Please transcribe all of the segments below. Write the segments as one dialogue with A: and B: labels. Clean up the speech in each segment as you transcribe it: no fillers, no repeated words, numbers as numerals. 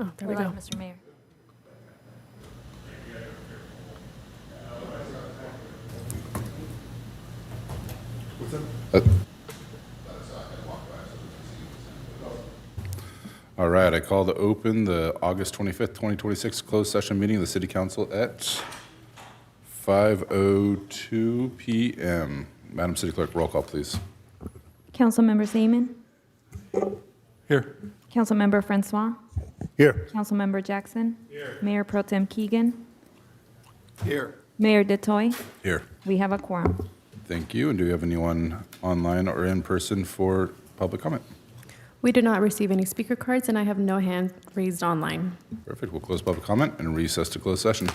A: Oh, there we
B: Hello,
A: go.
B: Mr. Mayor.
C: All right, I call to open the August 25th, 2026 closed session meeting of the City Council at 5:02 p.m. Madam City Clerk, roll call, please.
D: Councilmember Seaman,
C: Here.
D: Councilmember Francois,
C: Here.
D: Councilmember Jackson, Mayor Pro Tem Keegan,
C: Here.
D: Mayor Detoy.
C: Here.
D: We have a quorum.
C: Thank you. And do we have anyone online or in person for public comment?
A: We did not receive any speaker cards, and I have no hand raised online.
C: Perfect. We'll close public comment and recess to closed session.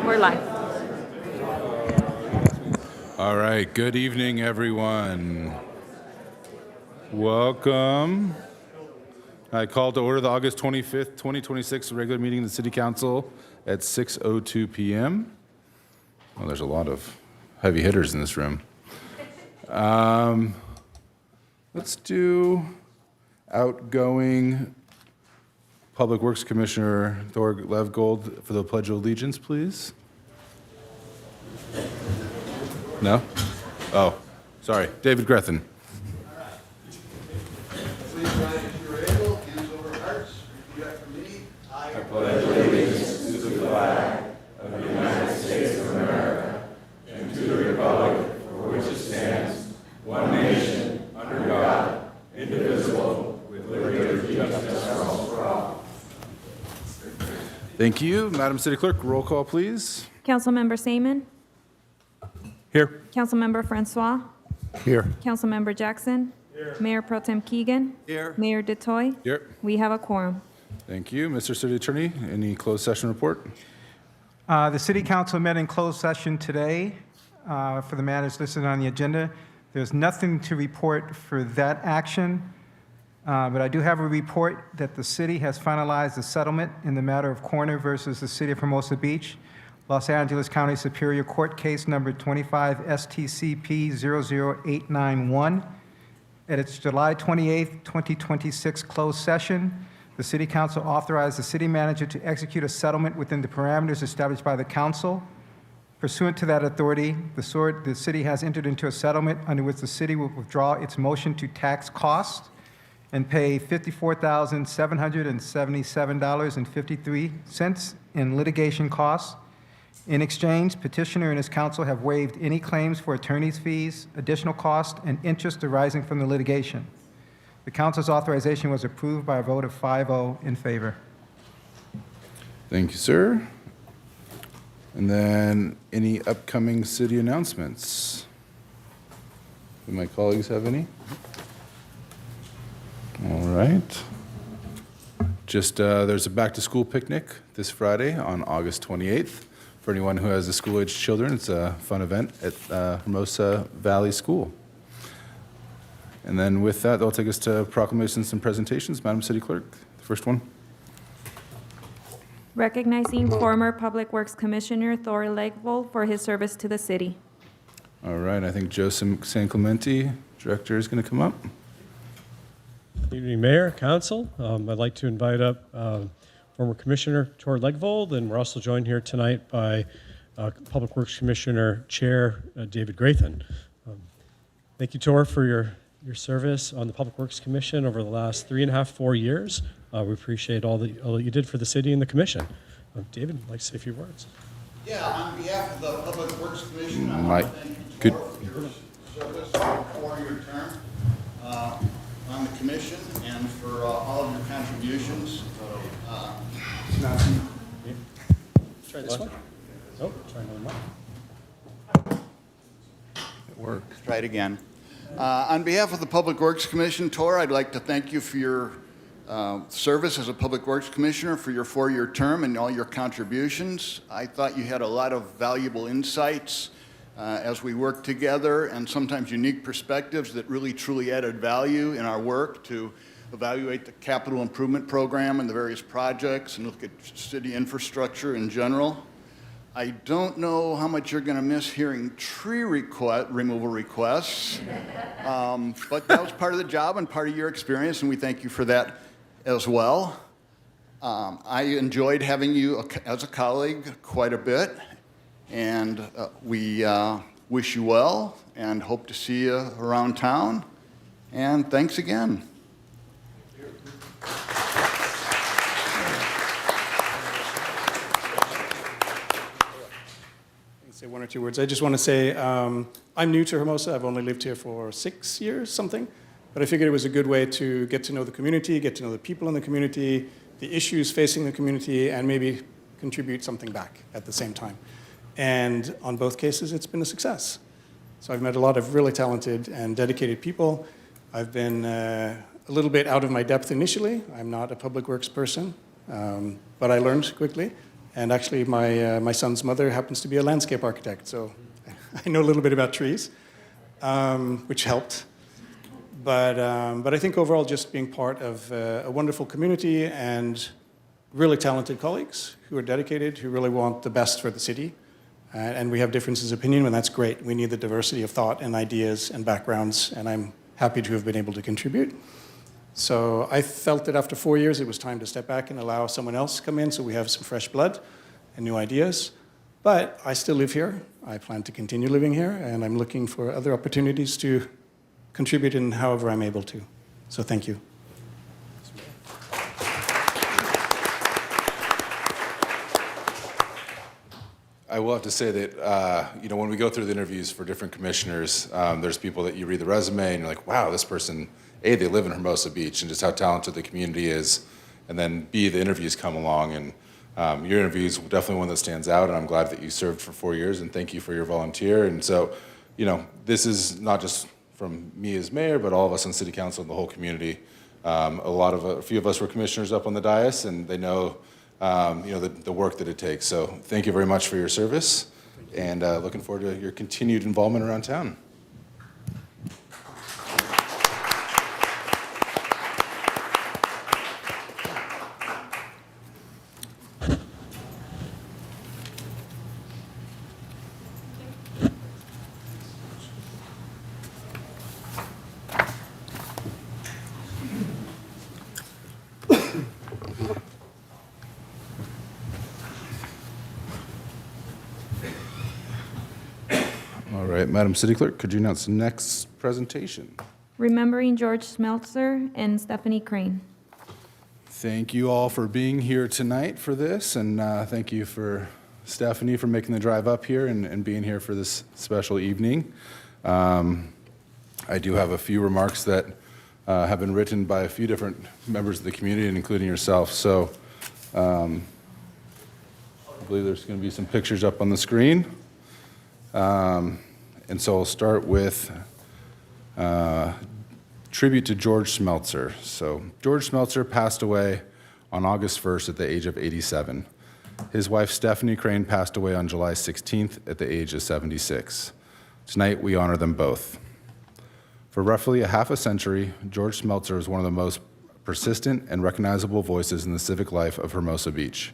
D: We're live.
C: All right, good evening, everyone. Welcome. I call to order the August 25th, 2026 regular meeting of the City Council at 6:02 p.m. Well, there's a lot of heavy hitters in this room. Let's do outgoing Public Works Commissioner Thor Levgold for the Pledge of Allegiance, please. No? Oh, sorry. David Grethen.
B: Please rise if you're able, hands over hearts, repeat after me. I
C: Thank you. Madam City Clerk, roll call, please.
D: Councilmember Seaman.
C: Here.
D: Councilmember Francois.
C: Here.
D: Councilmember Jackson. Here. Mayor Pro Tem Keegan.
B: Here.
D: Mayor Detoy.
C: Here.
D: We have a quorum.
C: Thank you. Mr. City Attorney, any closed session report?
E: The City Council met in closed session today for the matters listed on the agenda. There's nothing to report for that action, but I do have a report that the city has finalized a settlement in the matter of Corner versus the City of Hermosa Beach, Los Angeles County Superior Court Case Number 25 STCP 00891. At its July 28, 2026 closed session, the City Council authorized the city manager to execute a settlement within the parameters established by the council. Pursuant to that authority, the city has entered into a settlement under which the city will withdraw its motion to tax costs and pay $54,777.53 in litigation costs. In exchange, petitioner and his counsel have waived any claims for attorney's fees, additional cost, and interest arising from the litigation. The council's authorization was approved by a vote of 5-0 in favor.
C: Thank you, sir. And then any upcoming city announcements? Do my colleagues have any? All right. Just, there's a back-to-school picnic this Friday on August 28th. For anyone who has school-aged children, it's a fun event at Hermosa Valley School. And then with that, they'll take us to proclamations and presentations. Madam City Clerk, the first one.
D: Recognizing former Public Works Commissioner Thor Legvold for his service to the city.
C: All right, I think Joseph San Clemente, Director, is going to come up.
F: Good evening, Mayor, Council. I'd like to invite up former Commissioner Tor Legvold, and we're also joined here tonight by Public Works Commissioner Chair David Graythen. Thank you, Tor, for your service on the Public Works Commission over the last 4 years. We appreciate all that you did for the city and the commission. David, I'd like to say a few words.
B: Yeah, on behalf of the Public Works Commission, I
C: Mike,
B: want to thank you
C: good.
B: for your service for a 4-year term on the commission and for all of your contributions.
F: Try this one. Oh, try another one.
C: It works.
B: Try it again. On behalf of the Public Works Commission, Tor, I'd like to thank you for your service as a Public Works Commissioner, for your 4-year term and all your contributions. I thought you had a lot of valuable insights as we worked together, and sometimes unique perspectives that really truly added value in our work to evaluate the capital improvement program and the various projects and look at city infrastructure in general. I don't know how much you're going to miss hearing tree removal requests, but that was part of the job and part of your experience, and we thank you for that as well. I enjoyed having you as a colleague quite a bit, and we wish you well and hope to see you around town. And thanks again.
G: Say one or two words. I just want to say I'm new to Hermosa. I've only lived here for 6 years, something. But I figured it was a good way to get to know the community, get to know the people in the community, the issues facing the community, and maybe contribute something back at the same time. And on both cases, it's been a success. So I've met a lot of really talented and dedicated people. I've been a little bit out of my depth initially. I'm not a public works person, but I learned quickly. And actually, my son's mother happens to be a landscape architect, so I know a little bit about trees, which helped. But I think overall, just being part of a wonderful community and really talented colleagues who are dedicated, who really want the best for the city. And we have differences of opinion, and that's great. We need the diversity of thought and ideas and backgrounds, and I'm happy to have been able to contribute. So I felt that after 4 years, it was time to step back and allow someone else to come in so we have some fresh blood and new ideas. But I still live here. I plan to continue living here, and I'm looking for other opportunities to contribute in however I'm able to. So thank you.
C: I will have to say that, when we go through the interviews for different commissioners, there's people that you read the resume and you're like, wow, this person, A, they live in Hermosa Beach and just how talented the community is. And then B, the interviews come along, and your interview is definitely one that stands out, and I'm glad that you served for 4 years, and thank you for your volunteer. And so, this is not just from me as mayor, but all of us on city council and the whole community. A few of us were commissioners up on the dais, and they know the work that it takes. So thank you very much for your service, and looking forward to your continued involvement around town. right, Madam City Clerk, could you announce the next presentation?
D: Remembering George Smeltzer and Stephanie Crane.
C: Thank you all for being here tonight for this, and thank you for Stephanie for making the drive up here and being here for this special evening. I do have a few remarks that have been written by a few different members of the community, including yourself. So I believe there's going to be some pictures up on the screen. And so I'll start with tribute to George Smeltzer. So George Smeltzer passed away on August 1st at the age of 87. His wife Stephanie Crane passed away on July 16th at the age of 76. Tonight we honor them both. For roughly a half a century, George Smeltzer is one of the most persistent and recognizable voices in the civic life of Hermosa Beach.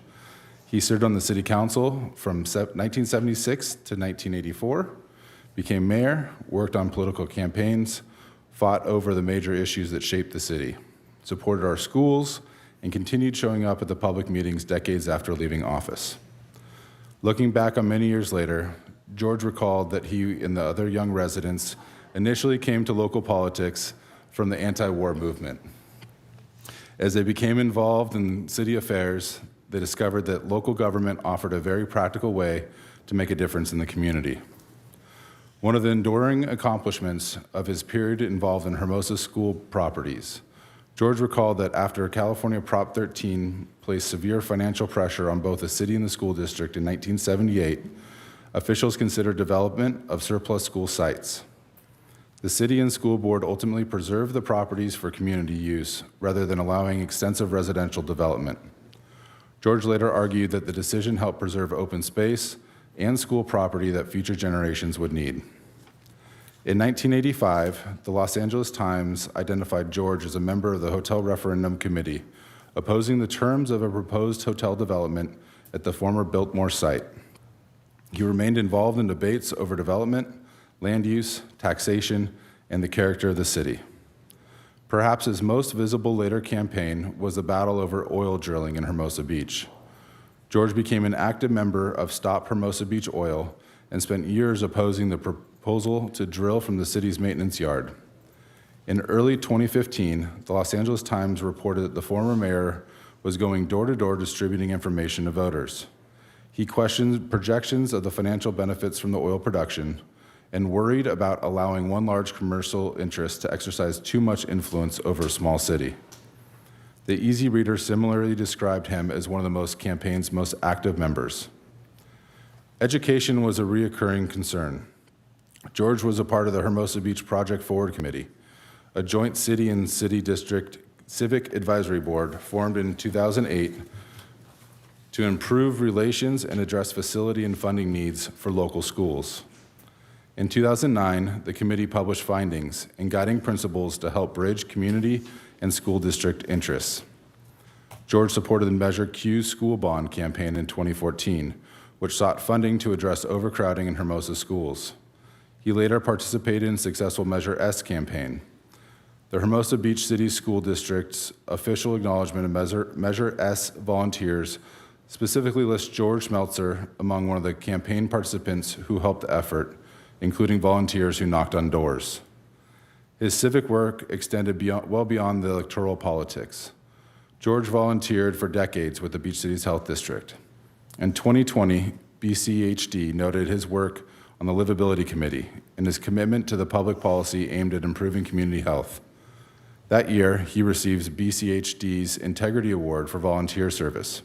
C: He served on the city council from 1976 to 1984, became mayor, worked on political campaigns, fought over the major issues that shaped the city, supported our schools, and continued showing up at the public meetings decades after leaving office. Looking back on many years later, George recalled that he and the other young residents initially came to local politics from the anti-war movement. As they became involved in city affairs, they discovered that local government offered a very practical way to make a difference in the community. One of the enduring accomplishments of his period involved in Hermosa school properties, George recalled that after California Prop 13 placed severe financial pressure on both the city and the school district in 1978, officials considered development of surplus school sites. The city and school board ultimately preserved the properties for community use rather than allowing extensive residential development. George later argued that the decision helped preserve open space and school property that future generations would need. In 1985, the Los Angeles Times identified George as a member of the Hotel Referendum Committee, opposing the terms of a proposed hotel development at the former Biltmore site. He remained involved in debates over development, land use, taxation, and the character of the city. Perhaps his most visible later campaign was the battle over oil drilling in Hermosa Beach. George became an active member of Stop Hermosa Beach Oil and spent years opposing the proposal to drill from the city's maintenance yard. In early 2015, the Los Angeles Times reported that the former mayor was going door to door distributing information to voters. He questioned projections of the financial benefits from the oil production and worried about allowing one large commercial interest to exercise too much influence over a small city. The Easy Reader similarly described him as one of the campaign's most active members. Education was a reoccurring concern. George was a part of the Hermosa Beach Project Forward Committee, a joint city and city district civic advisory board formed in 2008 to improve relations and address facility and funding needs for local schools. In 2009, the committee published findings and guiding principles to help bridge community and school district interests. George supported the Measure Q's school bond campaign in 2014, which sought funding to address overcrowding in Hermosa schools. He later participated in successful Measure S campaign. The Hermosa Beach City School District's official acknowledgement of Measure S volunteers specifically lists George Smeltzer among one of the campaign participants who helped the effort, including volunteers who knocked on doors. His civic work extended well beyond the electoral politics. George volunteered for decades with the Beach Cities Health District. In 2020, BCHD noted his work on the Livability Committee and his commitment to the public policy aimed at improving community health. That year, he receives BCHD's Integrity Award for volunteer service.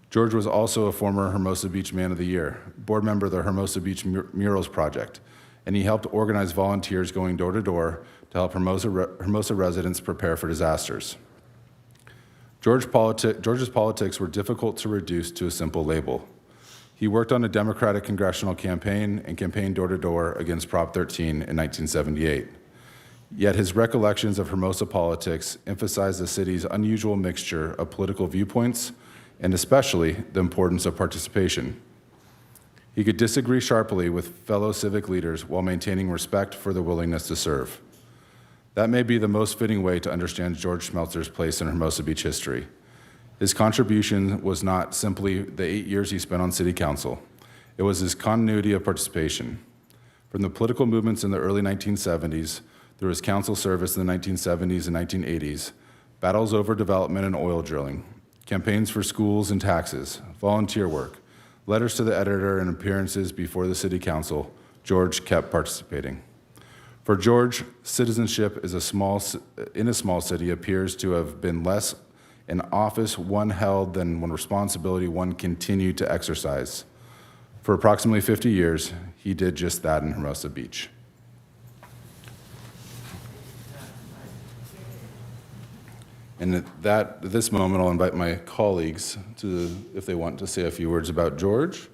C: George was also a former Hermosa Beach Man of the Year, board member of the Hermosa Beach Murals Project, and he helped organize volunteers going door to door to help Hermosa residents prepare for disasters. George's politics were difficult to reduce to a simple label. He worked on a Democratic congressional campaign and campaigned door to door against Prop 13 in 1978. Yet his recollections of Hermosa politics emphasize the city's unusual mixture of political viewpoints and especially the importance of participation. He could disagree sharply with fellow civic leaders while maintaining respect for their willingness to serve. That may be the most fitting way to understand George Smeltzer's place in Hermosa Beach history. His contribution was not simply the 8 years he spent on city council. It was his continuity of participation. From the political movements in the early 1970s through his council service in the 1970s and 1980s, battles over development and oil drilling, campaigns for schools and taxes, volunteer work, letters to the editor, and appearances before the city council, George kept participating. For George, citizenship in a small city appears to have been less an office one held than one responsibility one continued to exercise. For approximately 50 years, he did just that in Hermosa Beach. And at this moment, I'll invite my colleagues if they want to say a few words about George,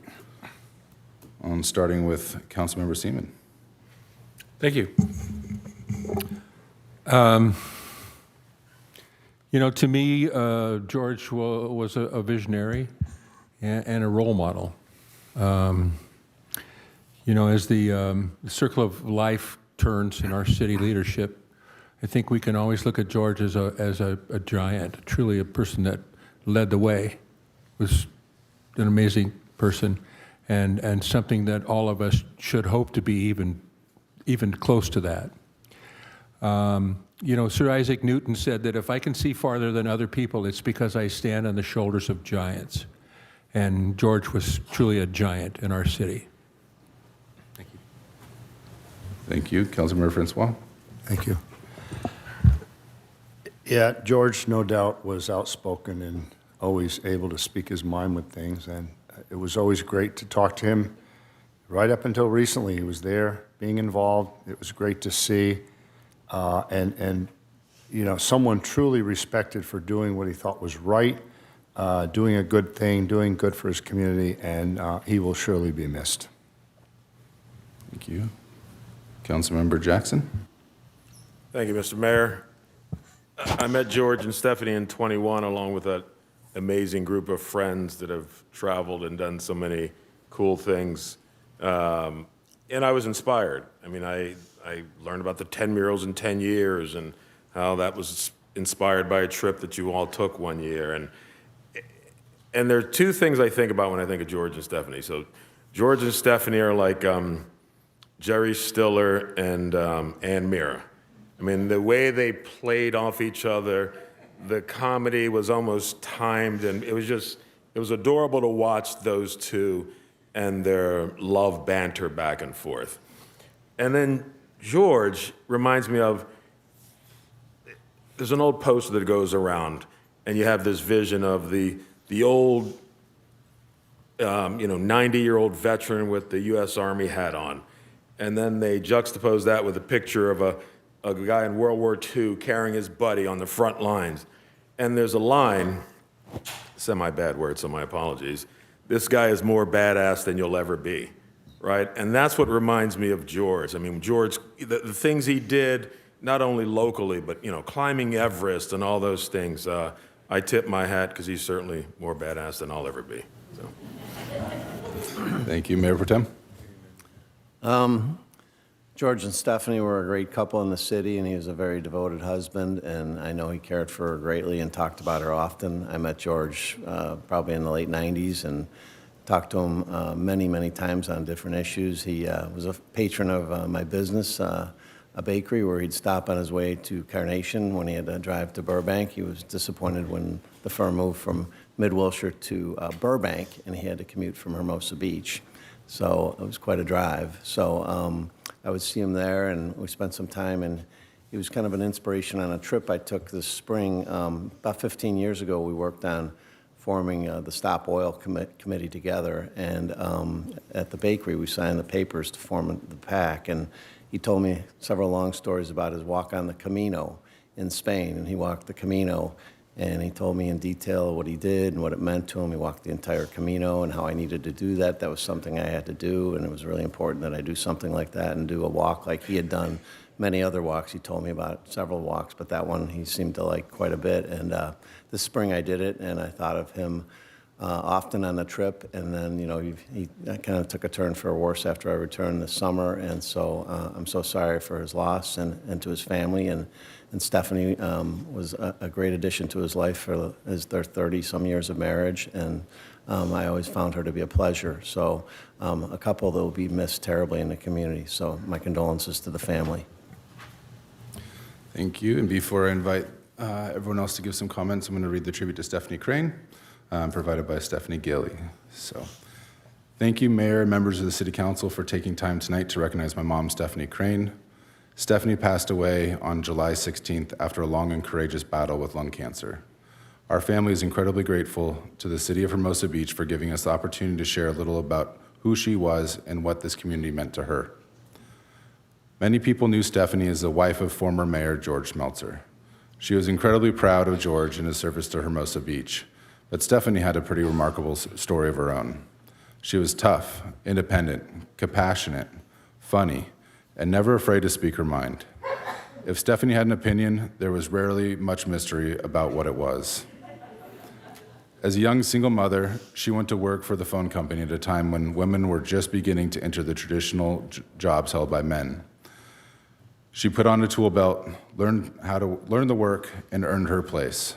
C: starting with Councilmember Seaman.
H: Thank you. To me, George was a visionary and a role model. As the circle of life turns in our city leadership, I think we can always look at George as a giant, truly a person that led the way, was an amazing person, and something that all of us should hope to be even close to that. Sir Isaac Newton said that if I can see farther than other people, it's because I stand on the shoulders of giants. And George was truly a giant in our city. Thank you.
C: Thank you. Councilmember Francois.
I: Thank you. Yeah, George, no doubt, was outspoken and always able to speak his mind with things, and it was always great to talk to him. Right up until recently, he was there, being involved. It was great to see, and someone truly respected for doing what he thought was right, doing a good thing, doing good for his community, and he will surely be missed.
C: Thank you. Councilmember Jackson.
J: Thank you, Mr. Mayor. I met George and Stephanie in 21 along with an amazing group of friends that have traveled and done so many cool things. And I was inspired. I mean, I learned about the 10 murals in 10 years and how that was inspired by a trip that you all took one year. And there are two things I think about when I think of George and Stephanie. So George and Stephanie are like Jerry Stiller and Ann Mira. I mean, the way they played off each other, the comedy was almost timed, and it was adorable to watch those two and their love banter back and forth. And then George reminds me of, there's an old poster that goes around, and you have this vision of the old, 90-year-old veteran with the U.S. Army hat on. And then they juxtapose that with a picture of a guy in World War II carrying his buddy on the front lines. And there's a line, semi-bad word, so my apologies, this guy is more badass than you'll ever be, right? And that's what reminds me of George. I mean, George, the things he did, not only locally, but, climbing Everest and all those things, I tip my hat because he's certainly more badass than I'll ever be. So.
C: Thank you. Mayor Pro Tem.
K: George and Stephanie were a great couple in the city, and he was a very devoted husband, and I know he cared for her greatly and talked about her often. I met George probably in the late 90s and talked to him many, many times on different issues. He was a patron of my business, a bakery, where he'd stop on his way to Carnation when he had to drive to Burbank. He was disappointed when the firm moved from Mid-Wilshire to Burbank, and he had to commute from Hermosa Beach. So it was quite a drive. So I would see him there, and we spent some time, and he was kind of an inspiration on a trip I took this spring. About 15 years ago, we worked on forming the Stop Oil Committee together, and at the bakery, we signed the papers to form the PAC, and he told me several long stories about his walk on the Camino in Spain, and he walked the Camino, and he told me in detail what he did and what it meant to him. He walked the entire Camino and how I needed to do that. That was something I had to do, and it was really important that I do something like that and do a walk like he had done many other walks. He told me about several walks, but that one he seemed to like quite a bit. And this spring I did it, and I thought of him often on the trip. And then, he kind of took a turn for worse after I returned this summer. And so I'm so sorry for his loss and to his family. And Stephanie was a great addition to his life for their 30-some years of marriage. And I always found her to be a pleasure. So a couple that will be missed terribly in the community. So my condolences to the family.
C: Thank you. And before I invite everyone else to give some comments, I'm going to read the tribute to Stephanie Crane, provided by Stephanie Gilly. So, thank you, Mayor and members of the City Council, for taking time tonight to recognize my mom, Stephanie Crane. Stephanie passed away on July 16th after a long and courageous battle with lung cancer. Our family is incredibly grateful to the City of Hermosa Beach for giving us the opportunity to share a little about who she was and what this community meant to her. Many people knew Stephanie as the wife of former Mayor George Schmelzer. She was incredibly proud of George and his service to Hermosa Beach, but Stephanie had a pretty remarkable story of her own. She was tough, independent, compassionate, funny, and never afraid to speak her mind. If Stephanie had an opinion, there was rarely much mystery about what it was. As a young single mother, she went to work for the phone company at a time when women were just beginning to enter the traditional jobs held by men. She put on a tool belt, learned the work, and earned her place.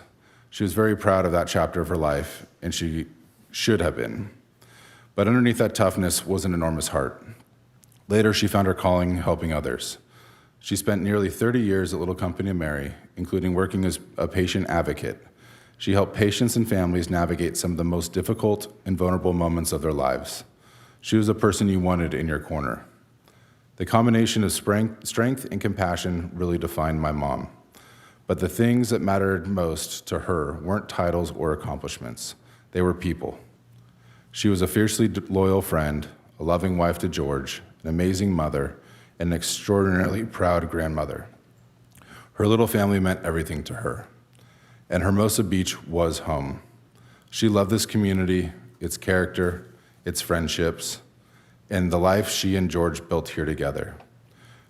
C: She was very proud of that chapter of her life, and she should have been. But underneath that toughness was an enormous heart. Later, she found her calling helping others. She spent nearly 30 years at Little Company of Mary, including working as a patient advocate. She helped patients and families navigate some of the most difficult and vulnerable moments of their lives. She was a person you wanted in your corner. The combination of strength and compassion really defined my mom. But the things that mattered most to her weren't titles or accomplishments. They were people. She was a fiercely loyal friend, a loving wife to George, an amazing mother, and an extraordinarily proud grandmother. Her little family meant everything to her. And Hermosa Beach was home. She loved this community, its character, its friendships, and the life she and George built here together.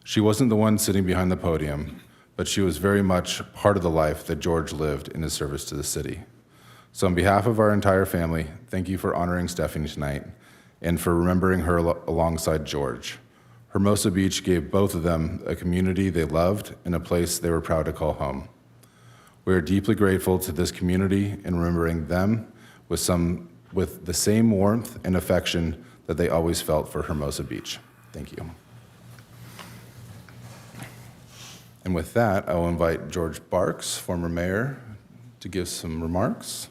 C: She wasn't the one sitting behind the podium, but she was very much part of the life that George lived in his service to the city. So on behalf of our entire family, thank you for honoring Stephanie tonight and for remembering her alongside George. Hermosa Beach gave both of them a community they loved and a place they were proud to call home. We are deeply grateful to this community in remembering them with the same warmth and affection that they always felt for Hermosa Beach. Thank you. And with that, I will invite George Barks, former mayor, to give some remarks.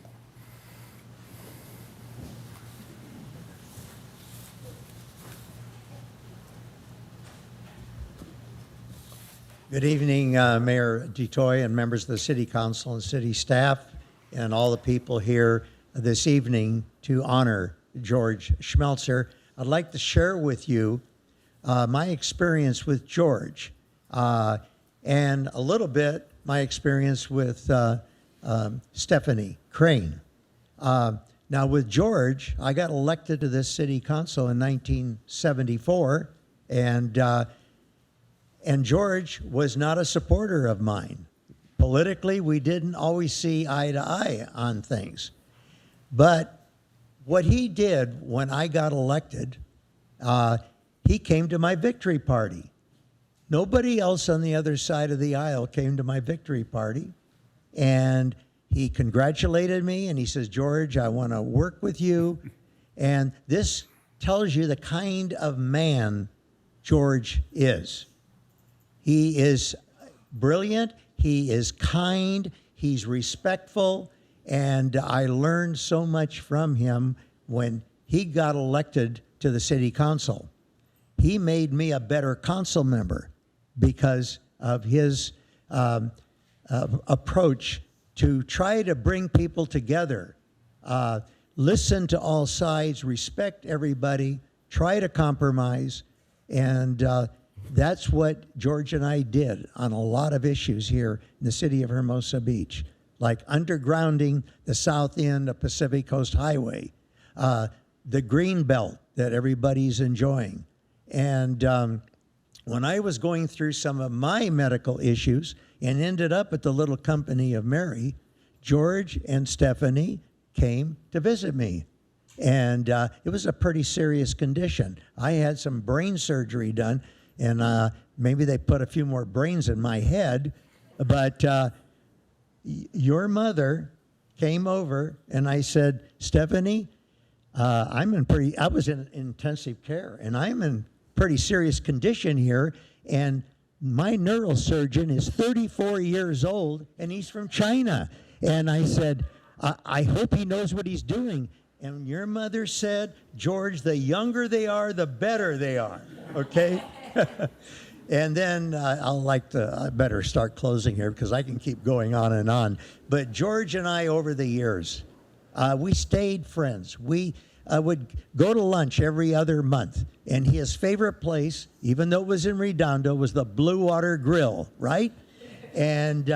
L: Good evening, Mayor DeToy and members of the City Council and city staff and all the people here this evening to honor George Schmelzer. I'd like to share with you my experience with George and a little bit my experience with Stephanie Crane. Now with George, I got elected to this city council in 1974, and George was not a supporter of mine. Politically, we didn't always see eye to eye on things. But what he did when I got elected, he came to my victory party. Nobody else on the other side of the aisle came to my victory party. And he congratulated me and he says, George, I want to work with you. And this tells you the kind of man George is. He is brilliant, he is kind, he's respectful, and I learned so much from him when he got elected to the city council. He made me a better council member because of his approach to try to bring people together, listen to all sides, respect everybody, try to compromise, and that's what George and I did on a lot of issues here in the city of Hermosa Beach, like undergrounding the south end of Pacific Coast Highway, the green belt that everybody's enjoying. And when I was going through some of my medical issues and ended up at the Little Company of Mary, George and Stephanie came to visit me. And it was a pretty serious condition. I had some brain surgery done, and maybe they put a few more brains in my head, but your mother came over and I said, Stephanie, I was in intensive care, and I'm in pretty serious condition here, and my neurosurgeon is 34 years old, and he's from China. And I said, I hope he knows what he's doing. And your mother said, George, the younger they are, the better they are, okay? And then I better start closing here because I can keep going on and on. But George and I, over the years, we stayed friends. We would go to lunch every other month. And his favorite place, even though it was in Redondo, was the Blue Water Grill, right? And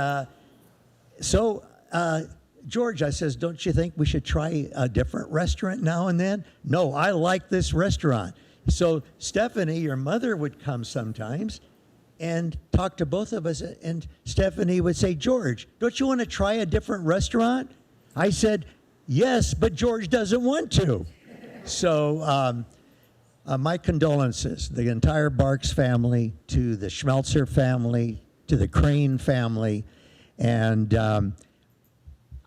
L: George, I says, don't you think we should try a different restaurant now and then? No, I like this restaurant. So Stephanie, your mother, would come sometimes and talk to both of us. And Stephanie would say, George, don't you want to try a different restaurant? I said, yes, but George doesn't want to. So my condolences, the entire Barks family, to the Schmelzer family, to the Crane family. And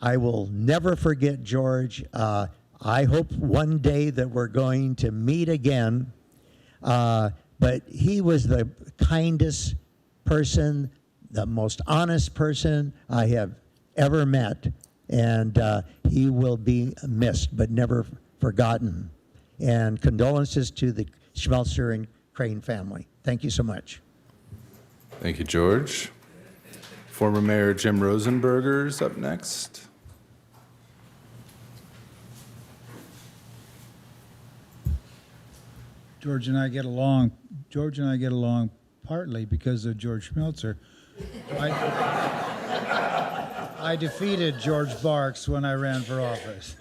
L: I will never forget George. I hope one day that we're going to meet again. But he was the kindest person, the most honest person I have ever met. And he will be missed, but never forgotten. And condolences to the Schmelzer and Crane family. Thank you so much.
C: Thank you, George. Former Mayor Jim Rosenberger's up next.
M: George and I get along partly because of George Schmelzer. I defeated George Barks when I ran for office.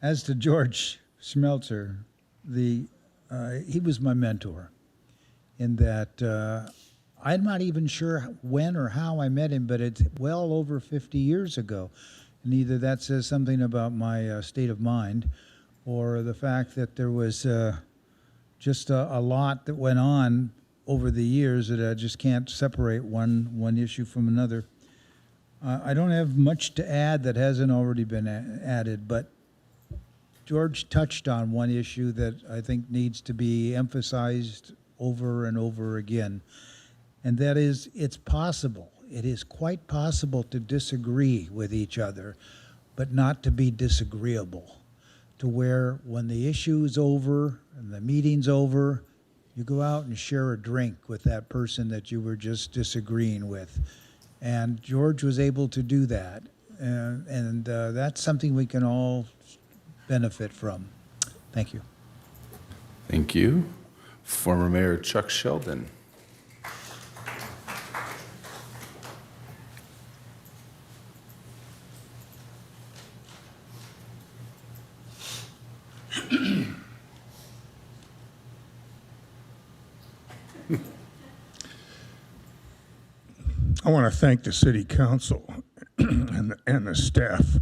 M: As to George Schmelzer, he was my mentor in that I'm not even sure when or how I met him, but it's well over 50 years ago. And either that says something about my state of mind or the fact that there was just a lot that went on over the years that I just can't separate one issue from another. I don't have much to add that hasn't already been added, but George touched on one issue that I think needs to be emphasized over and over again, and that is it's possible. It is quite possible to disagree with each other, but not to be disagreeable, to where when the issue is over and the meeting's over, you go out and share a drink with that person that you were just disagreeing with. And George was able to do that. And that's something we can all benefit from. Thank you.
C: Thank you. Former Mayor Chuck Sheldon.
N: I want to thank the City Council and the staff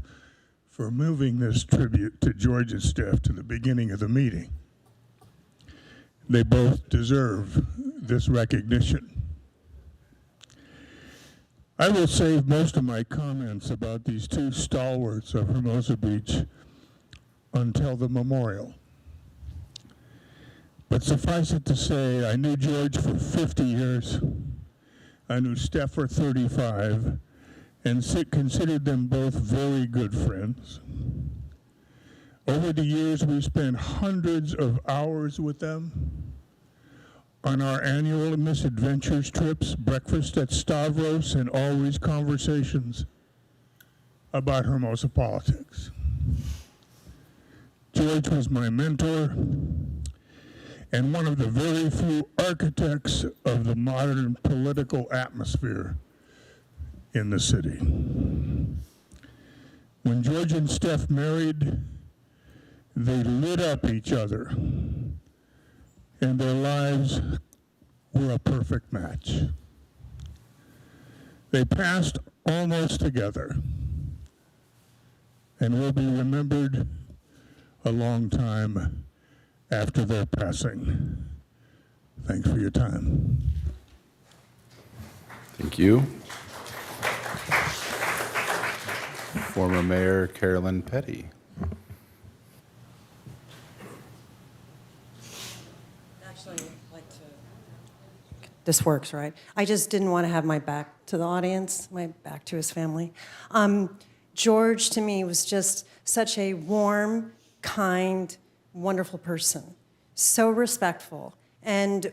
N: for moving this tribute to George and Steph to the beginning of the meeting. They both deserve this recognition. I will save most of my comments about these two stalwarts of Hermosa Beach until the memorial. But suffice it to say, I knew George for 50 years. I knew Steph for 35, and considered them both very good friends. Over the years, we spent hundreds of hours with them on our annual misadventures trips, breakfast at Stavros, and always conversations about Hermosa politics. George was my mentor and one of the very few architects of the modern political atmosphere in the city. When George and Steph married, they lit up each other, and their lives were a perfect match. They passed almost together, and will be remembered a long time after their passing. Thanks for your time.
C: Thank you. Former Mayor Carolyn Petty.
O: this works, right? I just didn't want to have my back to the audience, my back to his family. George, to me, was just such a warm, kind, wonderful person. So respectful. And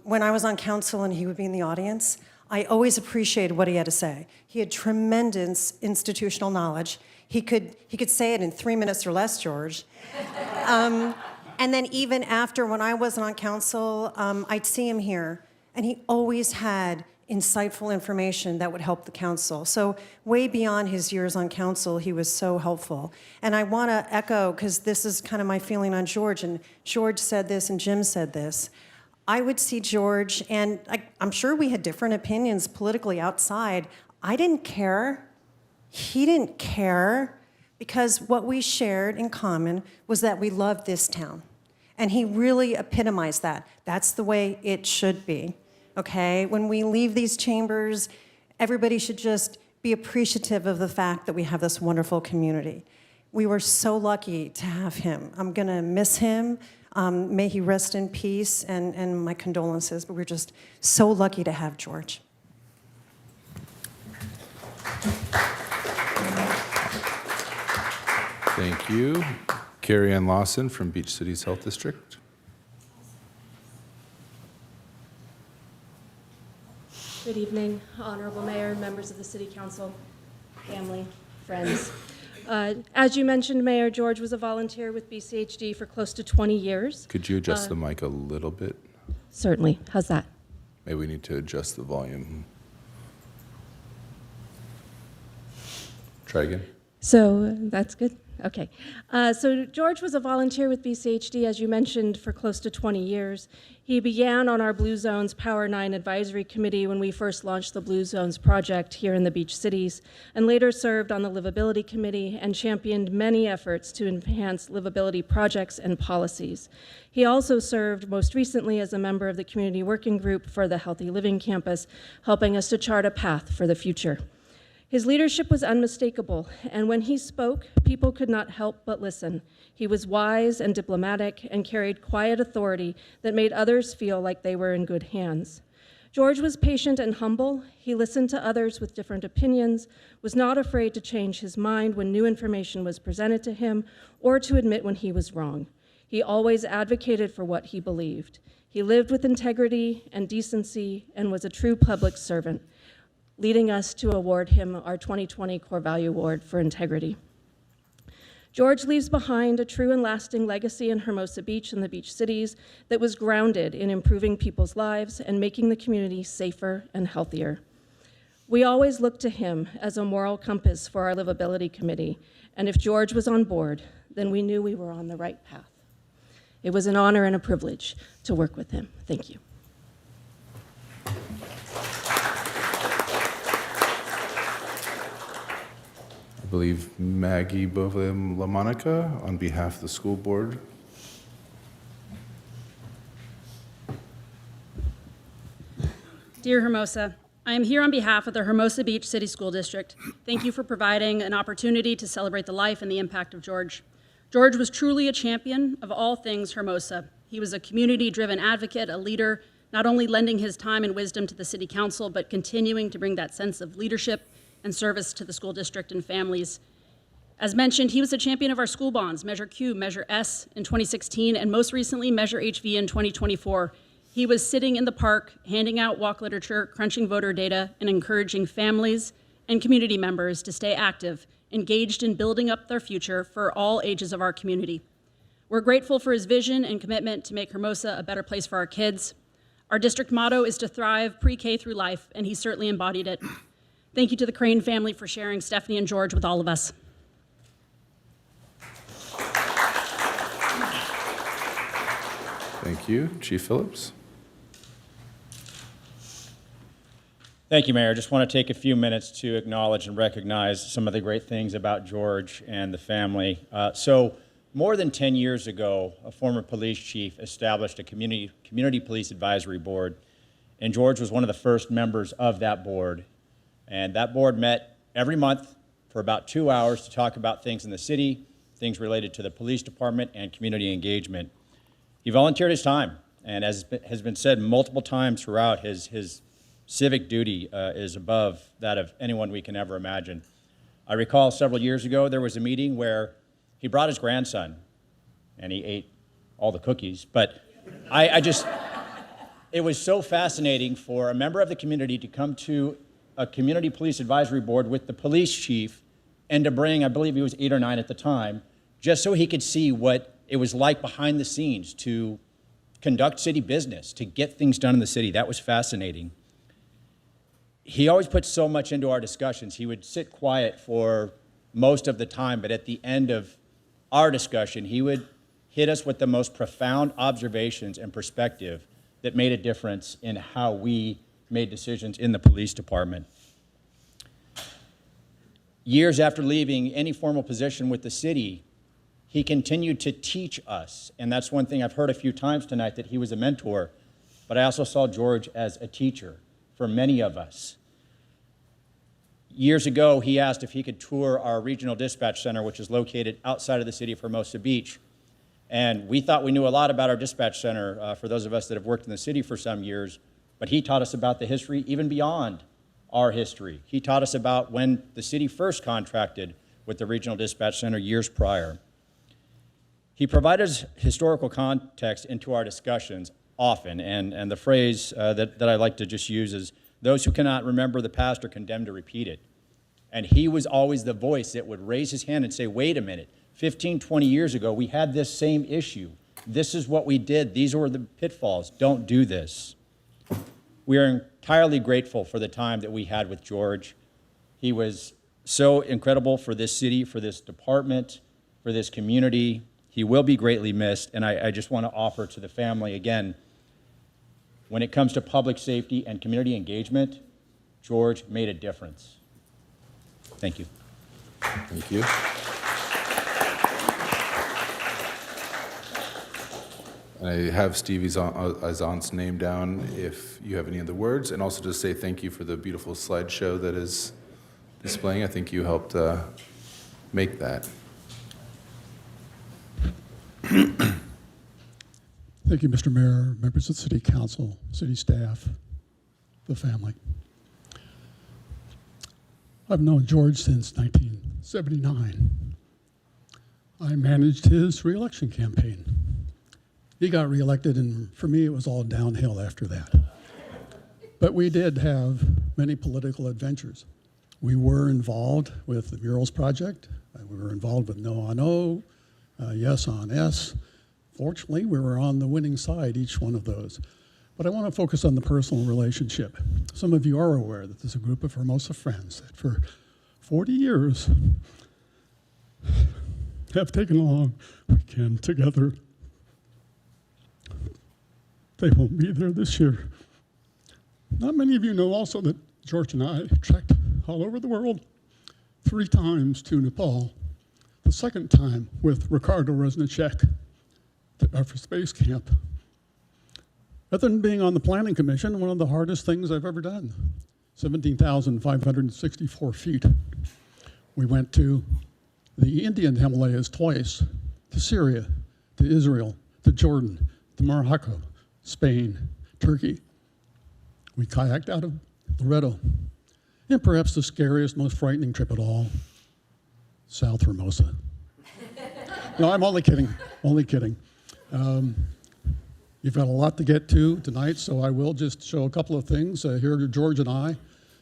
O: when I was on council and he would be in the audience, I always appreciated what he had to say. He had tremendous institutional knowledge. He could say it in 3 minutes or less, George. And then even after, when I wasn't on council, I'd see him here, and he always had insightful information that would help the council. So way beyond his years on council, he was so helpful. And I want to echo, because this is kind of my feeling on George, and George said this and Jim said this. I would see George, and I'm sure we had different opinions politically outside. I didn't care. He didn't care, because what we shared in common was that we loved this town. And he really epitomized that. That's the way it should be. Okay, when we leave these chambers, everybody should just be appreciative of the fact that we have this wonderful community. We were so lucky to have him. I'm gonna miss him. May he rest in peace, and my condolences, but we're just so lucky to have George.
C: Thank you. Carrie Ann Lawson from Beach Cities Health District.
P: Good evening, Honorable Mayor, members of the City Council, family, friends. As you mentioned, Mayor, George was a volunteer with BCHD for close to 20 years.
C: Could you adjust the mic a little bit?
P: Certainly. How's that?
C: Maybe we need to adjust the volume. Try again.
P: So that's good. Okay. So George was a volunteer with BCHD, as you mentioned, for close to 20 years. He began on our Blue Zones Power 9 Advisory Committee when we first launched the Blue Zones project here in the Beach Cities, and later served on the Livability Committee and championed many efforts to enhance livability projects and policies. He also served most recently as a member of the Community Working Group for the Healthy Living Campus, helping us to chart a path for the future. His leadership was unmistakable, and when he spoke, people could not help but listen. He was wise and diplomatic and carried quiet authority that made others feel like they were in good hands. George was patient and humble. He listened to others with different opinions, was not afraid to change his mind when new information was presented to him, or to admit when he was wrong. He always advocated for what he believed. He lived with integrity and decency and was a true public servant, leading us to award him our 2020 Core Value Award for Integrity. George leaves behind a true and lasting legacy in Hermosa Beach and the Beach Cities that was grounded in improving people's lives and making the community safer and healthier. We always looked to him as a moral compass for our Livability Committee, and if George was on board, then we knew we were on the right path. It was an honor and a privilege to work with him. Thank you.
C: I believe Maggie Bova-LaMonica on behalf of the school board.
Q: Dear Hermosa, I am here on behalf of the Hermosa Beach City School District. Thank you for providing an opportunity to celebrate the life and the impact of George. George was truly a champion of all things Hermosa. He was a community-driven advocate, a leader, not only lending his time and wisdom to the City Council, but continuing to bring that sense of leadership and service to the school district and families. As mentioned, he was a champion of our school bonds, Measure Q, Measure S in 2016, and most recently, Measure HV in 2024. He was sitting in the park, handing out walk literature, crunching voter data, and encouraging families and community members to stay active, engaged in building up their future for all ages of our community. We're grateful for his vision and commitment to make Hermosa a better place for our kids. Our district motto is to thrive pre-K through life, and he certainly embodied it. Thank you to the Crane family for sharing Stephanie and George with all of us.
C: Thank you. Chief Phillips.
R: Thank you, Mayor. I just want to take a few minutes to acknowledge and recognize some of the great things about George and the family. So more than 10 years ago, a former police chief established a community police advisory board, and George was one of the first members of that board. And that board met every month for about 2 hours to talk about things in the city, things related to the police department and community engagement. He volunteered his time And as has been said multiple times throughout, his civic duty is above that of anyone we can ever imagine. I recall several years ago, there was a meeting where he brought his grandson, and he ate all the cookies. But it was so fascinating for a member of the community to come to a community police advisory board with the police chief and to bring, I believe he was 8 or 9 at the time, just so he could see what it was like behind the scenes to conduct city business, to get things done in the city. That was fascinating. He always put so much into our discussions. He would sit quiet for most of the time, but at the end of our discussion, he would hit us with the most profound observations and perspective that made a difference in how we made decisions in the police department. Years after leaving any formal position with the city, he continued to teach us, and that's one thing I've heard a few times tonight, that he was a mentor, but I also saw George as a teacher for many of us. Years ago, he asked if he could tour our regional dispatch center, which is located outside of the city of Hermosa Beach. And we thought we knew a lot about our dispatch center, for those of us that have worked in the city for some years, but he taught us about the history even beyond our history. He taught us about when the city first contracted with the regional dispatch center years prior. He provided historical context into our discussions often, and the phrase that I like to just use is, those who cannot remember the past are condemned to repeat it. And he was always the voice that would raise his hand and say, wait a minute, 15, 20 years ago, we had this same issue. This is what we did. These were the pitfalls. Don't do this. We are entirely grateful for the time that we had with George. He was so incredible for this city, for this department, for this community. He will be greatly missed, and I just want to offer to the family again, when it comes to public safety and community engagement, George made a difference. Thank you.
C: Thank you. I have Steve Azant's name down if you have any other words, and also to say thank you for the beautiful slideshow that is displaying. I think you helped make that.
S: Thank you, Mr. Mayor, members of the City Council, city staff, the family. I've known George since 1979. I managed his reelection campaign. He got reelected, and for me, it was all downhill after that. But we did have many political adventures. We were involved with the Murals Project. We were involved with No on O, Yes on S. Fortunately, we were on the winning side each one of those. But I want to focus on the personal relationship. Some of you are aware that there's a group of Hermosa friends that for 40 years have taken a long weekend together. They won't be there this year. Not many of you know also that George and I trekked all over the world 3 times to Nepal. The second time with Ricardo Resnicek, our space camp. Other than being on the planning commission, one of the hardest things I've ever done. 17,564 feet. We went to the Indian Himalayas twice, to Syria, to Israel, to Jordan, to Morocco, Spain, Turkey. We kayaked out of Loreto. And perhaps the scariest, most frightening trip at all, South Hermosa. No, I'm only kidding, only kidding. You've got a lot to get to tonight, so I will just show a couple of things. Here are George and I.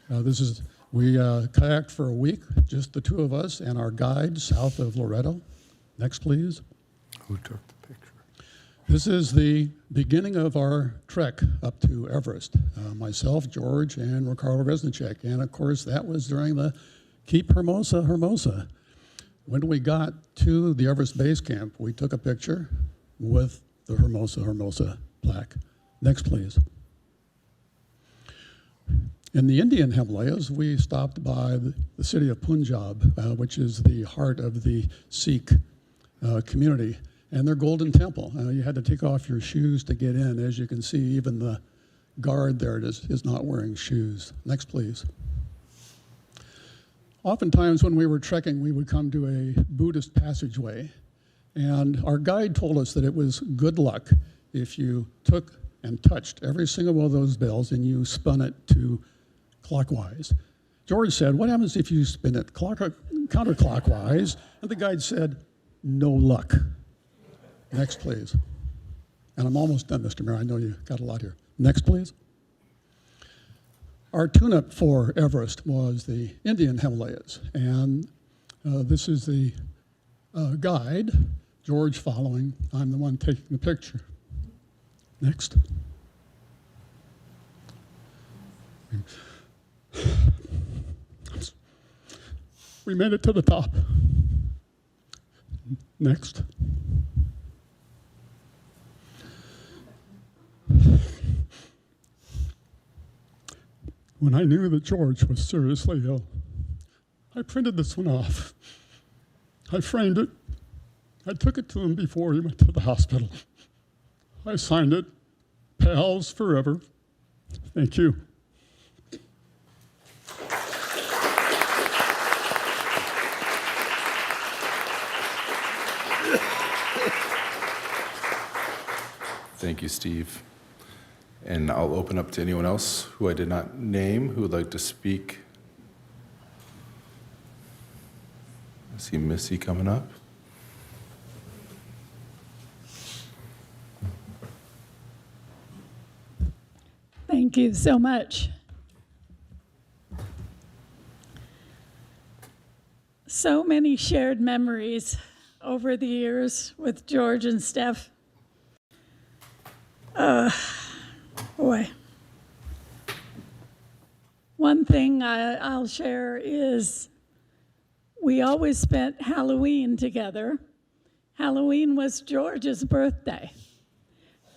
S: We kayaked for a week, just the two of us and our guide south of Loreto. Next, please.
I: Who took the picture?
S: This is the beginning of our trek up to Everest. Myself, George, and Ricardo Resnicek. And of course, that was during the Keep Hermosa, Hermosa. When we got to the Everest Base Camp, we took a picture with the Hermosa, Hermosa plaque. Next, please. In the Indian Himalayas, we stopped by the city of Punjab, which is the heart of the Sikh community, and their golden temple. You had to take off your shoes to get in. As you can see, even the guard there is not wearing shoes. Next, please. Oftentimes when we were trekking, we would come to a Buddhist passageway, and our guide told us that it was good luck if you took and touched every single one of those bells and you spun it to clockwise. George said, what happens if you spin it counterclockwise? And the guide said, no luck. Next, please. And I'm almost done, Mr. Mayor. I know you got a lot here. Next, please. Our tune-up for Everest was the Indian Himalayas. And this is the guide, George following. I'm the one taking the picture. Next. We made it to the top. Next. When I knew that George was seriously ill, I printed this one off. I framed it. I took it to him before he went to the hospital. I signed it, Pals Forever. Thank you.
C: Thank you, Steve. And I'll open up to anyone else who I did not name who would like to speak. I see Missy coming up.
T: Thank you so much. So many shared memories over the years with George and Steph. Boy. One thing I'll share is we always spent Halloween together. Halloween was George's birthday.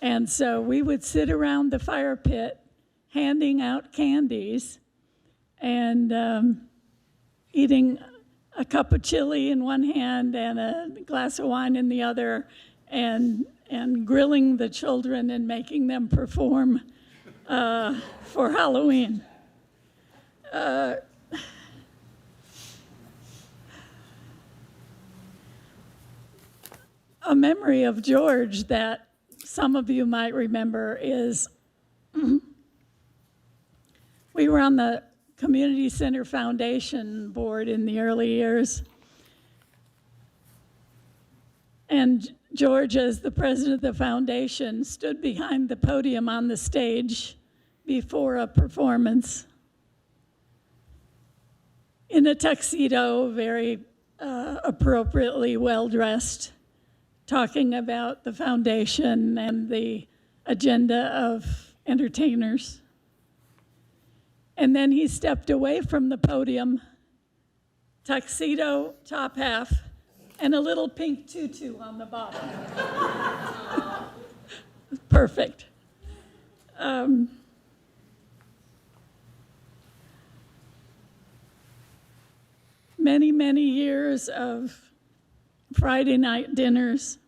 T: And so we would sit around the fire pit handing out candies and eating a cup of chili in one hand and a glass of wine in the other, and grilling the children and making them perform for Halloween. A memory of George that some of you might remember is we were on the Community Center Foundation board in the early years. And George, as the president of the foundation, stood behind the podium on the stage before a performance in a tuxedo, very appropriately well-dressed, talking about the foundation and the agenda of entertainers. And then he stepped away from the podium, tuxedo, top half, and a little pink tutu on the bottom. Perfect. Many, many years of Friday night dinners,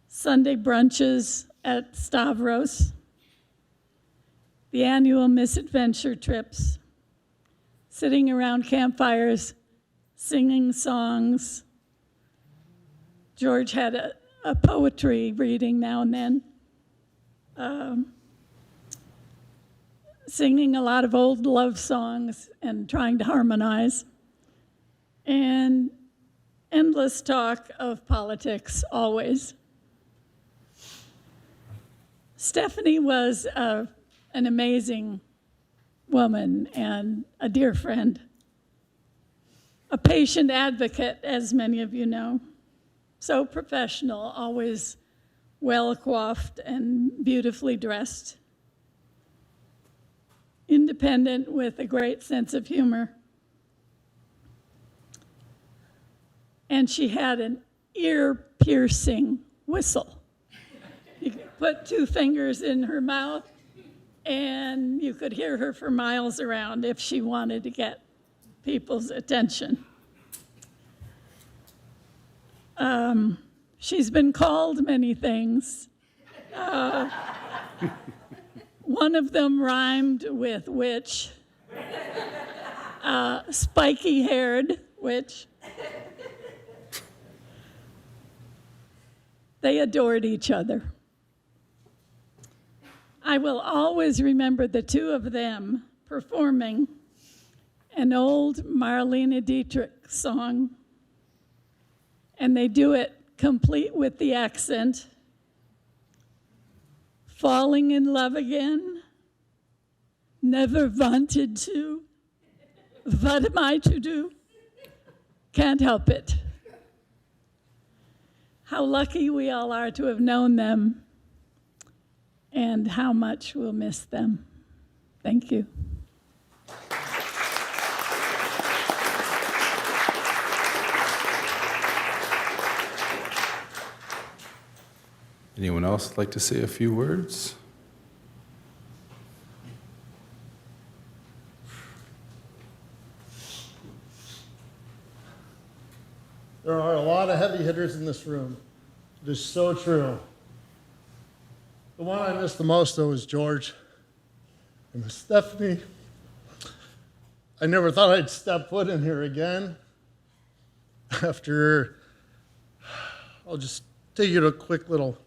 T: Sunday brunches at Stavros, the annual misadventure trips, sitting around campfires, singing songs. George had a poetry reading now and then, singing a lot of old love songs and trying to harmonize, and endless talk of politics always. Stephanie was an amazing woman and a dear friend, a patient advocate, as many of you know. So professional, always well-coiffed and beautifully dressed. Independent with a great sense of humor. And she had an ear-piercing whistle. You could put 2 fingers in her mouth and you could hear her for miles around if she wanted to get people's attention. She's been called many things. One of them rhymed with witch, spiky-haired witch. They adored each other. I will always remember the two of them performing an old Marlene Dietrich song. And they do it complete with the accent. Falling in love again, never wanted to. What am I to do? Can't help it. How lucky we all are to have known them, and how much we'll miss them. Thank you.
C: Anyone else like to say a few words?
U: There are a lot of heavy hitters in this room. It is so true. The one I miss the most, though, is George. I miss Stephanie. I never thought I'd step foot in here again. I'll just take you to a quick little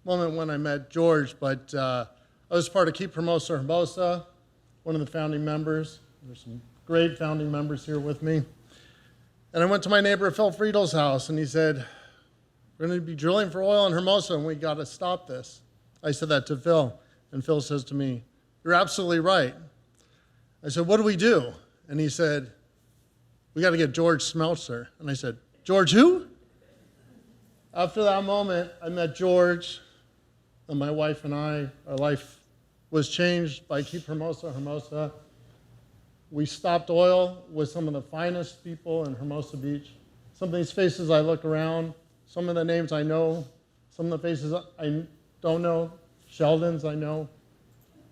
U: moment when I met George, but I was part of Keep Hermosa, one of the founding members. There's some great founding members here with me. And I went to my neighbor Phil Friedel's house, and he said, we're going to be drilling for oil in Hermosa, and we got to stop this. I said that to Phil, and Phil says to me, you're absolutely right. I said, what do we do? And he said, we got to get George Smeltzer. And I said, George who? After that moment, I met George, and my wife and I, our life was changed by Keep Hermosa. We stopped oil with some of the finest people in Hermosa Beach. Some of these faces I look around, some of the names I know, some of the faces I don't know, Sheldon's I know.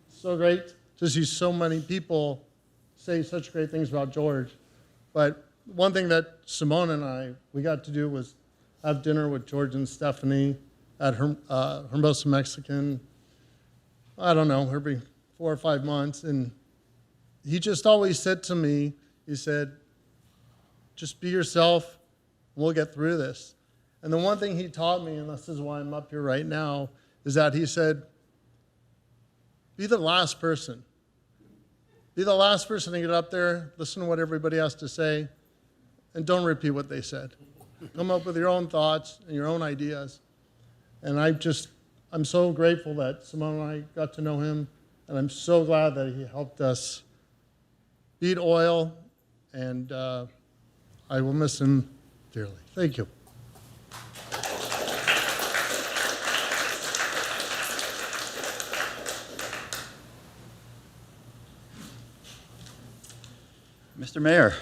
U: So great to see so many people say such great things about George. But one thing that Simone and we got to do was have dinner with George and Stephanie at Hermosa Mexican, I don't know, every 4 or 5 months. And he just always said to me, he said, just be yourself, and we'll get through this. And the one thing he taught me, and this is why I'm up here right now, is that he said, be the last person. Be the last person to get up there, listen to what everybody has to say, and don't repeat what they said. Come up with your own thoughts and your own ideas. And I'm so grateful that Simone and I got to know him, and I'm so glad that he helped us beat oil, and I will miss him dearly. Thank you.
V: Mr. Mayor,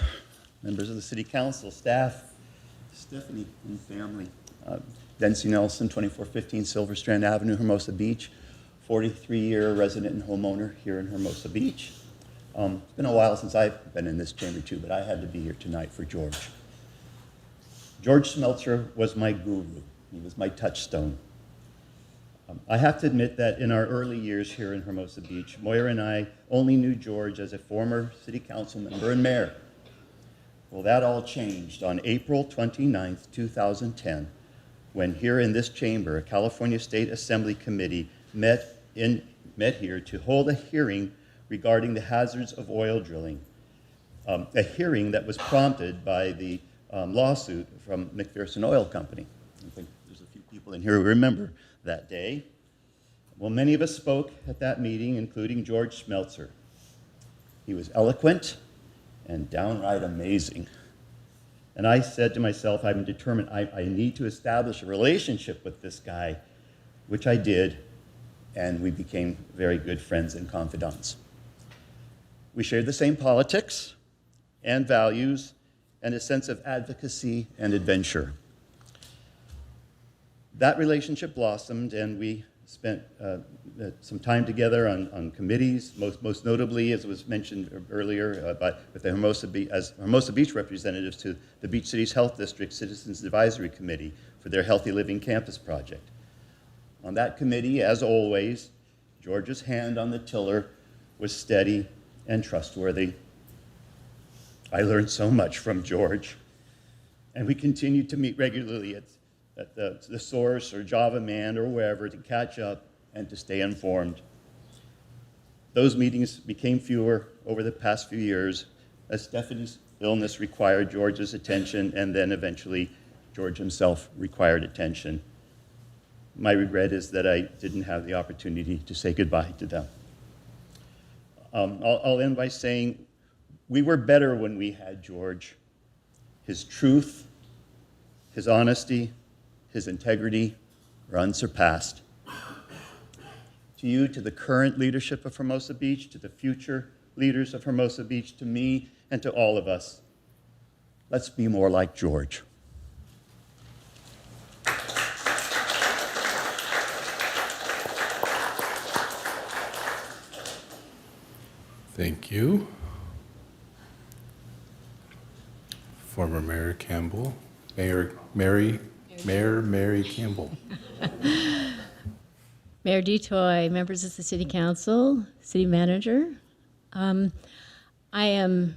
V: members of the City Council, staff, Stephanie and family, Dempsey Nelson, 2415 Silver Strand Avenue, Hermosa Beach, 43-year resident and homeowner here in Hermosa Beach. It's been a while since I've been in this chamber too, but I had to be here tonight for George. George Smeltzer was my guru. He was my touchstone. I have to admit that in our early years here in Hermosa Beach, Moira and I only knew George as a former city council member and mayor. Well, that all changed on April 29th, 2010, when here in this chamber, a California State Assembly committee met here to hold a hearing regarding the hazards of oil drilling, a hearing that was prompted by the lawsuit from McPherson Oil Company. I think there's a few people in here who remember that day. Well, many of us spoke at that meeting, including George Smeltzer. He was eloquent and downright amazing. And I said to myself, I'm determined, I need to establish a relationship with this guy, which I did, and we became very good friends and confidants. We shared the same politics and values and a sense of advocacy and adventure. That relationship blossomed, and we spent some time together on committees, most notably, as was mentioned earlier, with the Hermosa Beach representatives to the Beach Cities Health District Citizens Advisory Committee for their Healthy Living Campus project. On that committee, as always, George's hand on the tiller was steady and trustworthy. I learned so much from George, and we continued to meet regularly at the Source or Java Man or wherever to catch up and to stay informed. Those meetings became fewer over the past few years as Stephanie's illness required George's attention, and then eventually George himself required attention. My regret is that I didn't have the opportunity to say goodbye to them. I'll end by saying we were better when we had George. His truth, his honesty, his integrity are unsurpassed. To you, to the current leadership of Hermosa Beach, to the future leaders of Hermosa Beach, to me, and to all of us, let's be more like George.
C: Thank you. Former Mayor Campbell, Mary Campbell.
A: Mayor Detoy, members of the City Council, City Manager. I am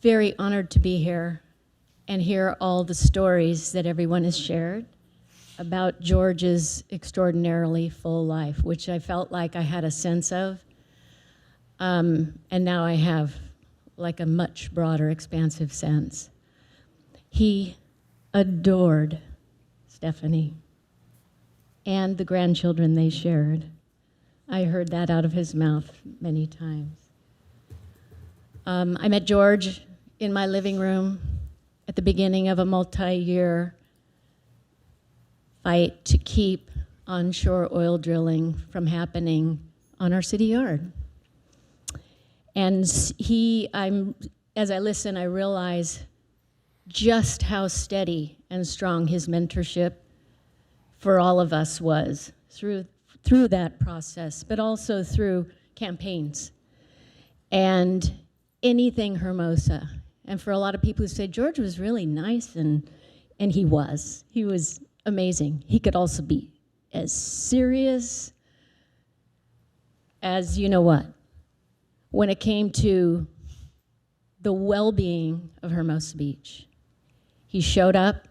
A: very honored to be here and hear all the stories that everyone has shared about George's extraordinarily full life, which I felt like I had a sense of. And now I have like a much broader, expansive sense. He adored Stephanie and the grandchildren they shared. I heard that out of his mouth many times. I met George in my living room at the beginning of a multi-year fight to keep onshore oil drilling from happening on our city yard. And as I listen, I realize just how steady and strong his mentorship for all of us was through that process, but also through campaigns and anything Hermosa. And for a lot of people who say George was really nice, and he was amazing. He could also be as serious as you know what. When it came to the well-being of Hermosa Beach, he showed up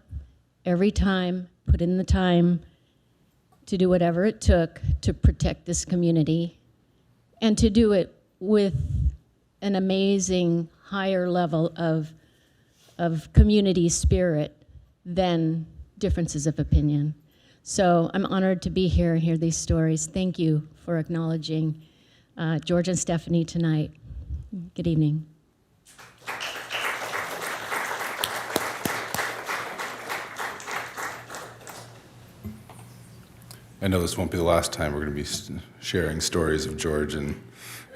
A: every time, put in the time to do whatever it took to protect this community, and to do it with an amazing higher level of community spirit than differences of opinion. So I'm honored to be here and hear these stories. Thank you for acknowledging George and Stephanie tonight. Good evening.
C: I know this won't be the last time we're going to be sharing stories of George and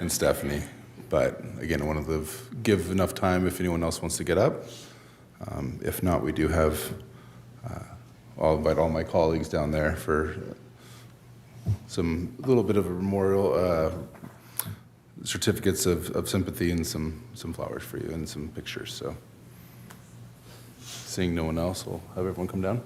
C: Stephanie, but again, I want to give enough time if anyone else wants to get up. If not, we do have, I'll invite all my colleagues down there for some little bit of a memorial, certificates of sympathy and some flowers for you and some pictures. So seeing no one else, we'll have everyone come down.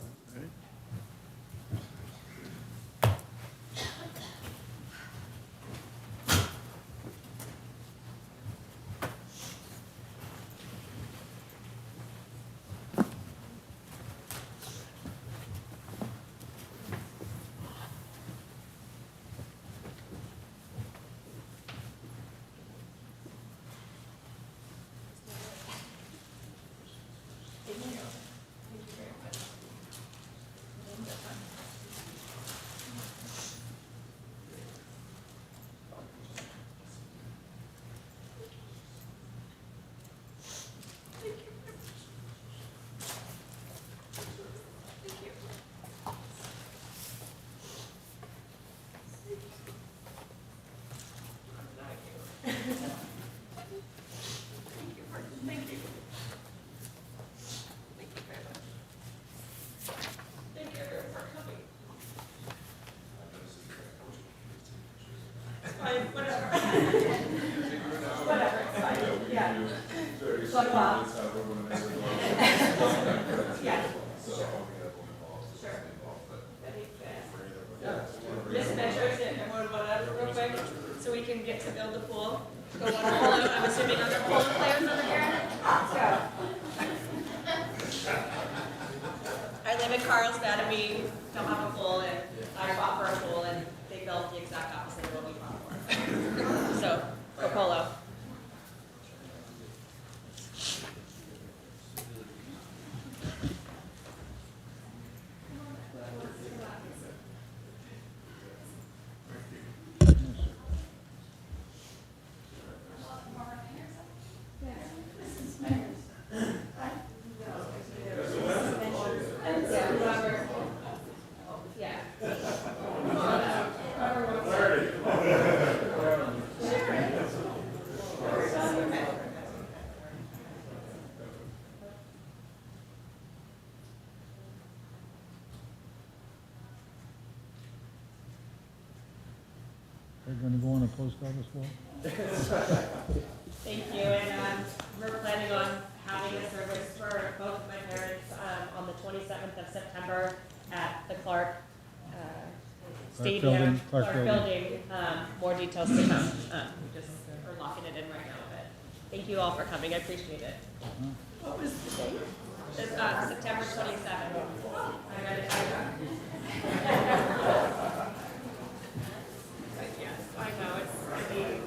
D: So we can get to build the pool. Go on a polo. I'm assuming other polo players over here. Let's go. I live in Carlsbad and we don't have a pool, and I fought for a pool, and they built the exact opposite of what we fought for. polo.
M: They're going to go on a post office wall?
D: Thank you, and we're planning on having a service for both of my parents on the 27th of September at the Clark Stadium,
M: Clark
D: Building. More details to come. We just are locking it in right now, but thank you all for coming. I appreciate it. What was the date? It's, September 27th. I read it. Yes, I know, I mean,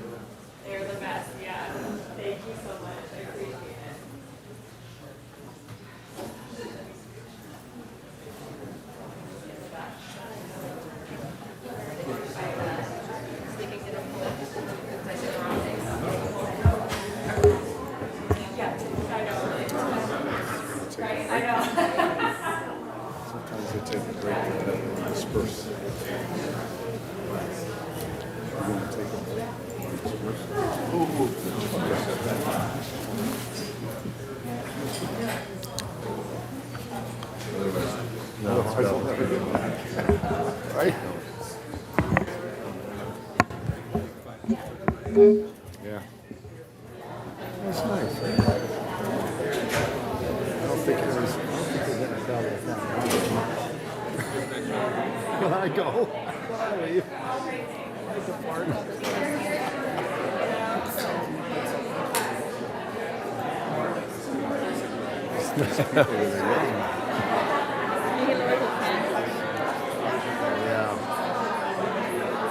D: they're the best, yeah. Thank you so much, I appreciate it. Right, I know.
I: Sometimes they take a break and disperse. No, I don't right? Yeah. That's nice. I don't think there's a crowd like that. When I go, I leave. I depart.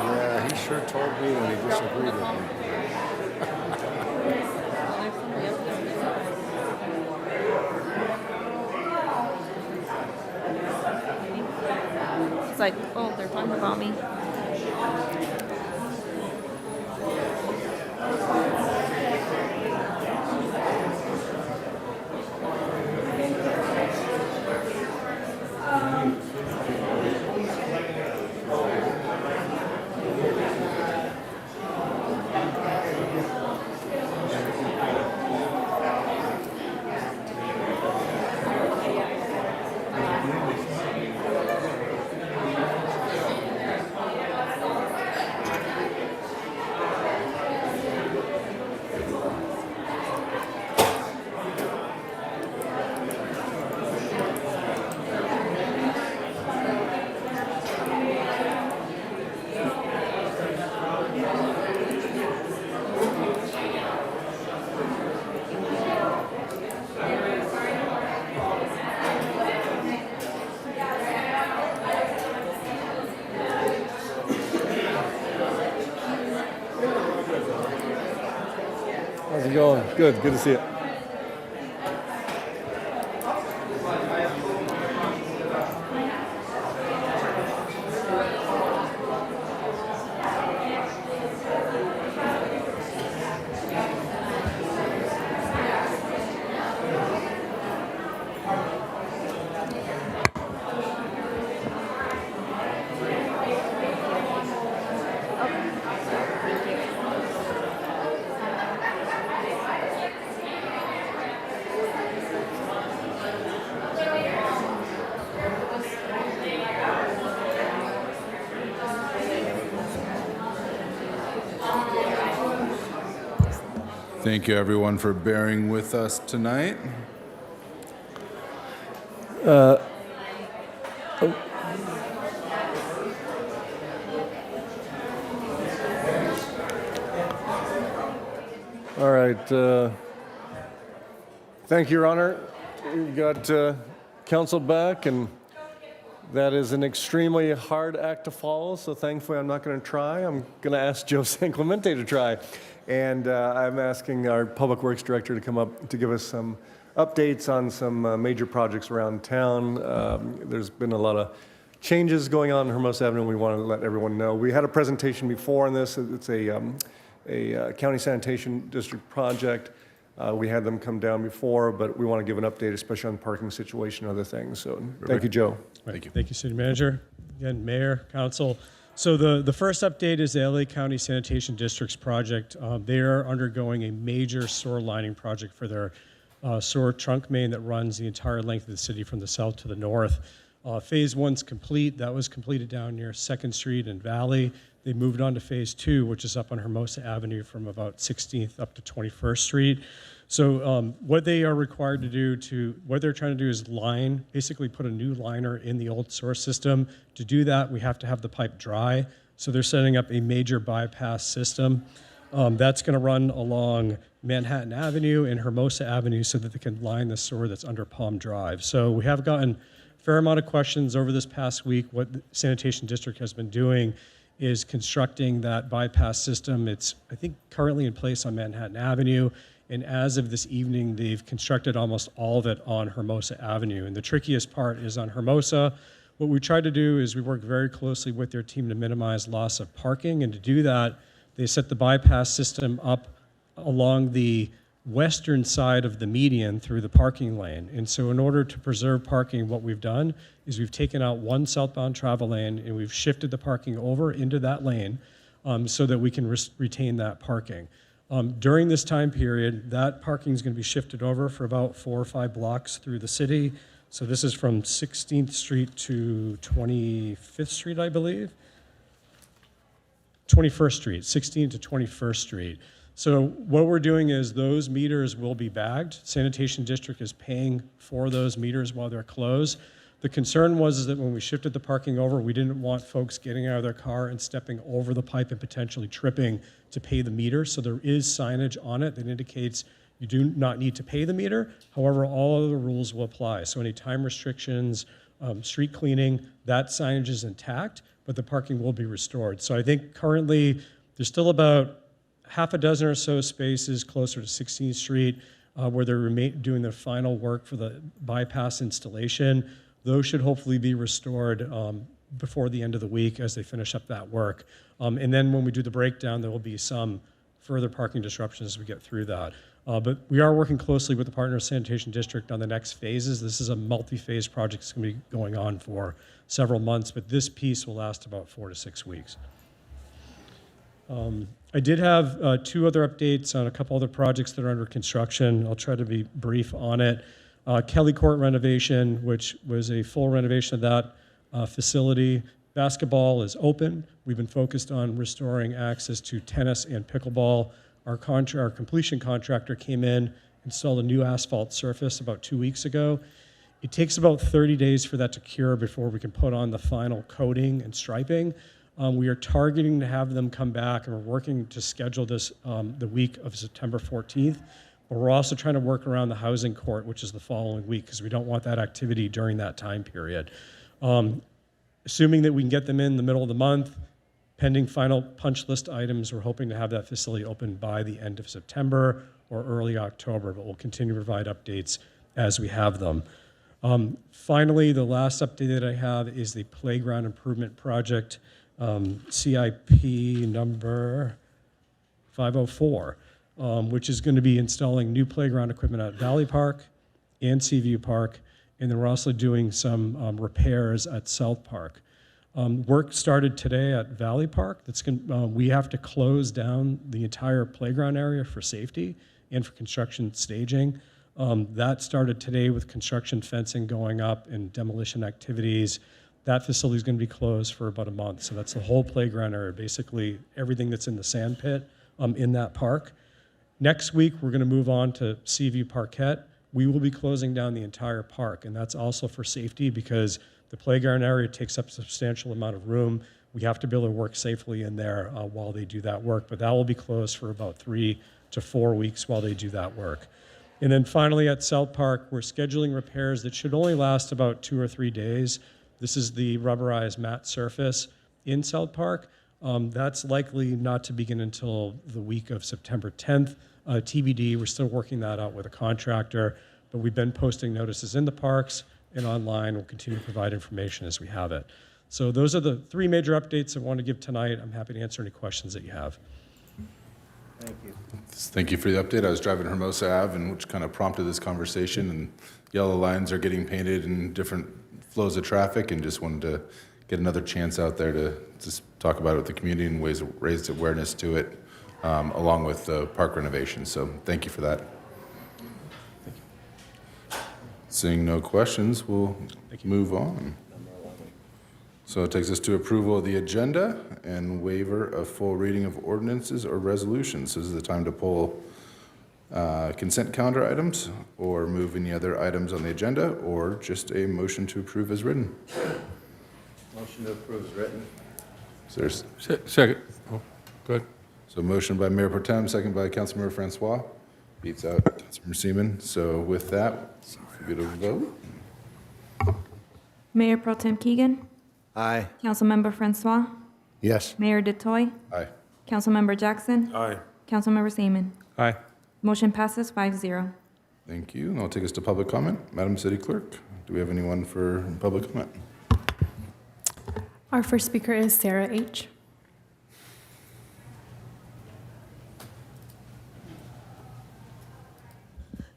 I: Yeah, he sure told me when he disagreed with me.
E: It's like, oh, they're talking about me.
F: How's it going? Good to see you.
C: Thank you, everyone, for bearing with us tonight.
F: All right. Thank you, Your Honor. We've got counsel back, and that is an extremely hard act to follow, so thankfully I'm not going to try. I'm going to ask Joe San Clemente to try. And I'm asking our Public Works Director to come up to give us some updates on some major projects around town. There's been a lot of changes going on in Hermosa Avenue. We want to let everyone know. We had a presentation before on this. It's a county sanitation district project. We had them come down before, but we want to give an update, especially on the parking situation and other things. So thank you, Joe.
B: Thank you. Thank you, City Manager. Again, Mayor, Council. So the first update is the LA County Sanitation District's project. They are undergoing a major sewer lining project for their sewer trunk main that runs the entire length of the city from the south to the north. Phase 1's complete. That was completed down near 2nd Street and Valley. They moved on to Phase 2, which is up on Hermosa Avenue from about 16th up to 21st Street. So what they are required to do what they're trying to do is basically put a new liner in the old sewer system. To do that, we have to have the pipe dry. So they're setting up a major bypass system that's going to run along Manhattan Avenue and Hermosa Avenue so that they can line the sewer that's under Palm Drive. So we have gotten a fair amount of questions over this past week. What the Sanitation District has been doing is constructing that bypass system. It's, I think, currently in place on Manhattan Avenue. And as of this evening, they've constructed almost all of it on Hermosa Avenue. And the trickiest part is on Hermosa. What we tried to do is we worked very closely with their team to minimize loss of parking. And to do that, they set the bypass system up along the western side of the median through the parking lane. And so in order to preserve parking, what we've done is we've taken out one southbound travel lane and we've shifted the parking over into that lane so that we can retain that parking. During this time period, that parking is going to be shifted over for about 4 or 5 blocks through the city. So this is from 16th Street to 25th Street, I believe. 21st Street, 16th to 21st Street. So what we're doing is those meters will be bagged. Sanitation District is paying for those meters while they're closed. The concern was that when we shifted the parking over, we didn't want folks getting out of their car and stepping over the pipe and potentially tripping to pay the meter. So there is signage on it that indicates you do not need to pay the meter. However, all of the rules will apply. So any time restrictions, street cleaning, that signage is intact, but the parking will be restored. So I think currently there's still about half a dozen or so spaces closer to 16th Street where they're doing the final work for the bypass installation. Those should hopefully be restored before the end of the week as they finish up that work. And then when we do the breakdown, there will be some further parking disruptions as we get through that. But we are working closely with the Partner Sanitation District on the next phases. This is a multi-phase project that's going to be going on for several months, but this piece will last about 4 to 6 weeks. I did have 2 other updates on a couple other projects that are under construction. I'll try to be brief on it. Kelly Court renovation, which was a full renovation of that facility. Basketball is open. We've been focused on restoring access to tennis and pickleball. Our completion contractor came in, installed a new asphalt surface about 2 weeks ago. It takes about 30 days for that to cure before we can put on the final coating and striping. We are targeting to have them come back, and we're working to schedule this the week of September 14th. But we're also trying to work around the housing court, which is the following week, because we don't want that activity during that time period. Assuming that we can get them in the middle of the month, pending final punch list items, we're hoping to have that facility open by the end of September or early October, but we'll continue to provide updates as we have them. Finally, the last update that I have is the playground improvement project, CIP number 504. Which is going to be installing new playground equipment at Valley Park and Seaview Park, and then we're also doing some repairs at South Park. Work started today at Valley Park. We have to close down the entire playground area for safety and for construction staging. That started today with construction fencing going up and demolition activities. That facility is going to be closed for about a month, so that's the whole playground area, basically everything that's in the sand pit in that park. Next week, we're going to move on to Seaview Parkette. We will be closing down the entire park, and that's also for safety because the playground area takes up a substantial amount of room. We have to be able to work safely in there while they do that work, but that will be closed for about 3 to 4 weeks while they do that work. And then finally at South Park, we're scheduling repairs that should only last about 2 or 3 days. This is the rubberized mat surface in South Park. That's likely not to begin until the week of September 10th. TBD, we're still working that out with a contractor, but we've been posting notices in the parks and online. We'll continue to provide information as we have it. So those are the three major updates I want to give tonight. I'm happy to answer any questions that you have.
K: Thank you.
C: Thank you for the update. I was driving Hermosa Ave, and which kind of prompted this conversation, and yellow lines are getting painted in different flows of traffic, and just wanted to get another chance out there to just talk about it with the community and ways raise awareness to it, along with the park renovation. So thank you for that. Thank you. Seeing no questions, we'll move on. So it takes us to approval of the agenda and waiver of full reading of ordinances or resolutions. This is the time to pull consent calendar items or move any other items on the agenda, or just a motion to approve as written.
K: Motion to approve is written.
C: Second. Oh, go ahead. So motion by Mayor Pro Tem, second by Councilmember Francois. Beats out Councilmember Seaman. So with that, we get a vote.
E: Mayor Pro Tem Keegan.
K: Aye.
E: Councilmember Francois.
I: Yes.
E: Mayor DeToy.
C: Aye.
E: Councilmember Jackson.
J: Aye.
E: Councilmember Seaman.
B: Aye.
E: Motion passes 5-0.
C: Thank you. And I'll take us to public comment. Madam City Clerk, do we have anyone for public comment?
G: Our first speaker is Sarah H.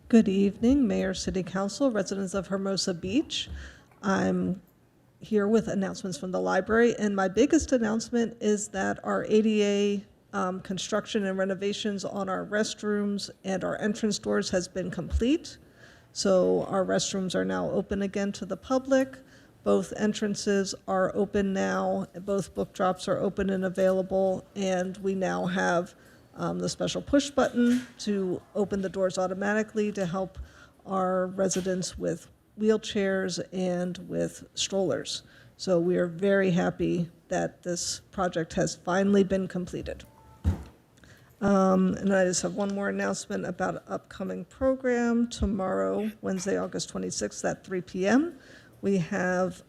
H: Good evening, Mayor, City Council, residents of Hermosa Beach. I'm here with announcements from the library, and my biggest announcement is that our ADA construction and renovations on our restrooms and our entrance doors has been complete. So our restrooms are now open again to the public. Both entrances are open now. Both book drops are open and available, and we now have the special push button to open the doors automatically to help our residents with wheelchairs and with strollers. So we are very happy that this project has finally been completed. And I just have one more announcement about an upcoming program. Tomorrow, Wednesday, August 26th at 3 p.m., we have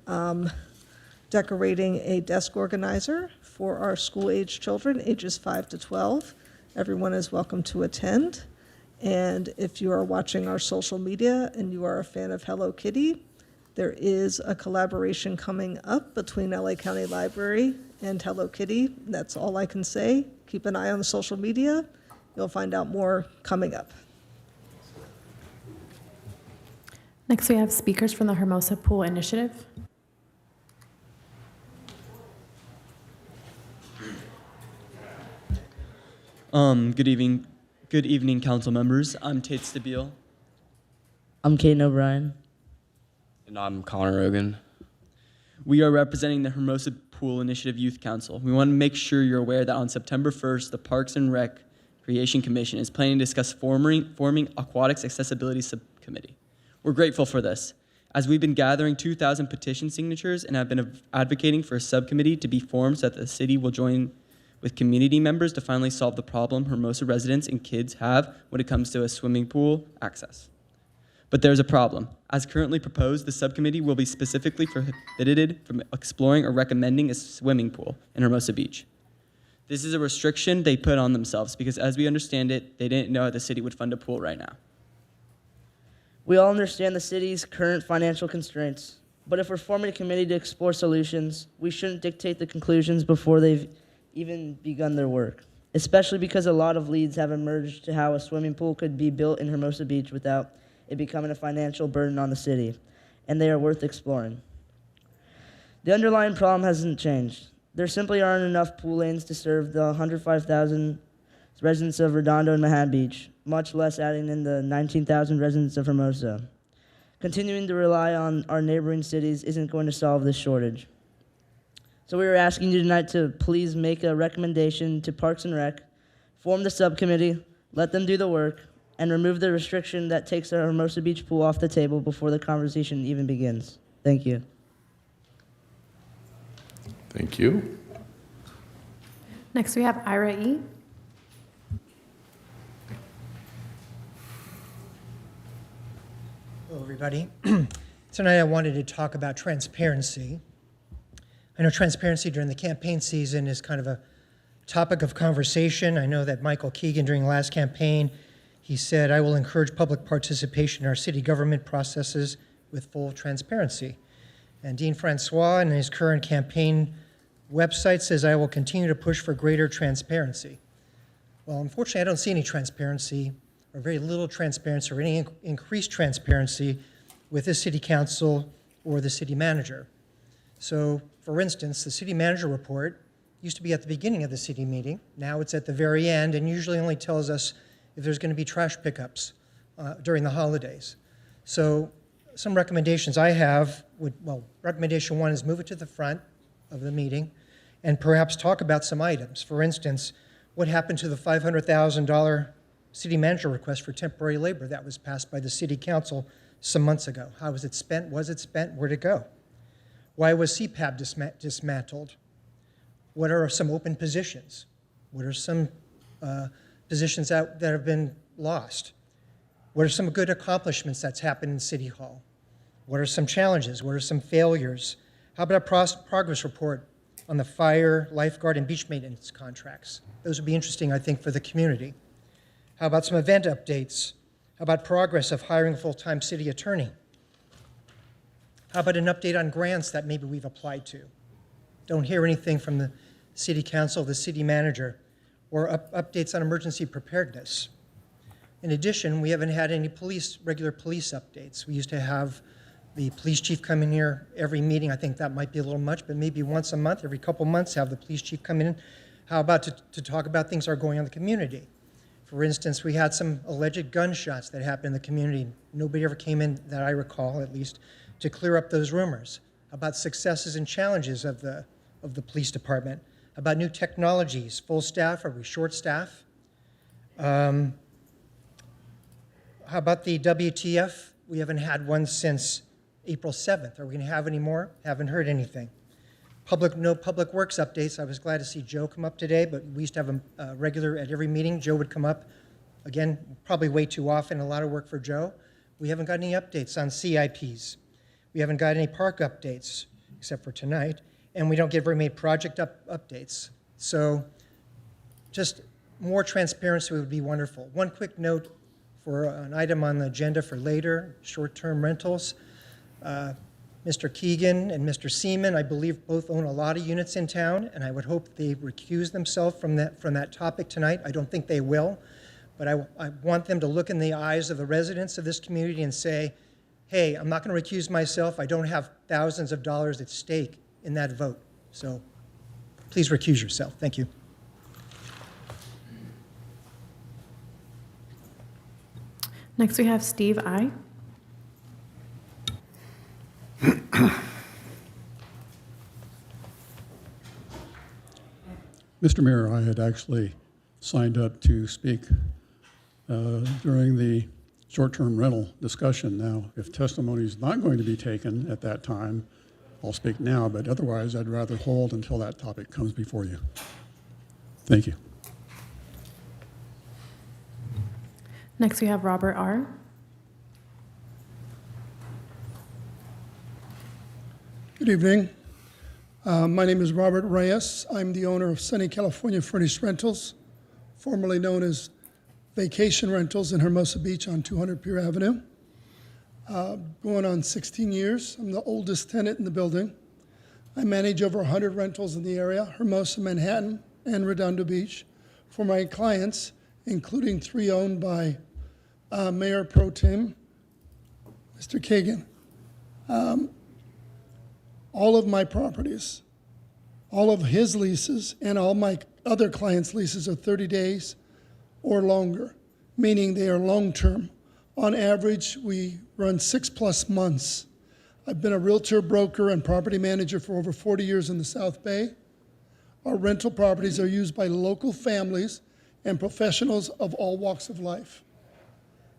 H: decorating a desk organizer for our school-age children, ages 5 to 12. Everyone is welcome to attend. And if you are watching our social media and you are a fan of Hello Kitty, there is a collaboration coming up between LA County Library and Hello Kitty. That's all I can say. Keep an eye on the social media. You'll find out more coming up.
G: Next, we have speakers from the Hermosa Pool Initiative.
W: Good evening, council members. I'm Tate Stabile.
X: I'm Caden O'Brien.
W: And I'm Connor Rogan. We are representing the Hermosa Pool Initiative Youth Council. We want to make sure you're aware that on September 1st, the Parks and Recreation Commission is planning to discuss forming Aquatics Accessibility Subcommittee. We're grateful for this, as we've been gathering 2,000 petition signatures and have been advocating for a subcommittee to be formed so that the city will join with community members to finally solve the problem Hermosa residents and kids have when it comes to a swimming pool access. But there's a problem. As currently proposed, the subcommittee will be specifically prohibited from exploring or recommending a swimming pool in Hermosa Beach. This is a restriction they put on themselves because, as we understand it, they didn't know the city would fund a pool right now.
X: We all understand the city's current financial constraints, but if we're forming a committee to explore solutions, we shouldn't dictate the conclusions before they've even begun their work, especially because a lot of leads have emerged to how a swimming pool could be built in Hermosa Beach without it becoming a financial burden on the city, and they are worth exploring. The underlying problem hasn't changed. There simply aren't enough pool lanes to serve the 105,000 residents of Redondo and Manhattan Beach, much less adding in the 19,000 residents of Hermosa. Continuing to rely on our neighboring cities isn't going to solve this shortage. So we are asking you tonight to please make a recommendation to Parks and Rec, form the subcommittee, let them do the work, and remove the restriction that takes our Hermosa Beach pool off the table before the conversation even begins. Thank you.
C: Thank you.
G: Next, we have Ira E.
Y: Hello, everybody. Tonight I wanted to talk about transparency.
L: I know transparency during the campaign season is kind of a topic of conversation. I know that Michael Keegan, during the last campaign, he said, "I will encourage public participation in our city government processes with full transparency." And Dean Francois, in his current campaign website, says, "I will continue to push for greater transparency." Well, unfortunately, I don't see any transparency, or very little transparency, or any increased transparency with this city council or the city manager. So, for instance, the city manager report used to be at the beginning of the city meeting. Now it's at the very end, and usually only tells us if there's going to be trash pickups during the holidays. So some recommendations I have would, well, recommendation one is move it to the front of the meeting and perhaps talk about some items. For instance, what happened to the $500,000 city manager request for temporary labor that was passed by the city council some months ago? How was it spent? Was it spent? Where'd it go? Why was CPAB dismantled? What are some open positions? What are some positions that have been lost? What are some good accomplishments that's happened in City Hall? What are some challenges? What are some failures? How about a progress report on the fire, lifeguard, and beach maintenance contracts? Those would be interesting, I think, for the community. How about some event updates? How about progress of hiring a full-time city attorney? How about an update on grants that maybe we've applied to? Don't hear anything from the city council, the city manager, or updates on emergency preparedness. In addition, we haven't had any regular police updates. We used to have the police chief come in here every meeting. I think that might be a little much, but maybe once a month, every couple months, have the police chief come in. How about to talk about things that are going on in the community? For instance, we had some alleged gunshots that happened in the community. Nobody ever came in, that I recall at least, to clear up those rumors. How about successes and challenges of the police department? How about new technologies, full staff, are we short staff? How about the WTF? We haven't had one since April 7th. Are we going to have any more? Haven't heard anything. No public works updates. I was glad to see Joe come up today, but we used to have a regular at every meeting. Joe would come up. Again, probably way too often, a lot of work for Joe. We haven't got any updates on CIPs. We haven't got any park updates, except for tonight, and we don't get very many project updates. So just more transparency would be wonderful. One quick note for an item on the agenda for later, short-term rentals. Mr. Keegan and Mr. Seaman, I believe, both own a lot of units in town, and I would hope they recuse themselves from that topic tonight. I don't think they will, but I want them to look in the eyes of the residents of this community and say, hey, I'm not going to recuse myself. I don't have thousands of dollars at stake in that vote. So please recuse yourself. Thank you.
G: Next, we have Steve I.
S: Mr. Mayor, I had actually signed up to speak during the short-term rental discussion. Now, if testimony is not going to be taken at that time, I'll speak now, but otherwise I'd rather hold until that topic comes before you. Thank you.
G: Next, we have Robert R.
N: Good evening. My name is Robert Reyes. I'm the owner of Sunny California Furnished Rentals, formerly known as Vacation Rentals in Hermosa Beach on 200 Pier Avenue. Going on 16 years. I'm the oldest tenant in the building. I manage over 100 rentals in the area, Hermosa, Manhattan, and Redondo Beach, for my clients, including 3 owned by Mayor Pro Tem, Mr. Kagan. All of my properties, all of his leases, and all my other clients' leases are 30 days or longer, meaning they are long-term. On average, we run 6+ months. I've been a realtor, broker, and property manager for over 40 years in the South Bay. Our rental properties are used by local families and professionals of all walks of life.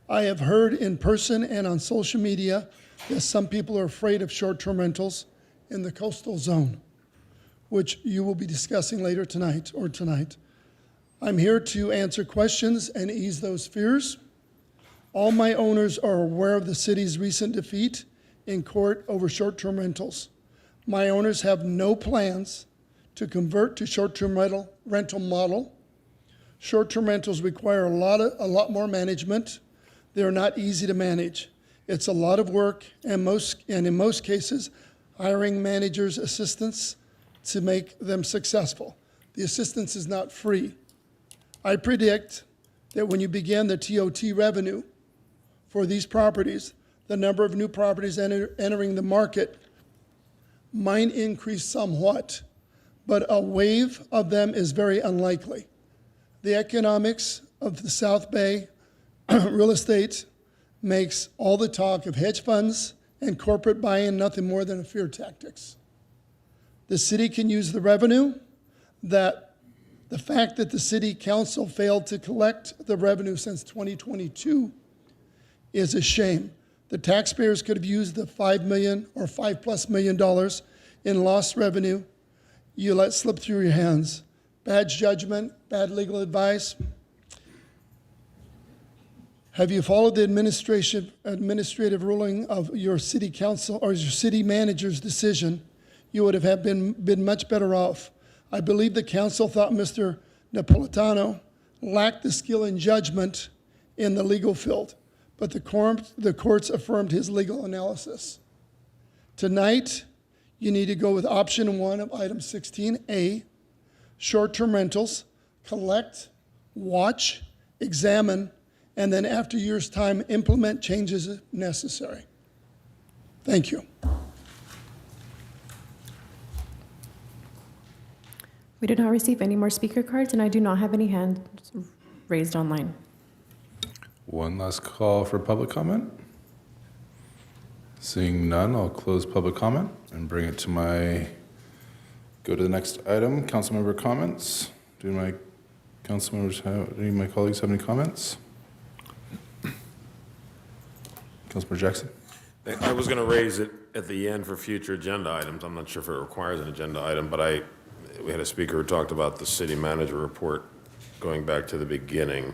N: I have heard in person and on social media that some people are afraid of short-term rentals in the coastal zone, which you will be discussing later tonight. I'm here to answer questions and ease those fears. All my owners are aware of the city's recent defeat in court over short-term rentals. My owners have no plans to convert to short-term rental model. Short-term rentals require a lot more management. They're not easy to manage. It's a lot of work, and in most cases, hiring managers, assistants to make them successful. The assistance is not free. I predict that when you begin the TOT revenue for these properties, the number of new properties entering the market might increase somewhat, but a wave of them is very unlikely. The economics of the South Bay real estate makes all the talk of hedge funds and corporate buy-in nothing more than a fear tactics. The city can use the revenue that the fact that the city council failed to collect the revenue since 2022 is a shame. The taxpayers could have used the $5 million or $5+ million in lost revenue you let slip through your hands. Bad judgment, bad legal advice. Have you followed the administrative ruling of your city council or your city manager's decision, you would have been much better off. I believe the council thought Mr. Napolitano lacked the skill and judgment in the legal field, but the courts affirmed his legal analysis. Tonight, you need to go with option 1 of item 16A, short-term rentals, collect, watch, examine, and then after a year's time, implement changes if necessary. Thank you.
G: We did not receive any more speaker cards, and I do not have any hands raised online.
C: One last call for public comment. Seeing none, I'll close public comment and bring it to go to the next item, council member comments. Do my council members have, any of my colleagues have any comments? Councilmember Jackson.
J: I was going to raise it at the end for future agenda items. I'm not sure if it requires an agenda item, but we had a speaker who talked about the city manager report going back to the beginning.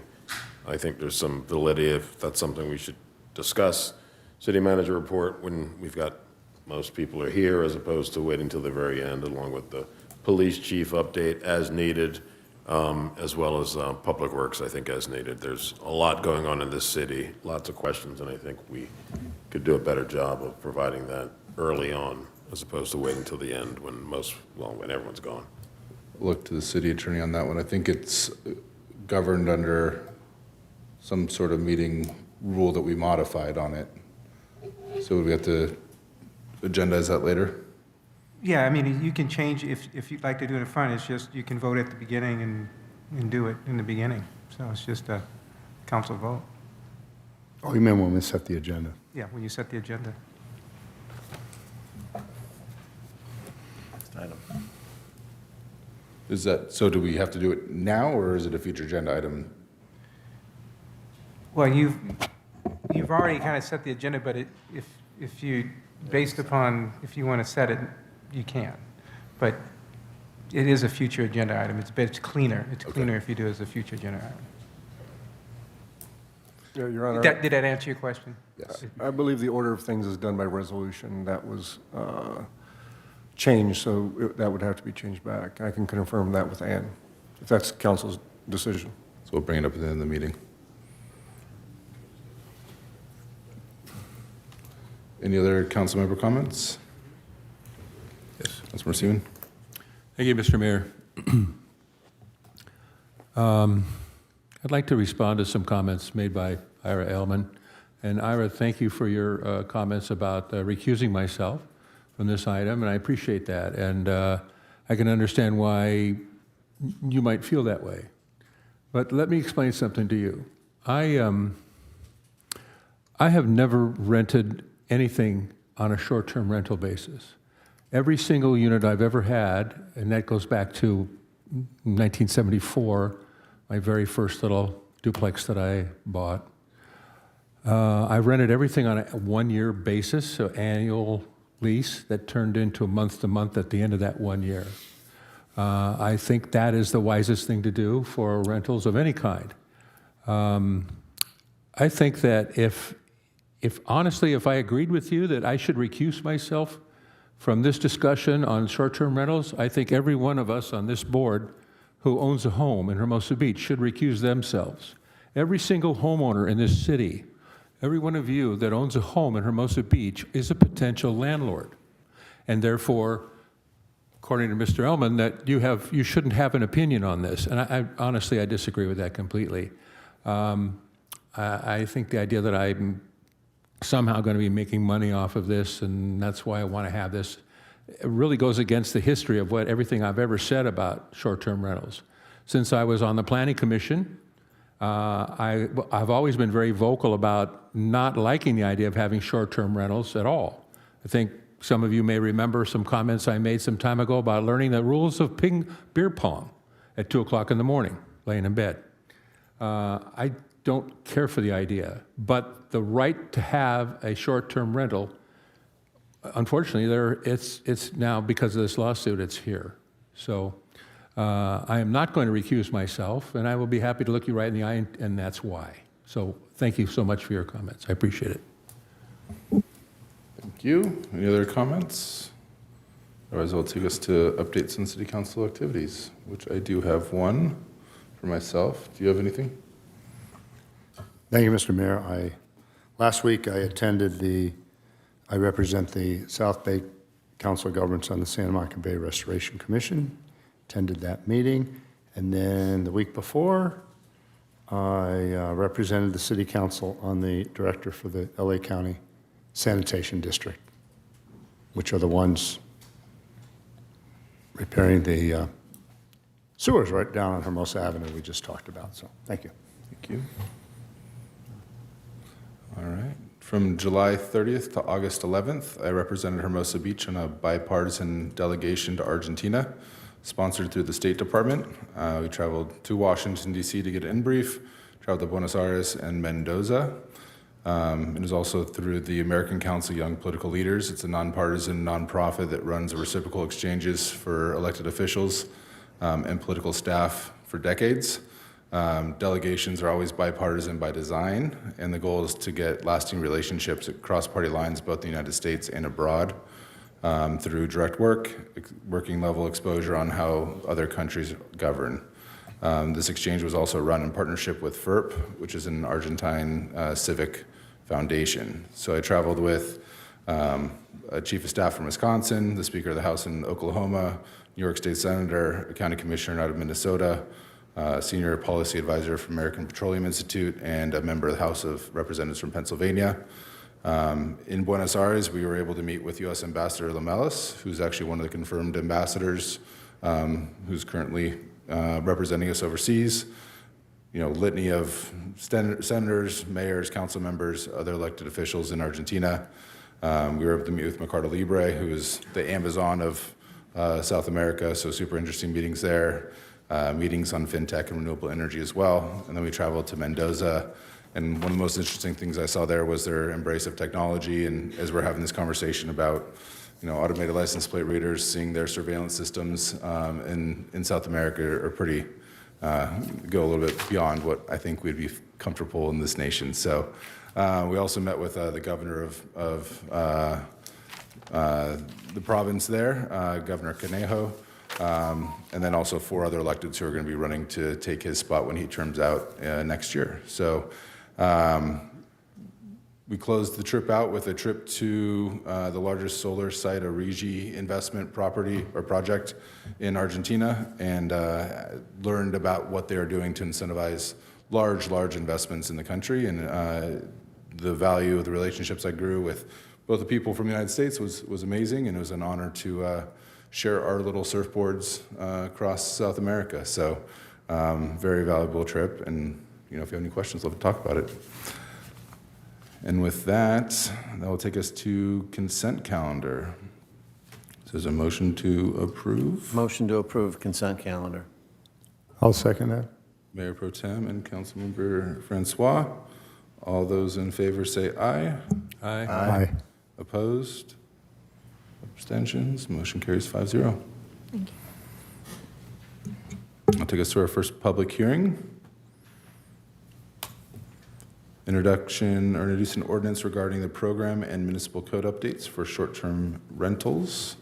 J: I think there's some validity if that's something we should discuss. City manager report when we've got most people are here, as opposed to waiting till the very end, along with the police chief update as needed, as well as public works, I think, as needed. There's a lot going on in this city, lots of questions, and I think we could do a better job of providing that early on, as opposed to waiting till the end when when everyone's gone.
C: Look to the city attorney on that one. I think it's governed under some sort of meeting rule that we modified on it. So we have to agendize that later?
O: Yeah, I mean, you can change, if you'd like to do it in front, it's just, you can vote at the beginning and do it in the beginning. So it's just a council vote.
I: Oh, you meant when we set the agenda?
O: Yeah, when you set the agenda.
K: Next item.
C: Is that, so do we have to do it now, or is it a future agenda item?
O: Well, you've already kind of set the agenda, but if you, based upon, if you want to set it, you can. But it is a future agenda item. It's cleaner. It's cleaner if you do it as a future agenda item.
F: Yeah, Your Honor.
O: Did that answer your question?
C: Yes.
F: I believe the order of things is done by resolution. That was changed, so that would have to be changed back. I can confirm that with Ann, if that's council's decision.
C: So we'll bring it up at the end of the meeting. Any other council member comments? Yes, Councilmember Seaman.
P: Thank you, Mr. Mayor. I'd like to respond to some comments made by Ira Elman. And Ira, thank you for your comments about recusing myself from this item, and I appreciate that. And I can understand why you might feel that way. But let me explain something to you. I have never rented anything on a short-term rental basis. Every single unit I've ever had, and that goes back to 1974, my very first little duplex that I bought. I rented everything on a one-year basis, so annual lease that turned into a month-to-month at the end of that 1 year. I think that is the wisest thing to do for rentals of any kind. I think that if honestly, if I agreed with you that I should recuse myself from this discussion on short-term rentals, I think every one of us on this board who owns a home in Hermosa Beach should recuse themselves. Every single homeowner in this city, every one of you that owns a home in Hermosa Beach is a potential landlord. And therefore, according to Mr. Ellman, that you shouldn't have an opinion on this. And I honestly, I disagree with that completely. I think the idea that I'm somehow going to be making money off of this, and that's why I want to have this, it really goes against the history of everything I've ever said about short-term rentals. Since I was on the Planning Commission, I've always been very vocal about not liking the idea of having short-term rentals at all. I think some of you may remember some comments I made some time ago about learning the rules of beer pong at 2 o'clock in the morning, laying in bed. I don't care for the idea, but the right to have a short-term rental, unfortunately, it's now, because of this lawsuit, it's here. So I am not going to recuse myself, and I will be happy to look you right in the eye, and that's why. So thank you so much for your comments. I appreciate it.
C: Thank you. Any other comments? Otherwise, I'll take us to updates on city council activities, which I do have one for myself. Do you have anything?
I: Thank you, Mr. Mayor. Last week I represent the South Bay Council of Governments on the Santa Monica Bay Restoration Commission, attended that meeting, and then the week before I represented the City Council on the director for the LA County Sanitation District, which are the ones repairing the sewers right down on Hermosa Avenue we just talked about. So thank you.
C: Thank you. All right. From July 30th to August 11th, I represented Hermosa Beach on a bipartisan delegation to Argentina, sponsored through the State Department. We traveled to Washington, D.C. to get an in-brief, traveled to Buenos Aires and Mendoza. It was also through the American Council of Young Political Leaders. It's a nonpartisan nonprofit that runs reciprocal exchanges for elected officials and political staff for decades. Delegations are always bipartisan by design, and the goal is to get lasting relationships across party lines, both in the United States and abroad, through direct working level exposure on how other countries govern. This exchange was also run in partnership with FERP, which is an Argentine civic foundation. So I traveled with a chief of staff from Wisconsin, the Speaker of the House in Oklahoma, New York State Senator, a county commissioner out of Minnesota, senior policy advisor from American Petroleum Institute, and a member of the House of Representatives from Pennsylvania. In Buenos Aires, we were able to meet with U.S. Ambassador Lamelas, who's actually one of the confirmed ambassadors, who's currently representing us overseas. You know, litany of senators, mayors, council members, other elected officials in Argentina. We were able to meet with Mercado Libre, who is the Amazon of South America, so super interesting meetings there. Meetings on fintech and renewable energy as well. And then we traveled to Mendoza, and one of the most interesting things I saw there was their embrace of technology. And as we're having this conversation about, you know, automated license plate readers, seeing their surveillance systems in South America are pretty, go a little bit beyond what I think we'd be comfortable in this nation. So we also met with the governor of the province there, Governor Conejo, and then also 4 other electeds who are going to be running to take his spot when he terms out next year. So we closed the trip out with a trip to the largest solar site, a RIGI investment property or project in Argentina, and learned about what they are doing to incentivize large investments in the country. And the value of the relationships I grew with both the people from the United States was amazing, and it was an honor to share our little surfboards across South America. So very valuable trip, and you know, if you have any questions, love to talk about it. And with that will take us to consent calendar. So there's a motion to approve.
K: Motion to approve consent calendar.
I: I'll second that.
C: Mayor Pro Tem and Councilmember Francois. All those in favor say aye.
P: Aye.
I: Aye.
C: Opposed? Abstentions? Motion carries 5-0.
G: Thank you.
C: I'll take us to our first public hearing. Introduce an ordinance regarding the program and municipal code updates for short-term rentals.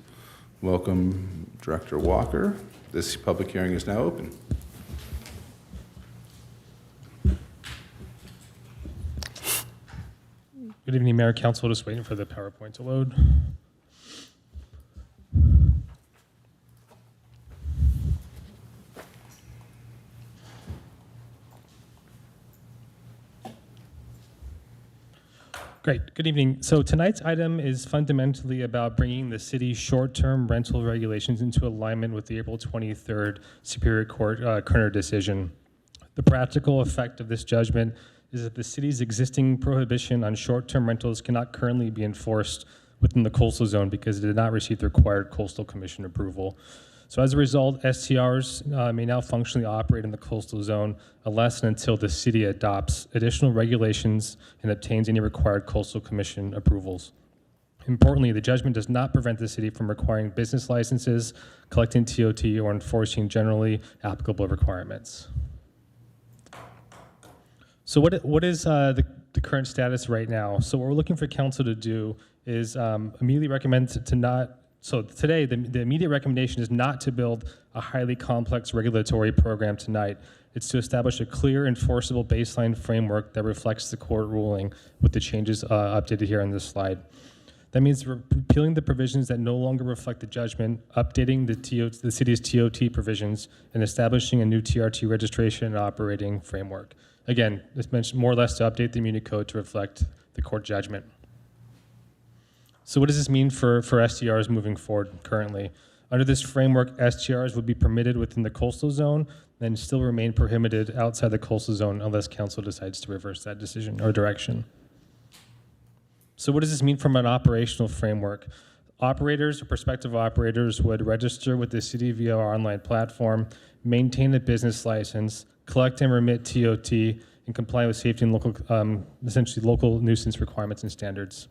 C: Welcome, Director Walker. This public hearing is now open.
Q: Good evening, Mayor, Council. Just waiting for the PowerPoint to load. Great. Good evening. So tonight's item is fundamentally about bringing the city's short-term rental regulations into alignment with the April 23rd Superior Court Kerner decision. The practical effect of this judgment is that the city's existing prohibition on short-term rentals cannot currently be enforced within the coastal zone because it did not receive the required coastal commission approval. So as a result, STRs may now functionally operate in the coastal zone unless and until the city adopts additional regulations and obtains any required coastal commission approvals. Importantly, the judgment does not prevent the city from requiring business licenses, collecting TOT, or enforcing generally applicable requirements. So what is the current status right now? So what we're looking for council to do is immediately recommend to not. So today, the immediate recommendation is not to build a highly complex regulatory program tonight. It's to establish a clear, enforceable baseline framework that reflects the court ruling with the changes updated here on this slide. That means repealing the provisions that no longer reflect the judgment, updating the city's TOT provisions, and establishing a new TRT registration and operating framework. Again, it's mentioned more or less to update the Muni Code to reflect the court judgment. So what does this mean for STRs moving forward currently? Under this framework, STRs would be permitted within the coastal zone and still remain prohibited outside the coastal zone unless council decides to reverse that decision or direction. So what does this mean from an operational framework? Operators or prospective operators would register with the city via our online platform, maintain a business license, collect and remit TOT, and comply with safety and local, essentially local nuisance requirements and standards.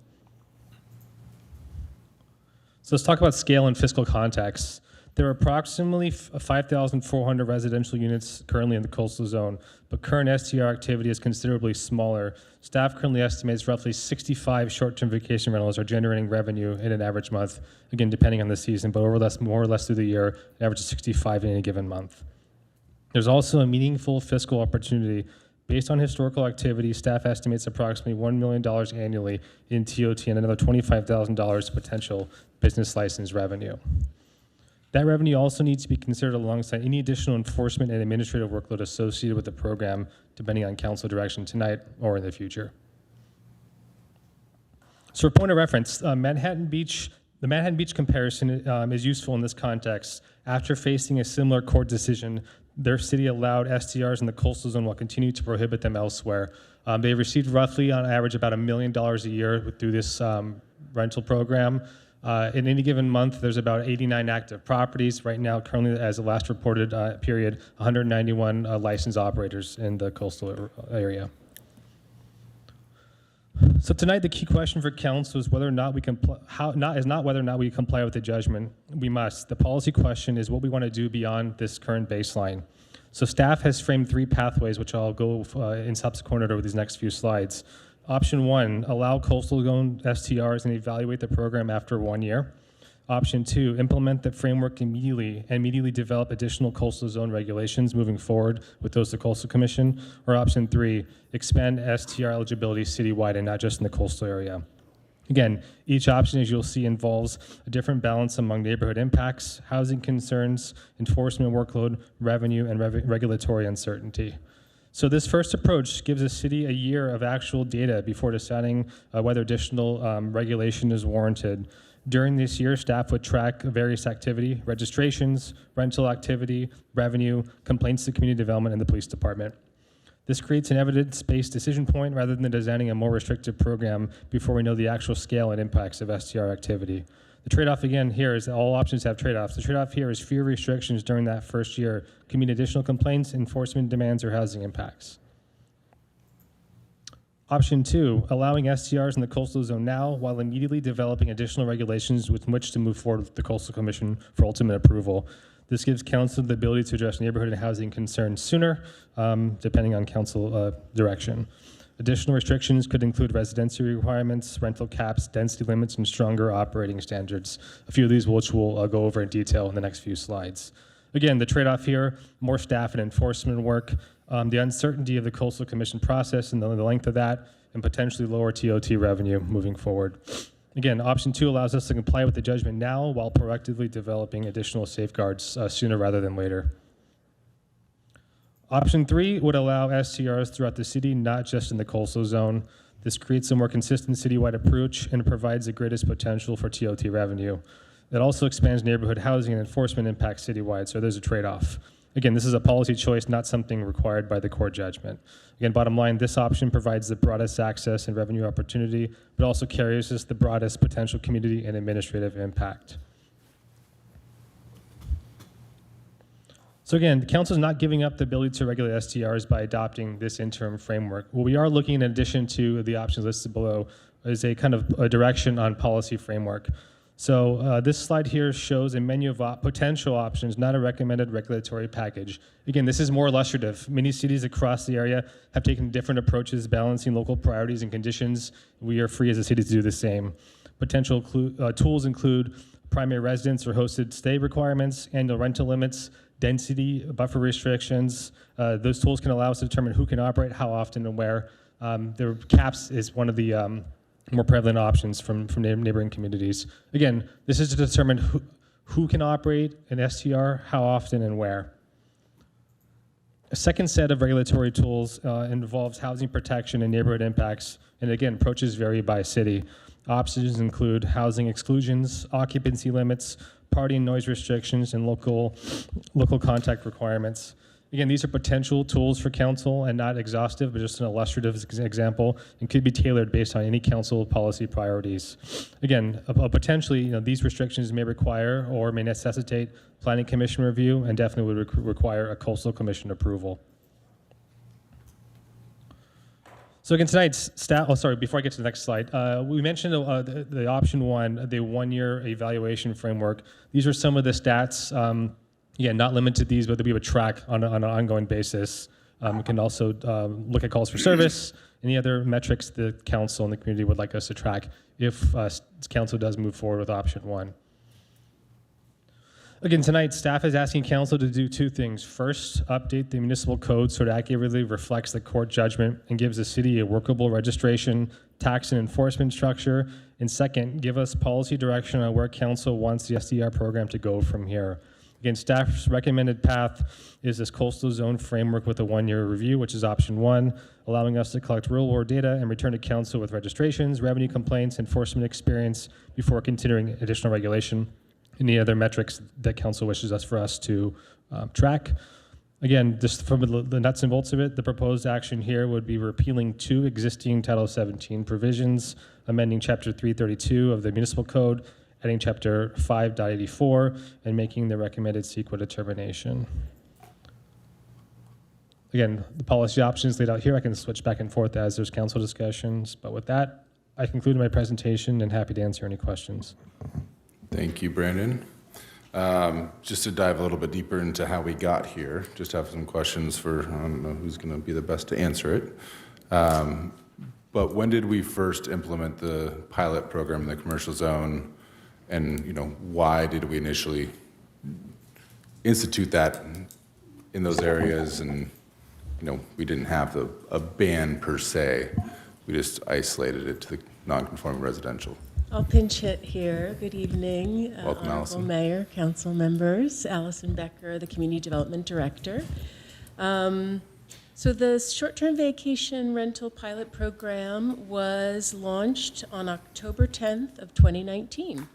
Q: So let's talk about scale and fiscal context. There are approximately 5,400 residential units currently in the coastal zone, but current STR activity is considerably smaller. Staff currently estimates roughly 65 short-term vacation rentals are generating revenue in an average month, again, depending on the season, but more or less through the year, an average of 65 in any given month. There's also a meaningful fiscal opportunity. Based on historical activity, staff estimates approximately $1 million annually in TOT and another $25,000 potential business license revenue. That revenue also needs to be considered alongside any additional enforcement and administrative workload associated with the program, depending on council direction tonight or in the future. So for point of reference, the Manhattan Beach comparison is useful in this context. After facing a similar court decision, their city allowed STRs in the coastal zone while continuing to prohibit them elsewhere. They received roughly, on average, about $1 million a year through this rental program. In any given month, there's about 89 active properties. Right now, currently, as the last reported period, 191 licensed operators in the coastal area. So tonight, the key question for council is whether or not we not whether or not we comply with the judgment. We must. The policy question is what we want to do beyond this current baseline. So staff has framed 3 pathways, which I'll go in subsequent order over these next few slides. Option 1, allow coastal zone STRs and evaluate the program after 1 year. Option 2, implement the framework immediately develop additional coastal zone regulations moving forward with those of the Coastal Commission. Or option 3, expand STR eligibility citywide and not just in the coastal area. Again, each option, as you'll see, involves a different balance among neighborhood impacts, housing concerns, enforcement workload, revenue, and regulatory uncertainty. So this first approach gives the city a year of actual data before deciding whether additional regulation is warranted. During this year, staff would track various activity, registrations, rental activity, revenue, complaints to community development, and the police department. This creates an evidence-based decision point rather than designing a more restrictive program before we know the actual scale and impacts of STR activity. The trade-off again here is that all options have trade-offs. The trade-off here is fewer restrictions during that first year can mean additional complaints, enforcement demands, or housing impacts. Option 2, allowing STRs in the coastal zone now while immediately developing additional regulations with which to move forward with the Coastal Commission for ultimate approval. This gives council the ability to address neighborhood and housing concerns sooner, depending on council direction. Additional restrictions could include residency requirements, rental caps, density limits, and stronger operating standards. A few of these which we'll go over in detail in the next few slides. Again, the trade-off here, more staff and enforcement work, the uncertainty of the Coastal Commission process and the length of that, and potentially lower TOT revenue moving forward. Again, option 2 allows us to comply with the judgment now while proactively developing additional safeguards sooner rather than later. Option 3 would allow STRs throughout the city, not just in the coastal zone. This creates a more consistent citywide approach and provides the greatest potential for TOT revenue. It also expands neighborhood housing and enforcement impacts citywide, so there's a trade-off. Again, this is a policy choice, not something required by the court judgment. Again, bottom line, this option provides the broadest access and revenue opportunity, but also carries us the broadest potential community and administrative impact. So again, the council is not giving up the ability to regulate STRs by adopting this interim framework. What we are looking, in addition to the options listed below, is a kind of a direction on policy framework. So this slide here shows a menu of potential options, not a recommended regulatory package. Again, this is more illustrative. Many cities across the area have taken different approaches, balancing local priorities and conditions. We are free as a city to do the same. Potential tools include primary residence or hosted stay requirements, annual rental limits, density, buffer restrictions. Those tools can allow us to determine who can operate, how often, and where. The caps is one of the more prevalent options from neighboring communities. Again, this is to determine who can operate an STR, how often, and where. A second set of regulatory tools involves housing protection and neighborhood impacts, and again, approaches vary by city. Options include housing exclusions, occupancy limits, party and noise restrictions, and local contact requirements. Again, these are potential tools for council and not exhaustive, but just an illustrative example, and could be tailored based on any council policy priorities. Again, potentially, these restrictions may require or may necessitate planning commission review and definitely would require a coastal commission approval. So again, tonight's before I get to the next slide, we mentioned the option 1, the 1-year evaluation framework. These are some of the stats. Again, not limited to these, but that we would track on an ongoing basis. We can also look at calls for service, any other metrics the council and the community would like us to track if council does move forward with option 1. Again, tonight, staff is asking council to do 2 things. First, update the municipal code so it accurately reflects the court judgment and gives the city a workable registration, tax, and enforcement structure. And second, give us policy direction on where council wants the SDR program to go from here. Again, staff's recommended path is this coastal zone framework with a 1-year review, which is option 1, allowing us to collect real-world data and return to council with registrations, revenue complaints, enforcement experience before considering additional regulation. Any other metrics that council wishes for us to track. Again, just from the nuts and bolts of it, the proposed action here would be repealing 2 existing Title 17 provisions, amending Chapter 332 of the Municipal Code, adding Chapter 5.84, and making the recommended CEQA determination. Again, the policy options laid out here, I can switch back and forth as there's council discussions, but with that, I conclude my presentation and happy to answer any questions.
C: Thank you, Brandon. Just to dive a little bit deeper into how we got here, just have some questions for, I don't know who's going to be the best to answer it. But when did we first implement the pilot program in the commercial zone? And, why did we initially institute that in those areas? And, we didn't have a ban per se. We just isolated it to the non-conforming residential.
R: I'll pinch hit here. Good evening,
C: Welcome,
R: Honorable
C: Allison.
R: Mayor, council members. Allison Becker, the Community Development Director. So the short-term vacation rental pilot program was launched on October 10th of 2019.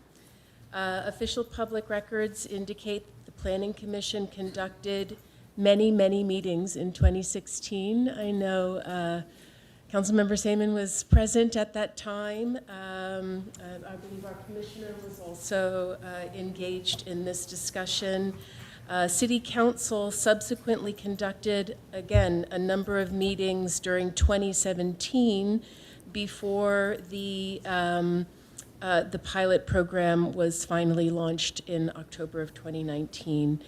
R: Official public records indicate the Planning Commission conducted many, many meetings in 2016. I know Councilmember Saman was present at that time. I believe our commissioner was also engaged in this discussion. City Council subsequently conducted, again, a number of meetings during 2017 before the pilot program was finally launched in October of 2019.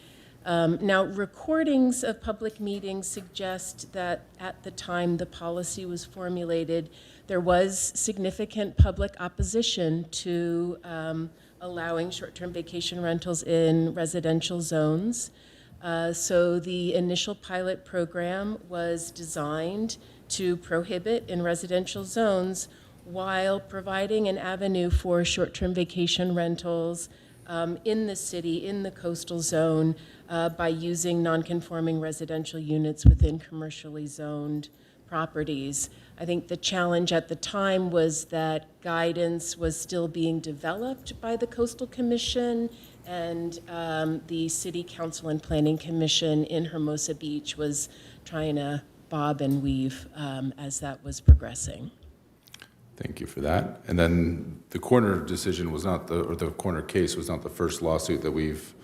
R: Now, recordings of public meetings suggest that at the time the policy was formulated, there was significant public opposition to allowing short-term vacation rentals in residential zones. So the initial pilot program was designed to prohibit in residential zones while providing an avenue for short-term vacation rentals in the city, in the coastal zone, by using non-conforming residential units within commercially zoned properties. I think the challenge at the time was that guidance was still being developed by the Coastal Commission, and the City Council and Planning Commission in Hermosa Beach was trying to bob and weave as that was progressing.
C: Thank you for that. And then the corner decision was not or the corner case was not the first lawsuit that we've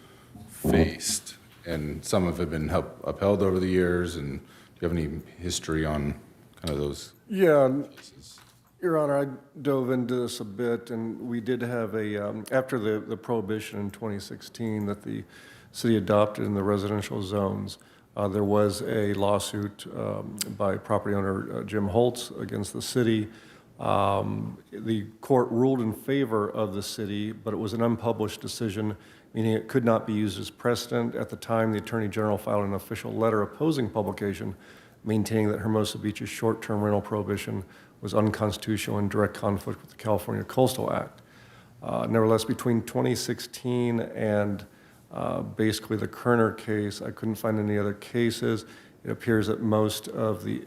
C: faced. And some have been upheld over the years. And do you have any history on kind of those
F: Yeah,
C: cases?
F: Your Honor, I dove into this a bit, and we did have after the prohibition in 2016 that the city adopted in the residential zones, there was a lawsuit by property owner Jim Holtz against the city. The court ruled in favor of the city, but it was an unpublished decision, meaning it could not be used as precedent. At the time, the Attorney General filed an official letter opposing publication, maintaining that Hermosa Beach's short-term rental prohibition was unconstitutional and in direct conflict with the California Coastal Act. Nevertheless, between 2016 and basically the Kerner case, I couldn't find any other cases. It appears that most of the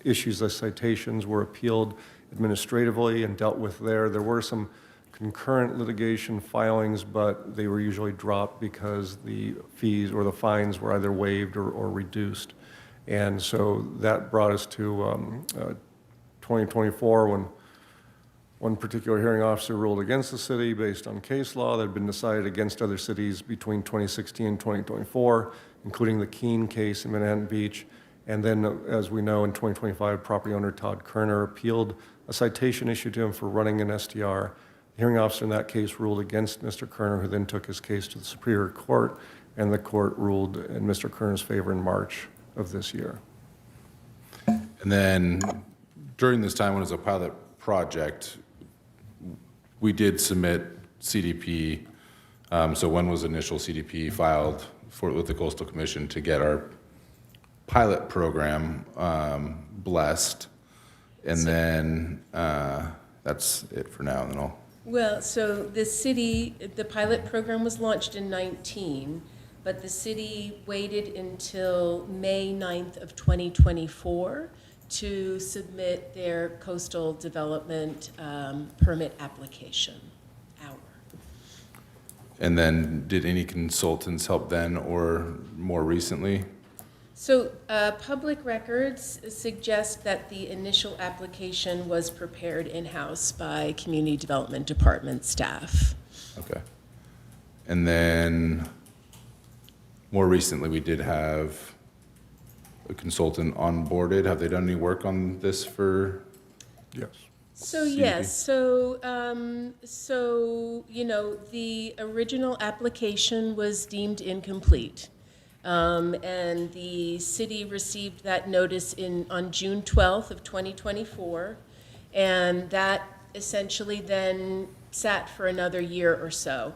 F: issues, the citations, were appealed administratively and dealt with there. There were some concurrent litigation filings, but they were usually dropped because the fees or the fines were either waived or reduced. And so that brought us to 2024 when one particular hearing officer ruled against the city based on case law that had been decided against other cities between 2016 and 2024, including the Keene case in Manhattan Beach. And then, as we know, in 2025, property owner Todd Kerner appealed a citation issued to him for running an STR. The hearing officer in that case ruled against Mr. Kerner, who then took his case to the Superior Court, and the court ruled in Mr. Kerner's favor in March of this year.
C: And then during this time when it was a pilot project, we did submit CDP. So when was initial CDP filed with the Coastal Commission to get our pilot program blessed? And then that's it for now. And then I'll.
R: Well, so the pilot program was launched in 19, but the city waited until May 9th of 2024 to submit their coastal development permit application.
C: And then did any consultants help then or more recently?
R: So public records suggest that the initial application was prepared in-house by Community Development Department staff.
C: Okay. And then more recently, we did have a consultant onboarded. Have they done any work on this for?
F: Yes.
R: So
C: CDP?
R: yes, so you know, the original application was deemed incomplete. And the city received that notice on June 12th of 2024, and that essentially then sat for another year or so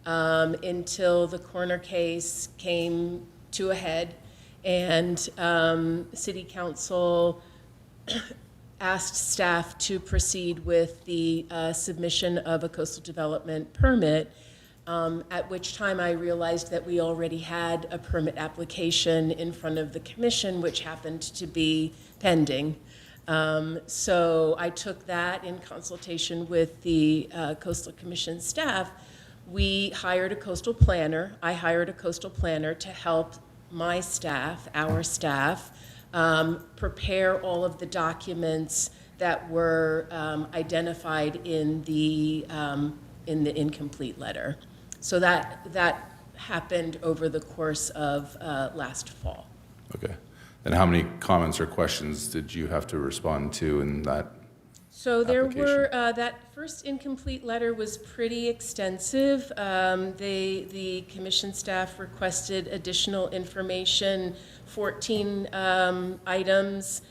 R: until the corner case came to a head, and City Council asked staff to proceed with the submission of a coastal development permit. At which time I realized that we already had a permit application in front of the commission, which happened to be pending. So I took that in consultation with the Coastal Commission staff. We hired a coastal planner. I hired a coastal planner to help my staff, our staff, prepare all of the documents that were identified in the incomplete letter. So that happened over the course of last fall.
C: Okay. And how many comments or questions did you have to respond to in that?
R: So there
C: application?
R: were, that first incomplete letter was pretty extensive. The commission staff requested additional information, 14 items,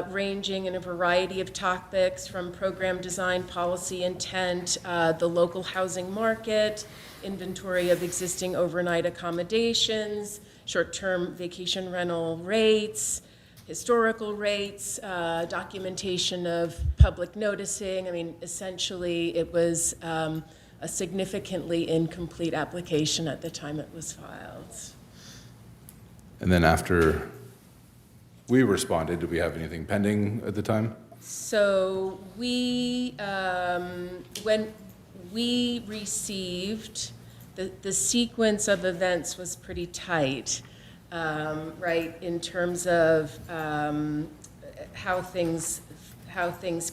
R: ranging in a variety of topics from program design, policy intent, the local housing market, inventory of existing overnight accommodations, short-term vacation rental rates, historical rates, documentation of public noticing. I mean, essentially, it was a significantly incomplete application at the time it was filed.
C: And then after we responded, did we have anything pending at the time?
R: So we, when we received, the sequence of events was pretty tight. Right, in terms of how things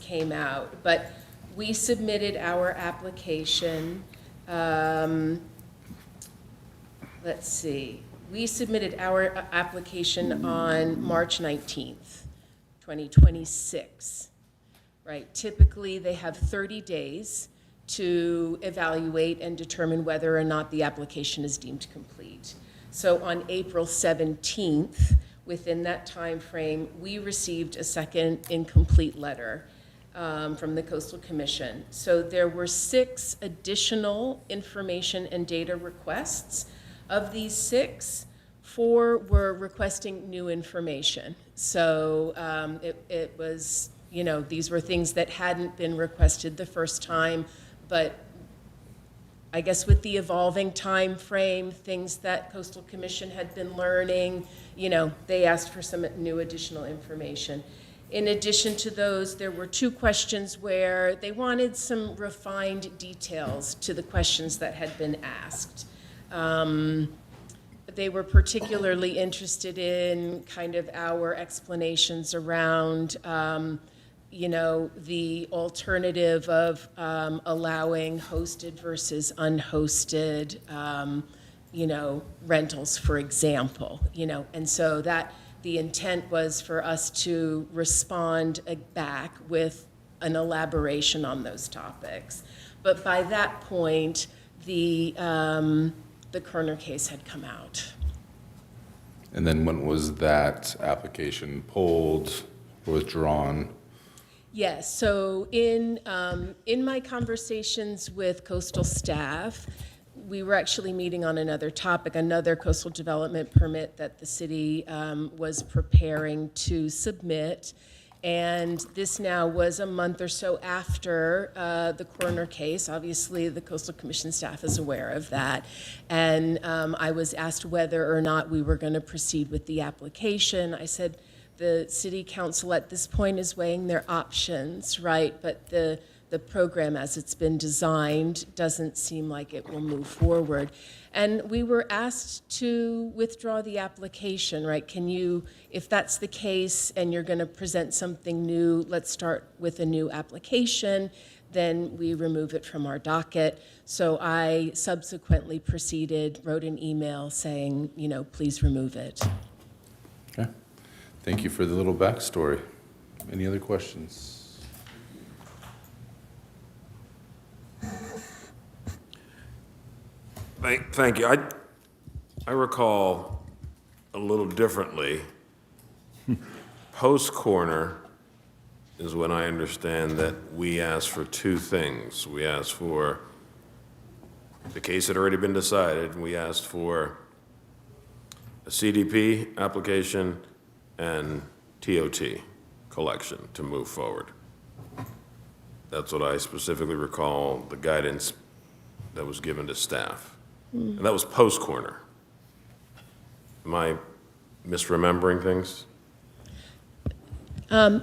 R: came out. But we submitted our application, let's see, we submitted our application on March 19th, 2026. Right, typically they have 30 days to evaluate and determine whether or not the application is deemed complete. So on April 17th, within that time frame, we received a second incomplete letter from the Coastal Commission. So there were 6 additional information and data requests. Of these 6, 4 were requesting new information. So it was, you know, these were things that hadn't been requested the first time, but I guess with the evolving time frame, things that Coastal Commission had been learning, you know, they asked for some new additional information. In addition to those, there were 2 questions where they wanted some refined details to the questions that had been asked. They were particularly interested in kind of our explanations around you know, the alternative of allowing hosted versus unhosted, you know, rentals, for example, you know, and so that the intent was for us to respond back with an elaboration on those topics. But by that point, the Kerner case had come out.
C: And then when was that application pulled, withdrawn?
R: Yes, so in my conversations with coastal staff, we were actually meeting on another topic, another coastal development permit that the city was preparing to submit. And this now was a month or so after the Kerner case. Obviously, the Coastal Commission staff is aware of that. And I was asked whether or not we were going to proceed with the application. I said, the city council at this point is weighing their options, right? But the program as it's been designed doesn't seem like it will move forward. And we were asked to withdraw the application, right? Can you, if that's the case and you're going to present something new, let's start with a new application, then we remove it from our docket. So I subsequently proceeded, wrote an email saying, you know, please remove it.
C: Okay. Thank you for the little backstory. Any other questions?
J: Thank you. I recall a little differently. Post-Kerner is when I understand that we asked for 2 things. We asked for, the case had already been decided, we asked for a CDP application and TOT collection to move forward. That's what I specifically recall, the guidance that was given to staff. And that was post-Kerner. Am I misremembering things?
R: I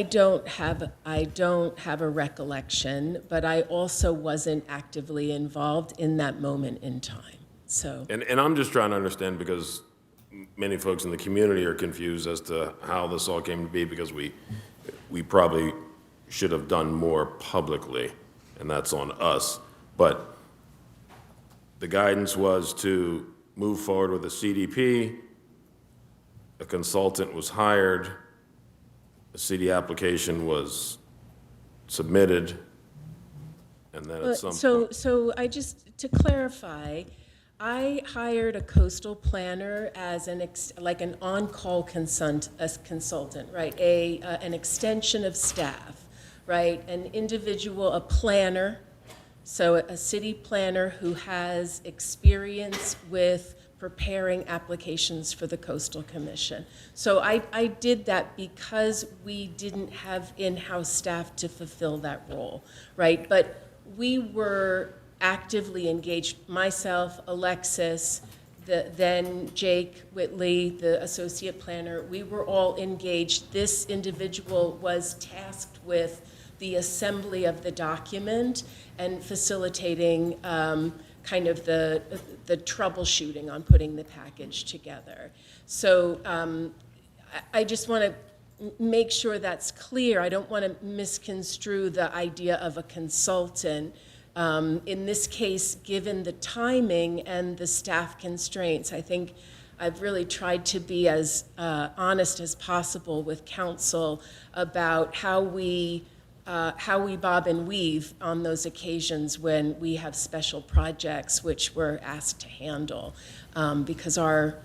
R: don't have a recollection, but I also wasn't actively involved in that moment in time. So.
J: And I'm just trying to understand, because many folks in the community are confused as to how this all came to be, because we probably should have done more publicly, and that's on us. But the guidance was to move forward with a CDP. A consultant was hired, a CD application was submitted, and then at some point.
R: So I just, to clarify, I hired a coastal planner as like an on-call consultant, right? An extension of staff, right? An individual, a planner, so a city planner who has experience with preparing applications for the Coastal Commission. So I did that because we didn't have in-house staff to fulfill that role, right? But we were actively engaged, myself, Alexis, then Jake Whitley, the associate planner, we were all engaged. This individual was tasked with the assembly of the document and facilitating kind of the troubleshooting on putting the package together. So I just want to make sure that's clear. I don't want to misconstrue the idea of a consultant. In this case, given the timing and the staff constraints, I think I've really tried to be as honest as possible with council about how we bob and weave on those occasions when we have special projects which we're asked to handle, because our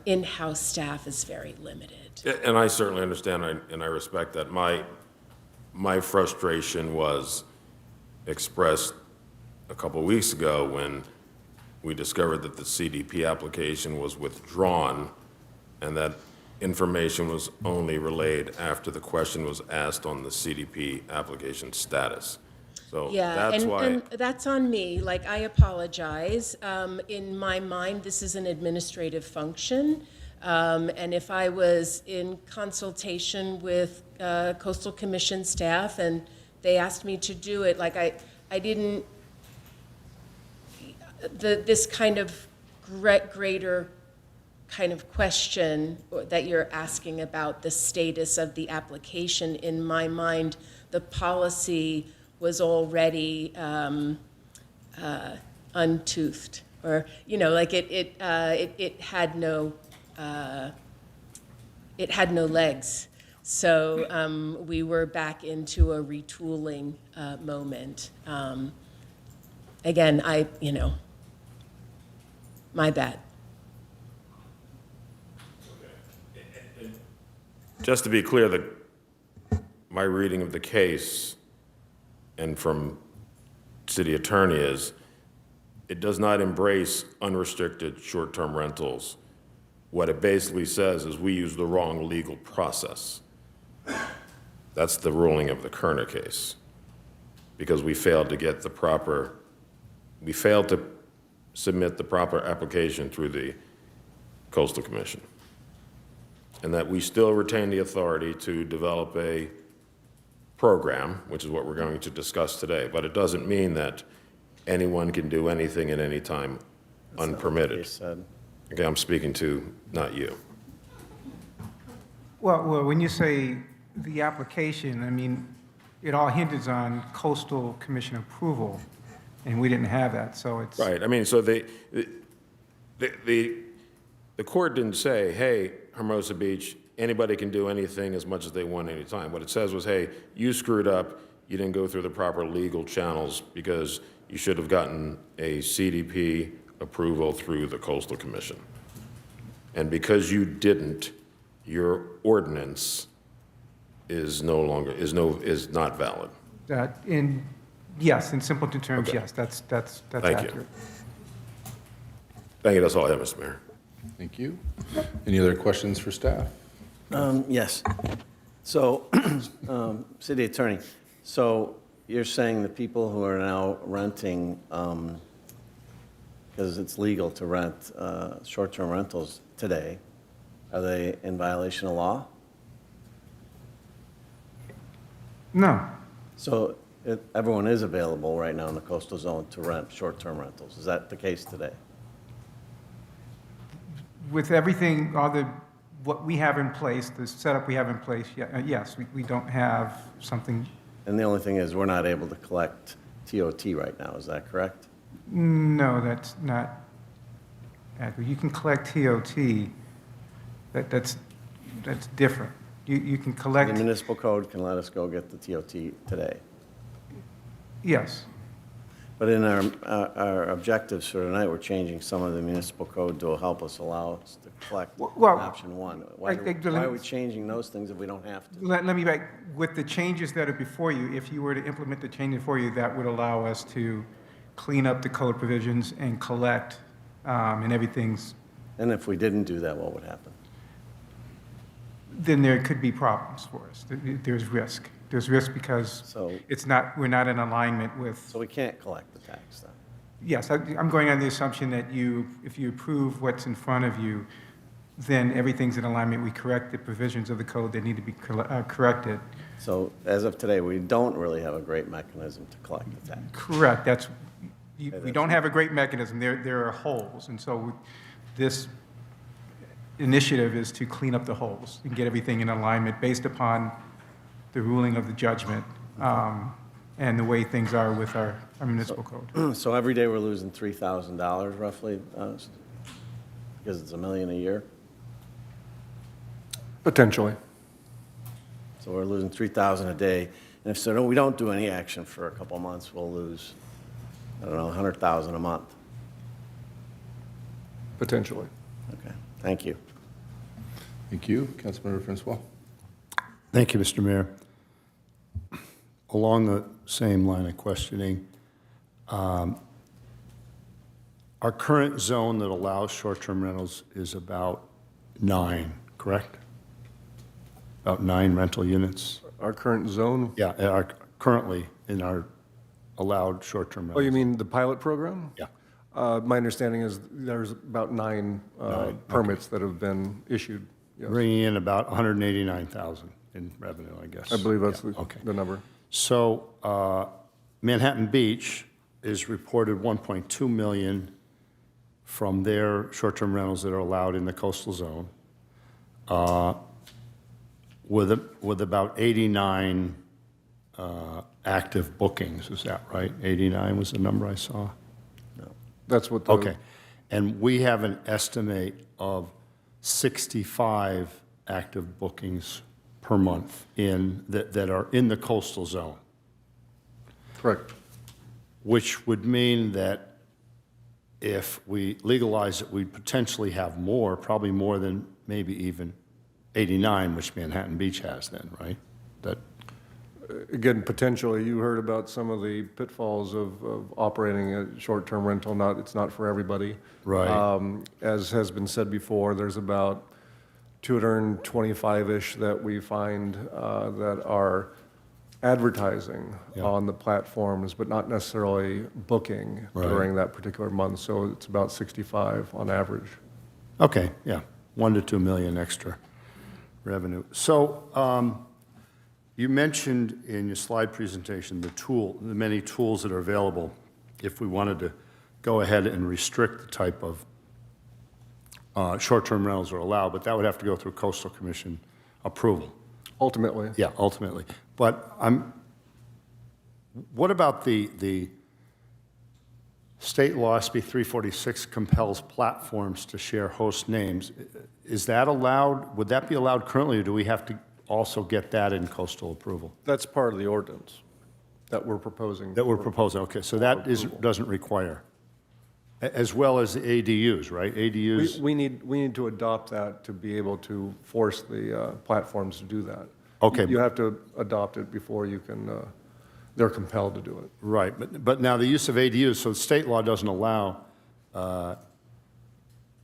R: in-house staff is very limited.
J: And I certainly understand, and I respect that. My frustration was expressed a couple of weeks ago when we discovered that the CDP application was withdrawn and that information was only relayed after the question was asked on the CDP application status. So
R: Yeah,
J: that's why.
R: and that's on me. Like, I apologize. In my mind, this is an administrative function. And if I was in consultation with Coastal Commission staff and they asked me to do it, like I didn't, this kind of greater kind of question that you're asking about the status of the application, in my mind, the policy was already untoothed, or, you know, like it had no legs. So we were back into a retooling moment. Again, my bad.
J: Just to be clear, my reading of the case and from city attorney is it does not embrace unrestricted short-term rentals. What it basically says is we use the wrong legal process. That's the ruling of the Kerner case, because we failed to submit the proper application through the Coastal Commission. And that we still retain the authority to develop a program, which is what we're going to discuss today. But it doesn't mean that anyone can do anything at any time unpermitted. Okay, I'm speaking to not you.
O: Well, when you say the application, I mean, it all hinges on Coastal Commission approval, and we didn't have that, so it's...
J: Right, I mean, so the court didn't say, hey, Hermosa Beach, anybody can do anything as much as they want anytime. What it says was, hey, you screwed up, you didn't go through the proper legal channels because you should have gotten a CDP approval through the Coastal Commission. And because you didn't, your ordinance is not valid.
O: Yes, in simple terms,
J: Okay.
O: yes, that's
J: Thank
O: accurate.
J: you. Thank you, that's all I have, Mr. Mayor.
C: Thank you. Any other questions for staff?
K: Yes. So, city attorney, so you're saying the people who are now renting, because it's legal to rent short-term rentals today, are they in violation of law?
O: No.
K: So everyone is available right now in the coastal zone to rent short-term rentals. Is that the case today?
O: With everything, what we have in place, the setup we have in place, yes, we don't have something.
K: And the only thing is, we're not able to collect TOT right now, is that correct?
O: No, that's not accurate. You can collect TOT, that's different. You can
K: The
O: collect,
K: municipal code can let us go get the TOT today.
O: yes.
K: But in our objectives for tonight, we're changing some of the municipal code to help us allow us to collect
O: Well,
K: option one. Why
O: I-
K: are we changing those things if we don't have to?
O: Let me back, with the changes that are before you, if you were to implement the changes for you, that would allow us to clean up the code provisions and collect, and everything's,
K: And if we didn't do that, what would happen?
O: then there could be problems for us. There's risk. There's risk because we're not in alignment with.
K: So we can't collect the tax then?
O: Yes, I'm going on the assumption that if you approve what's in front of you, then everything's in alignment. We correct the provisions of the code that need to be corrected.
K: So as of today, we don't really have a great mechanism to collect the tax.
O: Correct. We don't have a great mechanism. There are holes. And so this initiative is to clean up the holes and get everything in alignment based upon the ruling of the judgment and the way things are with our municipal code.
K: So every day we're losing $3,000 roughly, because it's $1 million a year?
F: Potentially.
K: So we're losing $3,000 a day. And if we don't do any action for a couple of months, we'll lose, I don't know, $100,000 a month.
F: Potentially.
K: Okay, thank you.
C: Thank you. Councilmember Francois.
I: Thank you, Mr. Mayor. Along the same line of questioning, our current zone that allows short-term rentals is about 9, correct? About 9 rental units?
F: Our current zone?
I: Yeah, currently in our allowed short-term rentals.
F: Oh, you mean the pilot program?
I: Yeah.
F: My understanding is there's about 9 permits that have been issued. Yes.
I: Bringing in about 189,000 in revenue, I guess.
F: I believe that's
I: Yeah,
F: the number.
I: So Manhattan Beach is reported 1.2 million from their short-term rentals that are allowed in the coastal zone, with about 89 active bookings. Is that right? 89 was the number I saw?
F: No. That's what the...
I: Okay. And we have an estimate of 65 active bookings per month that are in the coastal zone.
F: Correct.
I: Which would mean that if we legalize it, we'd potentially have more, probably more than maybe even 89, which Manhattan Beach has then, right? That.
F: Again, potentially, you heard about some of the pitfalls of operating a short-term rental. It's not for everybody.
I: Right.
F: As has been said before, there's about 225-ish that we find that are advertising on the platforms, but not necessarily booking during that particular month. So it's about 65 on average.
I: Okay, yeah, 1 to 2 million extra revenue. So you mentioned in your slide presentation the many tools that are available if we wanted to go ahead and restrict the type of short-term rentals are allowed, but that would have to go through Coastal Commission approval.
F: Ultimately.
I: Yeah, ultimately. But what about the state law, SB 346 compels platforms to share host names. Is that allowed? Would that be allowed currently, or do we have to also get that in coastal approval?
F: That's part of the ordinance that we're proposing.
I: That we're proposing, okay. So that doesn't require, as well as the ADUs, right? ADUs?
F: We need to adopt that to be able to force the platforms to do that.
I: Okay.
F: You have to adopt it before you can, they're compelled to do it.
I: Right, but now the use of ADUs, so state law doesn't allow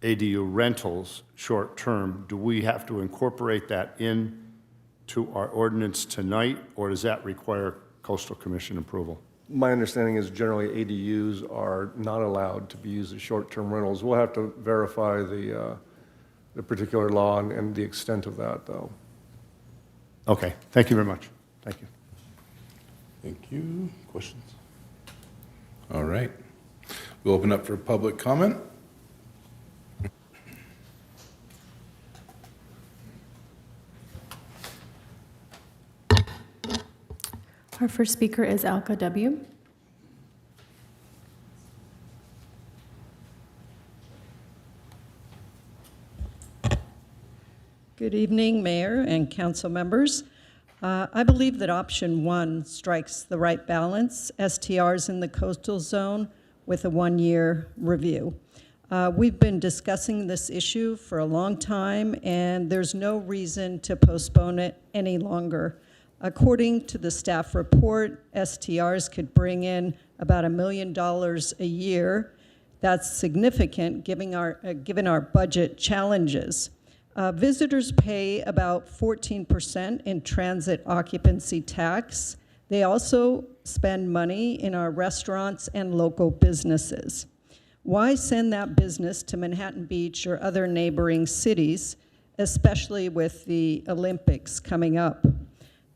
I: ADU rentals short-term. Do we have to incorporate that into our ordinance tonight, or does that require Coastal Commission approval?
F: My understanding is generally ADUs are not allowed to be used as short-term rentals. We'll have to verify the particular law and the extent of that, though.
I: Okay, thank you very much. Thank you.
C: Thank you. Questions? All right. We'll open up for public comment.
G: Our first speaker is Alka W.
A: Good evening, Mayor and council members. I believe that option 1 strikes the right balance, STRs in the coastal zone with a 1-year review. We've been discussing this issue for a long time, and there's no reason to postpone it any longer. According to the staff report, STRs could bring in about $1 million a year. That's significant given our budget challenges. Visitors pay about 14% in transit occupancy tax. They also spend money in our restaurants and local businesses. Why send that business to Manhattan Beach or other neighboring cities, especially with the Olympics coming up?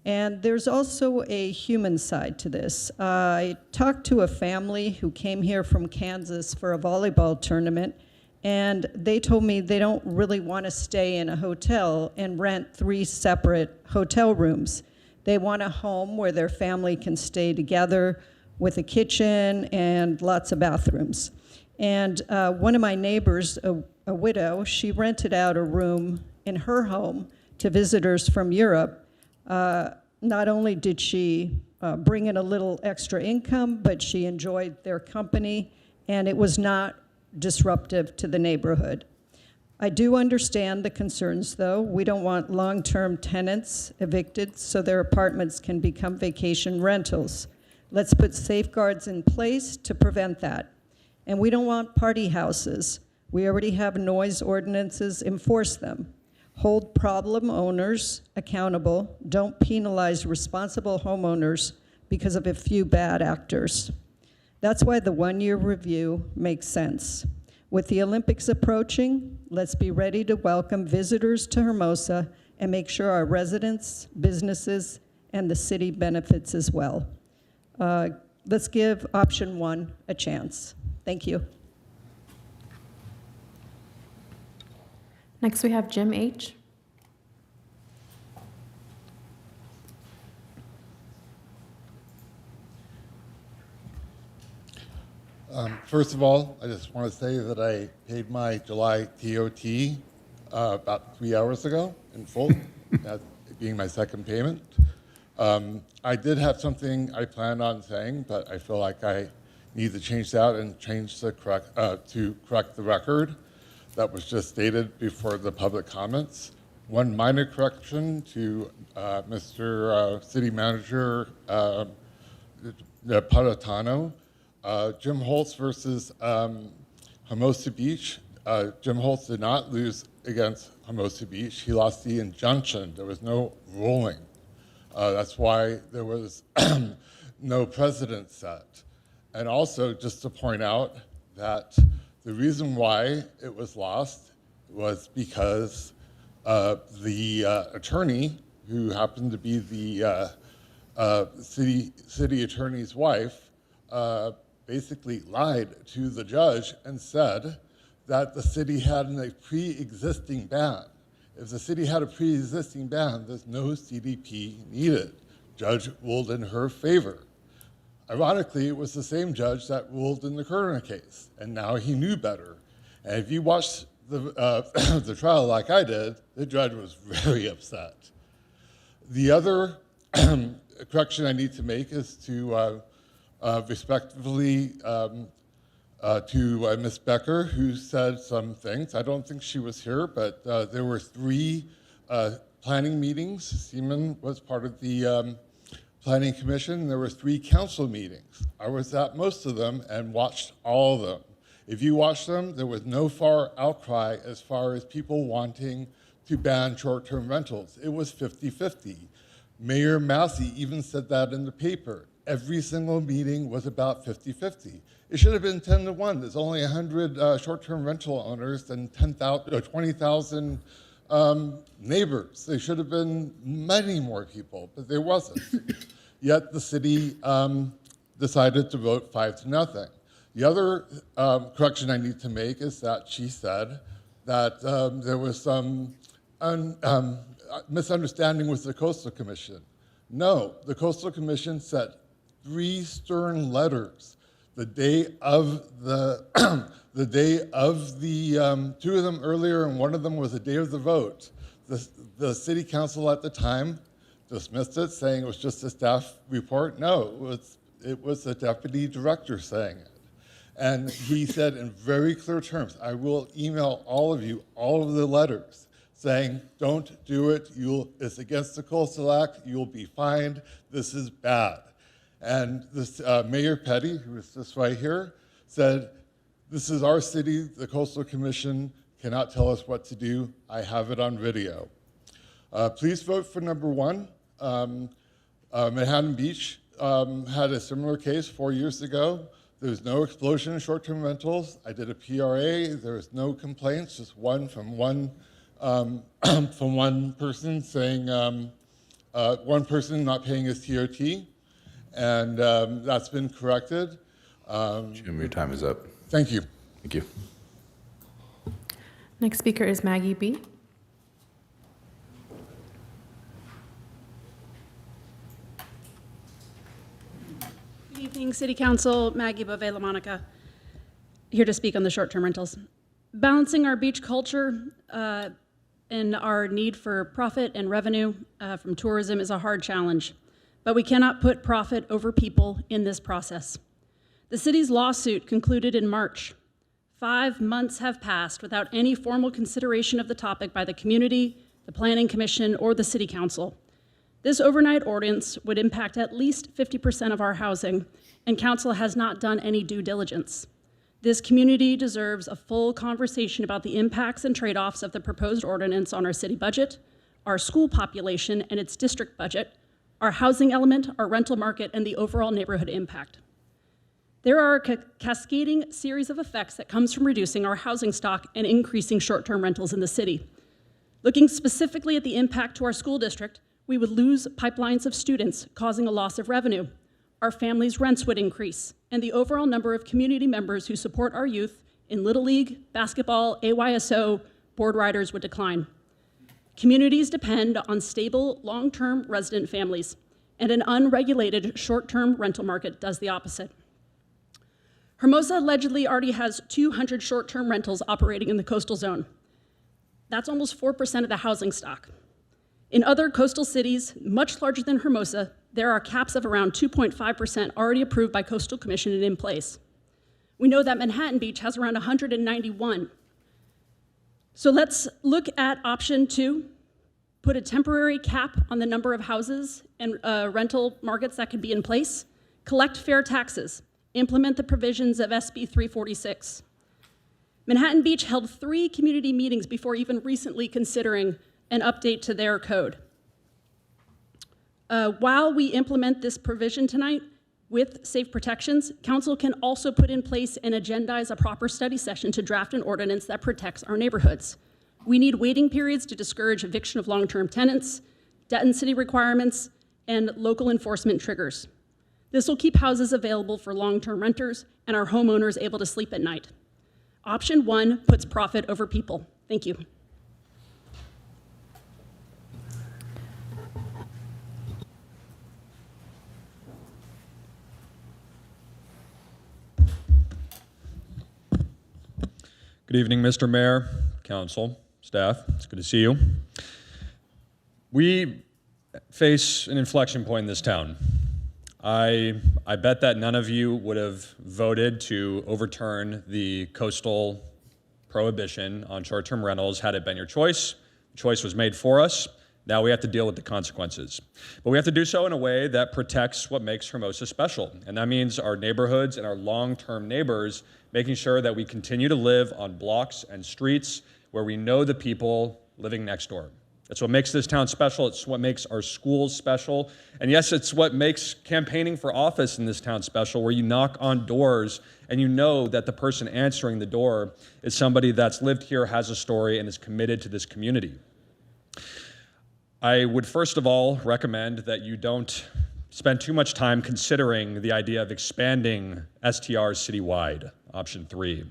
A: And there's also a human side to this. I talked to a family who came here from Kansas for a volleyball tournament, and they told me they don't really want to stay in a hotel and rent 3 separate hotel rooms. They want a home where their family can stay together with a kitchen and lots of bathrooms. And one of my neighbors, a widow, she rented out a room in her home to visitors from Europe. Not only did she bring in a little extra income, but she enjoyed their company, and it was not disruptive to the neighborhood. I do understand the concerns, though. We don't want long-term tenants evicted so their apartments can become vacation rentals. Let's put safeguards in place to prevent that. And we don't want party houses. We already have noise ordinances, enforce them. Hold problem owners accountable. Don't penalize responsible homeowners because of a few bad actors. That's why the 1-year review makes sense. With the Olympics approaching, let's be ready to welcome visitors to Hermosa and make sure our residents, businesses, and the city benefits as well. Let's give option 1 a chance. Thank you.
G: Next, we have Jim H.
T: First of all, I just want to say that I paid my July TOT about 3 hours ago in full, that being my second payment. I did have something I planned on saying, but I feel like I need to change that and change the to correct the record that was just stated before the public comments. One minor correction to Mr. City Manager Napolitano. Jim Holtz versus Hermosa Beach. Jim Holtz did not lose against Hermosa Beach. He lost the injunction. There was no ruling. That's why there was no precedent set. And also, just to point out that the reason why it was lost was because the attorney, who happened to be the city attorney's wife, basically lied to the judge and said that the city had a pre-existing ban. If the city had a pre-existing ban, there's no CDP needed. Judge ruled in her favor. Ironically, it was the same judge that ruled in the Kerner case, and now he knew better. And if you watched the trial like I did, the judge was very upset. The other correction I need to make is to respectfully to Ms. Becker, who said some things. I don't think she was here, but there were 3 planning meetings. Seaman was part of the Planning Commission. There were 3 council meetings. I was at most of them and watched all of them. If you watched them, there was no far outcry as far as people wanting to ban short-term rentals. It was 50-50. Mayor Massey even said that in the paper. Every single meeting was about 50-50. It should have been 10-1. There's only 100 short-term rental owners and 20,000 neighbors. There should have been many more people, but there wasn't. Yet the city decided to vote 5-0. The other correction I need to make is that she said that there was some misunderstanding with the Coastal Commission. No, the Coastal Commission sent 3 stern letters the day of the the day of the 2 of them earlier, and one of them was the day of the vote. the city council at the time dismissed it, saying it was just a staff report. No, it was the deputy director saying it. And he said in very clear terms, I will email all of you all of the letters saying, don't do it, it's against the Coastal Act, you'll be fined, this is bad. And this Mayor Petty, who is just right here, said, this is our city, the Coastal Commission cannot tell us what to do, I have it on video. Please vote for number 1. Manhattan Beach had a similar case 4 years ago. There was no explosion in short-term rentals. I did a PRA. There was no complaints, just one from one person saying one person not paying his TOT, and that's been corrected.
C: Jim, your time is up.
T: Thank you.
C: Thank you.
G: Next speaker is Maggie B.
D: Good evening, City Council. Maggie Bove La Monica, here to speak on the short-term rentals. Balancing our beach culture and our need for profit and revenue from tourism is a hard challenge, but we cannot put profit over people in this process. The city's lawsuit concluded in March. 5 months have passed without any formal consideration of the topic by the community, the Planning Commission, or the City Council. This overnight ordinance would impact at least 50% of our housing, and Council has not done any due diligence. This community deserves a full conversation about the impacts and trade-offs of the proposed ordinance on our city budget, our school population and its district budget, our housing element, our rental market, and the overall neighborhood impact. There are a cascading series of effects that comes from reducing our housing stock and increasing short-term rentals in the city. Looking specifically at the impact to our school district, we would lose pipelines of students, causing a loss of revenue. Our families' rents would increase, and the overall number of community members who support our youth in Little League, basketball, AYSO, board riders would decline. Communities depend on stable, long-term resident families, and an unregulated short-term rental market does the opposite. Hermosa allegedly already has 200 short-term rentals operating in the coastal zone. That's almost 4% of the housing stock. In other coastal cities, much larger than Hermosa, there are caps of around 2.5% already approved by Coastal Commission and in place. We know that Manhattan Beach has around 191. So let's look at option 2, put a temporary cap on the number of houses and rental markets that could be in place, collect fair taxes, implement the provisions of SB 346. Manhattan Beach held 3 community meetings before even recently considering an update to their code. While we implement this provision tonight with safe protections, Council can also put in place and agendize a proper study session to draft an ordinance that protects our neighborhoods. We need waiting periods to discourage eviction of long-term tenants, density requirements, and local enforcement triggers. This will keep houses available for long-term renters and our homeowners able to sleep at night. Option 1 puts profit over people. Thank you.
M: Good evening, Mr. Mayor, Council, staff. It's good to see you. We face an inflection point in this town. I bet that none of you would have voted to overturn the coastal prohibition on short-term rentals had it been your choice. The choice was made for us. Now we have to deal with the consequences. But we have to do so in a way that protects what makes Hermosa special. And that means our neighborhoods and our long-term neighbors, making sure that we continue to live on blocks and streets where we know the people living next door. That's what makes this town special. It's what makes our schools special. And yes, it's what makes campaigning for office in this town special, where you knock on doors and you know that the person answering the door is somebody that's lived here, has a story, and is committed to this community. I would first of all recommend that you don't spend too much time considering the idea of expanding STRs citywide, option 3.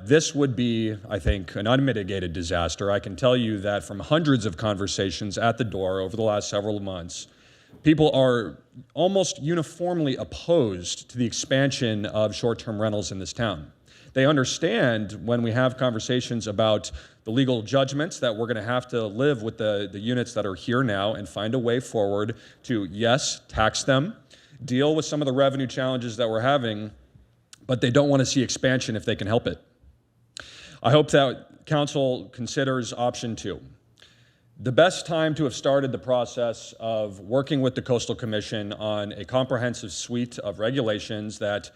M: This would be, I think, an unmitigated disaster. I can tell you that from hundreds of conversations at the door over the last several months, people are almost uniformly opposed to the expansion of short-term rentals in this town. They understand when we have conversations about the legal judgments that we're going to have to live with the units that are here now and find a way forward to, yes, tax them, deal with some of the revenue challenges that we're having, but they don't want to see expansion if they can help it. I hope that council considers option 2. The best time to have started the process of working with the Coastal Commission on a comprehensive suite of regulations that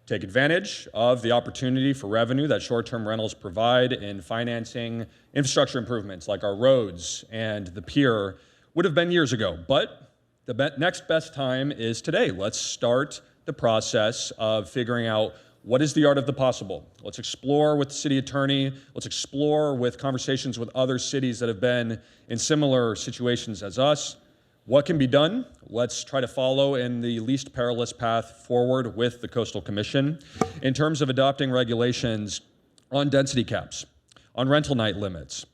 M: take advantage of the opportunity for revenue that short-term rentals provide in financing infrastructure improvements like our roads and the pier would have been years ago. But the next best time is today. Let's start the process of figuring out what is the art of the possible. Let's explore with the city attorney. Let's explore with conversations with other cities that have been in similar situations as us. What can be done? Let's try to follow in the least perilous path forward with the Coastal Commission in terms of adopting regulations on density caps, on rental night limits,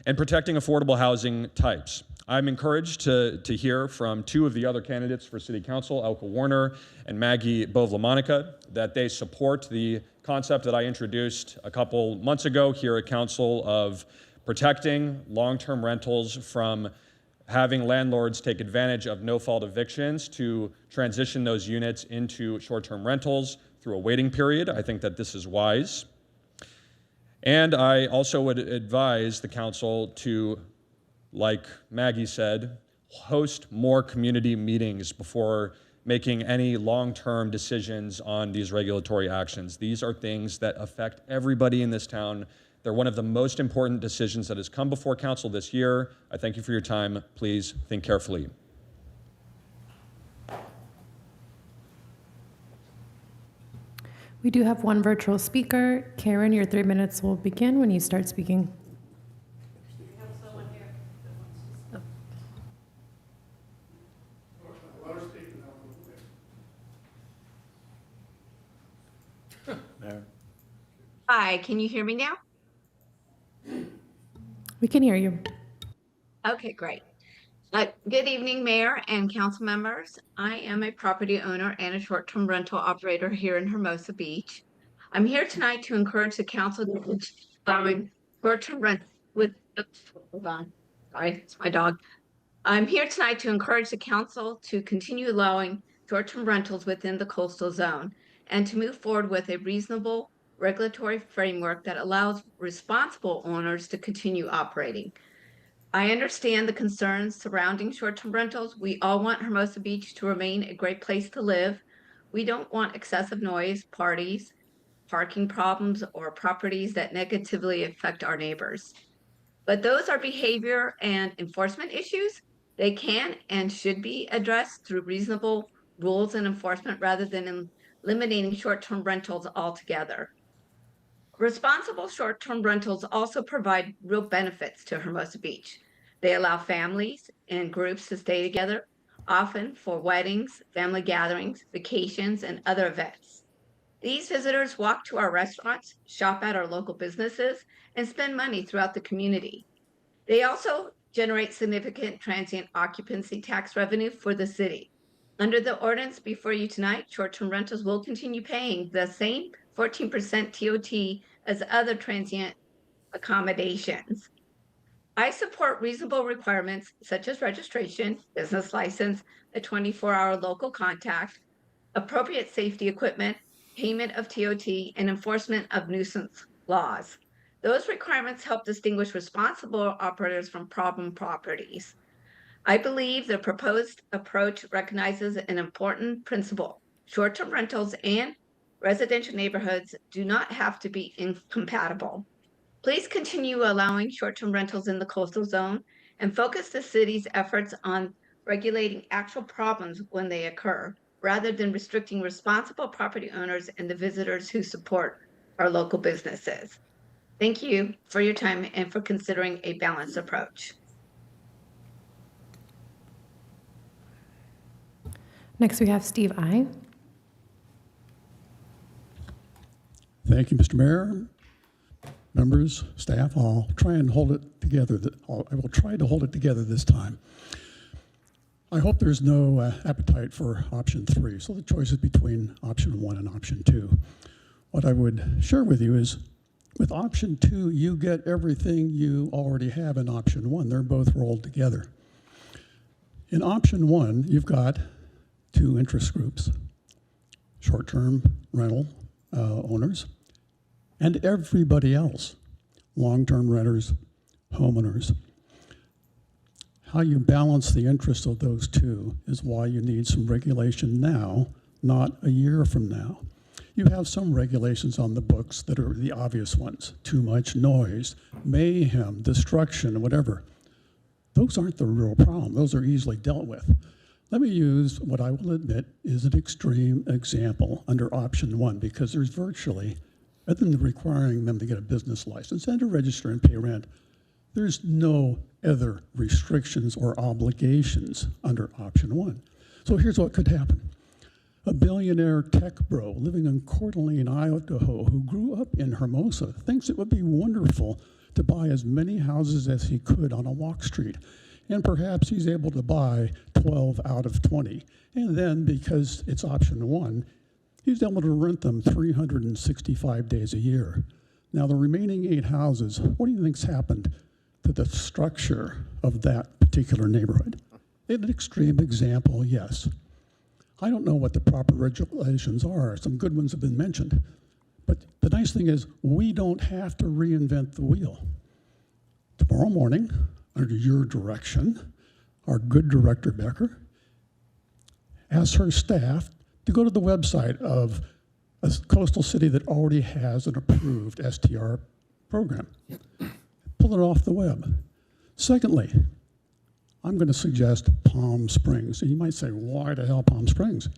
M: and protecting affordable housing types. I'm encouraged to hear from 2 of the other candidates for City Council, Elka Warner and Maggie Bove-LaMonica, that they support the concept that I introduced a couple months ago here at Council of protecting long-term rentals from having landlords take advantage of no-fault evictions to transition those units into short-term rentals through a waiting period. I think that this is wise. And I also would advise the council to, like Maggie said, host more community meetings before making any long-term decisions on these regulatory actions. These are things that affect everybody in this town. They're one of the most important decisions that has come before council this year. I thank you for your time. Please think carefully.
G: We do have one virtual speaker. Karen, your 3 minutes will begin when you start speaking.
B: Hi, can you hear me now?
G: We can hear you.
B: Okay, great. Good evening, Mayor and council members. I am a property owner and a short-term rental operator here in Hermosa Beach. I'm here tonight to encourage the council to allowing short-term rent with, hold on, sorry, it's my dog. I'm here tonight to encourage the council to continue allowing short-term rentals within the coastal zone and to move forward with a reasonable regulatory framework that allows responsible owners to continue operating. I understand the concerns surrounding short-term rentals. We all want Hermosa Beach to remain a great place to live. We don't want excessive noise, parties, parking problems, or properties that negatively affect our neighbors. But those are behavior and enforcement issues. They can and should be addressed through reasonable rules and enforcement rather than eliminating short-term rentals altogether. Responsible short-term rentals also provide real benefits to Hermosa Beach. They allow families and groups to stay together, often for weddings, family gatherings, vacations, and other events. These visitors walk to our restaurants, shop at our local businesses, and spend money throughout the community. They also generate significant transient occupancy tax revenue for the city. Under the ordinance before you tonight, short-term rentals will continue paying the same 14% TOT as other transient accommodations. I support reasonable requirements such as registration, business license, a 24-hour local contact, appropriate safety equipment, payment of TOT, and enforcement of nuisance laws. Those requirements help distinguish responsible operators from problem properties. I believe the proposed approach recognizes an important principle. Short-term rentals and residential neighborhoods do not have to be incompatible. Please continue allowing short-term rentals in the coastal zone and focus the city's efforts on regulating actual problems when they occur, rather than restricting responsible property owners and the visitors who support our local businesses. Thank you for your time and for considering a balanced approach.
G: Next, we have Steve I.
S: Thank you, Mr. Mayor. Members, staff, I'll try and hold it together. I will try to hold it together this time. I hope there's no appetite for option 3, so the choice is between option 1 and option 2. What I would share with you is with option 2, you get everything you already have in option 1. They're both rolled together. In option 1, you've got 2 interest groups, short-term rental owners, and everybody else, long-term renters, homeowners. How you balance the interests of those two is why you need some regulation now, not a year from now. You have some regulations on the books that are the obvious ones. Too much noise, mayhem, destruction, whatever. Those aren't the real problem. Those are easily dealt with. Let me use what I will admit is an extreme example under option 1, because there's virtually, other than requiring them to get a business license and to register and pay rent, there's no other restrictions or obligations under option 1. So here's what could happen. A billionaire tech bro living in Coeur d'Alene, Idaho, who grew up in Hermosa, thinks it would be wonderful to buy as many houses as he could on a walk street. And perhaps he's able to buy 12 out of 20. And then, because it's option 1, he's able to rent them 365 days a year. Now, the remaining 8 houses, what do you think's happened to the structure of that particular neighborhood? An extreme example, yes. I don't know what the proper regulations are. Some good ones have been mentioned. But the nice thing is we don't have to reinvent the wheel. Tomorrow morning, under your direction, our good Director Becker asks her staff to go to the website of a coastal city that already has an approved STR program. Pull it off the web. Secondly, I'm going to suggest Palm Springs. And you might say, why the hell Palm Springs?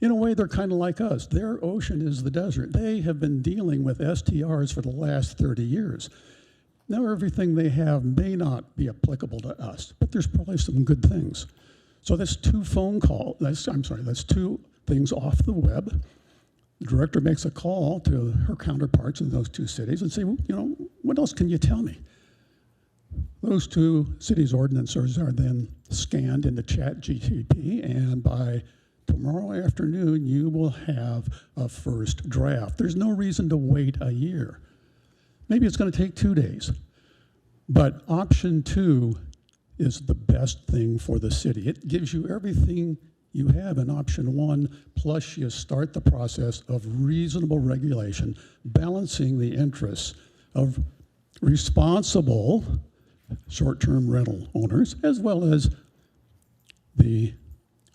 S: In a way, they're kind of like us. Their ocean is the desert. They have been dealing with STRs for the last 30 years. Now, everything they have may not be applicable to us, but there's probably some good things. So that's 2 that's 2 things off the web. The director makes a call to her counterparts in those 2 cities and say, well, what else can you tell me? Those 2 cities' ordinances are then scanned into ChatGPT, and by tomorrow afternoon, you will have a first draft. There's no reason to wait a year. Maybe it's going to take 2 days, but option 2 is the best thing for the city. It gives you everything you have in option 1, plus you start the process of reasonable regulation, balancing the interests of responsible short-term rental owners, as well as the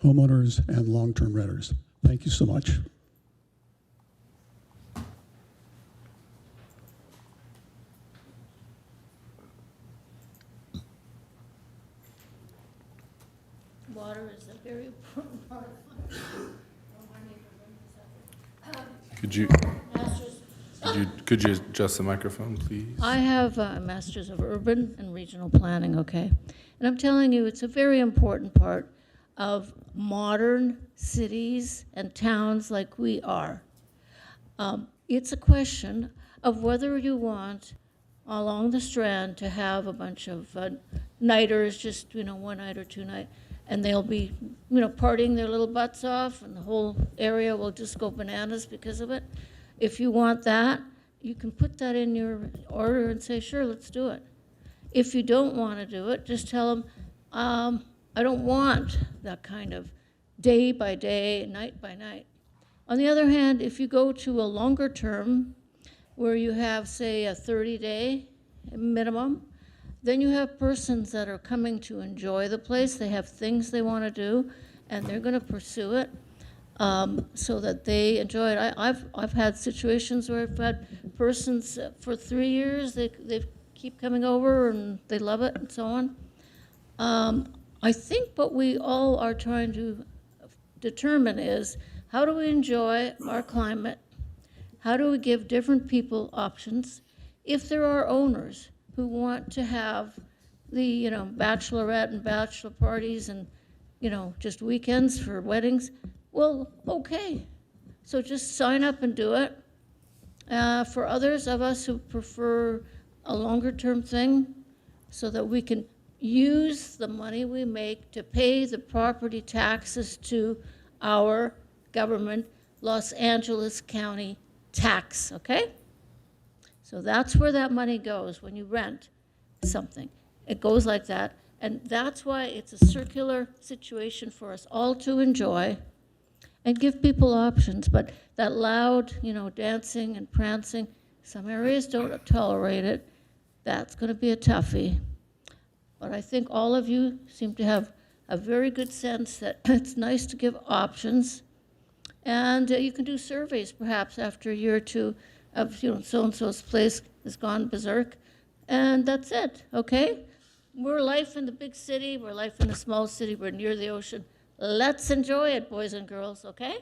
S: homeowners and long-term renters. Thank you so much.
E: Water is a very important part of
C: Could you adjust the microphone, please?
E: I have a Master's of Urban and Regional Planning, okay? And I'm telling you, it's a very important part of modern cities and towns like we are. It's a question of whether you want along the Strand to have a bunch of nighters, just, 1 night or 2 night, and they'll be, partying their little butts off, and the whole area will just go bananas because of it. If you want that, you can put that in your order and say, sure, let's do it. If you don't want to do it, just tell them, I don't want that kind of day by day, night by night. On the other hand, if you go to a longer term where you have, say, a 30-day minimum, then you have persons that are coming to enjoy the place. They have things they want to do, and they're going to pursue it. So that they enjoy it. I've had situations where I've had persons for 3 years, they keep coming over and they love it and so on. I think what we all are trying to determine is how do we enjoy our climate? How do we give different people options? If there are owners who want to have the, bachelorette and bachelor parties and, just weekends for weddings, well, okay. So just sign up and do it. For others of us who prefer a longer term thing so that we can use the money we make to pay the property taxes to our government, Los Angeles County tax, okay? So that's where that money goes when you rent something. It goes like that. And that's why it's a circular situation for us all to enjoy and give people options. But that loud, dancing and prancing, some areas don't tolerate it. That's going to be a toughie. But I think all of you seem to have a very good sense that it's nice to give options. And you can do surveys perhaps after a year or two of, so-and-so's place has gone berserk. And that's it, okay? We're life in the big city, we're life in the small city, we're near the ocean. Let's enjoy it, boys and girls, okay?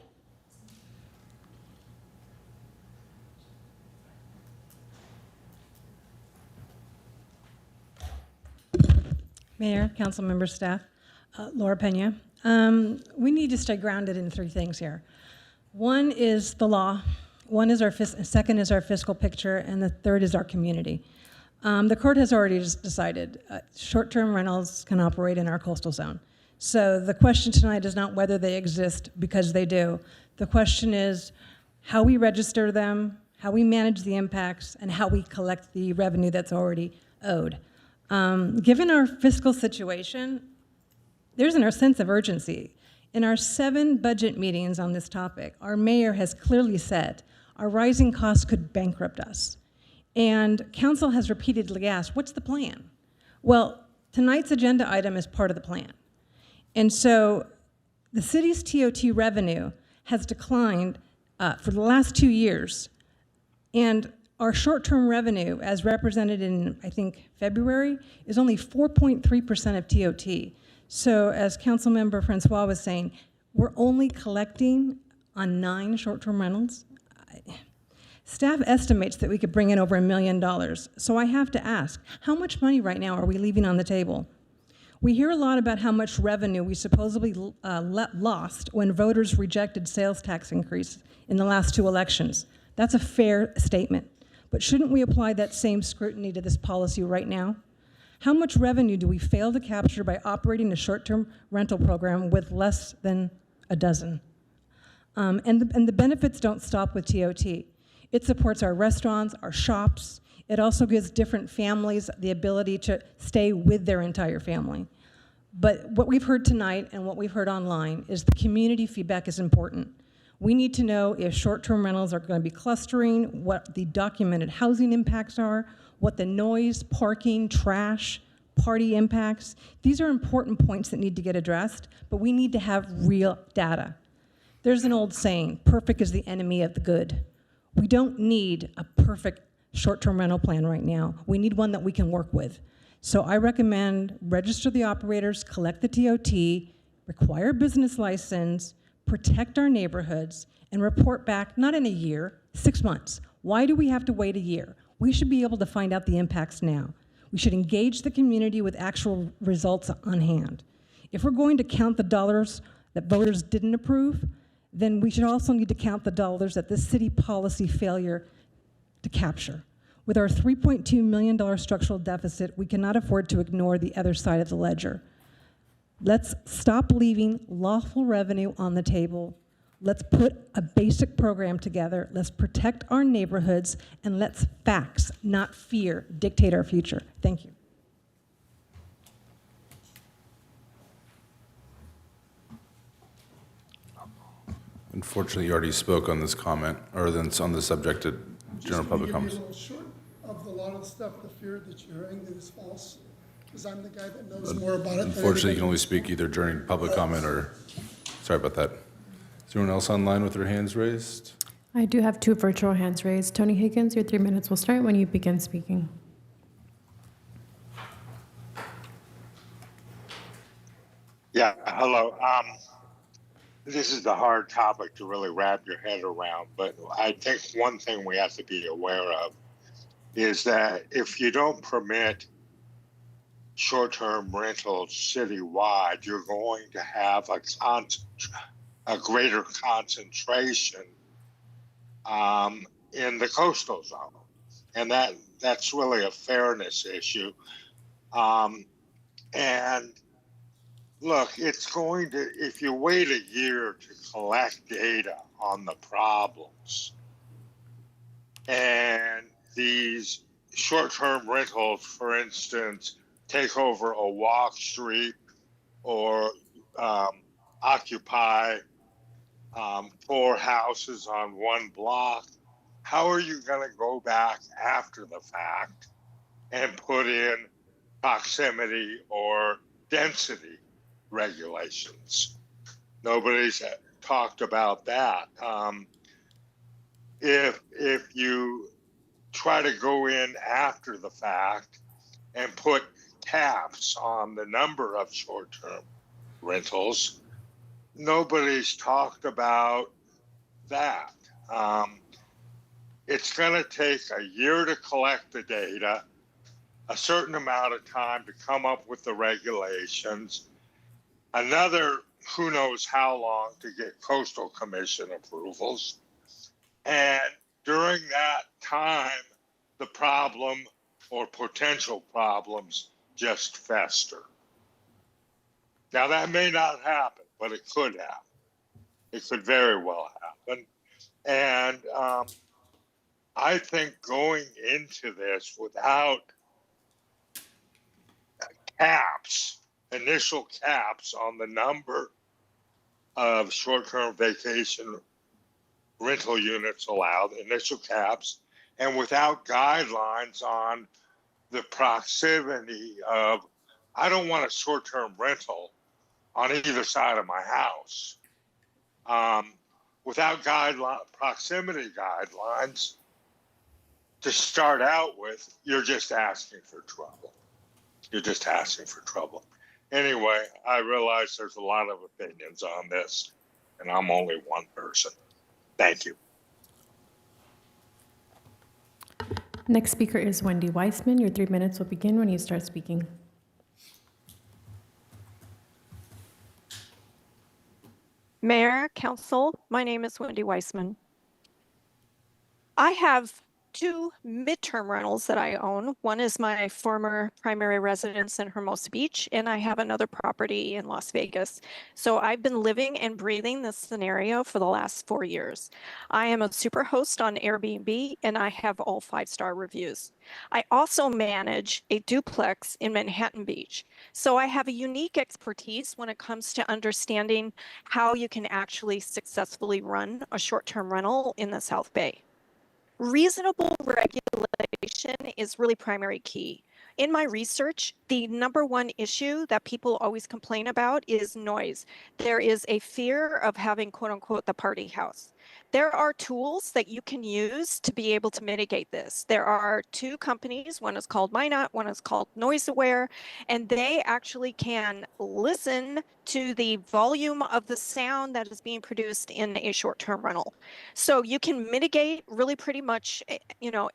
H: Mayor, council members, staff, Laura Pena. We need to stay grounded in three things here. One is the law, second is our fiscal picture, and the third is our community. The court has already decided short-term rentals can operate in our coastal zone. So the question tonight is not whether they exist, because they do. The question is how we register them, how we manage the impacts, and how we collect the revenue that's already owed. Given our fiscal situation, there's a sense of urgency. In our 7 budget meetings on this topic, our mayor has clearly said our rising costs could bankrupt us. And council has repeatedly asked, what's the plan? Well, tonight's agenda item is part of the plan. And so the city's TOT revenue has declined for the last 2 years. And our short-term revenue, as represented in, I think, February, is only 4.3% of TOT. So as Councilmember Francois was saying, we're only collecting on 9 short-term rentals. Staff estimates that we could bring in over $1 million. So I have to ask, how much money right now are we leaving on the table? We hear a lot about how much revenue we supposedly lost when voters rejected sales tax increase in the last 2 elections. That's a fair statement. But shouldn't we apply that same scrutiny to this policy right now? How much revenue do we fail to capture by operating a short-term rental program with less than a dozen? And the benefits don't stop with TOT. It supports our restaurants, our shops. It also gives different families the ability to stay with their entire family. But what we've heard tonight and what we've heard online is the community feedback is important. We need to know if short-term rentals are going to be clustering, what the documented housing impacts are, what the noise, parking, trash, party impacts. These are important points that need to get addressed, but we need to have real data. There's an old saying, perfect is the enemy of the good. We don't need a perfect short-term rental plan right now. We need one that we can work with. So I recommend register the operators, collect the TOT, require a business license, protect our neighborhoods, and report back, not in a year, 6 months. Why do we have to wait a year? We should be able to find out the impacts now. We should engage the community with actual results on hand. If we're going to count the dollars that voters didn't approve, then we should also need to count the dollars that this city policy failure to capture. With our $3.2 million structural deficit, we cannot afford to ignore the other side of the ledger. Let's stop leaving lawful revenue on the table. Let's put a basic program together. Let's protect our neighborhoods, and let's facts, not fear, dictate our future. Thank you.
C: Unfortunately, you already spoke on this comment, or then on the subject of general public comments.
N: Just to give you a little short of a lot of the stuff, the fear that you're hearing that is false, because I'm the guy that knows more about it.
C: Unfortunately, you can only speak either during public comment or, sorry about that. Is anyone else online with their hands raised?
G: I do have 2 virtual hands raised. Tony Higgins, your 3 minutes will start when you begin speaking.
U: Yeah, hello. This is the hard topic to really wrap your head around, but I think one thing we have to be aware of is that if you don't permit short-term rentals citywide, you're going to have a greater concentration in the coastal zone, and that's really a fairness issue. And look, it's going to, if you wait a year to collect data on the problems, and these short-term rentals, for instance, take over a walk street or occupy 4 houses on one block, how are you going to go back after the fact and put in proximity or density regulations? Nobody's talked about that. If you try to go in after the fact and put caps on the number of short-term rentals, nobody's talked about that. It's going to take a year to collect the data, a certain amount of time to come up with the regulations, another who knows how long to get coastal commission approvals. And during that time, the problem or potential problems just fester. Now, that may not happen, but it could happen. It could very well happen. And I think going into this without caps, initial caps on the number of short-term vacation rental units allowed, initial caps, and without guidelines on the proximity of, I don't want a short-term rental on either side of my house. Without proximity guidelines to start out with, you're just asking for trouble. You're just asking for trouble. Anyway, I realize there's a lot of opinions on this, and I'm only one person. Thank you.
G: Next speaker is Wendy Weissman. Your 3 minutes will begin when you start speaking.
L: Mayor, Council, my name is Wendy Weissman. I have 2 midterm rentals that I own. One is my former primary residence in Hermosa Beach, and I have another property in Las Vegas. So I've been living and breathing this scenario for the last 4 years. I am a super host on Airbnb, and I have all 5-star reviews. I also manage a duplex in Manhattan Beach. So I have a unique expertise when it comes to understanding how you can actually successfully run a short-term rental in the South Bay. Reasonable regulation is really primary key. In my research, the number one issue that people always complain about is noise. There is a fear of having, quote unquote, the party house. There are tools that you can use to be able to mitigate this. There are 2 companies, one is called Minot, one is called Noise Aware, and they actually can listen to the volume of the sound that is being produced in a short-term rental. So you can mitigate really pretty much,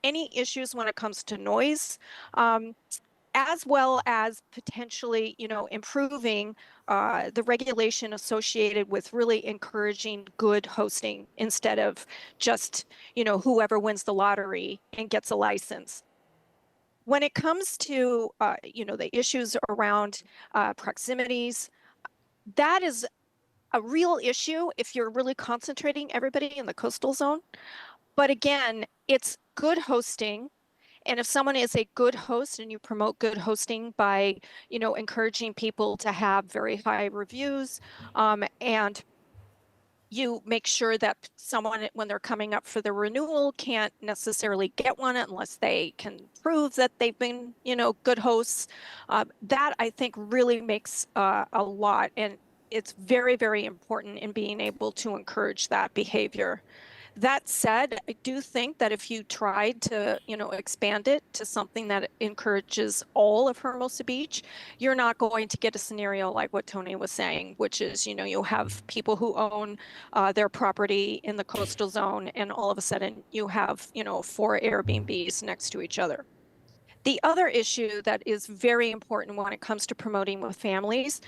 L: any issues when it comes to noise, as well as potentially, improving the regulation associated with really encouraging good hosting instead of just, whoever wins the lottery and gets a license. When it comes to, the issues around proximities, that is a real issue if you're really concentrating everybody in the coastal zone. But again, it's good hosting. And if someone is a good host and you promote good hosting by, encouraging people to have very high reviews, and you make sure that someone, when they're coming up for the renewal, can't necessarily get one unless they can prove that they've been, good hosts. That I think really makes a lot. And it's very, very important in being able to encourage that behavior. That said, I do think that if you tried to, expand it to something that encourages all of Hermosa Beach, you're not going to get a scenario like what Tony was saying, which is, you have people who own their property in the coastal zone, and all of a sudden you have, 4 Airbnbs next to each other. The other issue that is very important when it comes to promoting with families,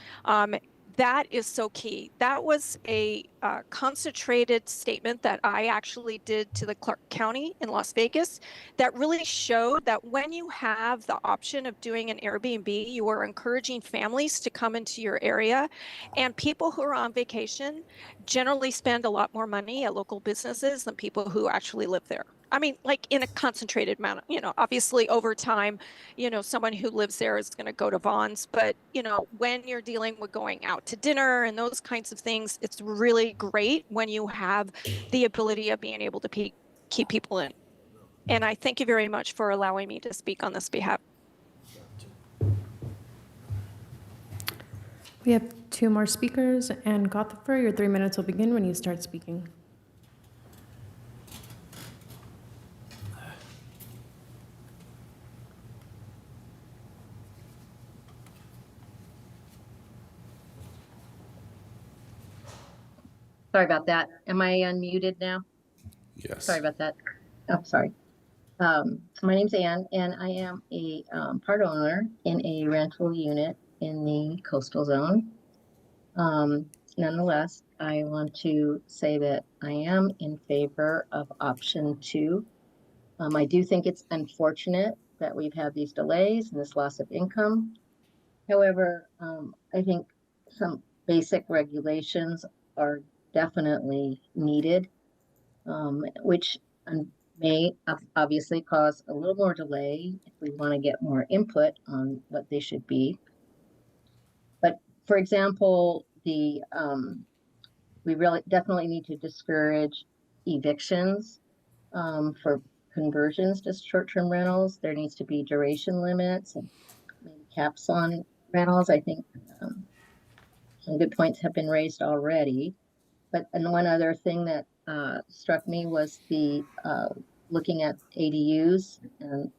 L: that is so key. That was a concentrated statement that I actually did to the Clark County in Las Vegas that really showed that when you have the option of doing an Airbnb, you are encouraging families to come into your area. And people who are on vacation generally spend a lot more money at local businesses than people who actually live there. I mean, like in a concentrated amount, obviously over time, someone who lives there is going to go to Vaughn's, but when you're dealing with going out to dinner and those kinds of things, it's really great when you have the ability of being able to keep people in. And I thank you very much for allowing me to speak on this behalf.
G: We have 2 more speakers, and Gothifer, your 3 minutes will begin when you start speaking.
P: Sorry about that. Am I unmuted now?
C: Yes.
P: Sorry about that. Oh, sorry. My name's Ann, and I am a part owner in a rental unit in the coastal zone. Nonetheless, I want to say that I am in favor of option 2. I do think it's unfortunate that we've had these delays and this loss of income. However, I think some basic regulations are definitely needed, which may obviously cause a little more delay if we want to get more input on what they should be. But for example, we really definitely need to discourage evictions for conversions to short-term rentals. There needs to be duration limits and maybe caps on rentals. I think some good points have been raised already. And one other thing that struck me was the looking at ADUs and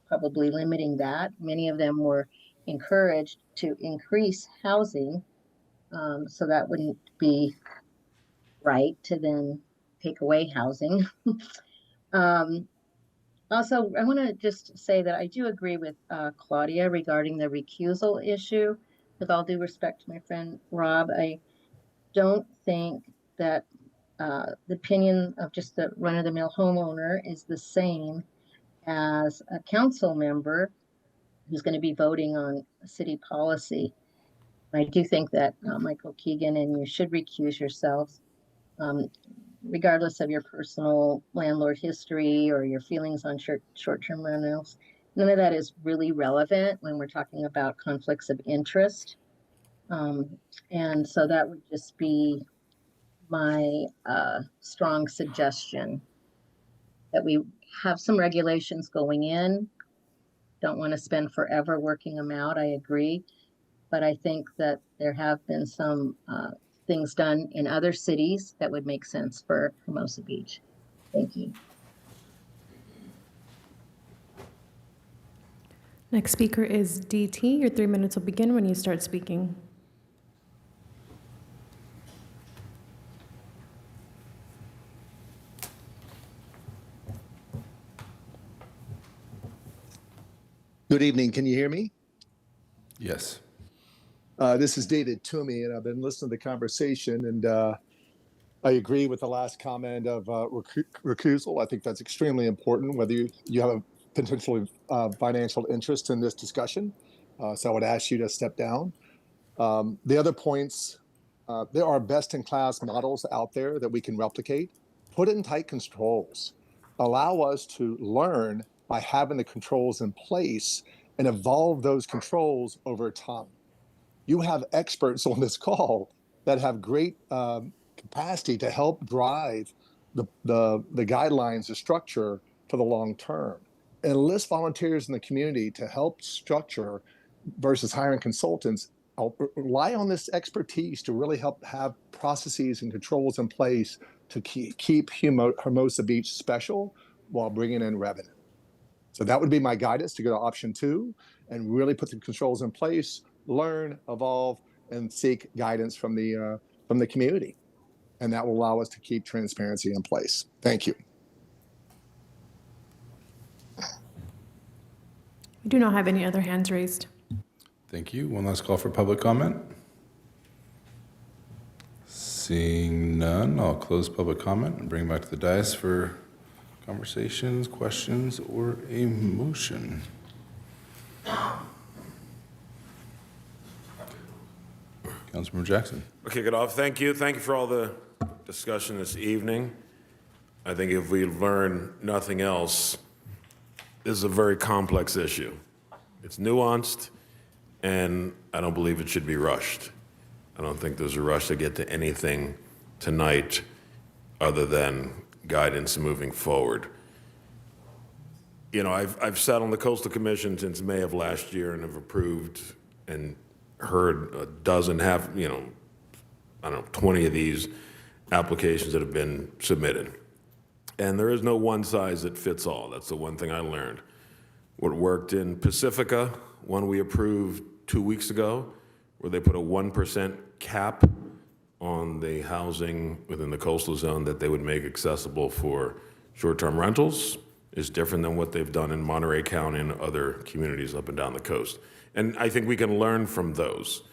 P: probably limiting that. Many of them were encouraged to increase housing, so that wouldn't be right to then take away housing. Also, I want to just say that I do agree with Claudia regarding the recusal issue. With all due respect to my friend Rob, I don't think that the opinion of just the run-of-the-mill homeowner is the same as a council member who's going to be voting on city policy. I do think that Michael Keegan and you should recuse yourselves, regardless of your personal landlord history or your feelings on short-term rentals. None of that is really relevant when we're talking about conflicts of interest. And so that would just be my strong suggestion, that we have some regulations going in. Don't want to spend forever working them out, I agree. But I think that there have been some things done in other cities that would make sense for Hermosa Beach. Thank you.
G: Next speaker is DT. Your 3 minutes will begin when you start speaking.
V: Good evening. Can you hear me?
C: Yes.
V: This is David Toomey, and I've been listening to the conversation, and I agree with the last comment of recusal. I think that's extremely important, whether you have a potentially financial interest in this discussion. So I would ask you to step down. The other points, there are best-in-class models out there that we can replicate. Put in tight controls. Allow us to learn by having the controls in place and evolve those controls over time. You have experts on this call that have great capacity to help drive the guidelines, the structure for the long term. Enlist volunteers in the community to help structure versus hiring consultants. I'll rely on this expertise to really help have processes and controls in place to keep Hermosa Beach special while bringing in revenue. So that would be my guidance, to go to option 2 and really put the controls in place, learn, evolve, and seek guidance from the community. And that will allow us to keep transparency in place. Thank you.
G: We do not have any other hands raised.
C: Thank you. One last call for public comment. Seeing none, I'll close public comment and bring back to the dais for conversations, questions, or a motion. Councilmember Jackson.
J: I'll kick it off. Thank you. Thank you for all the discussion this evening. I think if we learn nothing else, this is a very complex issue. It's nuanced, and I don't believe it should be rushed. I don't think there's a rush to get to anything tonight other than guidance moving forward. You know, I've sat on the Coastal Commission since May of last year and have approved and heard a dozen, I don't know, 20 of these applications that have been submitted. And there is no one size that fits all. That's the one thing I learned. What worked in Pacifica, one we approved 2 weeks ago, where they put a 1% cap on the housing within the coastal zone that they would make accessible for short-term rentals, is different than what they've done in Monterey County and other communities up and down the coast. And I think we can learn from those.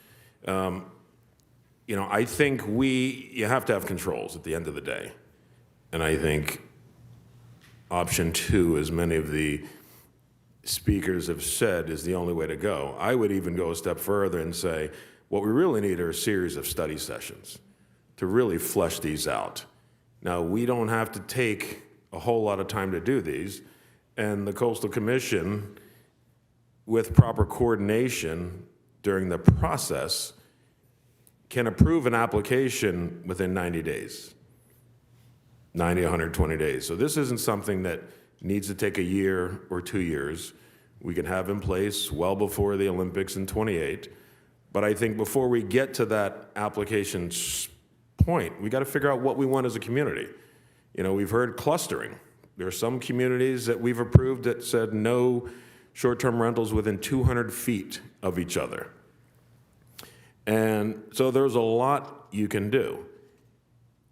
J: You know, I think you have to have controls at the end of the day. And I think option 2, as many of the speakers have said, is the only way to go. I would even go a step further and say, what we really need are a series of study sessions to really flesh these out. Now, we don't have to take a whole lot of time to do these, and the Coastal Commission, with proper coordination during the process, can approve an application within 90 days, 90, 120 days. So this isn't something that needs to take a year or 2 years. We can have in place well before the Olympics in 28. But I think before we get to that application point, we got to figure out what we want as a community. You know, we've heard clustering. There are some communities that we've approved that said no short-term rentals within 200 feet of each other. And so there's a lot you can do.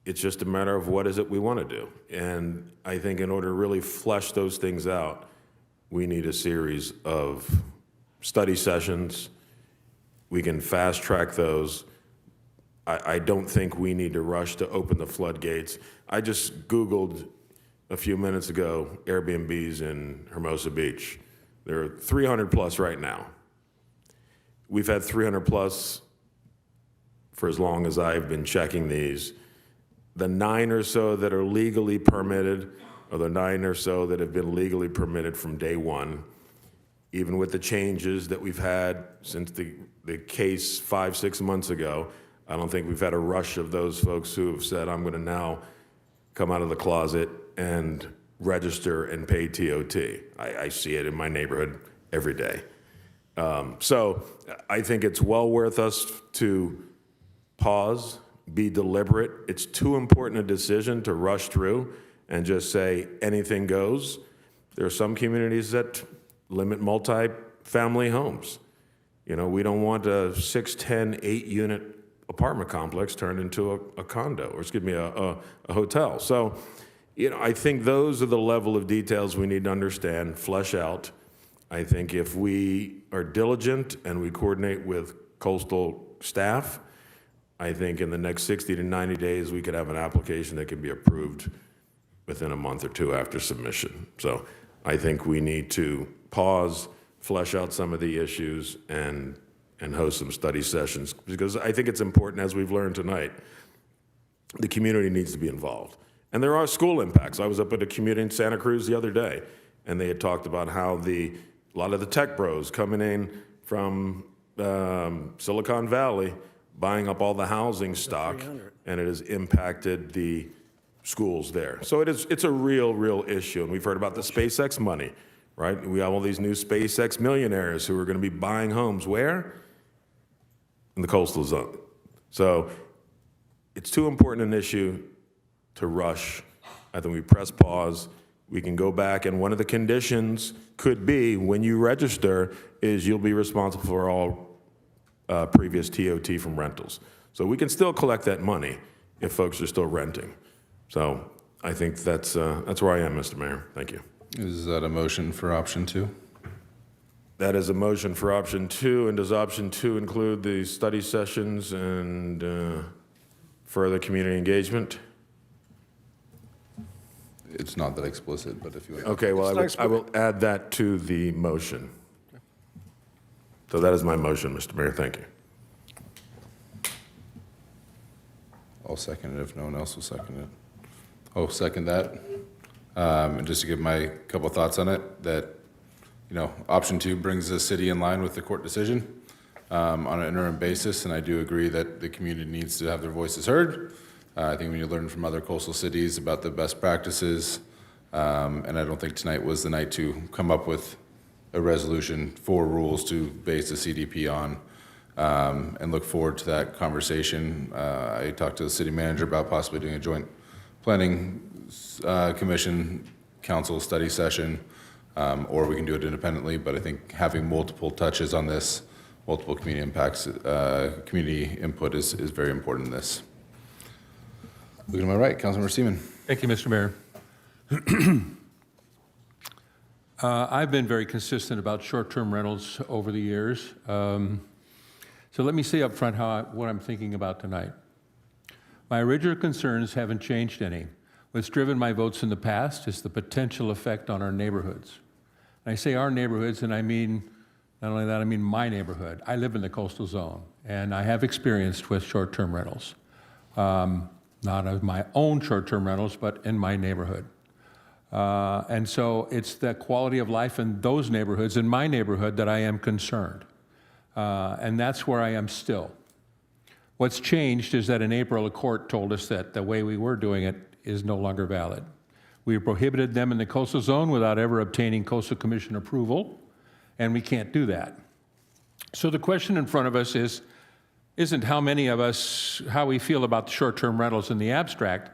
J: It's just a matter of what is it we want to do. And I think in order to really flesh those things out, we need a series of study sessions. We can fast track those. I don't think we need to rush to open the floodgates. I just Googled a few minutes ago Airbnbs in Hermosa Beach. There are 300 plus right now. We've had 300 plus for as long as I've been checking these. The 9 or so that are legally permitted, or the 9 or so that have been legally permitted from day one, even with the changes that we've had since the case 5-6 months ago, I don't think we've had a rush of those folks who have said, I'm going to now come out of the closet and register and pay TOT. I see it in my neighborhood every day. So I think it's well worth us to pause, be deliberate. It's too important a decision to rush through and just say anything goes. There are some communities that limit multi-family homes. You know, we don't want a 6, 10, 8-unit apartment complex turned into a condo, or excuse me, a hotel. So, you know, I think those are the level of details we need to understand, flesh out. I think if we are diligent and we coordinate with coastal staff, I think in the next 60 to 90 days, we could have an application that can be approved within a month or 2 after submission. So I think we need to pause, flesh out some of the issues, and host some study sessions, because I think it's important, as we've learned tonight, the community needs to be involved. And there are school impacts. I was up at a community in Santa Cruz the other day, and they had talked about how a lot of the tech bros coming in from Silicon Valley, buying up all the housing stock, and it has impacted the schools there. So it's a real issue. And we've heard about the SpaceX money, right? We have all these new SpaceX millionaires who are going to be buying homes. Where? In the coastal zone. So it's too important an issue to rush. I think we press pause. We can go back, and one of the conditions could be, when you register, is you'll be responsible for all previous TOT from rentals. So we can still collect that money if folks are still renting. So I think that's where I am, Mr. Mayor. Thank you.
C: Is that a motion for option 2?
J: That is a motion for option 2. And does option 2 include the study sessions and further community engagement?
C: It's not that explicit, but if you...
J: Okay, well, I will add that to the motion. So that is my motion, Mr. Mayor. Thank you.
C: I'll second it if no one else will second it. Oh, second that. And just to give my couple thoughts on it, that, option 2 brings the city in line with the court decision on an interim basis, and I do agree that the community needs to have their voices heard. I think when you learn from other coastal cities about the best practices, and I don't think tonight was the night to come up with a resolution for rules to base the CDP on, and look forward to that conversation. I talked to the city manager about possibly doing a joint planning commission council study session, or we can do it independently, but I think having multiple touches on this, multiple community impacts, community input is very important in this. Looking to my right, Councilmember Seaman.
Q: Thank you, Mr. Mayor. I've been very consistent about short-term rentals over the years. So let me say up front what I'm thinking about tonight. My original concerns haven't changed any. What's driven my votes in the past is the potential effect on our neighborhoods. And I say our neighborhoods, and I mean, not only that, I mean my neighborhood. I live in the coastal zone, and I have experience with short-term rentals. Not of my own short-term rentals, but in my neighborhood. And so it's the quality of life in those neighborhoods, in my neighborhood, that I am concerned. And that's where I am still. What's changed is that in April, a court told us that the way we were doing it is no longer valid. We prohibited them in the coastal zone without ever obtaining Coastal Commission approval, and we can't do that. So the question in front of us isn't how many of us, how we feel about the short-term rentals in the abstract,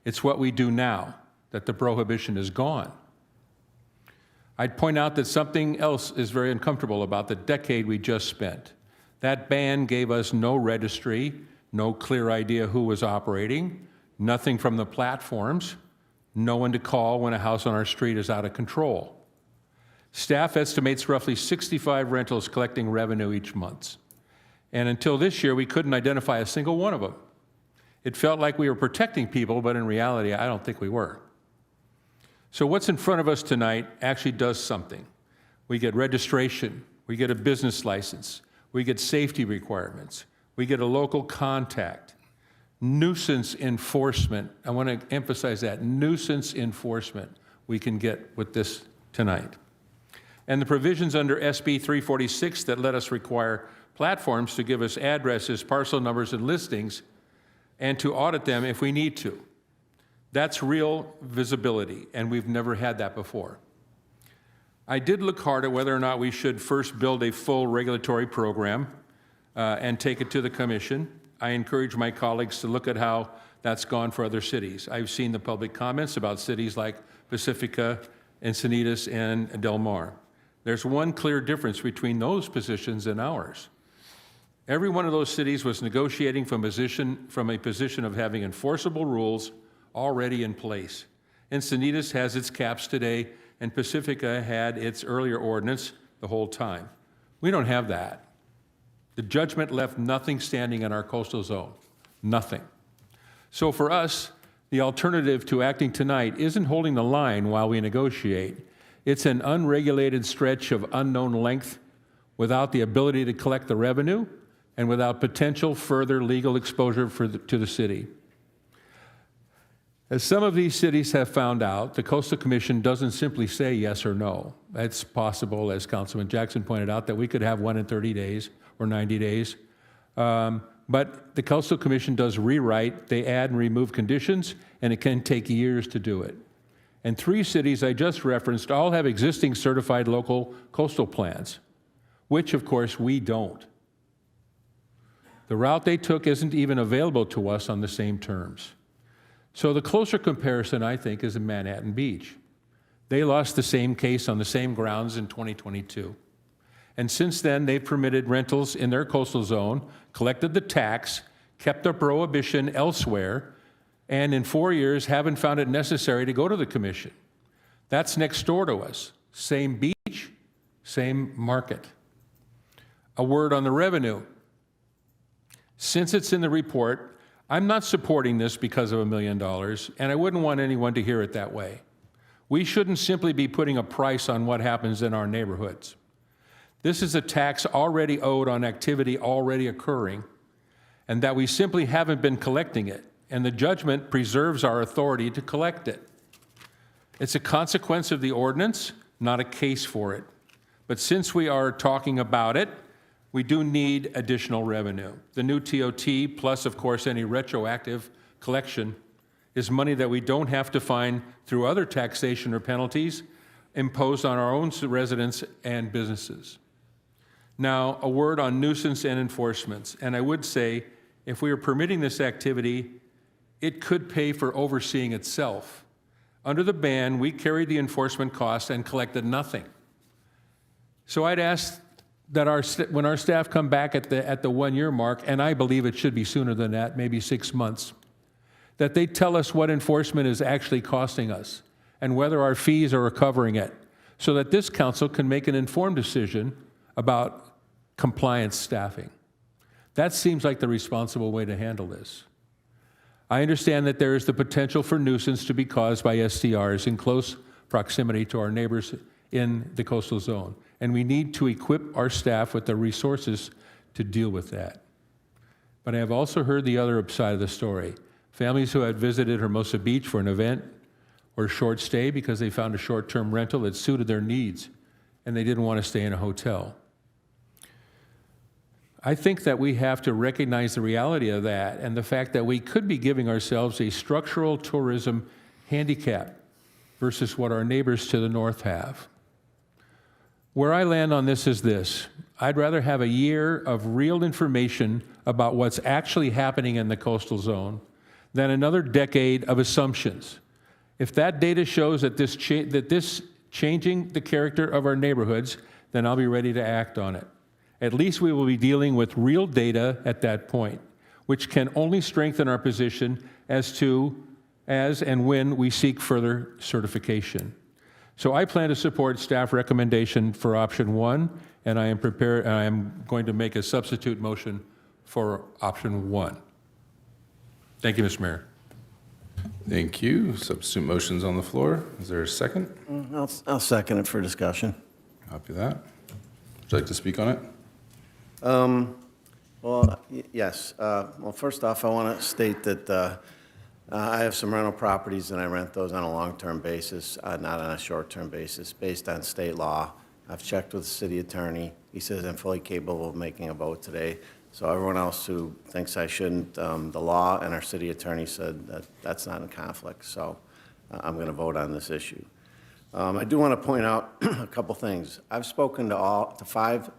Q: it's what we do now that the prohibition is gone. I'd point out that something else is very uncomfortable about the decade we just spent. That ban gave us no registry, no clear idea who was operating, nothing from the platforms, no one to call when a house on our street is out of control. Staff estimates roughly 65 rentals collecting revenue each month. And until this year, we couldn't identify a single one of them. It felt like we were protecting people, but in reality, I don't think we were. So what's in front of us tonight actually does something. We get registration, we get a business license, we get safety requirements, we get a local contact, nuisance enforcement. I want to emphasize that, nuisance enforcement we can get with this tonight. And the provisions under SB 346 that let us require platforms to give us addresses, parcel numbers, and listings, and to audit them if we need to. That's real visibility, and we've never had that before. I did look hard at whether or not we should first build a full regulatory program and take it to the commission. I encourage my colleagues to look at how that's gone for other cities. I've seen the public comments about cities like Pacifica, Encinitas, and Del Mar. There's one clear difference between those positions and ours. Every one of those cities was negotiating from a position of having enforceable rules already in place. Encinitas has its caps today, and Pacifica had its earlier ordinance the whole time. We don't have that. The judgment left nothing standing in our coastal zone, nothing. So for us, the alternative to acting tonight isn't holding the line while we negotiate. It's an unregulated stretch of unknown length without the ability to collect the revenue and without potential further legal exposure to the city. As some of these cities have found out, the Coastal Commission doesn't simply say yes or no. It's possible, as Councilman Jackson pointed out, that we could have one in 30 days or 90 days. But the Coastal Commission does rewrite, they add and remove conditions, and it can take years to do it. And 3 cities I just referenced all have existing certified local coastal plans, which of course we don't. The route they took isn't even available to us on the same terms. So the closer comparison, I think, is in Manhattan Beach. They lost the same case on the same grounds in 2022. And since then, they've permitted rentals in their coastal zone, collected the tax, kept a prohibition elsewhere, and in 4 years haven't found it necessary to go to the commission. That's next door to us. Same beach, same market. A word on the revenue. Since it's in the report, I'm not supporting this because of $1 million, and I wouldn't want anyone to hear it that way. We shouldn't simply be putting a price on what happens in our neighborhoods. This is a tax already owed on activity already occurring, and that we simply haven't been collecting it. and the judgment preserves our authority to collect it. It's a consequence of the ordinance, not a case for it. But since we are talking about it, we do need additional revenue. The new TOT, plus of course any retroactive collection, is money that we don't have to find through other taxation or penalties imposed on our own residents and businesses. Now, a word on nuisance and enforcements. And I would say, if we are permitting this activity, it could pay for overseeing itself. Under the ban, we carried the enforcement costs and collected nothing. So I'd ask that when our staff come back at the 1 year mark, and I believe it should be sooner than that, maybe 6 months, that they tell us what enforcement is actually costing us and whether our fees are recovering it, so that this council can make an informed decision about compliance staffing. That seems like the responsible way to handle this. I understand that there is the potential for nuisance to be caused by STRs in close proximity to our neighbors in the coastal zone, and we need to equip our staff with the resources to deal with that. But I have also heard the other side of the story. Families who had visited Hermosa Beach for an event or a short stay because they found a short-term rental that suited their needs, and they didn't want to stay in a hotel. I think that we have to recognize the reality of that and the fact that we could be giving ourselves a structural tourism handicap versus what our neighbors to the north have. Where I land on this is this: I'd rather have a year of real information about what's actually happening in the coastal zone than another decade of assumptions. If that data shows that this changing the character of our neighborhoods, then I'll be ready to act on it. At least we will be dealing with real data at that point, which can only strengthen our position as and when we seek further certification. So I plan to support staff recommendation for option 1, and I am going to make a substitute motion for option 1. Thank you, Mr. Mayor.
C: Thank you. Substitute motion's on the floor. Is there a second?
K: I'll second it for discussion.
C: Copy that. Would you like to speak on it?
K: Yes. Well, first off, I want to state that I have some rental properties and I rent those on a long-term basis, not on a short-term basis, based on state law. I've checked with the city attorney. He says I'm fully capable of making a vote today. So everyone else who thinks I shouldn't, the law and our city attorney said that that's not in conflict. So I'm going to vote on this issue. I do want to point out a couple things. I've spoken to 5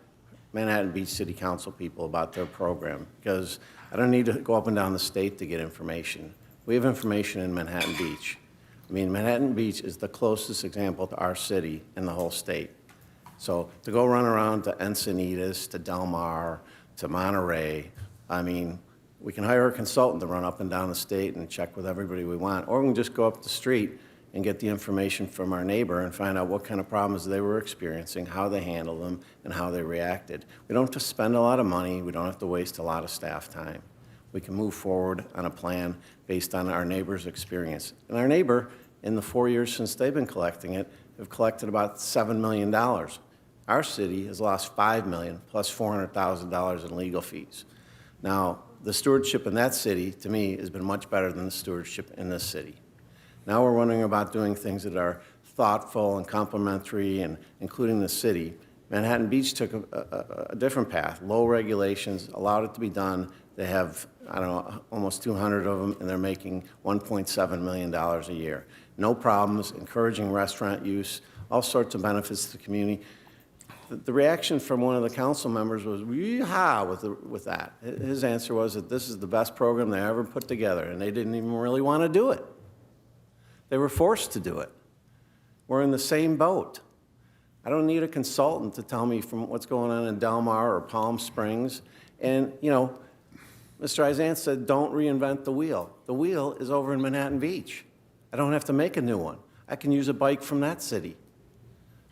K: Manhattan Beach City Council people about their program, because I don't need to go up and down the state to get information. We have information in Manhattan Beach. I mean, Manhattan Beach is the closest example to our city in the whole state. So to go run around to Encinitas, to Del Mar, to Monterey, I mean, we can hire a consultant to run up and down the state and check with everybody we want, or we can just go up the street and get the information from our neighbor and find out what kind of problems they were experiencing, how they handled them, and how they reacted. We don't have to spend a lot of money. We don't have to waste a lot of staff time. We can move forward on a plan based on our neighbor's experience. And our neighbor, in the 4 years since they've been collecting it, have collected about $7 million. Our city has lost $5 million plus $400,000 in legal fees. Now, the stewardship in that city, to me, has been much better than the stewardship in this city. Now we're wondering about doing things that are thoughtful and complementary, and including the city. Manhattan Beach took a different path. Low regulations, allowed it to be done. They have, I don't know, almost 200 of them, and they're making $1.7 million a year. No problems, encouraging restaurant use, all sorts of benefits to the community. The reaction from one of the council members was, yee-haw, with that. His answer was that this is the best program they ever put together, and they didn't even really want to do it. They were forced to do it. We're in the same boat. I don't need a consultant to tell me from what's going on in Del Mar or Palm Springs. And, you know, Mr. Izant said, don't reinvent the wheel. The wheel is over in Manhattan Beach. I don't have to make a new one. I can use a bike from that city.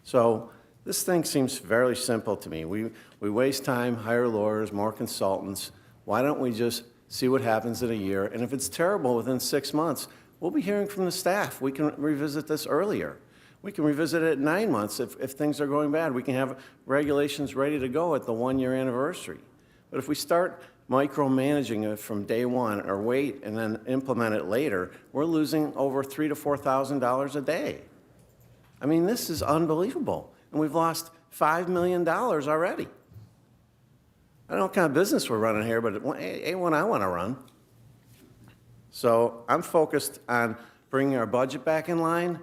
K: So this thing seems fairly simple to me. We waste time, hire lawyers, more consultants. Why don't we just see what happens in a year? And if it's terrible within 6 months, we'll be hearing from the staff. We can revisit this earlier. We can revisit it at 9 months if things are going bad. We can have regulations ready to go at the 1 year anniversary. But if we start micromanaging it from day one or wait and then implement it later, we're losing over $3,000 to $4,000 a day. I mean, this is unbelievable. And we've lost $5 million already. I don't know what kind of business we're running here, but it ain't one I want to run. So I'm focused on bringing our budget back in line,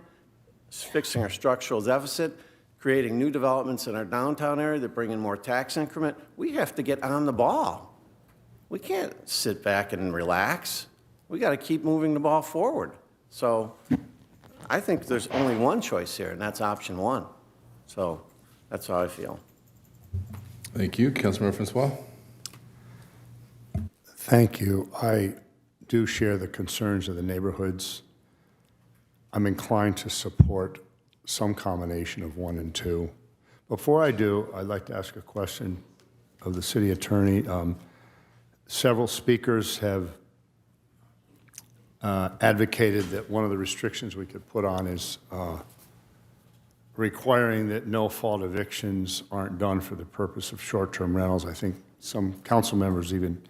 K: fixing our structural deficit, creating new developments in our downtown area that bring in more tax increment. We have to get on the ball. We can't sit back and relax. We got to keep moving the ball forward. So I think there's only one choice here, and that's option one. So that's how I feel.
C: Thank you. Councilmember Francois.
I: Thank you. I do share the concerns of the neighborhoods. I'm inclined to support some combination of 1 and 2. Before I do, I'd like to ask a question of the city attorney. Several speakers have advocated that one of the restrictions we could put on is requiring that no-fault evictions aren't done for the purpose of short-term rentals. I think some council members even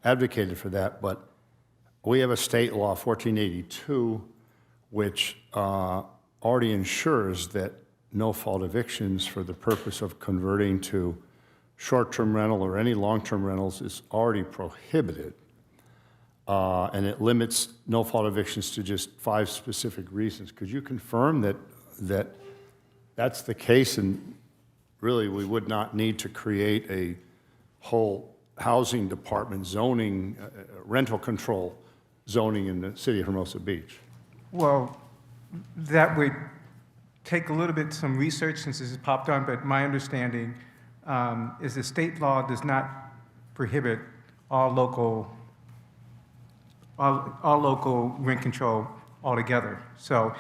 I: advocated for that, but we have a state law, 1482, which already ensures that no-fault evictions for the purpose of converting to short-term rental or any long-term rentals is already prohibited. And it limits no-fault evictions to just 5 specific reasons. Could you confirm that that's the case, and really we would not need to create a whole housing department zoning, rental control zoning in the city of Hermosa Beach?
O: Well, that would take a little bit some research since this has popped on, but my understanding is the state law does not prohibit all local rent control altogether. So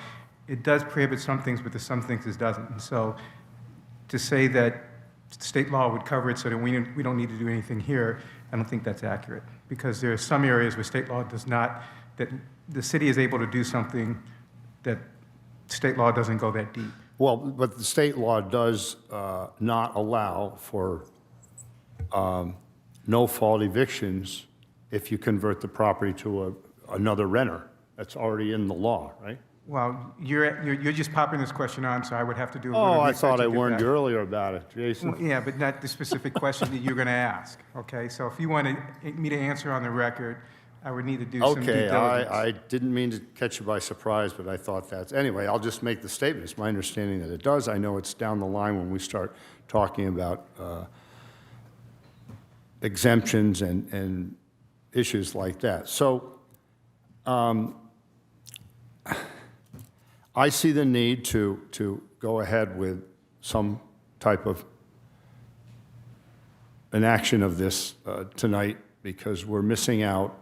O: it does prohibit some things, but there's some things it doesn't. And so to say that state law would cover it so that we don't need to do anything here, I don't think that's accurate, because there are some areas where state law does not, that the city is able to do something that state law doesn't go that deep.
I: Well, but the state law does not allow for no-fault evictions if you convert the property to another renter. That's already in the law, right?
O: Well, you're just popping this question on, so I would have to do a little
I: Oh, I
O: research
I: thought I
O: into
I: warned
O: that.
I: you earlier about it, Jason.
O: Well, yeah, but not the specific question that you're going to ask, okay? So if you want me to answer on the record, I would need to do some due
I: Okay,
O: diligence.
I: I didn't mean to catch you by surprise, but I thought that's, anyway, I'll just make the statement. It's my understanding that it does. I know it's down the line when we start talking about exemptions and issues like that. So I see the need to go ahead with some type of enaction of this tonight, because we're missing out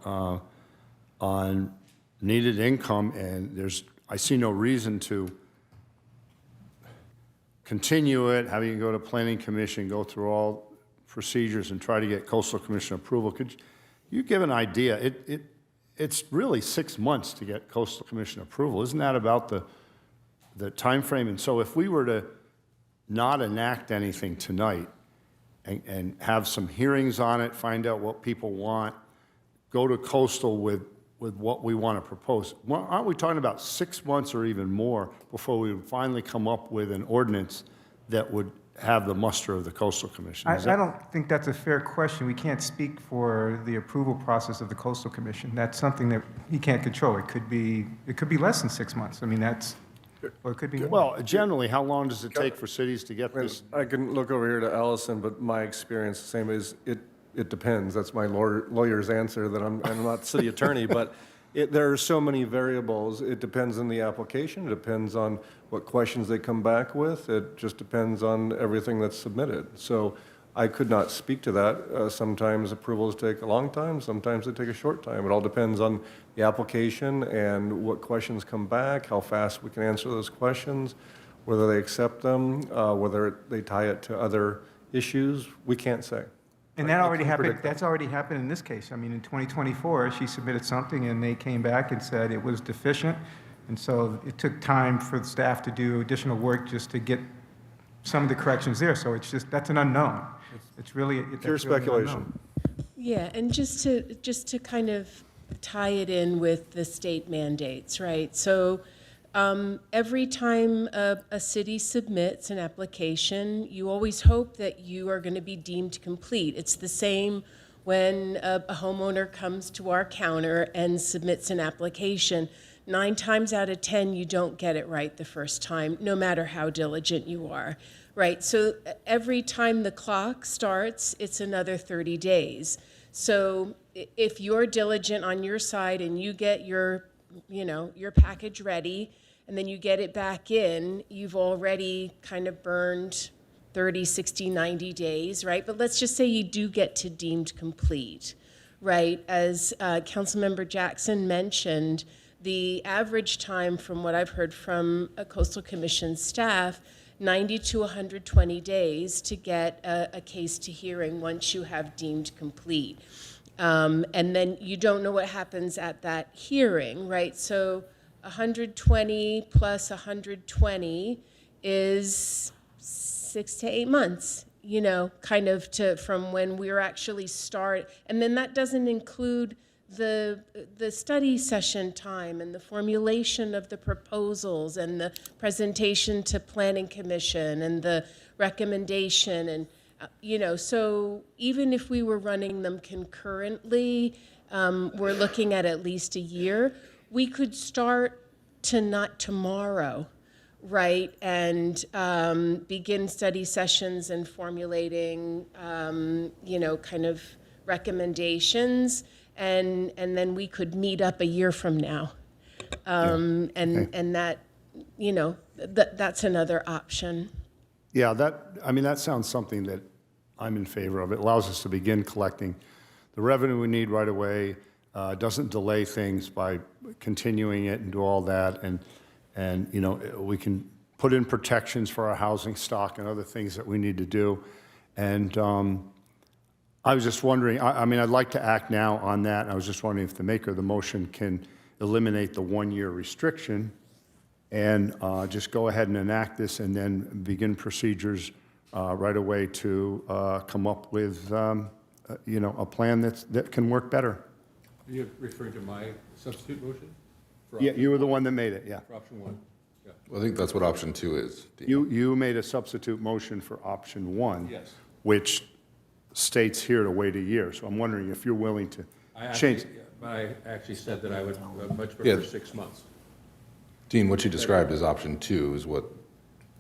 I: on needed income, and I see no reason to continue it, having to go to Planning Commission, go through all procedures and try to get Coastal Commission approval. Could you give an idea? It's really 6 months to get Coastal Commission approval. Isn't that about the time frame? And so if we were to not enact anything tonight and have some hearings on it, find out what people want, go to Coastal with what we want to propose, aren't we talking about 6 months or even more before we would finally come up with an ordinance that would have the muster of the Coastal Commission?
O: I don't think that's a fair question. We can't speak for the approval process of the Coastal Commission. That's something that he can't control. It could be less than 6 months. I mean, or it could be more.
I: Well, generally, how long does it take for cities to get this?
F: I can look over here to Allison, but my experience, the same as it depends. That's my lawyer's answer, that I'm not city attorney, but there are so many variables. It depends on the application. It depends on what questions they come back with. It just depends on everything that's submitted. So I could not speak to that. Sometimes approvals take a long time. Sometimes they take a short time. It all depends on the application and what questions come back, how fast we can answer those questions, whether they accept them, whether they tie it to other issues. We can't say.
O: And that already happened. That's already happened in this case. I mean, in 2024, she submitted something, and they came back and said it was deficient, and so it took time for the staff to do additional work just to get some of the corrections there. So it's just, that's an unknown. It's really
F: pure speculation.
A: Yeah, and just to kind of tie it in with the state mandates, right? So every time a city submits an application, you always hope that you are going to be deemed complete. It's the same when a homeowner comes to our counter and submits an application. 9 times out of 10, you don't get it right the first time, no matter how diligent you are, right? So every time the clock starts, it's another 30 days. So if you're diligent on your side and you get your package ready, and then you get it back in, you've already kind of burned 30, 60, 90 days, right? But let's just say you do get to deemed complete, right? As Councilmember Jackson mentioned, the average time from what I've heard from a Coastal Commission staff, 90 to 120 days to get a case to hearing once you have deemed complete. And then you don't know what happens at that hearing, right? So 120 plus 120 is 6 to 8 months, kind of from when we're actually start. And then that doesn't include the study session time and the formulation of the proposals and the presentation to Planning Commission and the recommendation. And, so even if we were running them concurrently, we're looking at least a year. We could start not tomorrow, right, and begin study sessions and formulating, kind of recommendations, and then we could meet up a year from now, and that, that's another option.
I: Yeah, that sounds something that I'm in favor of. It allows us to begin collecting the revenue we need right away. Doesn't delay things by continuing it and do all that, and we can put in protections for our housing stock and other things that we need to do. And I was just wondering, I'd like to act now on that. And I was just wondering if the maker of the motion can eliminate the 1-year restriction and just go ahead and enact this and then begin procedures right away to come up with a plan that can work better.
Q: Are you referring to my substitute motion?
I: Yeah, you were the one that made it, yeah.
Q: For option 1? Yeah.
C: Well, I think that's what option 2 is.
I: You made a substitute motion for option 1.
Q: Yes.
I: Which states here to wait a year. So I'm wondering if you're willing to change.
Q: But I actually said that I would much prefer 6 months.
C: Dean, what you described as option 2 is what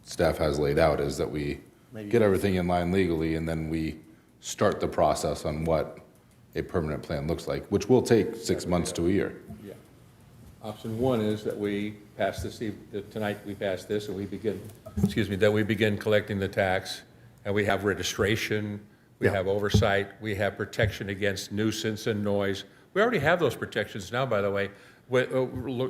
C: staff has laid out, is that we get everything in line legally and then we start the process on what a permanent plan looks like, which will take 6 months to a year.
Q: Yeah. Option 1 is that we pass this, tonight we pass this and we begin, that we begin collecting the tax, and we have registration, we have oversight, we have protection against nuisance and noise. We already have those protections now, by the way,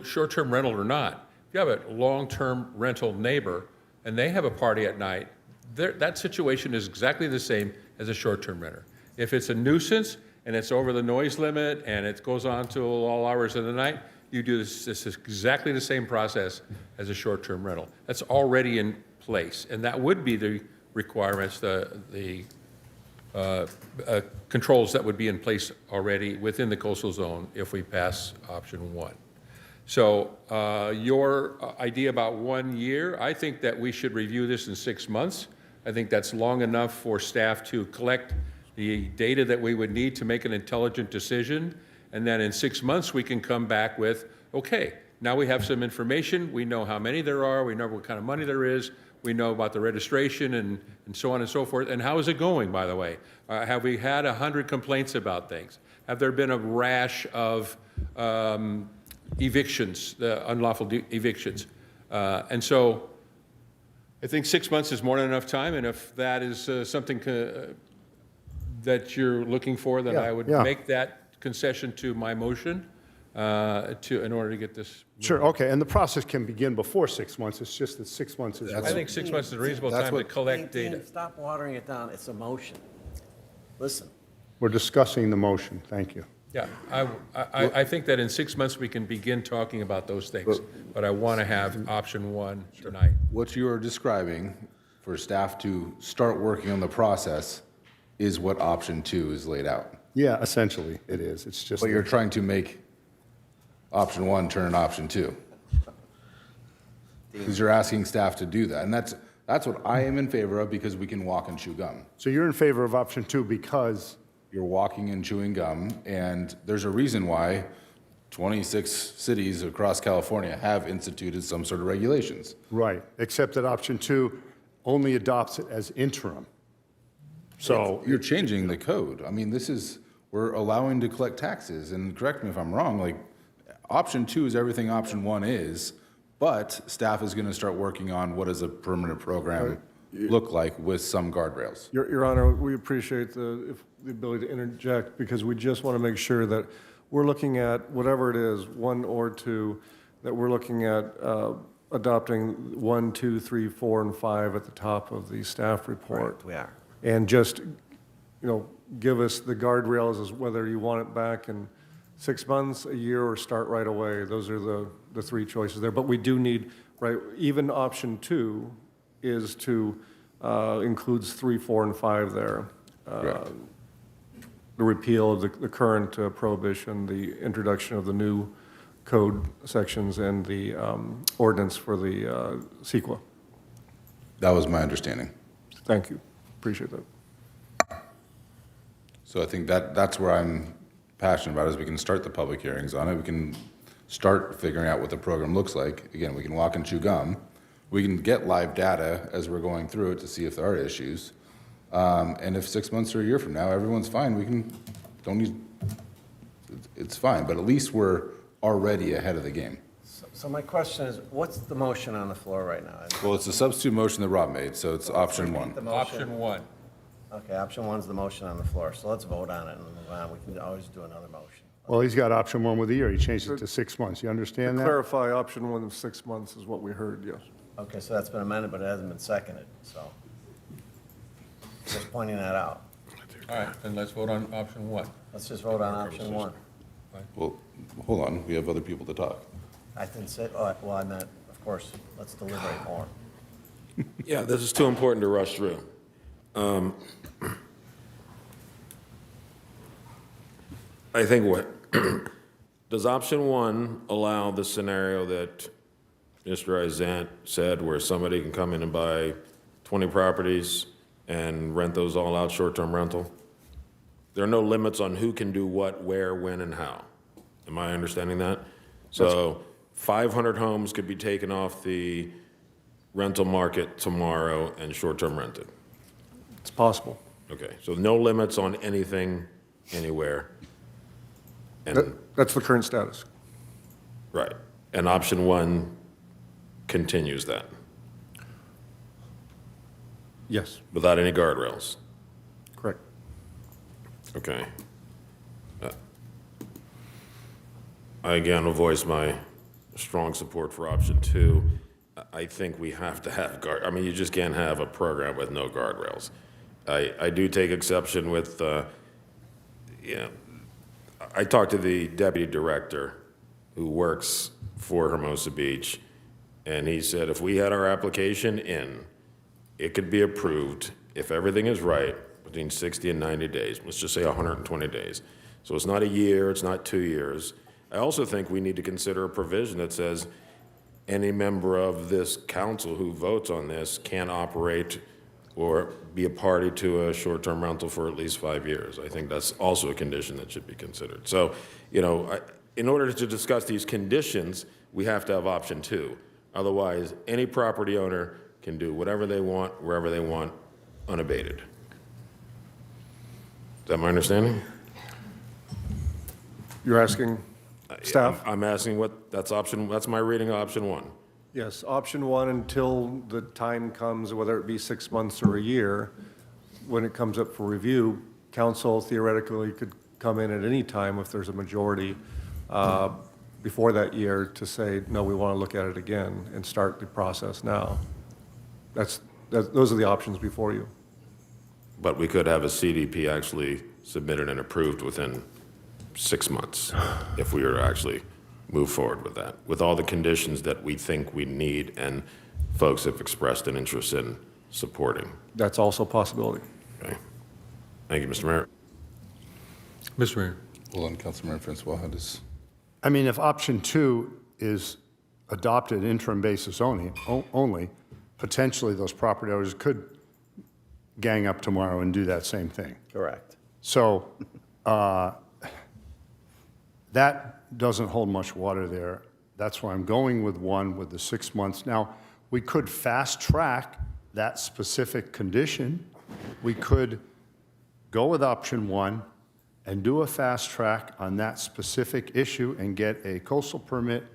Q: short-term rental or not. If you have a long-term rental neighbor and they have a party at night, that situation is exactly the same as a short-term renter. If it's a nuisance and it's over the noise limit and it goes on till all hours of the night, you do this is exactly the same process as a short-term rental. That's already in place, and that would be the requirements, the controls that would be in place already within the coastal zone if we pass option 1. So your idea about 1 year, I think that we should review this in 6 months. I think that's long enough for staff to collect the data that we would need to make an intelligent decision. And then in 6 months, we can come back with, okay, now we have some information. We know how many there are. We know what kind of money there is. We know about the registration and so on and so forth. And how is it going, by the way? Have we had 100 complaints about things? Have there been a rash of evictions, unlawful evictions? And so I think 6 months is more than enough time. And if that is something that you're looking for, then I would make that concession to my motion in order to get this.
I: Sure, okay, and the process can begin before 6 months. It's just that 6 months is.
Q: I think 6 months is a reasonable time to collect data.
K: Stop watering it down. It's a motion. Listen.
I: We're discussing the motion. Thank you.
Q: Yeah, I think that in 6 months we can begin talking about those things, but I want to have option 1 tonight.
C: What you are describing for staff to start working on the process is what option 2 is laid out.
I: Yeah, essentially, it is. It's just.
C: But you're trying to make option one turn an option two. Because you're asking staff to do that. And that's what I am in favor of, because we can walk and chew gum.
I: So you're in favor of option two because?
C: You're walking and chewing gum, and there's a reason why 26 cities across California have instituted some sort of regulations.
I: Right, except that option two only adopts it as interim. So
C: You're changing the code. I mean, we're allowing to collect taxes, and correct me if I'm wrong, like, option two is everything option one is, but staff is gonna start working on what does a permanent program look like with some guardrails.
F: Your Honor, we appreciate the ability to interject, because we just want to make sure that we're looking at whatever it is, one or two, that we're looking at adopting 1, 2, 3, 4, and 5 at the top of the staff report.
K: We are.
F: And just, give us the guardrails as whether you want it back in 6 months, a year, or start right away. Those are the three choices there. But we do need, right, even option two is to, includes 3, 4, and 5 there. The repeal of the current prohibition, the introduction of the new code sections, and the ordinance for the CEQA.
C: That was my understanding.
F: Thank you. Appreciate that.
C: So I think that's where I'm passionate about, is we can start the public hearings on it. We can start figuring out what the program looks like. Again, we can walk and chew gum. We can get live data as we're going through it to see if there are issues. And if 6 months or a year from now, everyone's fine, it's fine. But at least we're already ahead of the game.
K: So my question is, what's the motion on the floor right now?
C: Well, it's a substitute motion that Rob made, so it's option one.
K: Option one. Okay, option one's the motion on the floor, so let's vote on it and move on. We can always do another motion.
I: Well, he's got option one with a year. He changed it to 6 months. You understand
F: To
I: that?
F: clarify, option one of 6 months is what we heard, yes.
K: Okay, so that's been amended, but it hasn't been seconded, so. Just pointing that out.
Q: All right, then let's vote on option one.
K: Let's just vote on option one.
C: Well, hold on, we have other people to talk.
K: I didn't say, well, I meant, of course, let's deliberate more.
J: Yeah, this is too important to rush through. I think does option one allow the scenario that Mr. Izant said, where somebody can come in and buy 20 properties and rent those all out short-term rental? There are no limits on who can do what, where, when, and how. Am I understanding that? So 500 homes could be taken off the rental market tomorrow and short-term rented.
F: It's possible.
J: Okay, so no limits on anything, anywhere. And,
F: That's the current status.
J: right, and option one continues that,
F: Yes,
J: without any guardrails.
F: correct.
J: Okay. I again will voice my strong support for option two. I think we have to have I mean, you just can't have a program with no guardrails. I do take exception with, I talked to the deputy director who works for Hermosa Beach, and he said if we had our application in, it could be approved, if everything is right, between 60 and 90 days. Let's just say 120 days. So it's not a year, it's not 2 years. I also think we need to consider a provision that says any member of this council who votes on this can operate or be a party to a short-term rental for at least 5 years. I think that's also a condition that should be considered. So, in order to discuss these conditions, we have to have option two. Otherwise, any property owner can do whatever they want, wherever they want, unabated. Is that my understanding?
F: You're asking staff?
J: I'm asking that's my reading of option one.
F: Yes, option one, until the time comes, whether it be 6 months or a year, when it comes up for review, council theoretically could come in at any time if there's a majority before that year to say, no, we want to look at it again and start the process now. Those are the options before you.
J: But we could have a CDP actually submitted and approved within 6 months if we were to actually move forward with that, with all the conditions that we think we need and folks have expressed an interest in supporting.
F: That's also a possibility.
J: Okay. Thank you, Mr. Mayor.
Q: Mr. Mayor.
C: Hold on, Councilmember Francois, how does?
I: I mean, if option 2 is adopted interim basis only, potentially those property owners could gang up tomorrow and do that same thing.
K: Correct.
I: So that doesn't hold much water there. That's why I'm going with 1 with the 6 months. Now, we could fast track that specific condition. We could go with option 1 and do a fast track on that specific issue and get a coastal permit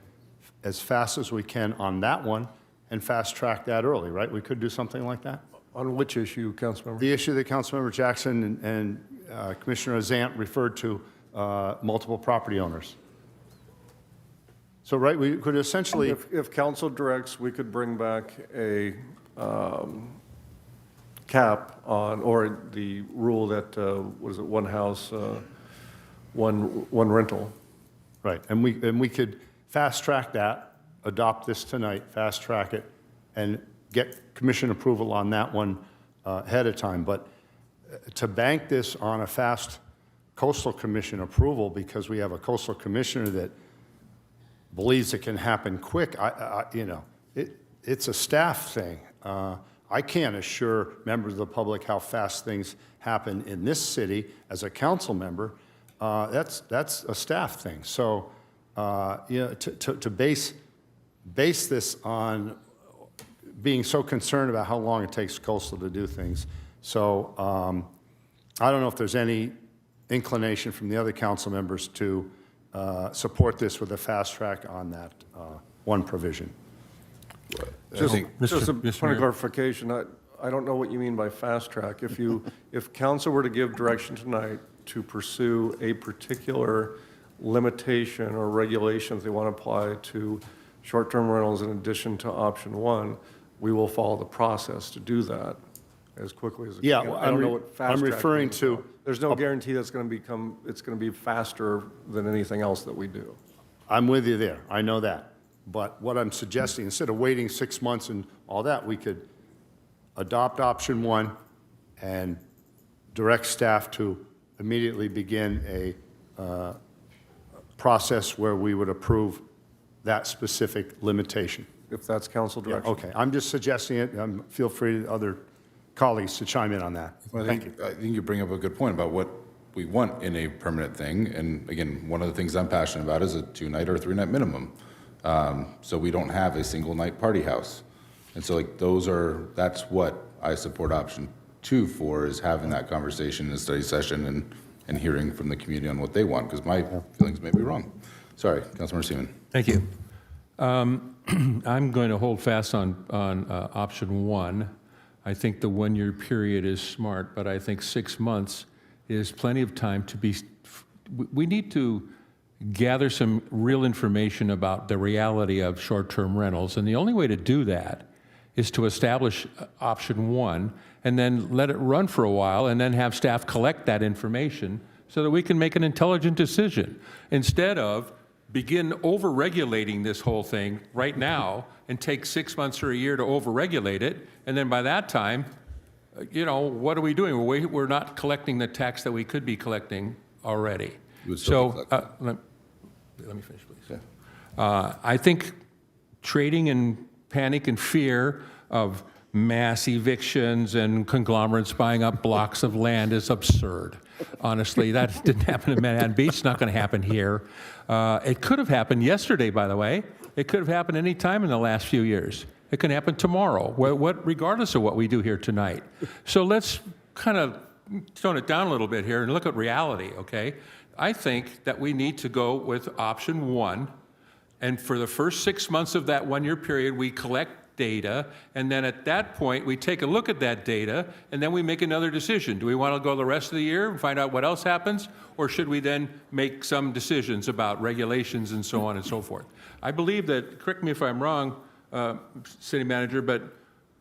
I: as fast as we can on that one and fast track that early, right? We could do something like that?
F: On which issue, Councilmember?
I: The issue that Councilmember Jackson and Commissioner Azant referred to, multiple property owners. So, right, we could essentially...
F: If council directs, we could bring back a cap on, or the rule that, what is it, one house, one rental.
I: Right, and we could fast track that, adopt this tonight, fast track it, and get commission approval on that one ahead of time. But to bank this on a fast coastal commission approval because we have a coastal commissioner that believes it can happen quick, it's a staff thing. I can't assure members of the public how fast things happen in this city as a council member. That's a staff thing. So, to base this on being so concerned about how long it takes coastal to do things. So, I don't know if there's any inclination from the other council members to support this with a fast track on that one provision.
F: Just a
Q: Mr.
F: point
Q: Mayor.
F: of clarification, I don't know what you mean by fast track. If council were to give direction tonight to pursue a particular limitation or regulations they want to apply to short-term rentals in addition to option 1, we will follow the process to do that as quickly as it
I: Yeah,
F: can.
I: well,
F: I don't know what fast
I: I'm
F: track
I: referring
F: means.
I: to-
F: There's no guarantee that's going to it's going to be faster than anything else that we do.
I: I'm with you there. I know that. But what I'm suggesting, instead of waiting 6 months and all that, we could adopt option 1 and direct staff to immediately begin a process where we would approve that specific limitation.
F: If that's council
I: Yeah,
F: direction.
I: okay. I'm just suggesting it. Feel free to other colleagues to chime in on that.
C: Well,
I: Thank you.
C: I think you bring up a good point about what we want in a permanent thing. And again, one of the things I'm passionate about is a 2-night or 3-night minimum. So we don't have a single night party house. And so that's what I support option 2 for, is having that conversation in a study session and hearing from the community on what they want, because my feelings may be wrong. Sorry, Councilmember Seaman.
Q: Thank you. I'm going to hold fast on option 1. I think the 1-year period is smart, but I think 6 months is plenty of time to be. We need to gather some real information about the reality of short-term rentals, and the only way to do that is to establish option 1 and then let it run for a while and then have staff collect that information so that we can make an intelligent decision instead of begin over-regulating this whole thing right now and take 6 months or a year to over-regulate it, and then by that time, what are we doing? We're not collecting the tax that we could be collecting already. So, let me finish, please. I think trading in panic and fear of mass evictions and conglomerates buying up blocks of land is absurd. Honestly, that didn't happen in Manhattan Beach. It's not going to happen here. It could have happened yesterday, by the way. It could have happened any time in the last few years. It can happen tomorrow, regardless of what we do here tonight. So let's kind of tone it down a little bit here and look at reality, okay? I think that we need to go with option 1, and for the first 6 months of that 1-year period, we collect data, and then at that point, we take a look at that data, and then we make another decision. Do we want to go the rest of the year and find out what else happens, or should we then make some decisions about regulations and so on and so forth? I believe that, correct me if I'm wrong, City Manager, but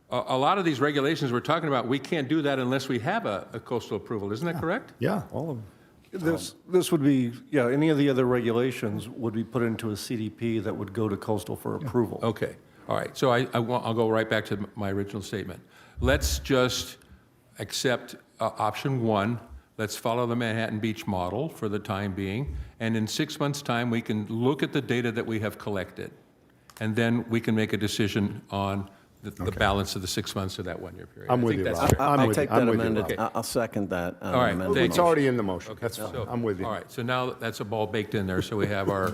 Q: a lot of these regulations we're talking about, we can't do that unless we have a coastal approval. Isn't that correct?
I: Yeah, all of them.
F: This would be, any of the other regulations would be put into a CDP that would go to coastal for approval.
Q: Okay, all right. So I'll go right back to my original statement. Let's just accept option 1. Let's follow the Manhattan Beach model for the time being. And in 6 months' time, we can look at the data that we have collected. And then we can make a decision on the balance of the 6 months of that 1 year period.
I: I'm
Q: I
I: with
Q: think
I: you,
Q: that's
I: Rob.
Q: fair.
K: I'll take that
I: I'm with you,
K: amended.
I: Rob.
K: I'll second that.
Q: All right,
K: amended
Q: thank
I: It's
Q: you.
I: already in the motion.
Q: Okay,
I: That's fine.
Q: so-
I: I'm with you.
Q: All right, so now that's a ball baked in there, so we have our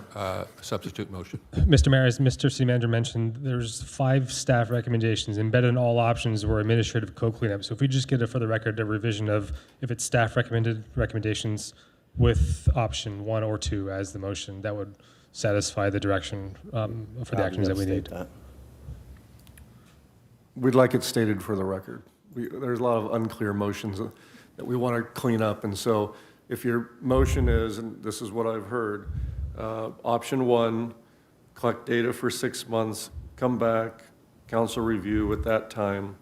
Q: substitute motion.
R: Mr. Mayor, as Mr. City Manager mentioned, there's 5 staff recommendations. Embedded in all options were administrative co-cleanup. So if we just get it for the record, a revision of if it's staff recommended recommendations with option 1 or 2 as the motion, that would satisfy the direction for the actions that we need.
F: We'd like it stated for the record. There's a lot of unclear motions that we want to clean up. And so if your motion is, and this is what I've heard, option 1, collect data for 6 months, come back, council review at that time.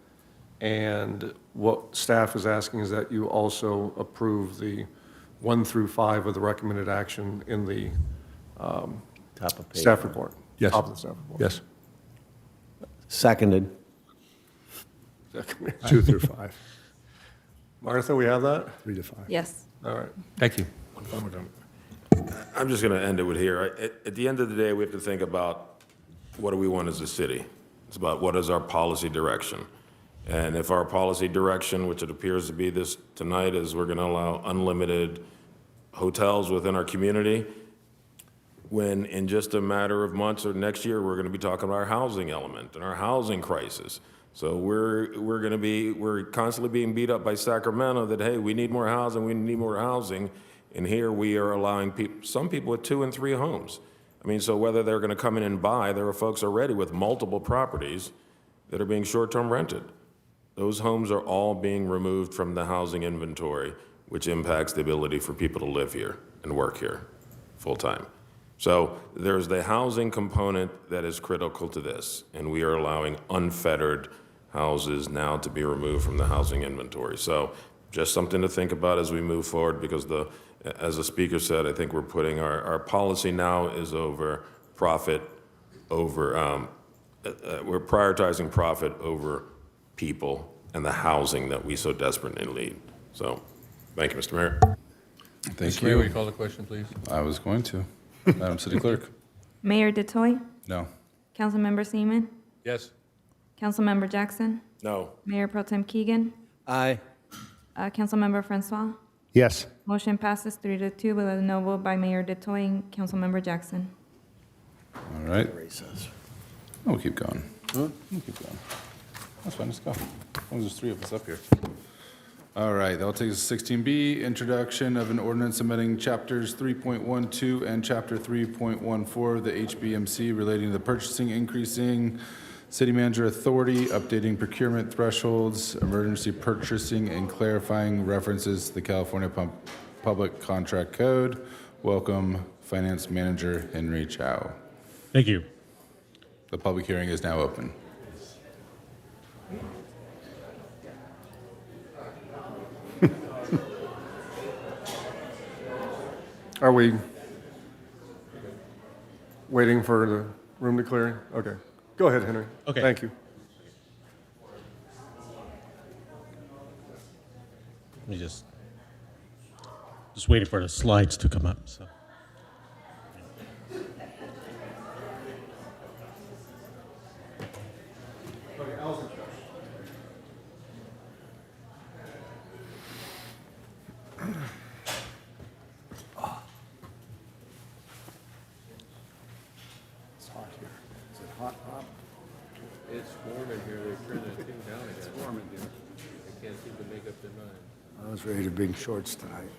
F: And what staff is asking is that you also approve the 1 through 5 of the recommended action in the
K: Top of page.
F: staff report.
Q: Yes.
F: Top of the staff report.
Q: Yes.
K: Seconded.
I: 2 through 5.
F: Martha, we have that?
I: 3 to 5.
L: Yes.
F: All right.
Q: Thank you.
J: I'm just going to end it with here. At the end of the day, we have to think about what do we want as a city? It's about what is our policy direction? And if our policy direction, which it appears to be this tonight, is we're going to allow unlimited hotels within our community, when in just a matter of months or next year, we're going to be talking about our housing element and our housing crisis. So we're constantly being beat up by Sacramento that, hey, we need more housing, we need more housing. And here we are allowing some people with 2 and 3 homes. I mean, so whether they're going to come in and buy, there are folks already with multiple properties that are being short-term rented. Those homes are all being removed from the housing inventory, which impacts the ability for people to live here and work here full-time. So there's the housing component that is critical to this, and we are allowing unfettered houses now to be removed from the housing inventory. So just something to think about as we move forward, because as the speaker said, I think we're putting our policy now is over profit, we're prioritizing profit over people and the housing that we so desperately need. So, thank you, Mr. Mayor.
C: Thank
Q: Mayor, will you
C: you.
Q: call the question, please?
C: I was going to. Madam City Clerk?
T: Mayor Detoy,
C: No.
T: Councilmember Seaman,
Q: Yes.
T: Councilmember Jackson,
J: No.
T: Mayor Pro Tem Keegan,
K: Aye.
T: Councilmember Francois.
I: Yes.
T: Motion passes 3-2 with a no vote by Mayor Detoy and Councilmember Jackson.
C: All right.
K: Recess.
C: We'll keep going. We'll keep going. That's fine, let's go. As long as there's 3 of us up here. All right, that'll take us to 16B, introduction of an ordinance amending chapters 3.12 and chapter 3.14 of the HBMC relating to the purchasing, increasing city manager authority, updating procurement thresholds, emergency purchasing, and clarifying references to the California Public Contract Code. Welcome, Finance Manager Henry Chow.
W: Thank you.
C: The public hearing is now open.
F: Are we waiting for the room to clear? Okay. Go ahead, Henry.
W: Okay.
F: Thank you.
W: Let me just waiting for the slides to come up, so.
I: It's hot here. Is it hot, Rob?
Q: It's warm in here, they turned that thing down again.
I: It's warm in here.
Q: They can't seem to make up their mind.
I: I was ready to bring shorts tonight.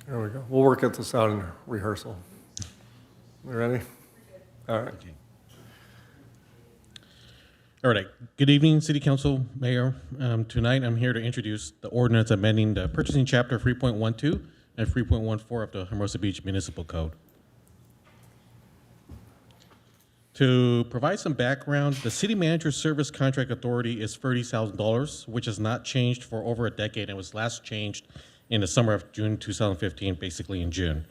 F: There we go. We'll work at this out in rehearsal. We ready? All right.
W: All right. Good evening, City Council, Mayor. Tonight, I'm here to introduce the ordinance amending the purchasing chapter 3.12 and 3.14 of the Hermosa Beach Municipal Code. To provide some background, the city manager service contract authority is $30,000, which has not changed for over a decade and was last changed in the summer of June 2015, basically in June.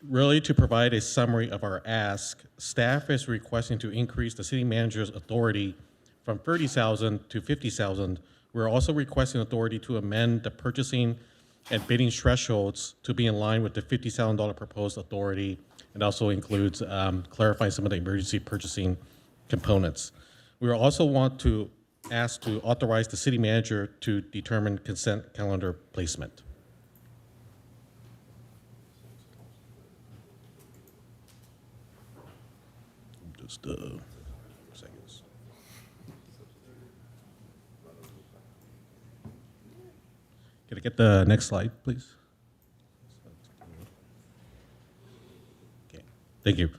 W: Really, to provide a summary of our ask, staff is requesting to increase the city manager's authority from $30,000 to $50,000. We're also requesting authority to amend the purchasing and bidding thresholds to be in line with the $50,000 proposed authority. It also includes clarifying some of the emergency purchasing components. We also want to ask to authorize the city manager to determine consent calendar placement. Just seconds. Can I get the next slide, please? Okay, thank you.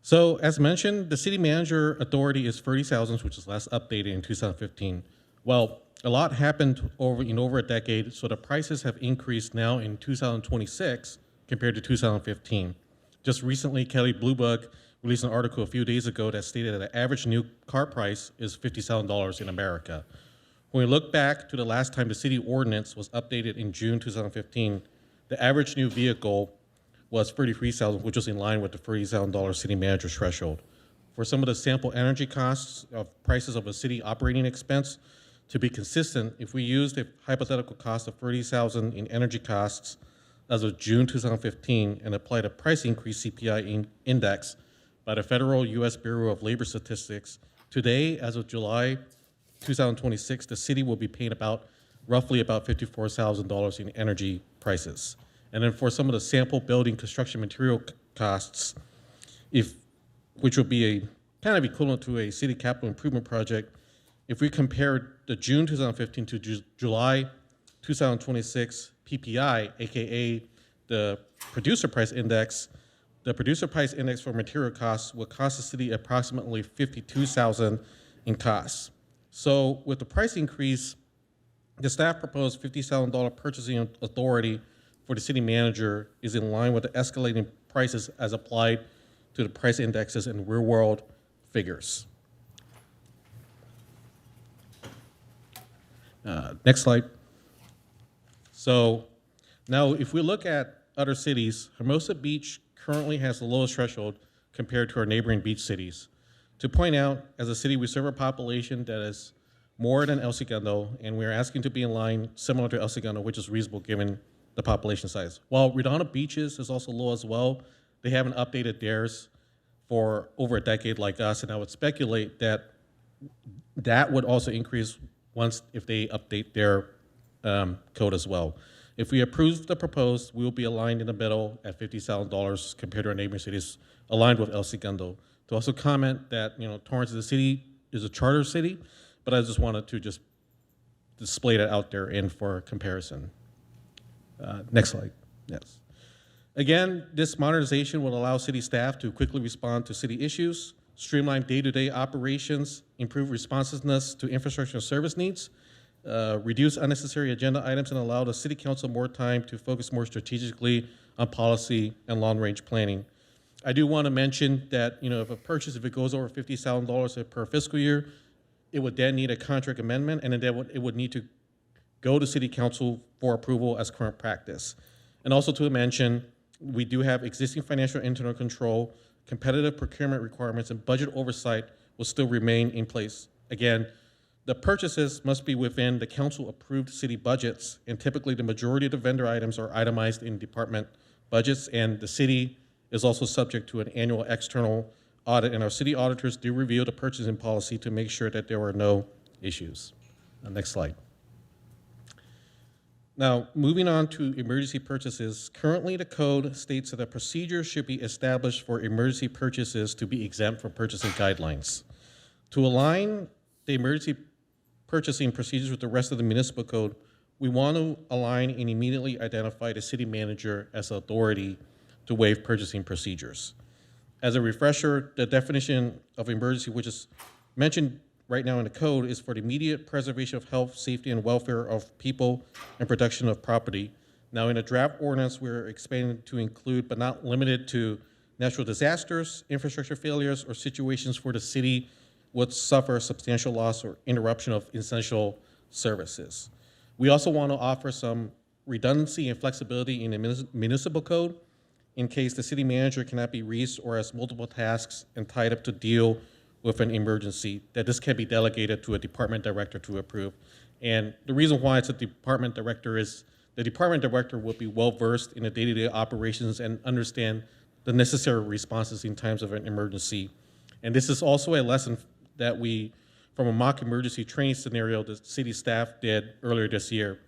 W: So as mentioned, the city manager authority is $30,000, which is last updated in 2015. Well, a lot happened over a decade, so the prices have increased now in 2026 compared to 2015. Just recently, Kelly Blue Book released an article a few days ago that stated that the average new car price is $50,000 in America. When we look back to the last time the city ordinance was updated in June 2015, the average new vehicle was $33,000, which was in line with the $30,000 city manager threshold. For some of the sample energy costs of prices of a city operating expense, to be consistent, if we used a hypothetical cost of $30,000 in energy costs as of June 2015 and applied a price increase CPI index by the Federal U.S. Bureau of Labor Statistics, today, as of July 2026, the city will be paying roughly about $54,000 in energy prices. And then for some of the sample building construction material costs, which would be a kind of equivalent to a city capital improvement project, if we compare the June 2015 to July 2026 PPI, aka the producer price index, the producer price index for material costs will cost the city approximately $52,000 in costs. So with the price increase, the staff proposed $50,000 purchasing authority for the city manager is in line with the escalating prices as applied to the price indexes and real world figures. Next slide. So now if we look at other cities, Hermosa Beach currently has the lowest threshold compared to our neighboring beach cities. To point out, as a city, we serve a population that is more than El Segundo, and we are asking to be in line similar to El Segundo, which is reasonable given the population size. While Redondo Beaches is also low as well, they haven't updated theirs for over a decade like us, and I would speculate that that would also increase if they update their code as well. If we approve the proposed, we will be aligned in the middle at $50,000 compared to our neighboring cities, aligned with El Segundo. To also comment that Torrance is a charter city, but I just wanted to just display that out there and for comparison. Next slide. Yes. Again, this modernization will allow city staff to quickly respond to city issues, streamline day-to-day operations, improve responsiveness to infrastructure and service needs, reduce unnecessary agenda items, and allow the city council more time to focus more strategically on policy and long-range planning. I do want to mention that if it goes over $50,000 per fiscal year, it would then need a contract amendment, and then it would need to go to city council for approval as current practice. And also to mention, we do have existing financial internal control, competitive procurement requirements, and budget oversight will still remain in place. Again, the purchases must be within the council-approved city budgets, and typically the majority of the vendor items are itemized in department budgets, and the city is also subject to an annual external audit, and our city auditors do review the purchasing policy to make sure that there are no issues. Next slide. Now, moving on to emergency purchases, currently the code states that a procedure should be established for emergency purchases to be exempt from purchasing guidelines. To align the emergency purchasing procedures with the rest of the municipal code, we want to align and immediately identify the city manager as authority to waive purchasing procedures. As a refresher, the definition of emergency, which is mentioned right now in the code, is for the immediate preservation of health, safety, and welfare of people and protection of property. Now, in a draft ordinance, we're expanding to include, but not limited to, natural disasters, infrastructure failures, or situations where the city would suffer substantial loss or interruption of essential services. We also want to offer some redundancy and flexibility in the municipal code in case the city manager cannot be reached or has multiple tasks and tied up to deal with an emergency, that this can be delegated to a department director to approve. And the reason why it's a department director is the department director will be well-versed in the day-to-day operations and understand the necessary responses in times of an emergency. And this is also a lesson that we, from a mock emergency training scenario the city staff did earlier this year.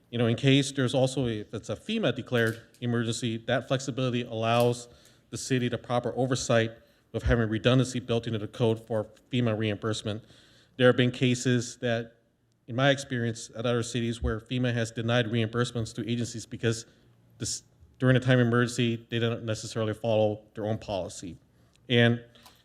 W: You know, in case there's also, if it's a FEMA declared emergency, that flexibility allows the city the proper oversight of having redundancy built into the code for FEMA reimbursement. There have been cases that, in my experience, at other cities where FEMA has denied reimbursements to agencies because during a time of emergency, they don't necessarily follow their own policy. And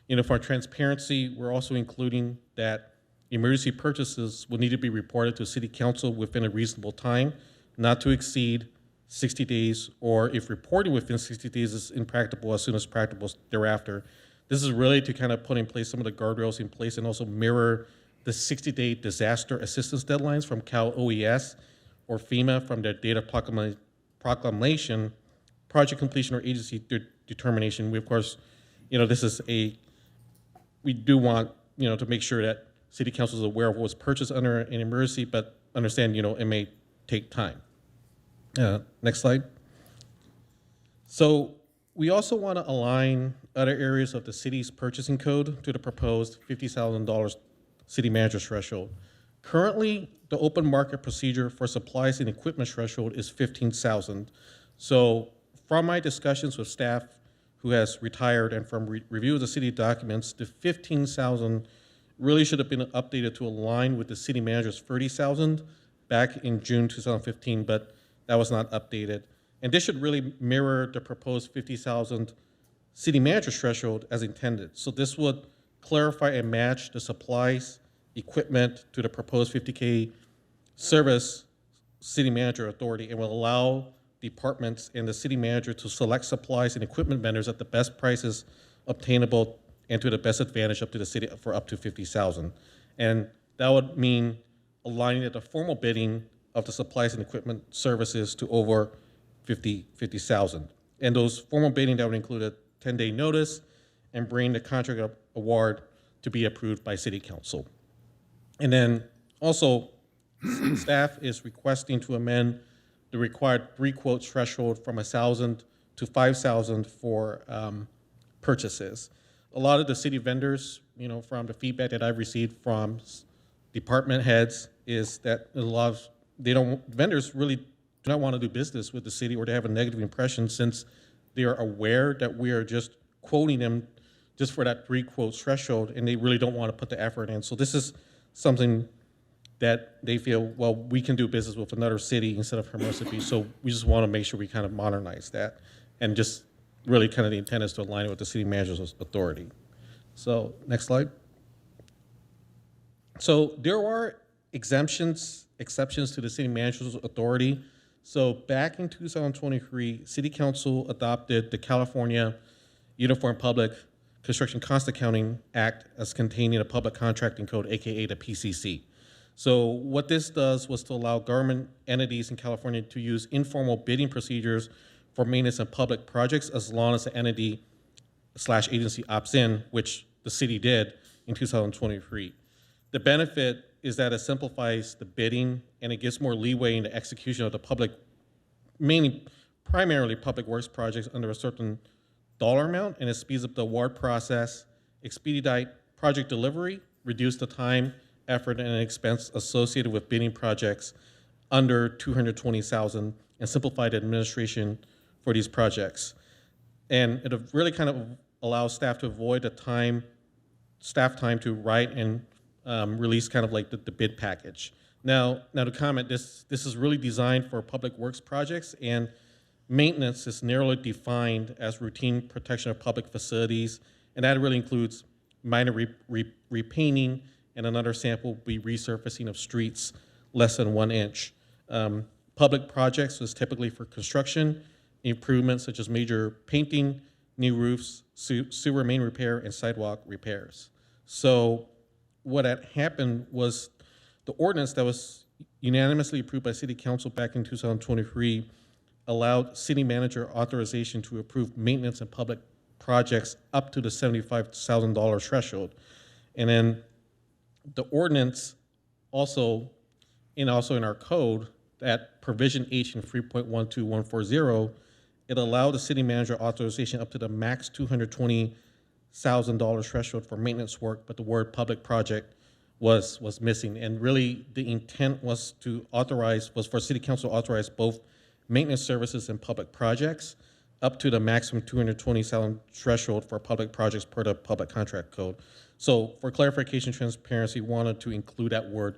W: you know, for transparency, we're also including that emergency purchases will need to be reported to City Council within a reasonable time, not to exceed 60 days, or if reporting within 60 days is impractical, as soon as practical thereafter. This is really to kind of put in place some of the guardrails in place and also mirror the 60-day disaster assistance deadlines from Cal OES or FEMA from their data proclamation, project completion, or agency determination. We, of course, you know, we do want, you know, to make sure that City Council is aware of what was purchased under an emergency, but understand, you know, it may take time. Next slide. So we also want to align other areas of the city's purchasing code to the proposed $50,000 city manager threshold. Currently, the open market procedure for supplies and equipment threshold is $15,000. So from my discussions with staff who has retired and from review of the city documents, the $15,000 really should have been updated to align with the city manager's $30,000 back in June 2015, but that was not updated. And this should really mirror the proposed $50,000 city manager threshold as intended. So this would clarify and match the supplies, equipment to the proposed $50K service city manager authority, and will allow departments and the city manager to select supplies and equipment vendors at the best prices obtainable and to the best advantage up to the city for up to $50,000. And that would mean aligning the formal bidding of the supplies and equipment services to over $50,000. And those formal bidding, that would include a 10-day notice and bring the contract award to be approved by City Council. And then also, staff is requesting to amend the required 3 quotes threshold from 1,000 to 5,000 for purchases. A lot of the city vendors, you know, from the feedback that I've received from department heads, is that a lot of vendors really do not want to do business with the city, or they have a negative impression since they are aware that we are just quoting them just for that 3 quotes threshold, and they really don't want to put the effort in. So this is something that they feel, well, we can do business with another city instead of Hermosa Beach. So we just want to make sure we kind of modernize that, and just really kind of the intent is to align it with the city manager's authority. So next slide. So there are exceptions to the city manager's authority. So back in 2023, City Council adopted the California Uniform Public Construction Cost Accounting Act as contained in a public contracting code, AKA the PCC. So what this does was to allow government entities in California to use informal bidding procedures for maintenance and public projects as long as the entity/agency opts in, which the city did in 2023. The benefit is that it simplifies the bidding and it gives more leeway in the execution of the primarily public works projects under a certain dollar amount, and it speeds up the award process, expedite project delivery, reduce the time, effort, and expense associated with bidding projects under $220,000, and simplify the administration for these projects. And it really kind of allows staff to avoid the staff time to write and release kind of like the bid package. Now to comment, this is really designed for public works projects, and maintenance is narrowly defined as routine protection of public facilities, and that really includes minor repainting, and another sample will be resurfacing of streets less than 1 inch. Public projects is typically for construction, improvements such as major painting, new roofs, sewer main repair, and sidewalk repairs. So what had happened was the ordinance that was unanimously approved by City Council back in 2023 allowed city manager authorization to approve maintenance and public projects up to the $75,000 threshold. And then the ordinance also in our code, that provision H in 3.12140, it allowed the city manager authorization up to the max $220,000 threshold for maintenance work, but the word public project was missing. And really the intent was for city council to authorize both maintenance services and public projects up to the maximum $220,000 threshold for public projects per the public contract code. So for clarification, transparency, wanted to include that word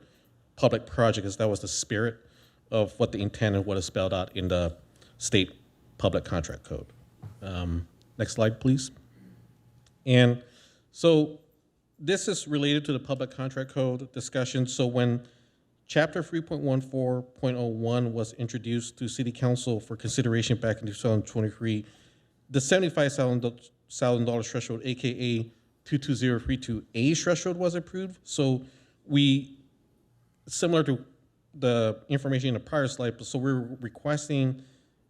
W: public project, because that was the spirit of what the intent and what is spelled out in the state public contract code. Next slide, please. And so this is related to the public contract code discussion. So when Chapter 3.14.01 was introduced to City Council for consideration back in 2023, the $75,000 threshold, aka 22032A threshold, was approved. So we, similar to the information in the prior slide, so we're requesting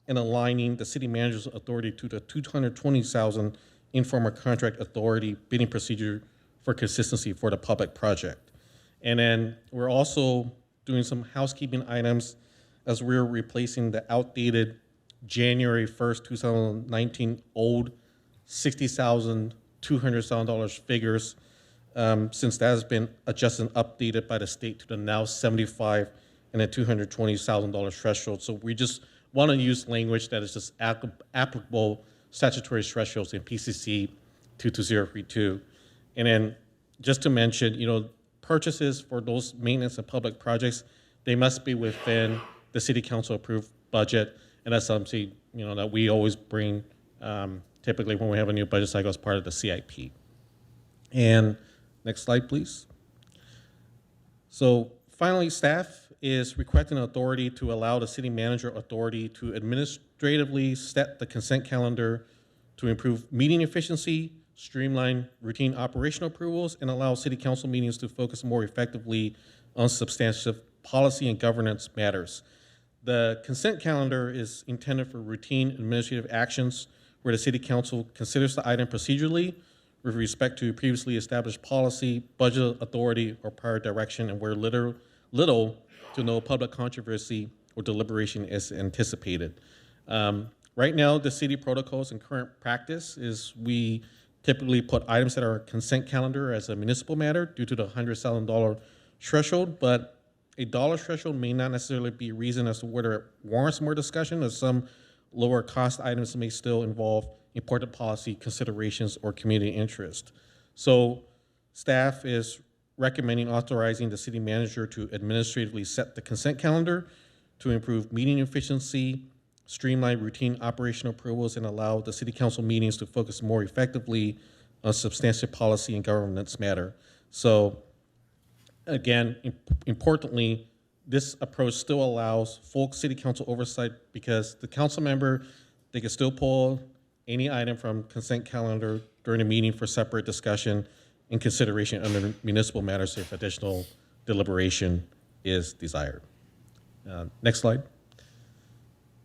W: and aligning the city manager's authority to the $220,000 informal contract authority bidding procedure for consistency for the public project. And then we're also doing some housekeeping items as we're replacing the outdated January 1st, 2019 old $60,000, $200,000 figures, since that has been adjusted and updated by the state to the now $75,000 and a $220,000 threshold. So we just want to use language that is just applicable statutory thresholds in PCC 22032. And then just to mention, purchases for those maintenance and public projects, they must be within the city council approved budget. And that's something, that we always bring typically when we have a new budget cycle as part of the CIP. And next slide, please. So finally, staff is requesting authority to allow the city manager authority to administratively set the consent calendar to improve meeting efficiency, streamline routine operational approvals, and allow city council meetings to focus more effectively on substantive policy and governance matters. The consent calendar is intended for routine administrative actions where the city council considers the item procedurally with respect to previously established policy, budget authority, or prior direction, and where little to no public controversy or deliberation is anticipated. Right now, the city protocols and current practice is we typically put items that are consent calendar as a municipal matter due to the $100,000 threshold, but a dollar threshold may not necessarily be a reason as to whether it warrants more discussion, as some lower cost items may still involve important policy considerations or community interest. So staff is recommending authorizing the city manager to administratively set the consent calendar to improve meeting efficiency, streamline routine operational approvals, and allow the city council meetings to focus more effectively on substantive policy and governance matter. So again, importantly, this approach still allows full city council oversight because the council member, they can still pull any item from consent calendar during the meeting for separate discussion in consideration under municipal matters if additional deliberation is desired. Next slide.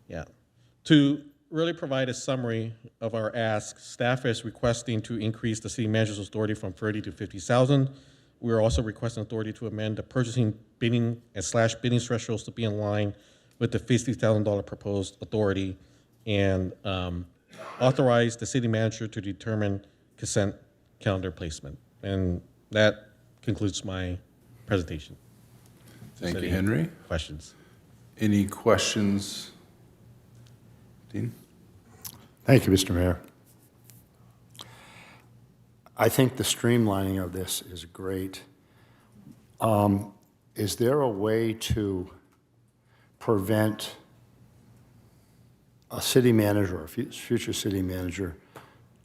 W: Yeah. To really provide a summary of our ask, staff is requesting to increase the city manager's authority from 30 to 50,000. We are also requesting authority to amend the purchasing, bidding, and / bidding thresholds to be in line with the $50,000 proposed authority, and authorize the city manager to determine consent calendar placement. And that concludes my presentation.
C: Thank you, Henry.
W: Questions?
C: Any questions? Dean?
I: Thank you, Mr. Mayor. I think the streamlining of this is great. Is there a way to prevent a city manager or a future city manager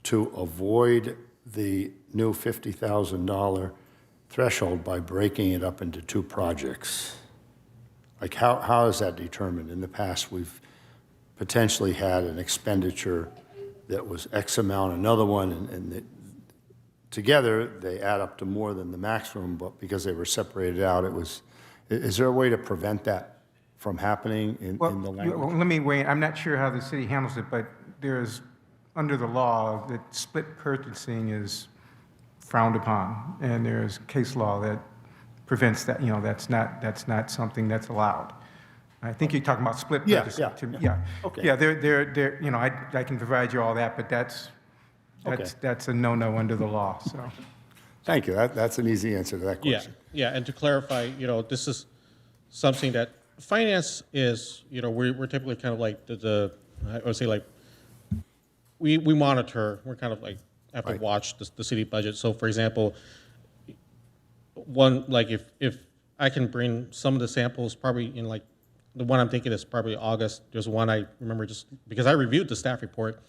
I: to avoid the new $50,000 threshold by breaking it up into two projects? Like how is that determined? In the past, we've potentially had an expenditure that was X amount, another one, together, they add up to more than the maximum, but because they were separated out, it was, is there a way to prevent that from happening in the language?
O: Well, let me weigh in. I'm not sure how the city handles it, but there's, under the law, that split purchasing is frowned upon, and there's case law that prevents that, that's not something that's allowed. I think you're talking about split purchasing. Yeah.
I: Okay.
O: Yeah, I can provide you all that, but that's a no-no under the law, so.
I: Thank you. That's an easy answer to that question.
W: Yeah, and to clarify, this is something that finance is, we're typically kind of like I would say like, we monitor, we're kind of like, have to watch the city budget. So for example, if I can bring some of the samples, probably in like, the one I'm thinking is probably August. There's one I remember just, because I reviewed the staff report,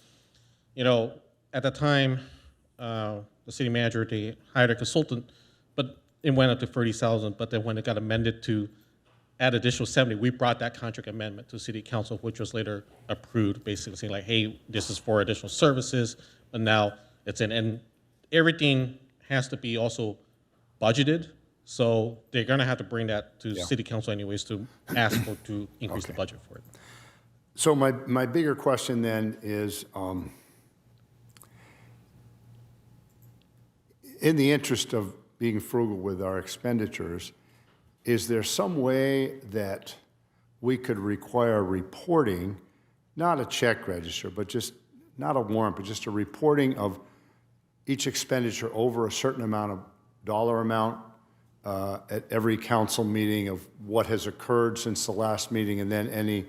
W: at the time, the city manager, they hired a consultant, but it went up to 30,000. But then when it got amended to add additional 70, we brought that contract amendment to city council, which was later approved, basically saying like, hey, this is for additional services, but now it's in, and everything has to be also budgeted. So they're gonna have to bring that to city council anyways to ask for, to increase the budget for it.
I: So my bigger question then is, in the interest of being frugal with our expenditures, is there some way that we could require reporting, not a check register, but just, not a warrant, but just a reporting of each expenditure over a certain amount of dollar amount at every council meeting of what has occurred since the last meeting, and then any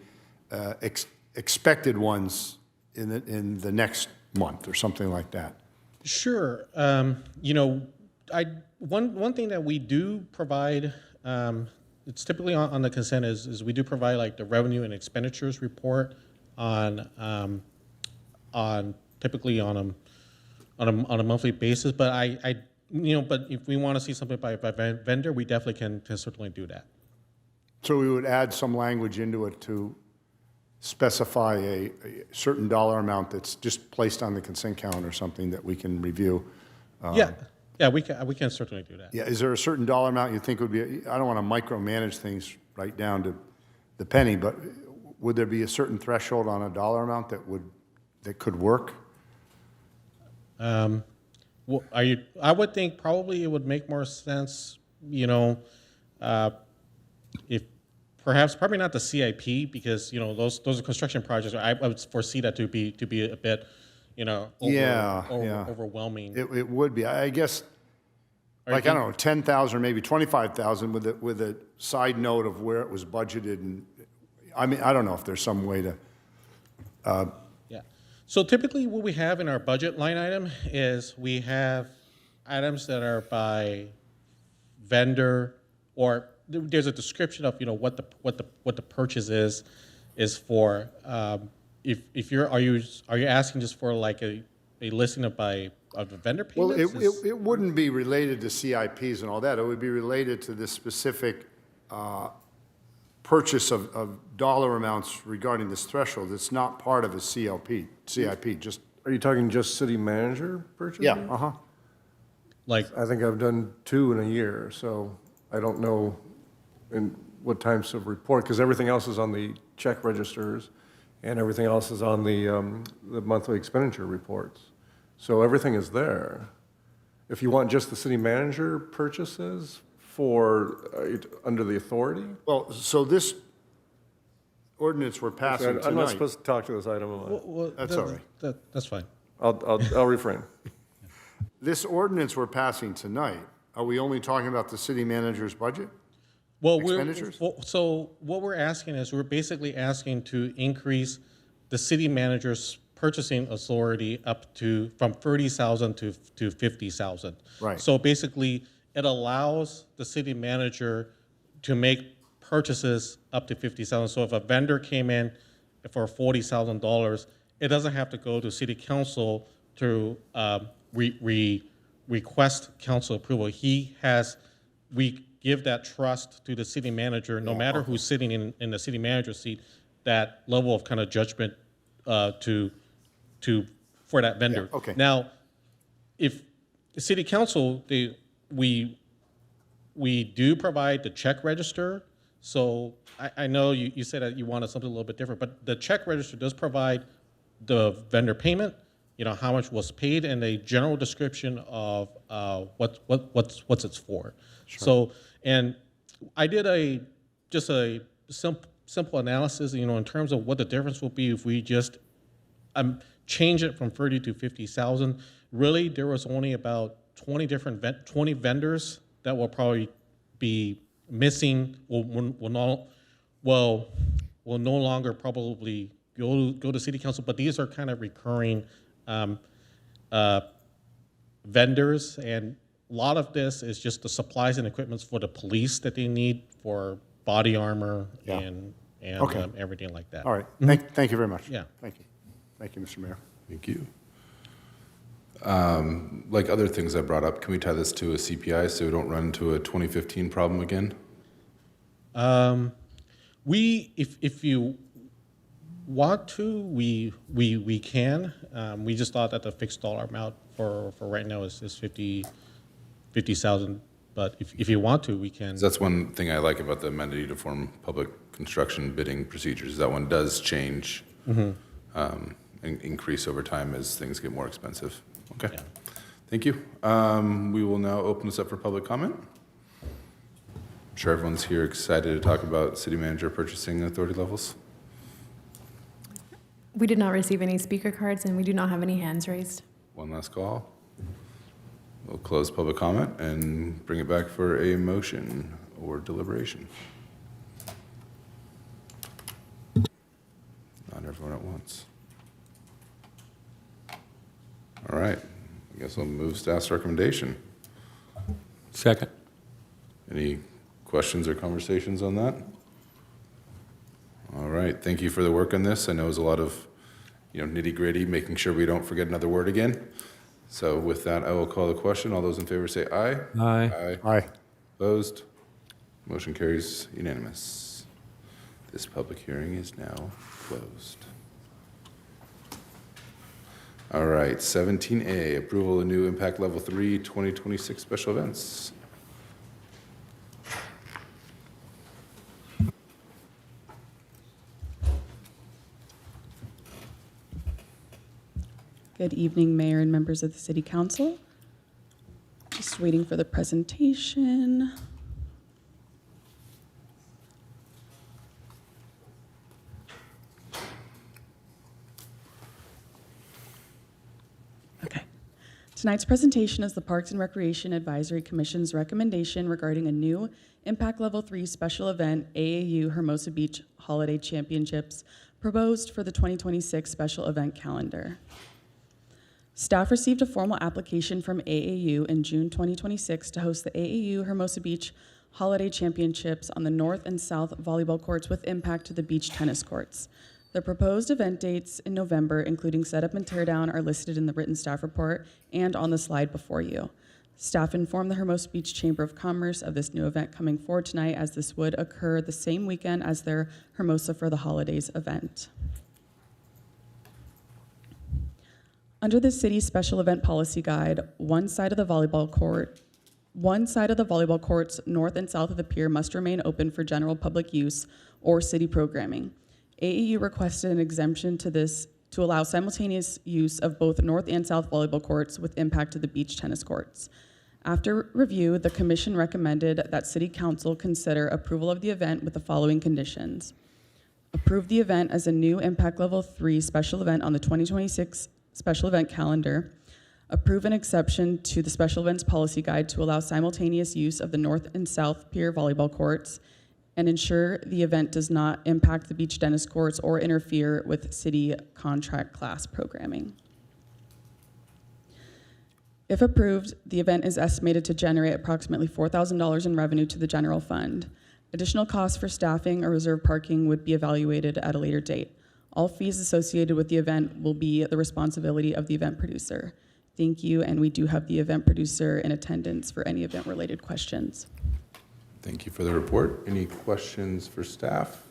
I: expected ones in the next month or something like that?
W: Sure. One thing that we do provide, it's typically on the consent is we do provide like the revenue and expenditures report on typically on a monthly basis. But but if we want to see something by vendor, we definitely can certainly do that.
I: So we would add some language into it to specify a certain dollar amount that's just placed on the consent calendar or something that we can review.
W: Yeah, we can certainly do that.
I: Yeah, is there a certain dollar amount you think would be, I don't want to micromanage things right down to the penny, but would there be a certain threshold on a dollar amount that could work?
W: I would think probably it would make more sense, if perhaps probably not the CIP, because those are construction projects. I would foresee that to be a bit, overwhelming.
I: It would be. I guess, I don't know, 10,000 or maybe 25,000 with a side note of where it was budgeted, and I mean, I don't know if there's some way to.
W: So typically, what we have in our budget line item is we have items that are by vendor, or there's a description of what the purchase is for. If you're are you asking just for like a listing of the vendor payments?
I: Well, it wouldn't be related to CIPs and all that. It would be related to this specific purchase of dollar amounts regarding this threshold. It's not part of a CIP. Just.
F: Are you talking just city manager purchasing?
I: Yeah.
W: Like,
F: I think I've done 2 in a year, so I don't know in what types of report, because everything else is on the check registers and everything else is on the monthly expenditure reports. So everything is there. If you want just the city manager purchases under the authority?
I: Well, so this ordinance we're passing tonight.
F: I'm not supposed to talk to this item, am I?
I: That's all right.
W: That's fine.
F: I'll refrain.
I: This ordinance we're passing tonight, are we only talking about the city manager's budget?
W: Well,
I: expenditures?
W: so what we're asking is we're basically asking to increase the city manager's purchasing authority up to from 30,000 to 50,000.
I: Right.
W: So basically, it allows the city manager to make purchases up to 50,000. So if a vendor came in for $40,000, it doesn't have to go to city council to request council approval. We give that trust to the city manager, no matter who's sitting in the city manager seat, that level of kind of judgment to for that vendor.
I: Yeah, okay.
W: Now, if the city council, we do provide the check register. So I know you said that you wanted something a little bit different, but the check register does provide the vendor payment, how much was paid, and a general description of what's it's for.
I: Sure.
W: So, and I did just a simple analysis, in terms of what the difference will be if we just change it from 30 to 50,000. Really, there was only about 20 vendors that will probably be missing, will no longer probably go to city council, but these are kind of recurring vendors, and a lot of this is just the supplies and equipments for the police that they need for body armor and
I: Okay.
W: Everything like that.
I: All right. Thank you very much.
W: Yeah.
I: Thank you. Thank you, Mr. Mayor.
C: Thank you. Like other things I brought up, can we tie this to a CPI so we don't run into a 2015 problem again?
W: If you want to, we can. We just thought that the fixed dollar amount for right now is 50,000. But if you want to, we can.
C: That's one thing I like about the amended uniform public construction bidding procedures. That one does change, and increase over time as things get more expensive. Okay.
W: Yeah.
C: Thank you. We will now open this up for public comment. I'm sure everyone's here excited to talk about city manager purchasing authority levels.
G: We did not receive any speaker cards, and we do not have any hands raised.
C: One last call. We'll close public comment and bring it back for a motion or deliberation. Not everyone at once. All right. I guess I'll move staff's recommendation.
Q: Second.
C: Any questions or conversations on that? All right. Thank you for the work on this. I know it was a lot of, nitty gritty, making sure we don't forget another word again. So with that, I will call the question. All those in favor say aye.
Q: Aye.
I: Aye.
C: Opposed? Motion carries unanimous. This public hearing is now closed. All right, 17A, approval of new impact level 3 2026 special events.
B: Good evening, Mayor and members of the City Council. Just waiting for the presentation. Okay. Tonight's presentation is the Parks and Recreation Advisory Commission's recommendation regarding a new Impact Level 3 special event, AAU Hermosa Beach Holiday Championships, proposed for the 2026 special event calendar. Staff received a formal application from AAU in June 2026 to host the AAU Hermosa Beach Holiday Championships on the north and south volleyball courts with impact to the beach tennis courts. The proposed event dates in November, including setup and teardown, are listed in the written staff report and on the slide before you. Staff informed the Hermosa Beach Chamber of Commerce of this new event coming forward tonight, as this would occur the same weekend as their Hermosa for the Holidays event. Under the city's special event policy guide, one side of the volleyball courts north and south of the pier must remain open for general public use or city programming. AAU requested an exemption to this to allow simultaneous use of both north and south volleyball courts with impact to the beach tennis courts. After review, the commission recommended that City Council consider approval of the event with the following conditions. Approve the event as a new Impact Level 3 special event on the 2026 special event calendar. Approve an exception to the special events policy guide to allow simultaneous use of the north and south pier volleyball courts, and ensure the event does not impact the beach tennis courts or interfere with city contract class programming. If approved, the event is estimated to generate approximately $4,000 in revenue to the general fund. Additional costs for staffing or reserve parking would be evaluated at a later date. All fees associated with the event will be the responsibility of the event producer. Thank you, and we do have the event producer in attendance for any event-related questions.
C: Thank you for the report. Any questions for staff?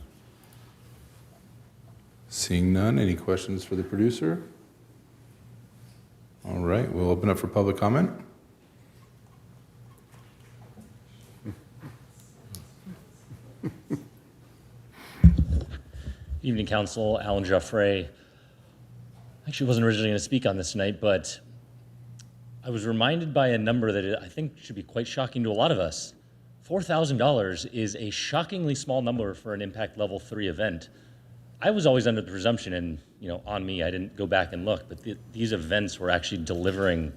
C: Seeing none, any questions for the producer? All right, we'll open up for public comment.
D: Evening, Council. Alan Joffre. Actually, wasn't originally going to speak on this tonight, but I was reminded by a number that I think should be quite shocking to a lot of us. $4,000 is a shockingly small number for an impact level 3 event. I was always under the presumption, and on me, I didn't go back and look, but these events were actually delivering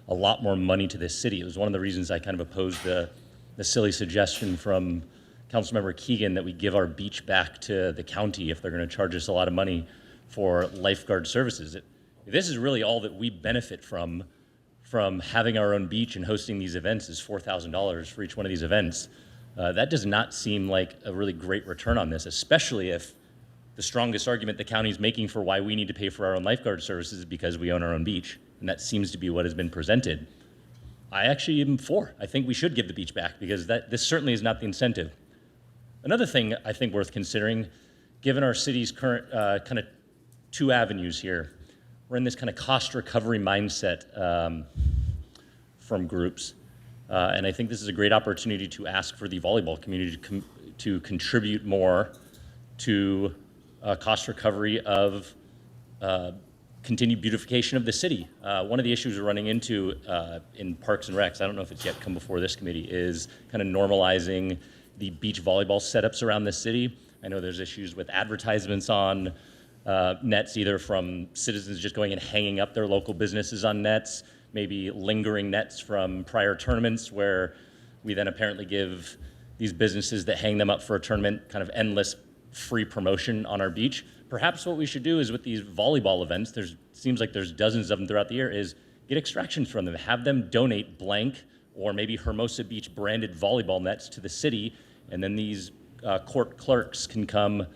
D: a lot more money to this city. It was one of the reasons I kind of opposed the silly suggestion from Councilmember Keegan that we give our beach back to the county if they're going to charge us a lot of money for lifeguard services. This is really all that we benefit from having our own beach and hosting these events is $4,000 for each one of these events. That does not seem like a really great return on this, especially if the strongest argument the county is making for why we need to pay for our own lifeguard services is because we own our own beach. And that seems to be what has been presented. I actually am for. I think we should give the beach back because this certainly is not the incentive. Another thing I think worth considering, given our city's current kind of 2 avenues here, we're in this kind of cost recovery mindset from groups. And I think this is a great opportunity to ask for the volleyball community to contribute more to cost recovery of continued beautification of the city. One of the issues we're running into in Parks and Recs, I don't know if it's yet come before this committee, is kind of normalizing the beach volleyball setups around the city. I know there's issues with advertisements on nets, either from citizens just going and hanging up their local businesses on nets, maybe lingering nets from prior tournaments where we then apparently give these businesses that hang them up for a tournament kind of endless free promotion on our beach. Perhaps what we should do is with these volleyball events, seems like there's dozens of them throughout the year, is get extractions from them, have them donate blank or maybe Hermosa Beach branded volleyball nets to the city, and then these court clerks can come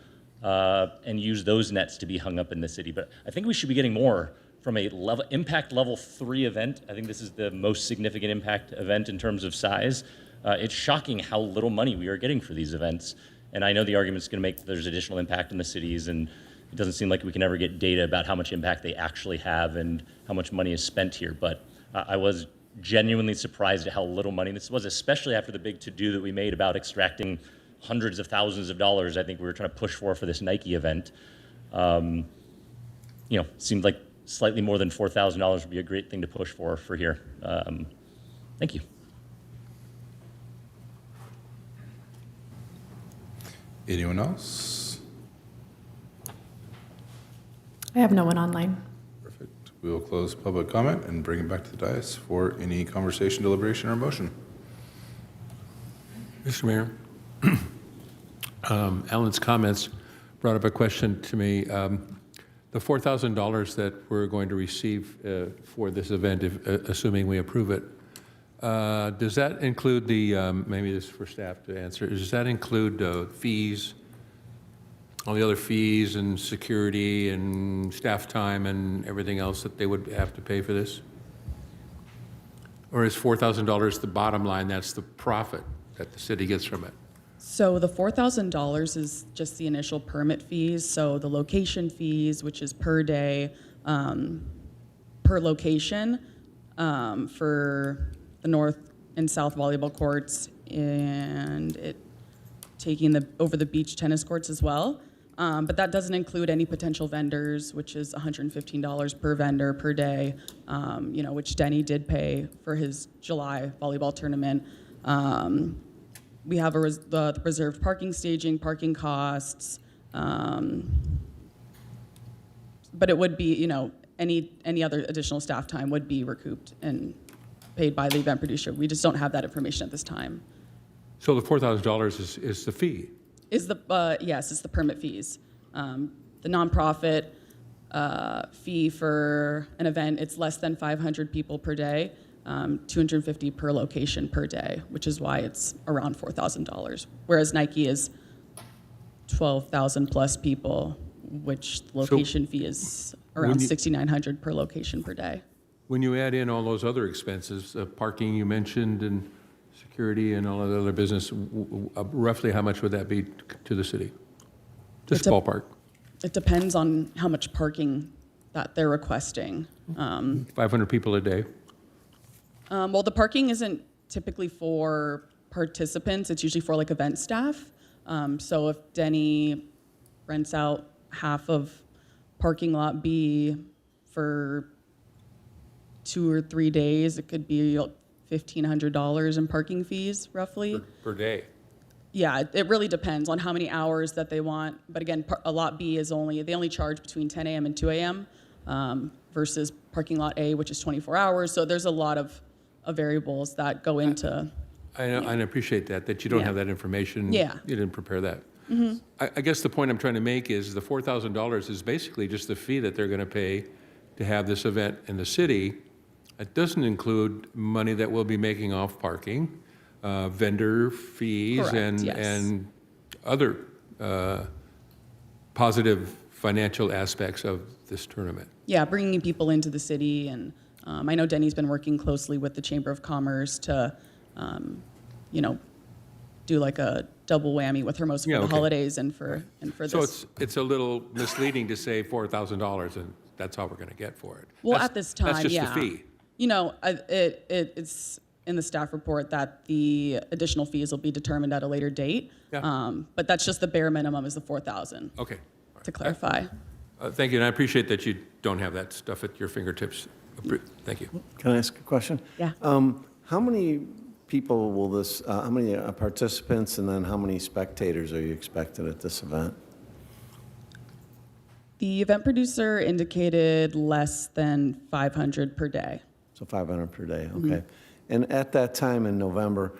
D: and use those nets to be hung up in the city. But I think we should be getting more from a impact level 3 event. I think this is the most significant impact event in terms of size. It's shocking how little money we are getting for these events. And I know the argument's going to make that there's additional impact in the cities, and it doesn't seem like we can ever get data about how much impact they actually have and how much money is spent here. But I was genuinely surprised at how little money this was, especially after the big to-do that we made about extracting hundreds of thousands of dollars I think we were trying to push for this Nike event. Seemed like slightly more than $4,000 would be a great thing to push for here. Thank you.
C: Anyone else?
G: I have no one online.
C: Perfect. We will close public comment and bring it back to the dais for any conversation, deliberation, or motion.
Q: Mr. Mayor, Alan's comments brought up a question to me. The $4,000 that we're going to receive for this event, assuming we approve it, does that include maybe this is for staff to answer, does that include fees, all the other fees and security and staff time and everything else that they would have to pay for this? Or is $4,000 the bottom line, that's the profit that the city gets from it?
B: So the $4,000 is just the initial permit fees. So the location fees, which is per day, per location, for the north and south volleyball courts, and taking over the beach tennis courts as well. But that doesn't include any potential vendors, which is $115 per vendor per day, which Denny did pay for his July volleyball tournament. We have the reserved parking staging, parking costs, but it would be, any other additional staff time would be recouped and paid by the event producer. We just don't have that information at this time.
Q: So the $4,000 is the fee?
B: Yes, it's the permit fees. The nonprofit fee for an event, it's less than 500 people per day, 250 per location per day, which is why it's around $4,000. Whereas Nike is 12,000 plus people, which the location fee is around 6,900 per location per day.
Q: When you add in all those other expenses, parking you mentioned and security and all of the other business, roughly how much would that be to the city? Just ballpark.
B: It depends on how much parking that they're requesting.
Q: 500 people a day.
B: Well, the parking isn't typically for participants, it's usually for like event staff. So if Denny rents out half of parking lot B for 2 or 3 days, it could be $1,500 in parking fees roughly.
Q: Per day.
B: Yeah, it really depends on how many hours that they want. But again, a lot B is they only charge between 10 a.m. and 2 a.m. Versus parking lot A, which is 24 hours. So there's a lot of variables that go into.
Q: I know, and I appreciate that you don't
B: Yeah.
Q: have that information.
B: Yeah.
Q: You didn't prepare that.
B: Mm-hmm.
Q: I guess the point I'm trying to make is the $4,000 is basically just the fee that they're going to pay to have this event in the city. It doesn't include money that we'll be making off parking, vendor fees,
B: Correct, yes.
Q: and other positive financial aspects of this tournament.
B: Yeah, bringing people into the city. And I know Denny's been working closely with the Chamber of Commerce to, do like a double whammy with Hermosa for
Q: Yeah,
B: the
Q: okay.
B: holidays and for
Q: So
B: this.
Q: it's a little misleading to say $4,000 and that's all we're going to get for it.
B: Well,
Q: That's-
B: at this time,
Q: That's just
B: yeah.
Q: the fee.
B: It's in the staff report that the additional fees will be determined at a later date.
Q: Yeah.
B: But that's just the bare minimum is the 4,000.
Q: Okay.
B: To clarify.
Q: Thank you, and I appreciate that you don't have that stuff at your fingertips. Thank you.
K: Can I ask a question?
B: Yeah.
K: How many people will this, how many participants and then how many spectators are you expected at this event?
B: The event producer indicated less than 500 per day.
K: So 500 per day,
B: Mm-hmm.
K: okay. And at that time in November,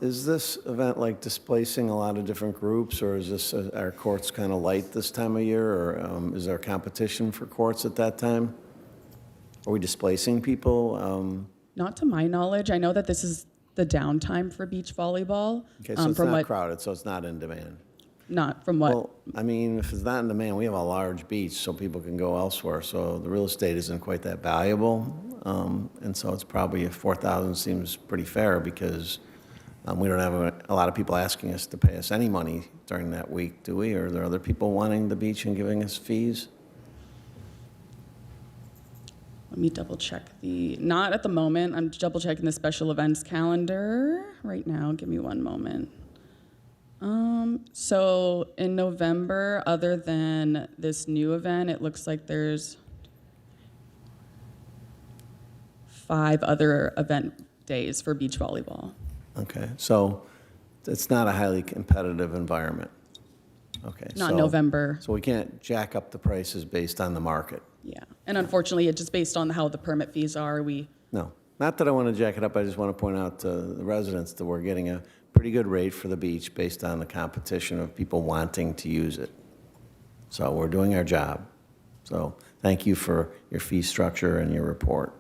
K: is this event like displacing a lot of different groups, or is this, our courts kind of light this time of year, or is there competition for courts at that time? Are we displacing people?
B: Not to my knowledge. I know that this is the downtime for beach volleyball.
K: Okay, so it's
B: from
K: not
B: what,
K: crowded, so it's not in demand.
B: Not from what.
K: Well, I mean, if it's not in demand, we have a large beach, so people can go elsewhere. So the real estate isn't quite that valuable, and so it's probably 4,000 seems pretty fair because we don't have a lot of people asking us to pay us any money during that week, do we? Or are there other people wanting the beach and giving us fees?
B: Let me double check not at the moment. I'm double checking the special events calendar right now. Give me one moment. So in November, other than this new event, it looks like there's 5 other event days for beach volleyball.
K: Okay, so it's not a highly competitive environment. Okay.
B: Not
K: so-
B: November.
K: So we can't jack up the prices based on the market.
B: Yeah, and unfortunately, it's just based on how the permit fees are.
K: No, not that I want to jack it up, I just want to point out to the residents that we're getting a pretty good rate for the beach based on the competition of people wanting to use it. So we're doing our job. So thank you for your fee structure and your report.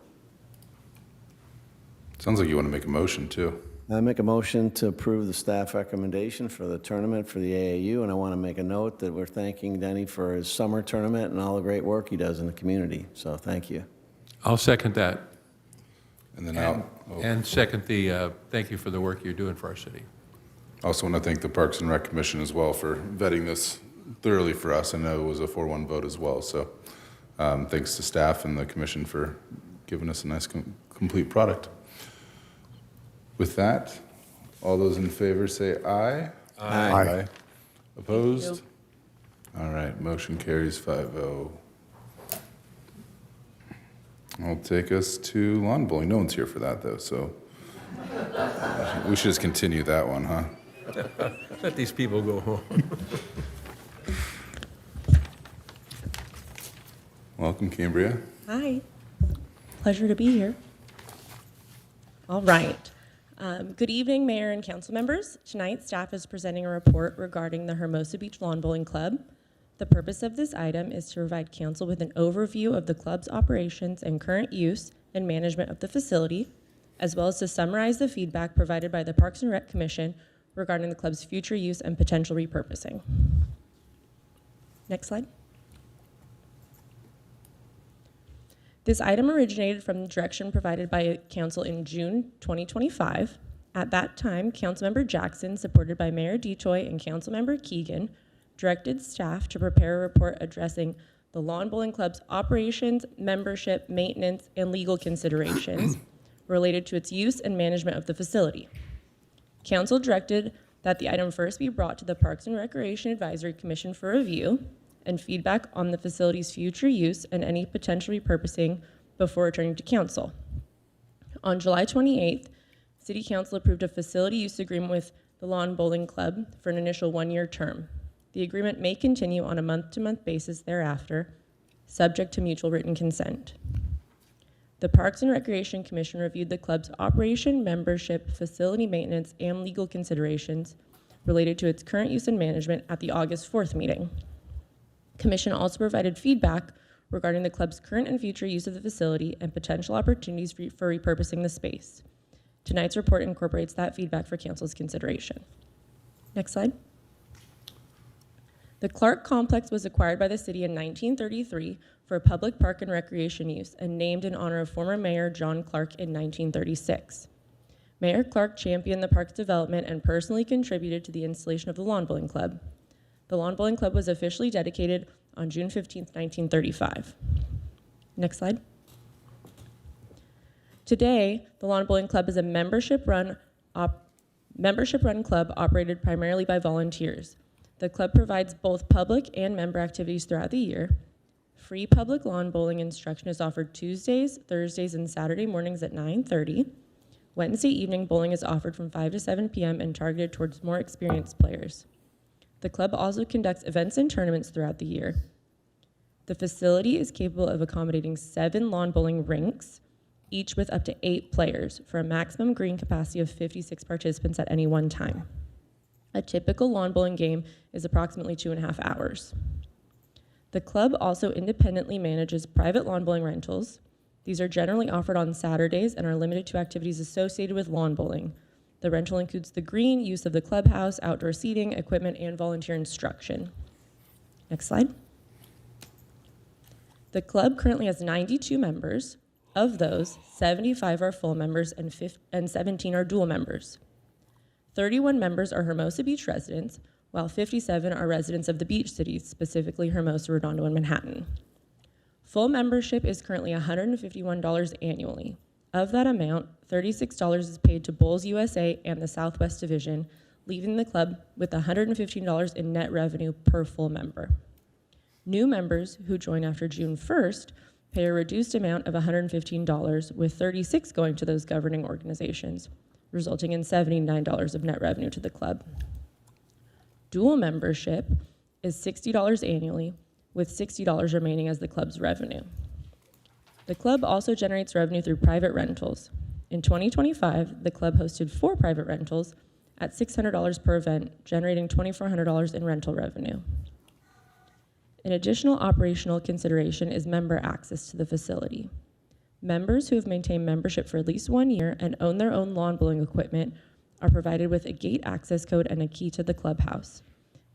C: Sounds like you want to make a motion, too.
K: I make a motion to approve the staff recommendation for the tournament for the AAU, and I want to make a note that we're thanking Denny for his summer tournament and all the great work he does in the community. So thank you.
Q: I'll second that.
C: And then
Q: And second the, thank you for the work you're doing for our city.
C: I also want to thank the Parks and Rec Commission as well for vetting this thoroughly for us. I know it was a 4-1 vote as well. So thanks to staff and the commission for giving us a nice complete product. With that, all those in favor say aye.
K: Aye.
C: Opposed? All right, motion carries 5-0. I'll take us to lawn bowling. No one's here for that, though, so we should just continue that one, huh?
Q: Let these people go home.
C: Welcome, Cambria.
E: Hi. Pleasure to be here. All right. Good evening, Mayor and council members. Tonight, staff is presenting a report regarding the Hermosa Beach Lawn Bowling Club. The purpose of this item is to provide council with an overview of the club's operations and current use and management of the facility, as well as to summarize the feedback provided by the Parks and Rec Commission regarding the club's future use and potential repurposing. Next slide. This item originated from the direction provided by council in June 2025. At that time, Councilmember Jackson, supported by Mayor Detoy and Councilmember Keegan, directed staff to prepare a report addressing the Lawn Bowling Club's operations, membership, maintenance, and legal considerations related to its use and management of the facility. Council directed that the item first be brought to the Parks and Recreation Advisory Commission for review and feedback on the facility's future use and any potential repurposing before returning to council. On July 28th, City Council approved a facility use agreement with the Lawn Bowling Club for an initial one-year term. The agreement may continue on a month-to-month basis thereafter, subject to mutual written consent. The Parks and Recreation Commission reviewed the club's operation, membership, facility maintenance, and legal considerations related to its current use and management at the August 4th meeting. Commission also provided feedback regarding the club's current and future use of the facility and potential opportunities for repurposing the space. Tonight's report incorporates that feedback for council's consideration. Next slide. The Clark Complex was acquired by the city in 1933 for public park and recreation use and named in honor of former Mayor John Clark in 1936. Mayor Clark championed the park's development and personally contributed to the installation of the Lawn Bowling Club. The Lawn Bowling Club was officially dedicated on June 15, 1935. Next slide. Today, the Lawn Bowling Club is a membership-run club operated primarily by volunteers. The club provides both public and member activities throughout the year. Free public lawn bowling instruction is offered Tuesdays, Thursdays, and Saturday mornings at 9:30. Wednesday evening bowling is offered from 5 to 7 p.m. and targeted towards more experienced players. The club also conducts events and tournaments throughout the year. The facility is capable of accommodating 7 lawn bowling rinks, each with up to 8 players, for a maximum green capacity of 56 participants at any one time. A typical lawn bowling game is approximately 2.5 hours. The club also independently manages private lawn bowling rentals. These are generally offered on Saturdays and are limited to activities associated with lawn bowling. The rental includes the green, use of the clubhouse, outdoor seating, equipment, and volunteer instruction. Next slide. The club currently has 92 members. Of those, 75 are full members and 17 are dual members. 31 members are Hermosa Beach residents, while 57 are residents of the beach cities, specifically Hermosa, Redondo, and Manhattan. Full membership is currently $151 annually. Of that amount, $36 is paid to Bowls USA and the Southwest Division, leaving the club with $115 in net revenue per full member. New members who join after June 1st pay a reduced amount of $115, with $36 going to those governing organizations, resulting in $79 of net revenue to the club. Dual membership is $60 annually, with $60 remaining as the club's revenue. The club also generates revenue through private rentals. In 2025, the club hosted 4 private rentals at $600 per event, generating $2,400 in rental revenue. An additional operational consideration is member access to the facility. Members who have maintained membership for at least 1 year and own their own lawn bowling equipment are provided with a gate access code and a key to the clubhouse.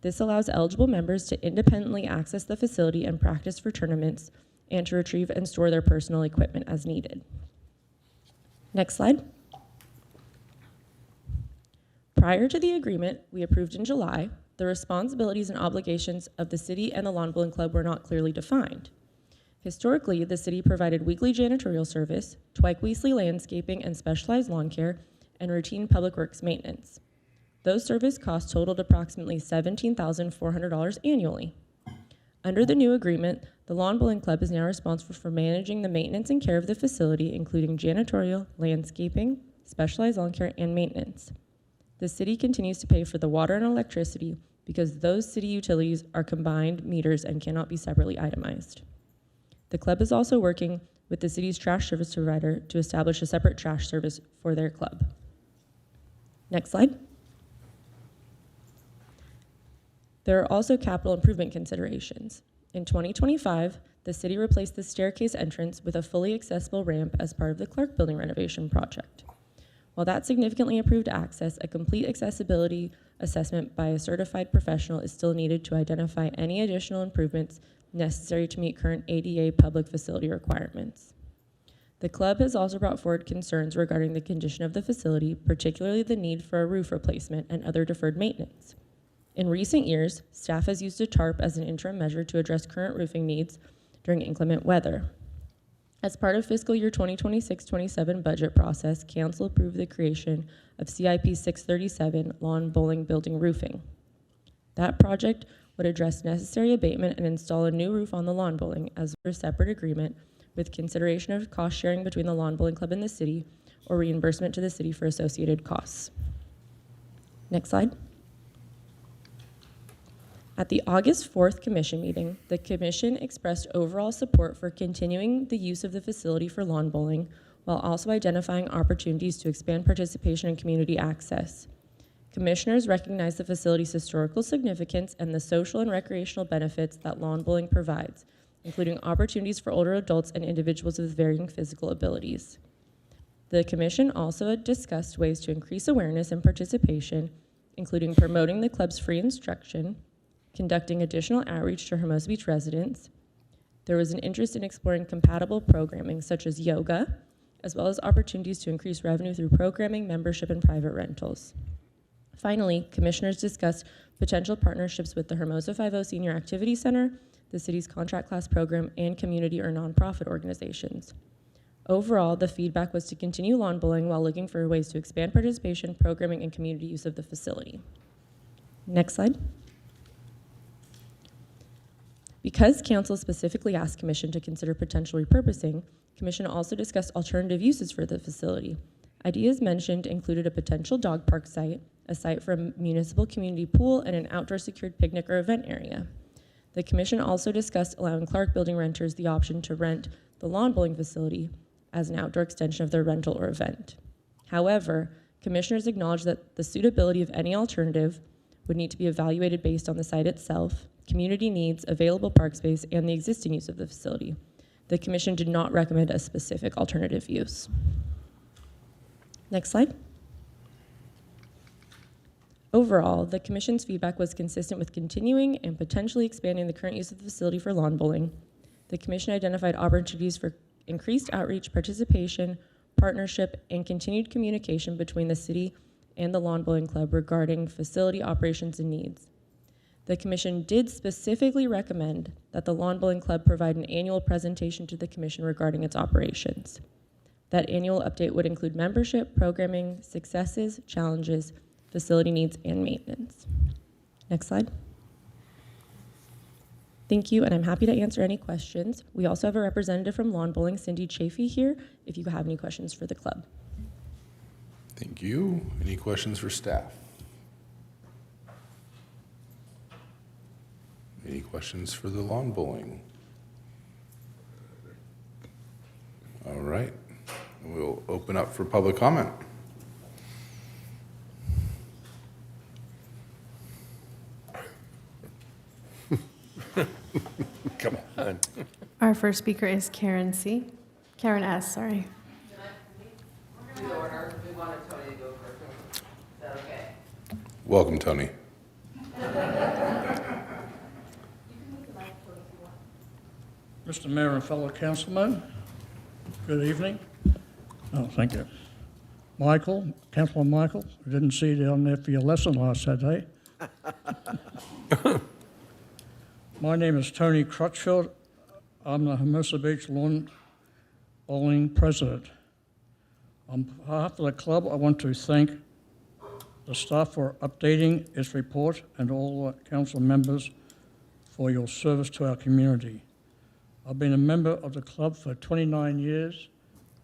E: This allows eligible members to independently access the facility and practice for tournaments and to retrieve and store their personal equipment as needed. Next slide. Prior to the agreement we approved in July, the responsibilities and obligations of the city and the Lawn Bowling Club were not clearly defined. Historically, the city provided weekly janitorial service, twice-weekly landscaping and specialized lawn care, and routine public works maintenance. Those service costs totaled approximately $17,400 annually. Under the new agreement, the Lawn Bowling Club is now responsible for managing the maintenance and care of the facility, including janitorial, landscaping, specialized lawn care, and maintenance. The city continues to pay for the water and electricity because those city utilities are combined meters and cannot be separately itemized. The club is also working with the city's trash service provider to establish a separate trash service for their club. Next slide. There are also capital improvement considerations. In 2025, the city replaced the staircase entrance with a fully accessible ramp as part of the Clark Building renovation project. While that significantly improved access, a complete accessibility assessment by a certified professional is still needed to identify any additional improvements necessary to meet current ADA public facility requirements. The club has also brought forward concerns regarding the condition of the facility, particularly the need for a roof replacement and other deferred maintenance. In recent years, staff has used a tarp as an interim measure to address current roofing needs during inclement weather. As part of fiscal year 2026-27 budget process, Council approved the creation of CIP 637 lawn bowling building roofing. That project would address necessary abatement and install a new roof on the lawn bowling as a separate agreement with consideration of cost sharing between the lawn bowling club and the city or reimbursement to the city for associated costs. Next slide. At the August 4th Commission meeting, the Commission expressed overall support for continuing the use of the facility for lawn bowling while also identifying opportunities to expand participation and community access. Commissioners recognize the facility's historical significance and the social and recreational benefits that lawn bowling provides, including opportunities for older adults and individuals with varying physical abilities. The Commission also discussed ways to increase awareness and participation, including promoting the club's free instruction, conducting additional outreach to Hermosa Beach residents. There was an interest in exploring compatible programming such as yoga, as well as opportunities to increase revenue through programming, membership, and private rentals. Finally, commissioners discussed potential partnerships with the Hermosa 5 Senior Activity Center, the city's contract class program, and community or nonprofit organizations. Overall, the feedback was to continue lawn bowling while looking for ways to expand participation, programming, and community use of the facility. Next slide. Because Council specifically asked Commission to consider potential repurposing, Commission also discussed alternative uses for the facility. Ideas mentioned included a potential dog park site, a site for a municipal community pool, and an outdoor secured picnic or event area. The Commission also discussed allowing Clark Building renters the option to rent the lawn bowling facility as an outdoor extension of their rental or event. However, Commissioners acknowledged that the suitability of any alternative would need to be evaluated based on the site itself, community needs, available park space, and the existing use of the facility. The Commission did not recommend a specific alternative use. Next slide. Overall, the Commission's feedback was consistent with continuing and potentially expanding the current use of the facility for lawn bowling. The Commission identified opportunities for increased outreach, participation, partnership, and continued communication between the city and the lawn bowling club regarding facility operations and needs. The Commission did specifically recommend that the lawn bowling club provide an annual presentation to the Commission regarding its operations. That annual update would include membership, programming, successes, challenges, facility needs, and maintenance. Next slide. Thank you, and I'm happy to answer any questions. We also have a representative from lawn bowling, Cindy Chafee, here, if you have any questions for the club.
C: Thank you. Any questions for staff? Any questions for the lawn bowling? All right. We'll open up for public comment.
J: Come on.
G: Our first speaker is Karen S., sorry.
C: Welcome, Tony.
H: Mr. Mayor and fellow councilmen, good evening. Oh, thank you. Michael, Councilman Michael, I didn't see you down there for your lesson last Saturday. My name is Tony Crutchfield. I'm the Hermosa Beach Lawn Bowling President. On behalf of the club, I want to thank the staff for updating its report and all the council members for your service to our community. I've been a member of the club for 29 years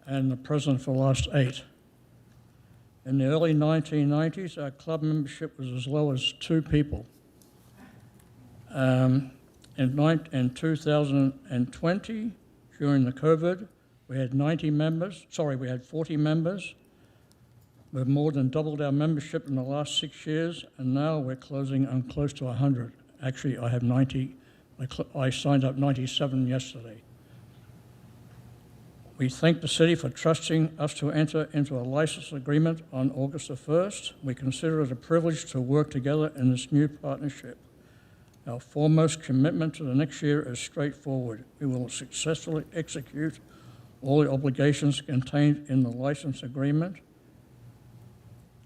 H: and the president for the last 8. In the early 1990s, our club membership was as low as 2 people. In 2020, during the COVID, we had 40 members. We've more than doubled our membership in the last 6 years, and now we're closing on close to 100. Actually, I have 90. I signed up 97 yesterday. We thank the city for trusting us to enter into a license agreement on August the 1st. We consider it a privilege to work together in this new partnership. Our foremost commitment to the next year is straightforward. We will successfully execute all the obligations contained in the license agreement.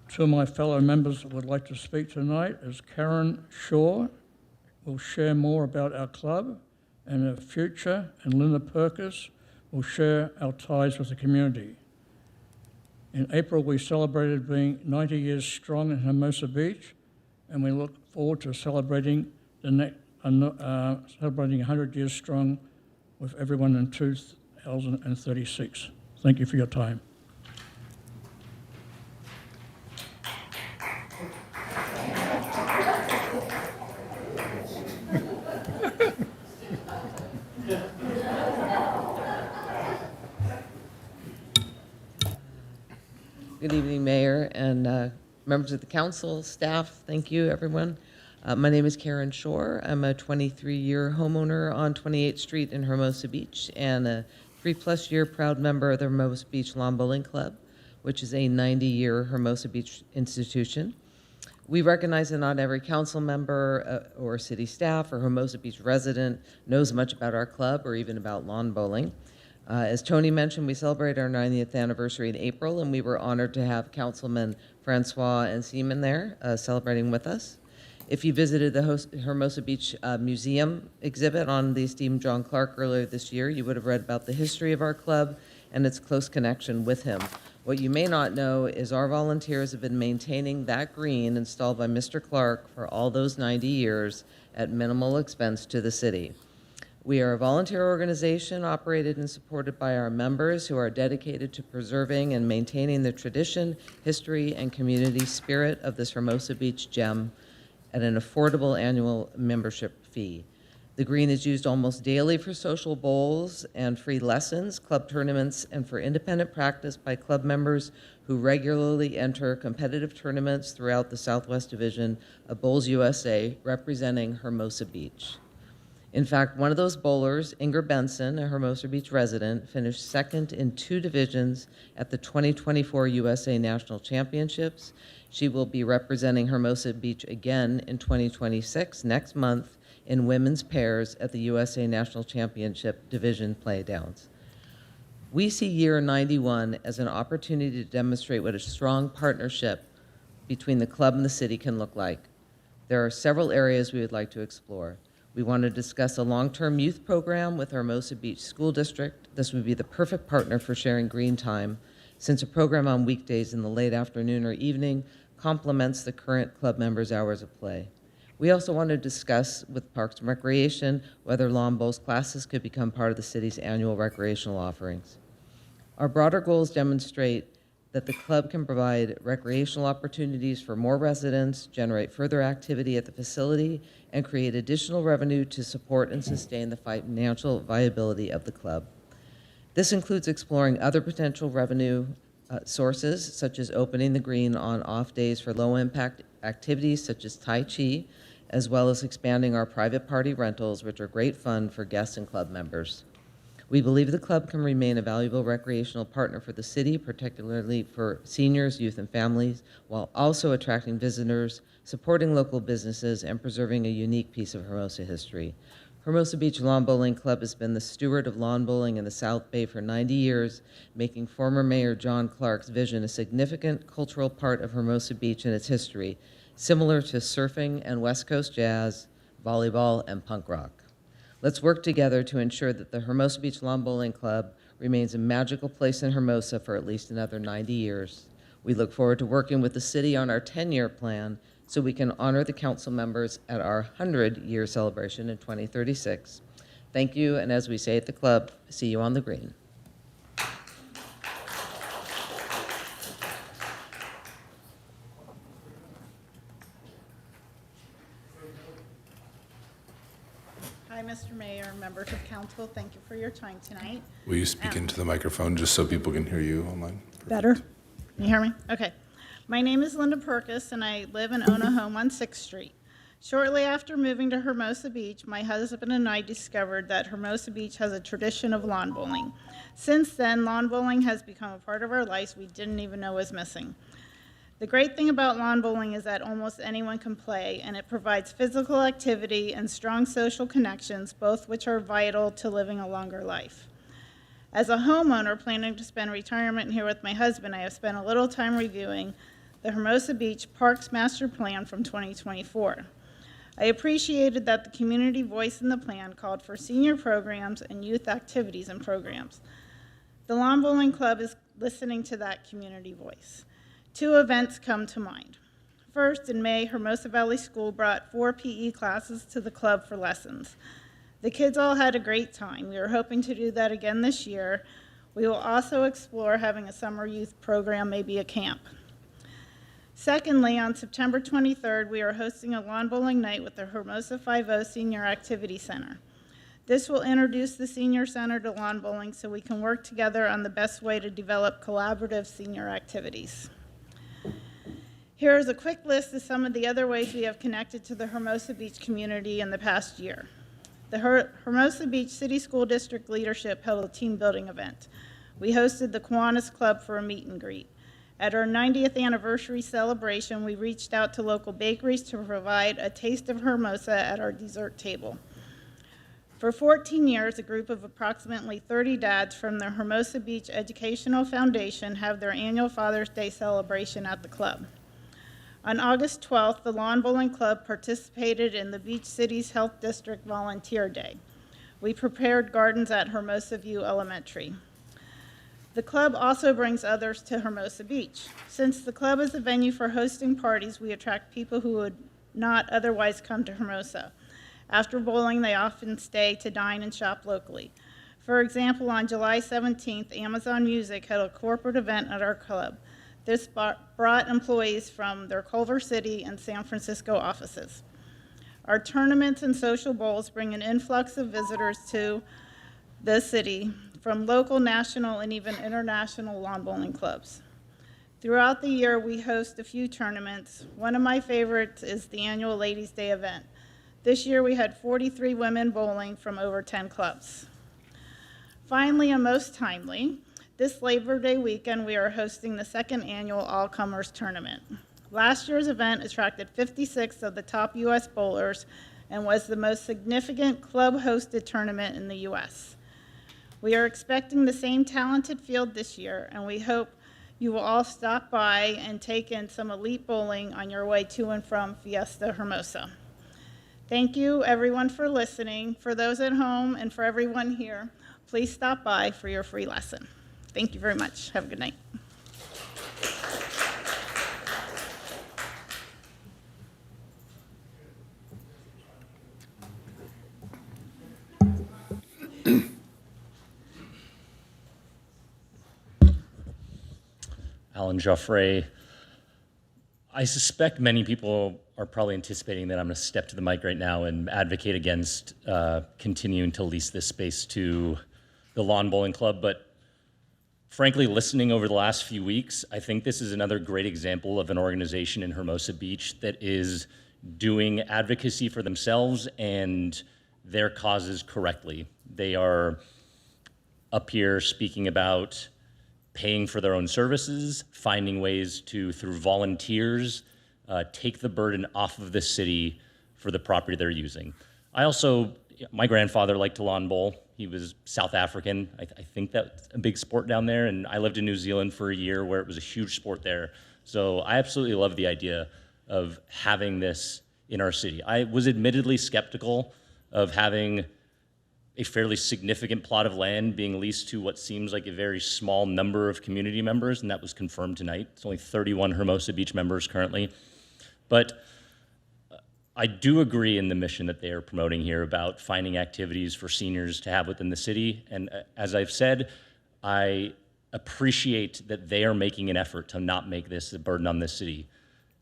H: Two of my fellow members that would like to speak tonight is Karen Shaw, will share more about our club and our future, and Linda Perkis will share our ties with the community. In April, we celebrated being 90 years strong in Hermosa Beach, and we look forward to celebrating celebrating 100 years strong with everyone in 2036. Thank you for your time.
M: Good evening, Mayor and members of the council, staff. Thank you, everyone. My name is Karen Shore. I'm a 23-year homeowner on 28th Street in Hermosa Beach and a 3+ year proud member of the Hermosa Beach Lawn Bowling Club, which is a 90-year Hermosa Beach institution. We recognize that not every council member or city staff or Hermosa Beach resident knows much about our club or even about lawn bowling. As Tony mentioned, we celebrated our 90th anniversary in April, and we were honored to have Councilman Francois and Seaman there celebrating with us. If you visited the Hermosa Beach Museum exhibit on the esteemed John Clark earlier this year, you would have read about the history of our club and its close connection with him. What you may not know is our volunteers have been maintaining that green installed by Mr. Clark for all those 90 years at minimal expense to the city. We are a volunteer organization operated and supported by our members who are dedicated to preserving and maintaining the tradition, history, and community spirit of this Hermosa Beach gem at an affordable annual membership fee. The green is used almost daily for social bowls and free lessons, club tournaments, and for independent practice by club members who regularly enter competitive tournaments throughout the Southwest Division of Bowls USA representing Hermosa Beach. In fact, one of those bowlers, Inger Benson, a Hermosa Beach resident, finished second in 2 divisions at the 2024 USA National Championships. She will be representing Hermosa Beach again in 2026, next month, in women's pairs at the USA National Championship Division Playdowns. We see year 91 as an opportunity to demonstrate what a strong partnership between the club and the city can look like. There are several areas we would like to explore. We want to discuss a long-term youth program with Hermosa Beach School District. This would be the perfect partner for sharing green time, since a program on weekdays in the late afternoon or evening complements the current club members' hours of play. We also want to discuss with Parks and Recreation whether lawn bowls classes could become part of the city's annual recreational offerings. Our broader goals demonstrate that the club can provide recreational opportunities for more residents, generate further activity at the facility, and create additional revenue to support and sustain the financial viability of the club. This includes exploring other potential revenue sources, such as opening the green on off days for low-impact activities such as Tai Chi, as well as expanding our private party rentals, which are great fun for guests and club members. We believe the club can remain a valuable recreational partner for the city, particularly for seniors, youth, and families, while also attracting visitors, supporting local businesses, and preserving a unique piece of Hermosa history. Hermosa Beach Lawn Bowling Club has been the steward of lawn bowling in the South Bay for 90 years, making former Mayor John Clark's vision a significant cultural part of Hermosa Beach and its history, similar to surfing and West Coast jazz, volleyball, and punk rock. Let's work together to ensure that the Hermosa Beach Lawn Bowling Club remains a magical place in Hermosa for at least another 90 years. We look forward to working with the city on our 10-year plan so we can honor the council members at our 100-year celebration in 2036. Thank you, and as we say at the club, see you on the green.
N: Hi, Mr. Mayor, members of council. Thank you for your time tonight.
C: Will you speak into the microphone just so people can hear you online?
N: Better? Can you hear me? Okay. My name is Linda Perkis, and I live and own a home on 6th Street. Shortly after moving to Hermosa Beach, my husband and I discovered that Hermosa Beach has a tradition of lawn bowling. Since then, lawn bowling has become a part of our lives we didn't even know was missing. The great thing about lawn bowling is that almost anyone can play, and it provides physical activity and strong social connections, both which are vital to living a longer life. As a homeowner planning to spend retirement here with my husband, I have spent a little time reviewing the Hermosa Beach Parks Master Plan from 2024. I appreciated that the community voice in the plan called for senior programs and youth activities and programs. The Lawn Bowling Club is listening to that community voice. 2 events come to mind. First, in May, Hermosa Valley School brought 4 PE classes to the club for lessons. The kids all had a great time. We are hoping to do that again this year. We will also explore having a summer youth program, maybe a camp. Secondly, on September 23rd, we are hosting a lawn bowling night with the Hermosa 5-0 Senior Activity Center. This will introduce the Senior Center to lawn bowling so we can work together on the best way to develop collaborative senior activities. Here is a quick list of some of the other ways we have connected to the Hermosa Beach community in the past year. The Hermosa Beach City School District leadership held a team building event. We hosted the Kiwanis Club for a meet and greet. At our 90th anniversary celebration, we reached out to local bakeries to provide a taste of Hermosa at our dessert table. For 14 years, a group of approximately 30 dads from the Hermosa Beach Educational Foundation have their annual Father's Day celebration at the club. On August 12th, the Lawn Bowling Club participated in the Beach Cities Health District Volunteer Day. We prepared gardens at Hermosa View Elementary. The club also brings others to Hermosa Beach. Since the club is a venue for hosting parties, we attract people who would not otherwise come to Hermosa. After bowling, they often stay to dine and shop locally. For example, on July 17th, Amazon Music had a corporate event at our club. This brought employees from their Culver City and San Francisco offices. Our tournaments and social bowls bring an influx of visitors to the city from local, national, and even international lawn bowling clubs. Throughout the year, we host a few tournaments. One of my favorites is the annual Ladies' Day event. This year, we had 43 women bowling from over 10 clubs. Finally, and most timely, this Labor Day weekend, we are hosting the 2nd annual All-Comers Tournament. Last year's event attracted 56 of the top U.S. bowlers and was the most significant club-hosted tournament in the U.S. We are expecting the same talented field this year, and we hope you will all stop by and take in some elite bowling on your way to and from Fiesta Hermosa. Thank you, everyone, for listening. For those at home and for everyone here, please stop by for your free lesson. Thank you very much. Have a good night.
D: Alan Joffre. I suspect many people are probably anticipating that I'm going to step to the mic right now and advocate against continuing to lease this space to the Lawn Bowling Club, but frankly, listening over the last few weeks, I think this is another great example of an organization in Hermosa Beach that is doing advocacy for themselves and their causes correctly. They are up here speaking about paying for their own services, finding ways to, through volunteers, take the burden off of the city for the property they're using. My grandfather liked to lawn bowl. He was South African. I think that's a big sport down there, and I lived in New Zealand for a year where it was a huge sport there. So I absolutely love the idea of having this in our city. I was admittedly skeptical of having a fairly significant plot of land being leased to what seems like a very small number of community members, and that was confirmed tonight. It's only 31 Hermosa Beach members currently. But I do agree in the mission that they are promoting here about finding activities for seniors to have within the city. And as I've said, I appreciate that they are making an effort to not make this a burden on this city.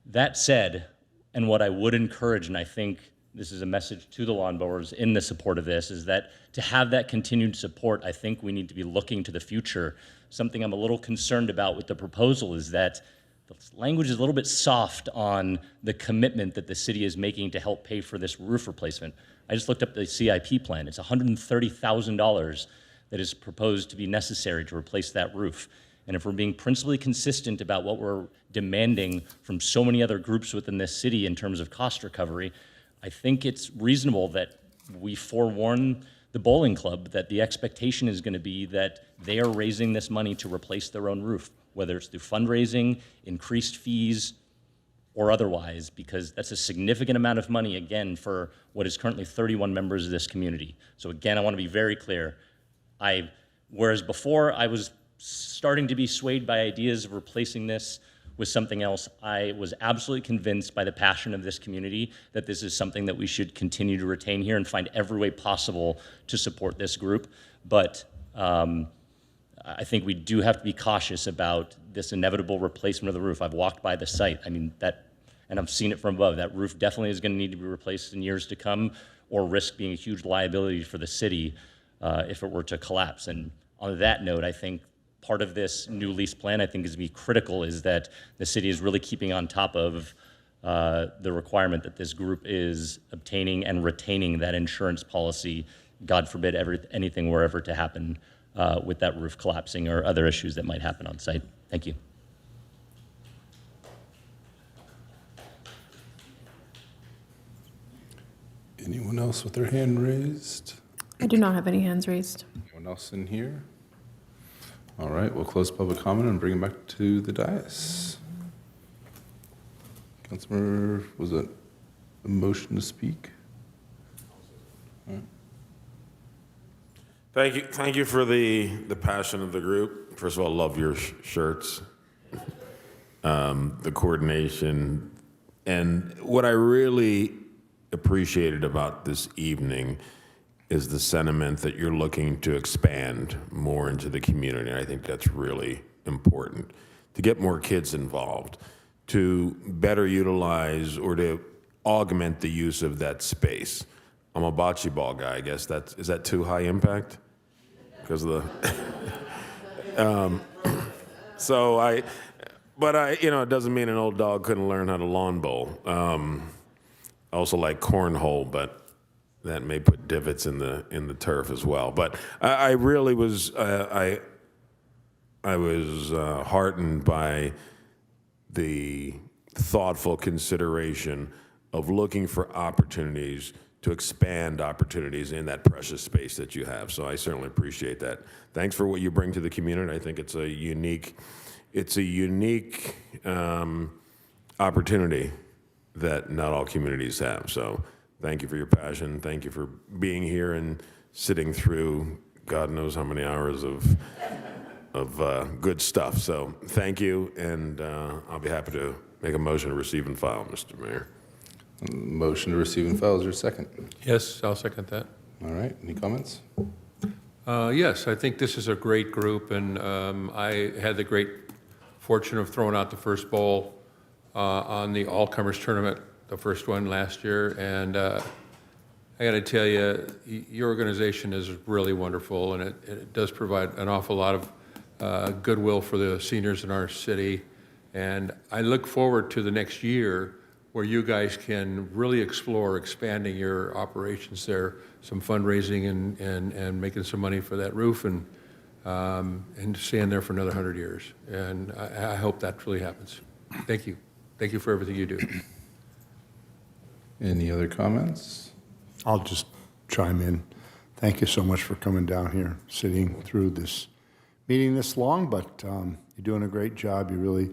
D: That said, and what I would encourage, and I think this is a message to the lawn mowers in the support of this, is that to have that continued support, I think we need to be looking to the future. Something I'm a little concerned about with the proposal is that the language is a little bit soft on the commitment that the city is making to help pay for this roof replacement. I just looked up the CIP plan. It's $130,000 that is proposed to be necessary to replace that roof. And if we're being principally consistent about what we're demanding from so many other groups within this city in terms of cost recovery, I think it's reasonable that we forewarn the bowling club, that the expectation is going to be that they are raising this money to replace their own roof, whether it's through fundraising, increased fees, or otherwise, because that's a significant amount of money, again, for what is currently 31 members of this community. So again, I want to be very clear. Whereas before I was starting to be swayed by ideas of replacing this with something else, I was absolutely convinced by the passion of this community that this is something that we should continue to retain here and find every way possible to support this group. But I think we do have to be cautious about this inevitable replacement of the roof. I've walked by the site. I mean, and I've seen it from above. That roof definitely is going to need to be replaced in years to come, or risk being a huge liability for the city if it were to collapse. And on that note, I think part of this new lease plan, I think, is to be critical, is that the city is really keeping on top of the requirement that this group is obtaining and retaining that insurance policy. God forbid anything were ever to happen with that roof collapsing or other issues that might happen on site. Thank you.
C: Anyone else with their hand raised?
G: I do not have any hands raised.
C: Anyone else in here? All right, we'll close public comment and bring it back to the dais. Councilmember, was it a motion to speak? All right.
J: Thank you for the passion of the group. First of all, love your shirts, the coordination, and what I really appreciated about this evening is the sentiment that you're looking to expand more into the community. I think that's really important, to get more kids involved, to better utilize or to augment the use of that space. I'm a bocce ball guy. I guess is that too high impact? Because of the, it doesn't mean an old dog couldn't learn how to lawn bowl. I also like cornhole, but that may put divots in the turf as well. But I really was I was heartened by the thoughtful consideration of looking for opportunities to expand opportunities in that precious space that you have. So I certainly appreciate that. Thanks for what you bring to the community. I think it's a unique opportunity that not all communities have. So thank you for your passion. Thank you for being here and sitting through God knows how many hours of good stuff. So thank you, and I'll be happy to make a motion to receive and file, Mr. Mayor.
C: Motion to receive and file, is there a second?
Q: Yes, I'll second that.
C: All right, any comments?
Q: Yes, I think this is a great group, and I had the great fortune of throwing out the first bowl on the all-comers tournament, the first one last year, and I got to tell you, your organization is really wonderful, and it does provide an awful lot of goodwill for the seniors in our city, and I look forward to the next year where you guys can really explore expanding your operations there, some fundraising and making some money for that roof, and staying there for another 100 years. And I hope that really happens. Thank you. Thank you for everything you do.
C: Any other comments?
I: I'll just chime in. Thank you so much for coming down here, sitting through this meeting this long, but you're doing a great job. You really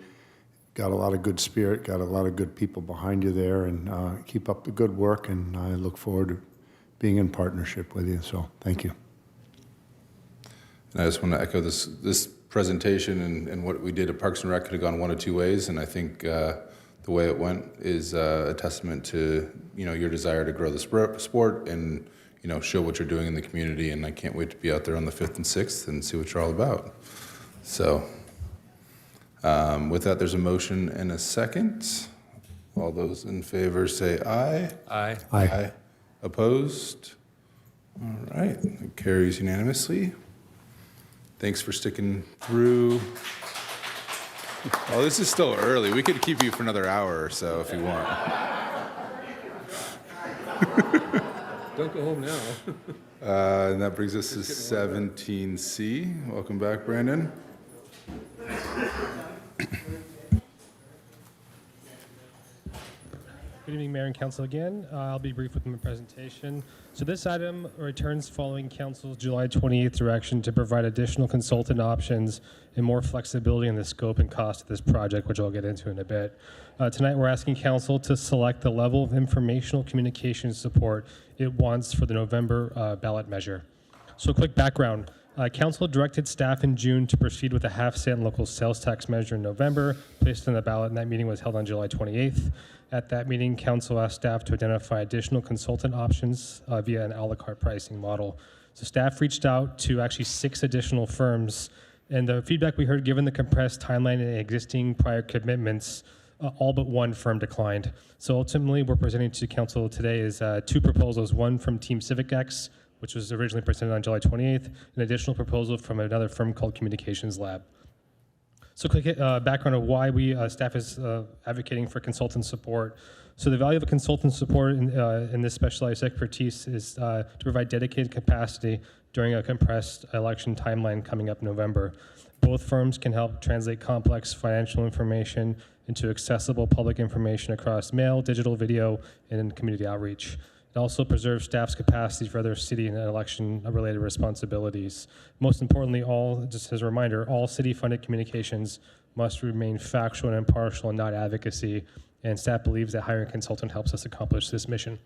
I: got a lot of good spirit, got a lot of good people behind you there, and keep up the good work, and I look forward to being in partnership with you, so thank you.
C: And I just want to echo this presentation and what we did at Parks and Rec could have gone one of two ways, and I think the way it went is a testament to your desire to grow the sport and show what you're doing in the community, and I can't wait to be out there on the 5th and 6th and see what you're all about. So with that, there's a motion and a second. All those in favor say aye.
Q: Aye.
I: Aye.
C: Opposed? All right, it carries unanimously. Thanks for sticking through. Oh, this is still early. We could keep you for another hour or so if you want.
Q: Don't go home now.
C: And that brings us to 17C. Welcome back, Brandon.
R: Good evening, Mayor and Council again. I'll be brief with my presentation. So this item returns following Council's July 28th direction to provide additional consultant options and more flexibility in the scope and cost of this project, which I'll get into in a bit. Tonight, we're asking Council to select the level of informational communication support it wants for the November ballot measure. So a quick background. Council directed staff in June to proceed with a half-cent local sales tax measure in November, placed on the ballot, and that meeting was held on July 28th. At that meeting, Council asked staff to identify additional consultant options via an a la carte pricing model. So staff reached out to actually 6 additional firms, and the feedback we heard, given the compressed timeline and existing prior commitments, all but one firm declined. So ultimately, we're presenting to Council today is 2 proposals, one from Team CivicX, which was originally presented on July 28th, an additional proposal from another firm called Communications Lab. So quick background of why staff is advocating for consultant support. So the value of a consultant support in this specialized expertise is to provide dedicated capacity during a compressed election timeline coming up November. Both firms can help translate complex financial information into accessible public information across mail, digital, video, and community outreach. It also preserves staff's capacity for other city and election-related responsibilities. Most importantly, just as a reminder, all city-funded communications must remain factual and impartial and not advocacy, and staff believes that hiring a consultant helps us accomplish this mission.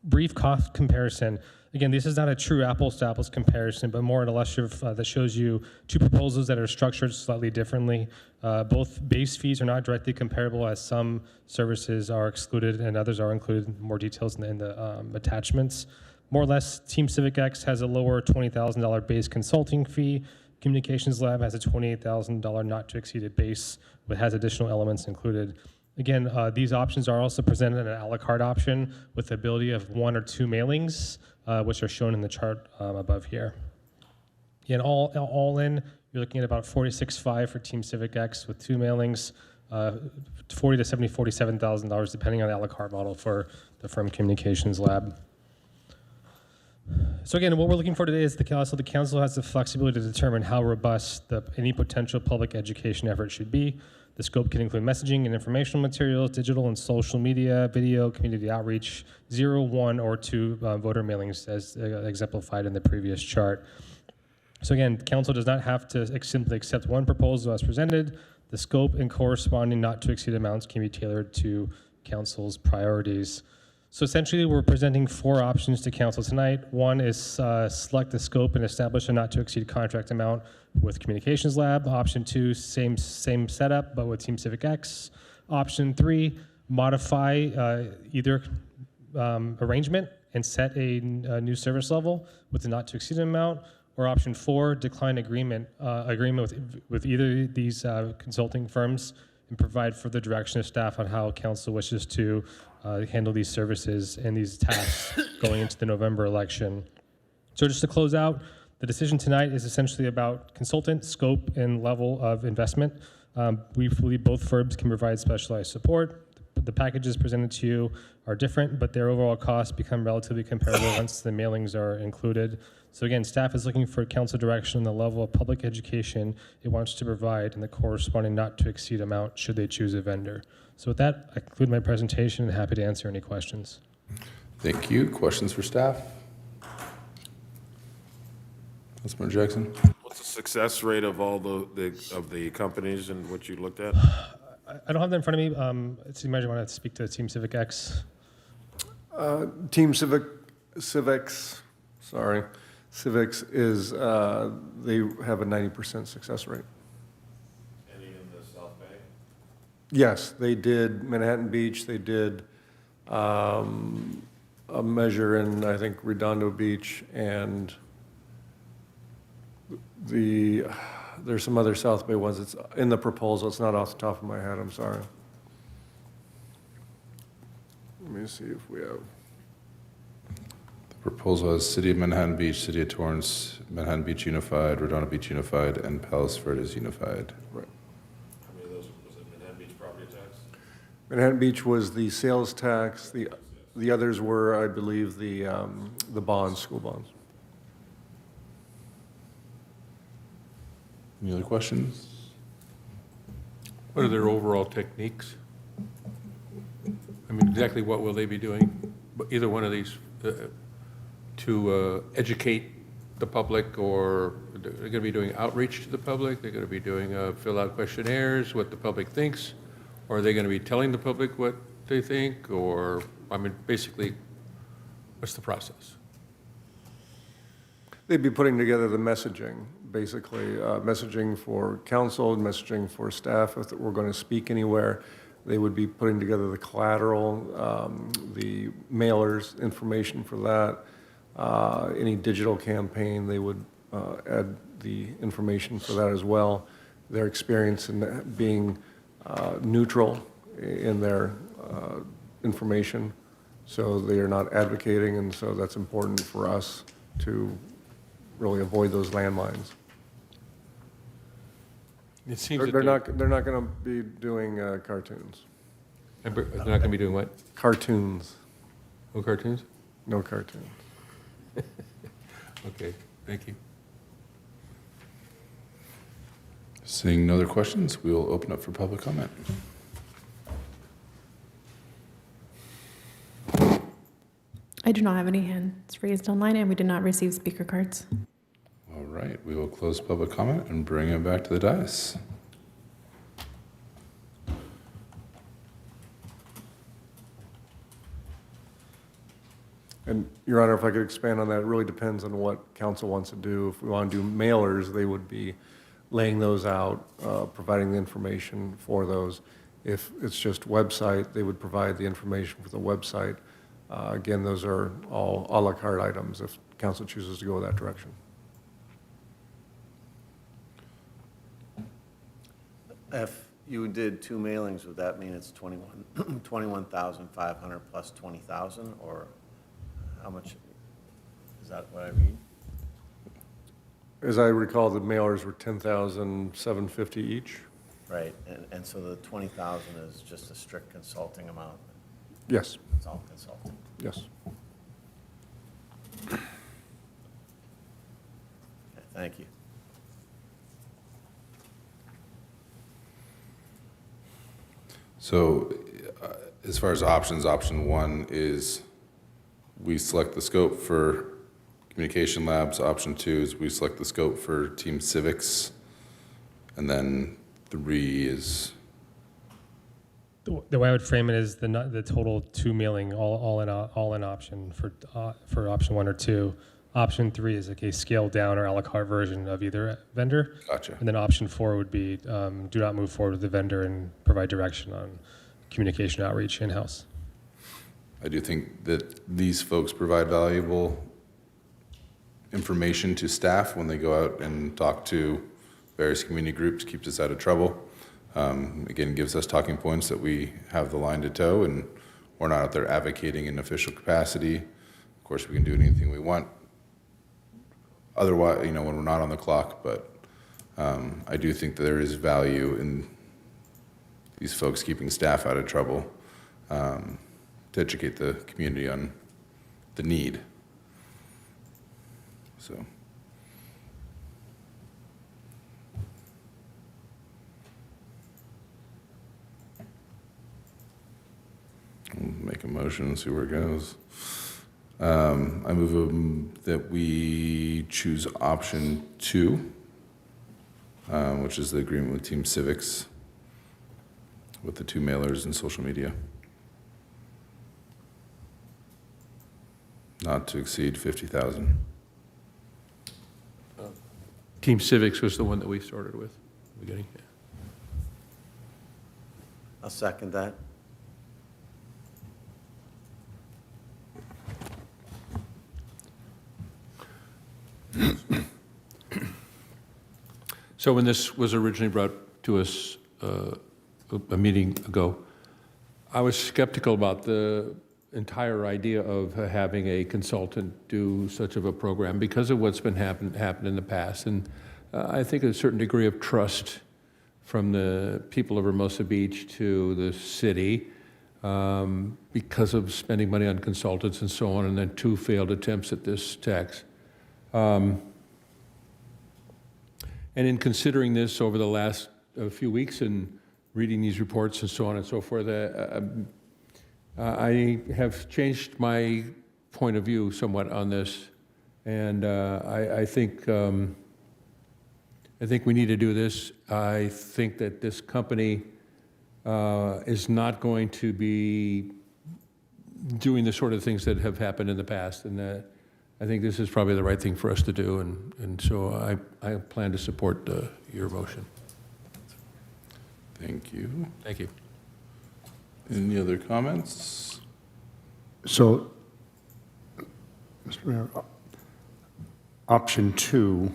R: Brief cost comparison. Again, this is not a true apples-to-apples comparison, but more an illustrative that shows you 2 proposals that are structured slightly differently. Both base fees are not directly comparable, as some services are excluded and others are included. More details in the attachments. More or less, Team CivicX has a lower $20,000 base consulting fee. Communications Lab has a $28,000 not-to-exceed base, but has additional elements included. Again, these options are also presented in an a la carte option with the ability of 1 or 2 mailings, which are shown in the chart above here. And all in, you're looking at about $46,500 for Team CivicX with 2 mailings, $47,000 depending on the a la carte model for the firm Communications Lab. So again, what we're looking for today is the council has the flexibility to determine how robust any potential public education effort should be. The scope can include messaging and informational materials, digital and social media, video, community outreach, 0, 1, or 2 voter mailings as exemplified in the previous chart. So again, council does not have to simply accept one proposal as presented. The scope and corresponding not to exceed amounts can be tailored to council's priorities. So essentially, we're presenting 4 options to council tonight. One is select the scope and establish a not to exceed contract amount with Communications Lab. Option 2, same setup, but with Team CivicX. Option 3, modify either arrangement and set a new service level with the not to exceed amount. Or option 4, decline agreement with either of these consulting firms and provide further direction to staff on how council wishes to handle these services and these tasks going into the November election. So just to close out, the decision tonight is essentially about consultant, scope, and level of investment. We believe both firms can provide specialized support. The packages presented to you are different, but their overall costs become relatively comparable once the mailings are included. So again, staff is looking for council direction on the level of public education it wants to provide and the corresponding not to exceed amount should they choose a vendor. So with that, I conclude my presentation and happy to answer any questions.
C: Thank you. Questions for staff? Councilmember Jackson.
J: What's the success rate of all the companies and what you looked at?
R: I don't have that in front of me. You might want to speak to Team CivicX.
F: Team Civics is, they have a 90% success rate.
J: Any in the South Bay?
F: Yes, they did Manhattan Beach, they did a measure in, I think, Redondo Beach, and there's some other South Bay ones. It's in the proposal. It's not off the top of my head. I'm sorry. Let me see if we have.
C: The proposal has City of Manhattan Beach, City of Torrance, Manhattan Beach Unified, Redondo Beach Unified, and Palos Verdes Unified.
F: Right.
J: How many of those was it? Manhattan Beach property tax?
F: Manhattan Beach was the sales tax. The others were, I believe, the bonds, school bonds.
C: Any other questions?
Q: What are their overall techniques? I mean, exactly what will they be doing? Either one of these, to educate the public, or they're going to be doing outreach to the public? They're going to be doing fill out questionnaires, what the public thinks? Or are they going to be telling the public what they think? Or, I mean, basically, what's the process?
F: They'd be putting together the messaging, basically, messaging for council, messaging for staff if we're going to speak anywhere. They would be putting together the collateral, the mailers, information for that. Any digital campaign, they would add the information for that as well. Their experience in being neutral in their information, so they are not advocating, and so that's important for us to really avoid those landmines.
Q: It seems
F: They're
Q: that
F: not going to be doing cartoons.
Q: they're not going to be doing what?
F: Cartoons.
Q: No cartoons?
F: No cartoons.
Q: Okay, thank you.
C: Seeing no other questions, we will open up for public comment.
G: I do not have any hands raised online, and we did not receive speaker cards.
C: All right, we will close public comment and bring it back to the dais.
F: And Your Honor, if I could expand on that, it really depends on what council wants to do. If we want to do mailers, they would be laying those out, providing the information for those. If it's just website, they would provide the information for the website. Again, those are all à la carte items if council chooses to go that direction.
K: If you did 2 mailings, would that mean it's 21,500 plus 20,000, or how much? Is that what I read?
F: As I recall, the mailers were $10,750 each.
K: Right, and so the 20,000 is just a strict consulting amount?
F: Yes.
K: It's all consulting?
F: Yes.
K: Okay, thank you.
C: So as far as options, option one is we select the scope for communication labs. Option two is we select the scope for team civics. And then 3 is,
R: The way I would frame it is the total 2 mailing all in option for option 1 or 2. Option 3 is like a scaled down or a la carte version of either vendor.
C: Gotcha.
R: And then option 4 would be do not move forward with the vendor and provide direction on communication outreach in-house.
C: I do think that these folks provide valuable information to staff when they go out and talk to various community groups, keeps us out of trouble. Again, gives us talking points that we have the line to toe, and we're not out there advocating in official capacity. Of course, we can do anything we want otherwise, when we're not on the clock, but I do think that there is value in these folks keeping staff out of trouble to educate the community on the need. So. Make a motion and see where it goes. I move that we choose option 2, which is the agreement with Team Civics with the 2 mailers and social media. Not to exceed 50,000.
Q: Team Civics was the one that we started with at the beginning. Yeah.
K: I'll second that.
Q: So when this was originally brought to us a meeting ago, I was skeptical about the entire idea of having a consultant do such of a program because of what's been happened in the past. And I think a certain degree of trust from the people of Hermosa Beach to the city because of spending money on consultants and so on, and then 2 failed attempts at this tax. And in considering this over the last few weeks and reading these reports and so on and so forth, I have changed my point of view somewhat on this, and I think we need to do this. I think that this company is not going to be doing the sort of things that have happened in the past, and I think this is probably the right thing for us to do, and so I plan to support your motion.
C: Thank you.
Q: Thank you.
C: Any other comments?
I: So, Mr. Mayor, option 2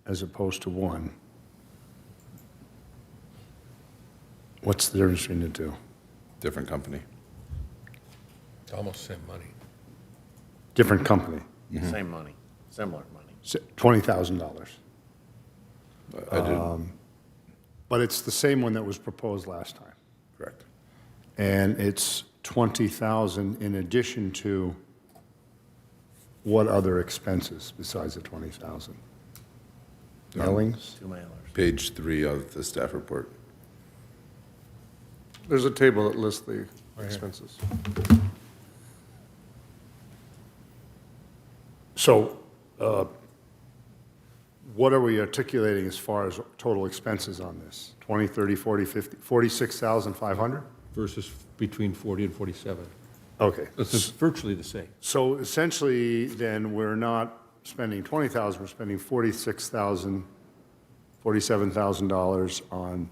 I: as opposed to 1, what's the difference between the two?
C: Different company.
Q: It's almost the same money.
I: Different company,
K: Same money, similar money.
I: $20,000.
C: I didn't.
I: But it's the same one that was proposed last time.
C: Correct.
I: And it's 20,000 in addition to what other expenses besides the 20,000? Mailings?
K: 2 mailers.
C: Page 3 of the staff report.
F: There's a table that lists the expenses.
I: So, what are we articulating as far as total expenses on this? 20, 30, 40, 50, 46,500?
Q: Versus between 40 and 47.
I: Okay.
Q: It's virtually the same.
I: So essentially, then, we're not spending 20,000, we're spending $46,000, $47,000 on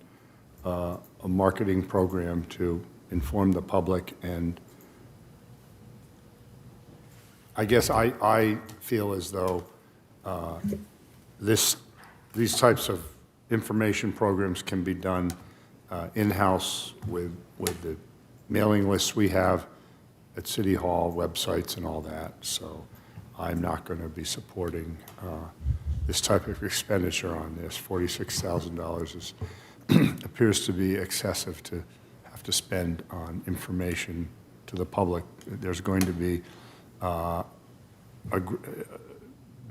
I: a marketing program to inform the public. And I guess I feel as though these types of information programs can be done in-house with the mailing lists we have at City Hall, websites and all that. So I'm not going to be supporting this type of expenditure on this. $46,000 is appears to be excessive to have to spend on information to the public. There's going to be a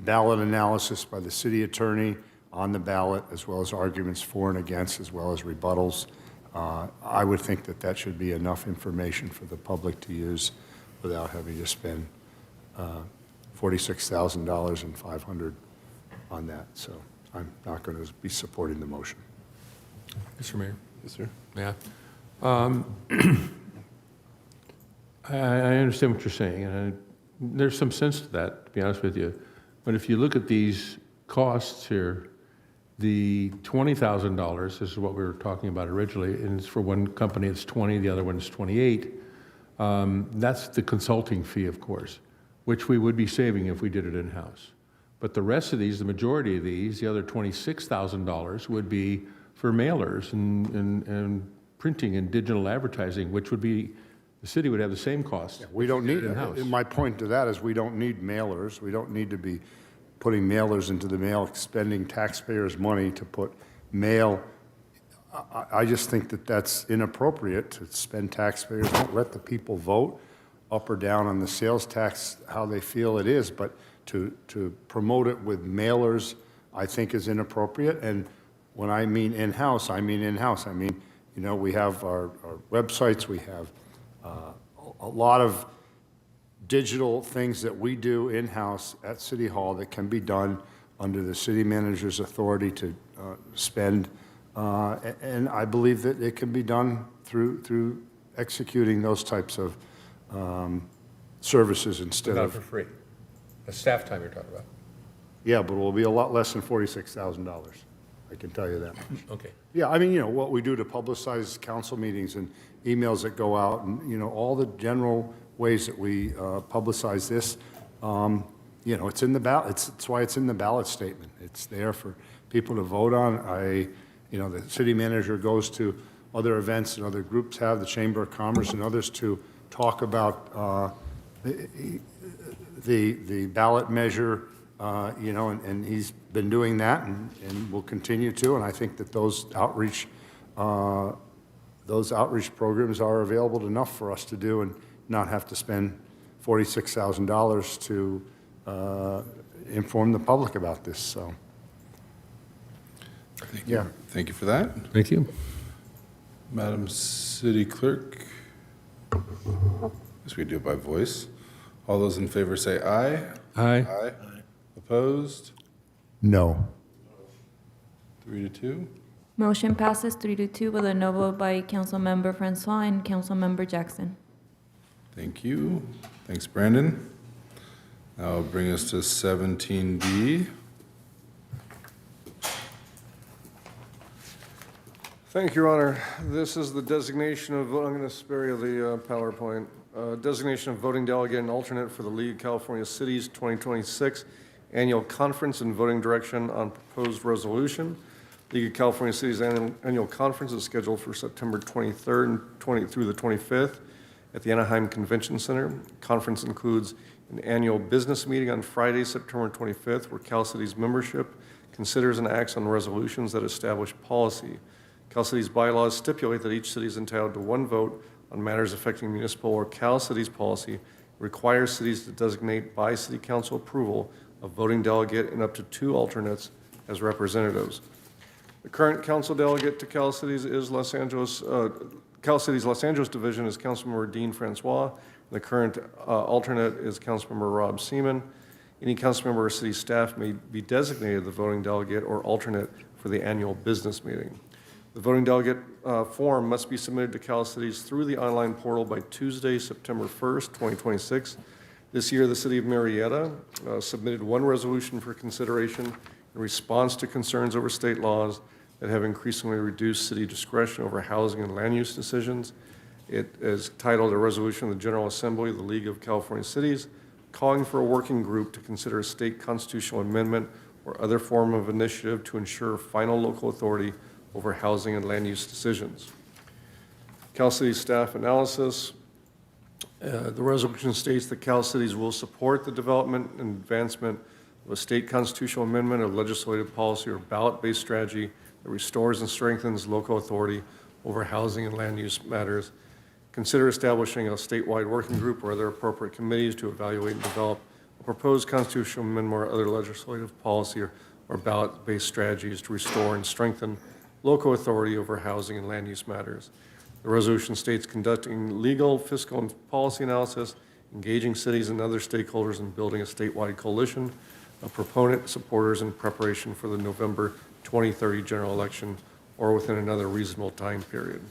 I: ballot analysis by the city attorney on the ballot, as well as arguments for and against, as well as rebuttals. I would think that that should be enough information for the public to use without having to spend $46,000 and $500 on that. So I'm not going to be supporting the motion.
Q: Mr. Mayor?
C: Yes, sir.
Q: Yeah. I understand what you're saying, and there's some sense to that, to be honest with you. But if you look at these costs here, the $20,000, this is what we were talking about originally, and it's for one company it's 20, the other one is 28. That's the consulting fee, of course, which we would be saving if we did it in-house. But the rest of these, the majority of these, the other $26,000 would be for mailers and printing and digital advertising, which would be, the city would have the same cost.
I: We don't need,
Q: in-house.
I: my point to that is we don't need mailers. We don't need to be putting mailers into the mail, spending taxpayers' money to put mail. I just think that that's inappropriate to spend taxpayers. Don't let the people vote up or down on the sales tax how they feel it is, but to promote it with mailers, I think is inappropriate. And when I mean in-house, I mean in-house. I mean, you know, we have our websites, we have a lot of digital things that we do in-house at City Hall that can be done under the city manager's authority to spend. And I believe that it can be done through executing those types of services instead
Q: Not
I: of.
Q: for free. The staff time you're talking about.
I: Yeah, but it will be a lot less than $46,000. I can tell you that much.
Q: Okay.
I: Yeah, I mean, you know, what we do to publicize council meetings and emails that go out and, you know, all the general ways that we publicize this, you know, it's in the ballot. It's why it's in the ballot statement. It's there for people to vote on. You know, the city manager goes to other events and other groups have, the Chamber of Commerce and others, to talk about the ballot measure, you know, and he's been doing that and will continue to. And I think that those outreach programs are available enough for us to do and not have to spend $46,000 to inform the public about this. So,
C: Thank you.
I: Yeah.
C: Thank you for that.
Q: Thank you.
C: Madam City Clerk. Guess we do it by voice. All those in favor say aye.
Q: Aye.
C: Aye. Opposed?
I: No.
C: 3-2.
T: Motion passes 3-2 with a no vote by Councilmember Francois and Councilmember Jackson.
C: Thank you. Thanks, Brandon. That'll bring us to 17B.
F: Thank you, Your Honor. This is the designation of, I'm going to spare you the PowerPoint. Designation of voting delegate and alternate for the League of California Cities 2026 Annual Conference and voting direction on proposed resolution. League of California Cities Annual Conference is scheduled for September 23rd through the 25th at the Anaheim Convention Center. Conference includes an annual business meeting on Friday, September 25th, where Cal Cities membership considers and acts on resolutions that establish policy. Cal Cities bylaws stipulate that each city is entitled to one vote on matters affecting municipal or Cal Cities policy, requires cities to designate by city council approval a voting delegate and up to 2 alternates as representatives. The current council delegate to Cal Cities is Cal Cities Los Angeles Division is Councilmember Dean Francois. The current alternate is Councilmember Rob Seaman. Any councilmember or city staff may be designated the voting delegate or alternate for the annual business meeting. The voting delegate form must be submitted to Cal Cities through the online portal by Tuesday, September 1st, 2026. This year, the city of Marietta submitted one resolution for consideration in response to concerns over state laws that have increasingly reduced city discretion over housing and land use decisions. It is titled a resolution of the General Assembly of the League of California Cities calling for a working group to consider a state constitutional amendment or other form of initiative to ensure final local authority over housing and land use decisions. Cal Cities staff analysis. The resolution states that Cal Cities will support the development and advancement of a state constitutional amendment of legislative policy or ballot-based strategy that restores and strengthens local authority over housing and land use matters. Consider establishing a statewide working group or other appropriate committees to evaluate and develop a proposed constitutional amendment or other legislative policy or ballot-based strategies to restore and strengthen local authority over housing and land use matters. The resolution states conducting legal, fiscal, and policy analysis, engaging cities and other stakeholders in building a statewide coalition of proponent supporters in preparation for the November 2030 general election or within another reasonable time period.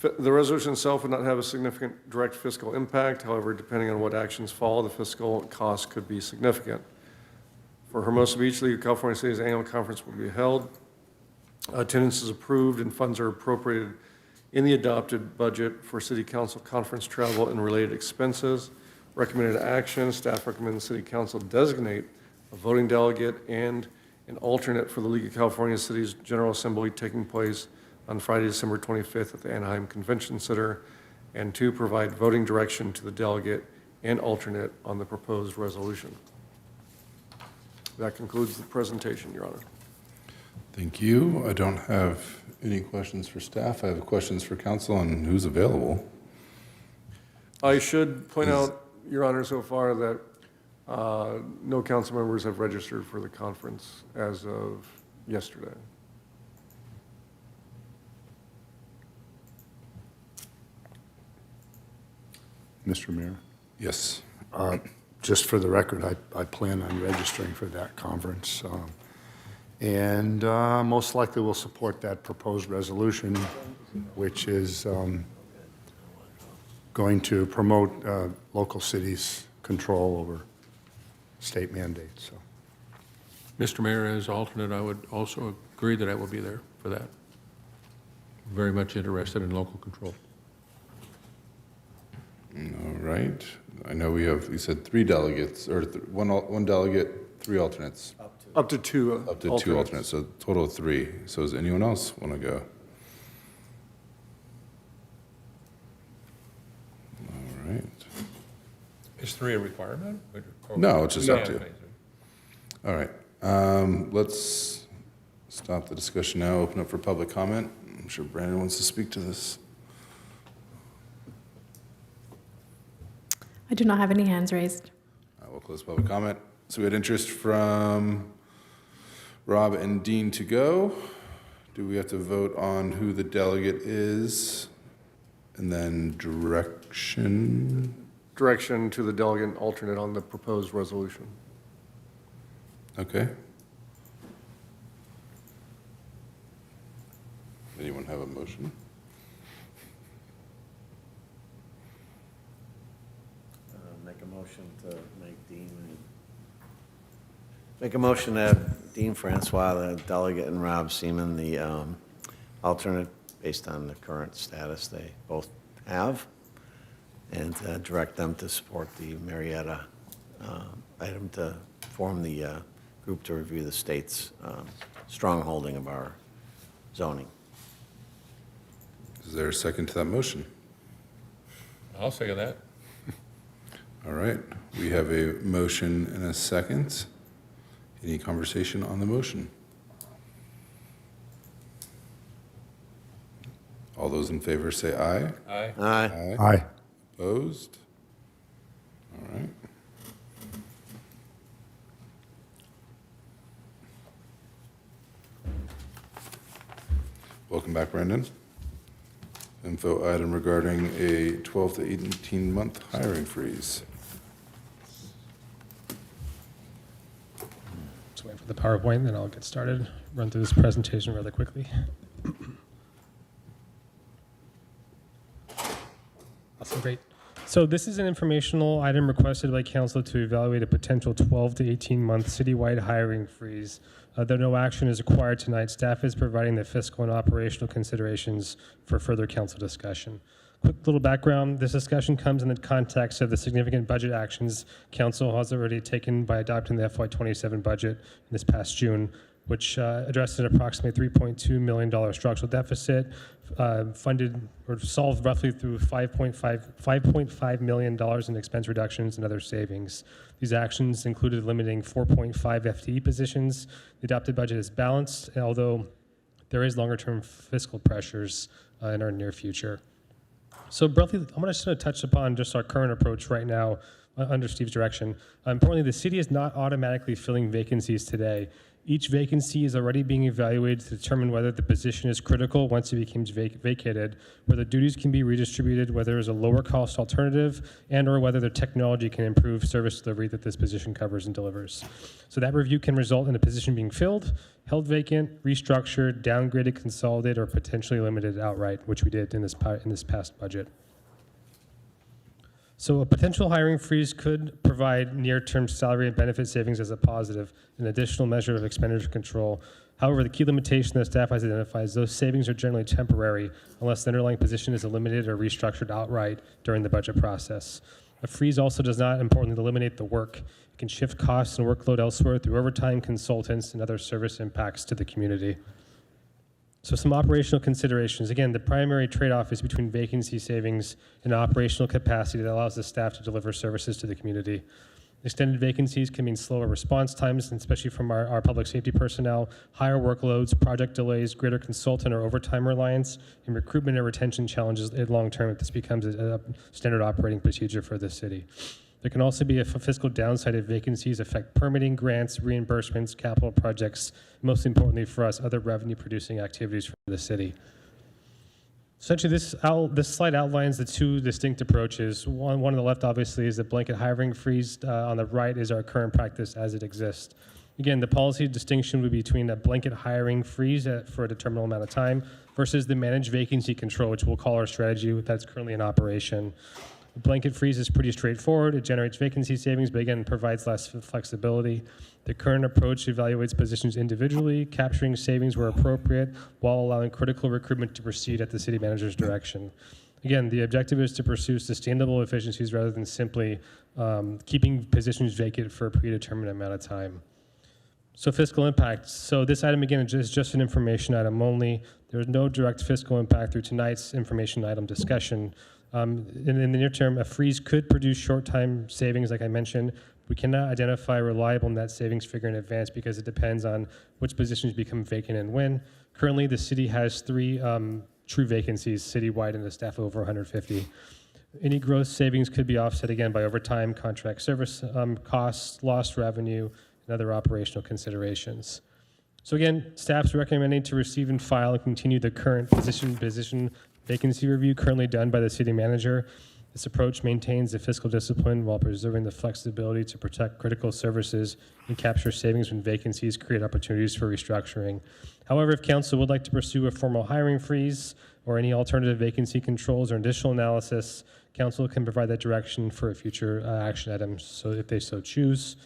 F: The resolution itself would not have a significant direct fiscal impact. However, depending on what actions follow, the fiscal costs could be significant. For Hermosa Beach, League of California Cities annual conference will be held. Attendance is approved and funds are appropriated in the adopted budget for City Council conference travel and related expenses. Recommended action, staff recommends the City Council designate a voting delegate and an alternate for the League of California Cities General Assembly taking place on Friday, December 25th at the Anaheim Convention Center, and 2, provide voting direction to the delegate and alternate on the proposed resolution. That concludes the presentation, Your Honor.
C: Thank you. I don't have any questions for staff. I have questions for council on who's available.
F: I should point out, Your Honor, so far that no council members have registered for the conference as of yesterday.
I: Mr. Mayor?
C: Yes.
I: Just for the record, I plan on registering for that conference. And most likely will support that proposed resolution, which is going to promote local cities' control over state mandates. So.
Q: Mr. Mayor, as alternate, I would also agree that I will be there for that. Very much interested in local control.
C: All right. I know we have, you said 3 delegates, or one delegate, 3 alternates.
F: Up to 2
C: Up to 2 alternates, so total of 3. So does anyone else want to go? All right.
Q: Is 3 a requirement?
C: No, it's just up to. All right. Let's stop the discussion now, open up for public comment. I'm sure Brandon wants to speak to this.
G: I do not have any hands raised.
C: I will close public comment. So we had interest from Rob and Dean to go. Do we have to vote on who the delegate is And then direction.
F: Direction to the delegate and alternate on the proposed resolution.
C: Okay. Anyone have a motion?
K: Make a motion to make Dean. Make a motion to have Dean Francois, the delegate, and Rob Seaman, the alternate, based on the current status they both have, and direct them to support the Marietta item to form the group to review the state's strongholding of our zoning.
C: Is there a second to that motion?
Q: I'll second that.
C: All right, we have a motion and a second. Any conversation on the motion? All those in favor say aye.
Q: Aye.
K: Aye.
I: Aye.
C: Opposed? All right. Welcome back, Brendan. Info item regarding a 12 to 18-month hiring freeze.
R: Just wait for the PowerPoint, then I'll get started, run through this presentation rather quickly. Awesome, great. So this is an informational item requested by council to evaluate a potential 12 to 18-month citywide hiring freeze. Though no action is required tonight, staff is providing the fiscal and operational considerations for further council discussion. Quick little background, this discussion comes in the context of the significant budget actions council has already taken by adopting the FY27 budget this past June, which addressed an approximately $3.2 million structural deficit, funded or solved roughly through $5.5 million in expense reductions and other savings. These actions included limiting 4.5 FTE positions. The adopted budget is balanced, although there is longer-term fiscal pressures in our near future. So briefly, I'm just going to touch upon just our current approach right now under Steve's direction. Importantly, the city is not automatically filling vacancies today. Each vacancy is already being evaluated to determine whether the position is critical once it becomes vacated, whether duties can be redistributed, whether there is a lower cost alternative, and or whether the technology can improve service delivery that this position covers and delivers. So that review can result in a position being filled, held vacant, restructured, downgraded, consolidated, or potentially eliminated outright, which we did in this past budget. So a potential hiring freeze could provide near-term salary and benefit savings as a positive, an additional measure of expenditure control. However, the key limitation that staff has identified is those savings are generally temporary unless the underlying position is eliminated or restructured outright during the budget process. A freeze also does not, importantly, eliminate the work. It can shift costs and workload elsewhere through overtime, consultants, and other service impacts to the community. So some operational considerations. Again, the primary trade-off is between vacancy savings and operational capacity that allows the staff to deliver services to the community. Extended vacancies can mean slower response times, and especially from our public safety personnel, higher workloads, project delays, greater consultant or overtime reliance, and recruitment and retention challenges in long term if this becomes a standard operating procedure for the city. There can also be a fiscal downside if vacancies affect permitting, grants, reimbursements, capital projects, most importantly for us, other revenue-producing activities for the city. Essentially, this slide outlines the two distinct approaches. One on the left, obviously, is the blanket hiring freeze. On the right is our current practice as it exists. Again, the policy distinction would be between a blanket hiring freeze for a determinable amount of time versus the managed vacancy control, which we'll call our strategy that's currently in operation. The blanket freeze is pretty straightforward. It generates vacancy savings, but again, provides less flexibility. The current approach evaluates positions individually, capturing savings where appropriate, while allowing critical recruitment to proceed at the city manager's direction. Again, the objective is to pursue sustainable efficiencies rather than simply keeping positions vacant for a predetermined amount of time. So fiscal impact. So this item, again, is just an information item only. There is no direct fiscal impact through tonight's information item discussion. In the near term, a freeze could produce short-time savings, like I mentioned. We cannot identify a reliable net savings figure in advance because it depends on which positions become vacant and when. Currently, the city has 3 true vacancies citywide and a staff of over 150. Any gross savings could be offset again by overtime, contract service costs, lost revenue, and other operational considerations. So again, staff's recommending to receive and file and continue the current position vacancy review currently done by the city manager. This approach maintains the fiscal discipline while preserving the flexibility to protect critical services and capture savings when vacancies create opportunities for restructuring. However, if council would like to pursue a formal hiring freeze or any alternative vacancy controls or additional analysis, council can provide that direction for a future action item, so if they so choose.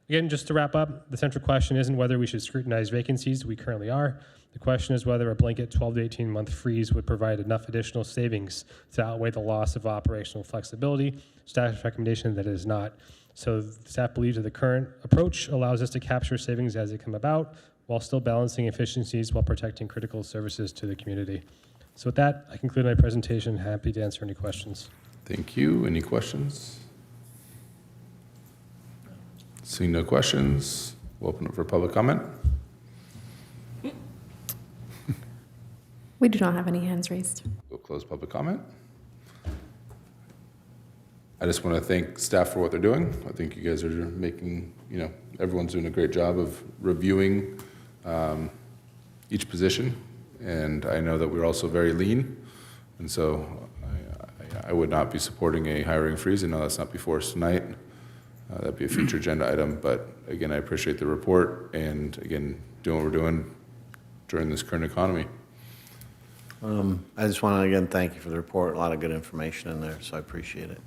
R: Again, just to wrap up, the central question isn't whether we should scrutinize vacancies. We currently are. The question is whether a blanket 12 to 18 month freeze would provide enough additional savings to outweigh the loss of operational flexibility. Staff's recommendation that it is not. So the staff believes that the current approach allows us to capture savings as they come about while still balancing efficiencies while protecting critical services to the community. So with that, I conclude my presentation. Happy to answer any questions.
C: Thank you. Any questions? Seeing no questions, we'll open it for public comment.
G: We do not have any hands raised.
C: We'll close public comment. I just want to thank staff for what they're doing. I think you guys are making, everyone's doing a great job of reviewing each position. And I know that we're also very lean. And so I would not be supporting a hiring freeze. I know that's not before us tonight. That'd be a future agenda item. But again, I appreciate the report and again, doing what we're doing during this current economy.
K: I just want to again thank you for the report. A lot of good information in there, so I appreciate it.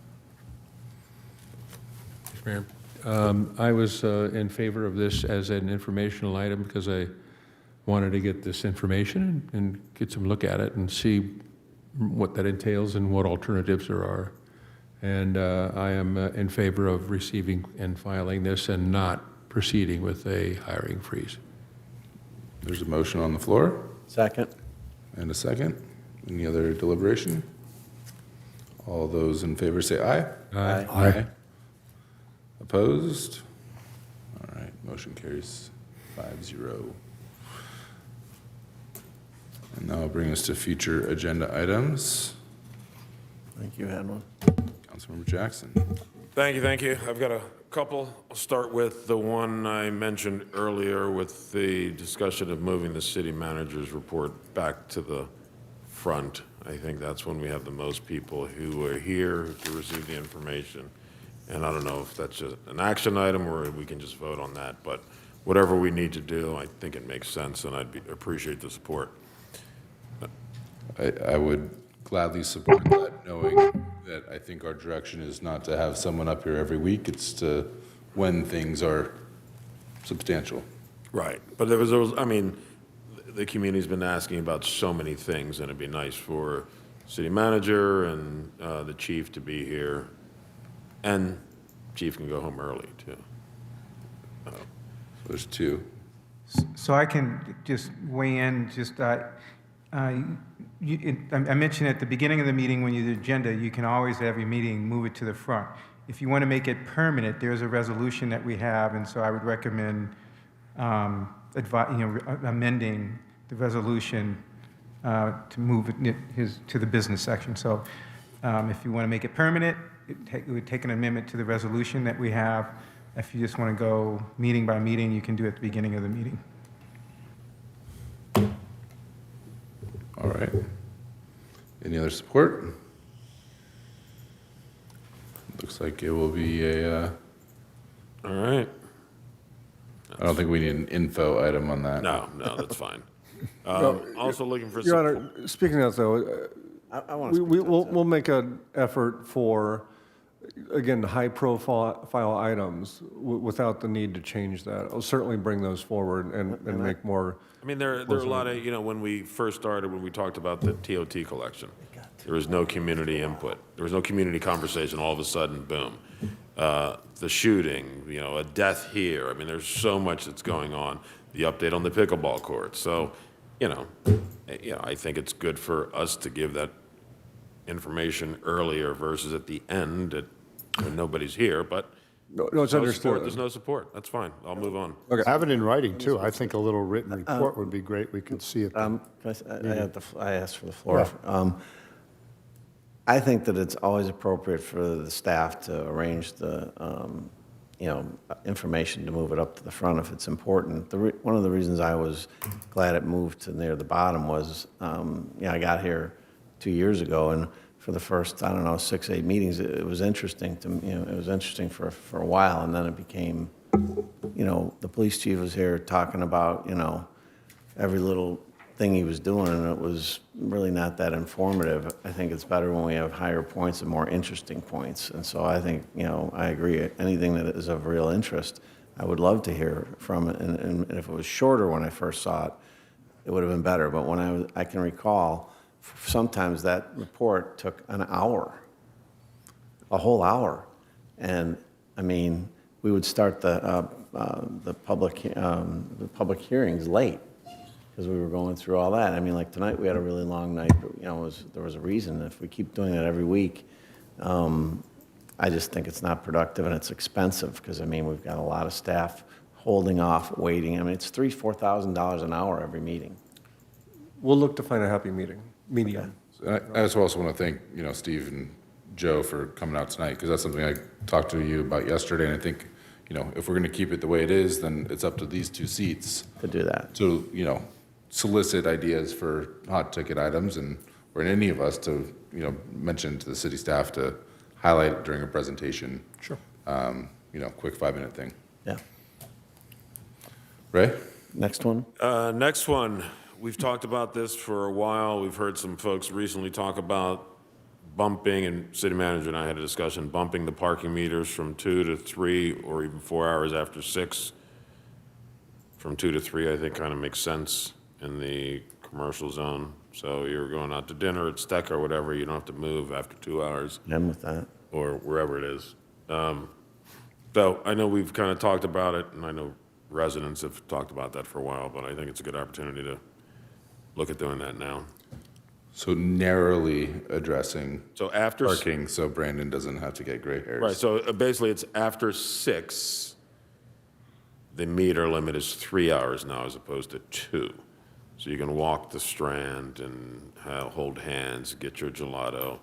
Q: Mayor. I was in favor of this as an informational item because I wanted to get this information and get some look at it and see what that entails and what alternatives there are. And I am in favor of receiving and filing this and not proceeding with a hiring freeze.
C: There's a motion on the floor.
K: Second.
C: And a second. Any other deliberation? All those in favor say aye.
K: Aye.
C: Aye. Opposed? All right, motion carries 5-0. And that will bring us to future agenda items.
K: I think you had one.
C: Councilmember Jackson.
J: Thank you. I've got a couple. I'll start with the one I mentioned earlier with the discussion of moving the city manager's report back to the front. I think that's when we have the most people who are here to receive the information. And I don't know if that's just an action item or we can just vote on that, but whatever we need to do, I think it makes sense and appreciate the support.
C: I would gladly support that, knowing that I think our direction is not to have someone up here every week. It's to when things are substantial.
J: Right, but the community's been asking about so many things, and it'd be nice for city manager and the chief to be here, and chief can go home early too.
C: So there's two.
O: So I can just weigh in, I mentioned at the beginning of the meeting when you do the agenda, you can always have your meeting move it to the front. If you want to make it permanent, there's a resolution that we have, and so I would recommend amending the resolution to move it to the business section. So if you want to make it permanent, it would take an amendment to the resolution that we have. If you just want to go meeting by meeting, you can do it at the beginning of the meeting.
C: All right. Any other support? Looks like it will be a.
J: All right.
C: I don't think we need an info item on that.
J: No, that's fine. Also looking for
F: Your
J: support.
F: Honor, speaking of that though,
K: I want to
F: we'll make an effort for, again, high-profile items without the need to change that. I'll certainly bring those forward and make more.
J: There are a lot of, when we first started, when we talked about the TOT collection, there was no community input. There was no community conversation. All of a sudden, boom. The shooting, a death here. There's so much that's going on. The update on the pickleball court. So, I think it's good for us to give that information earlier versus at the end when nobody's here, but
F: No, it's understood.
J: There's no support. That's fine. I'll move on.
I: Have it in writing, too. I think a little written report would be great. We could see it.
K: I asked for the floor.
I: Yeah.
K: I think that it's always appropriate for the staff to arrange the information to move it up to the front if it's important. One of the reasons I was glad it moved to near the bottom was, I got here 2 years ago, and for the first, 6, 8 meetings, it was interesting to me. It was interesting for a while, and then it became, the police chief was here talking about, every little thing he was doing, and it was really not that informative. I think it's better when we have higher points and more interesting points. And so I think, I agree. Anything that is of real interest, I would love to hear from it. And if it was shorter when I first saw it, it would have been better. But when I can recall, sometimes that report took an hour, a whole hour. And I mean, we would start the public hearings late, because we were going through all that. I mean, like tonight, we had a really long night, but, there was a reason. If we keep doing it every week, I just think it's not productive and it's expensive, because, we've got a lot of staff holding off, waiting. It's $4,000 an hour every meeting.
F: We'll look to find a happy medium.
C: I just also want to thank, Steve and Joe for coming out tonight, because that's something I talked to you about yesterday, and I think, if we're going to keep it the way it is, then it's up to these two seats
K: to do that.
C: To, solicit ideas for hot ticket items, or any of us to, mention to the city staff to highlight it during a presentation.
F: Sure.
C: Quick 5-minute thing.
K: Yeah.
C: Ray?
K: Next one.
J: Next one. We've talked about this for a while. We've heard some folks recently talk about bumping, and city manager and I had a discussion, bumping the parking meters from 2 to 3 or even 4 hours after 6. From 2 to 3, I think kind of makes sense in the commercial zone. So you're going out to dinner at Steck or whatever, you don't have to move after 2 hours.
K: I'm with that.
J: Or wherever it is. So I know we've kind of talked about it, and I know residents have talked about that for a while, but I think it's a good opportunity to look at doing that now.
C: So narrowly addressing
J: after
C: parking, so Brandon doesn't have to get gray hairs.
J: Right, so basically it's after 6, the meter limit is 3 hours now as opposed to 2. So you can walk the Strand and hold hands, get your gelato,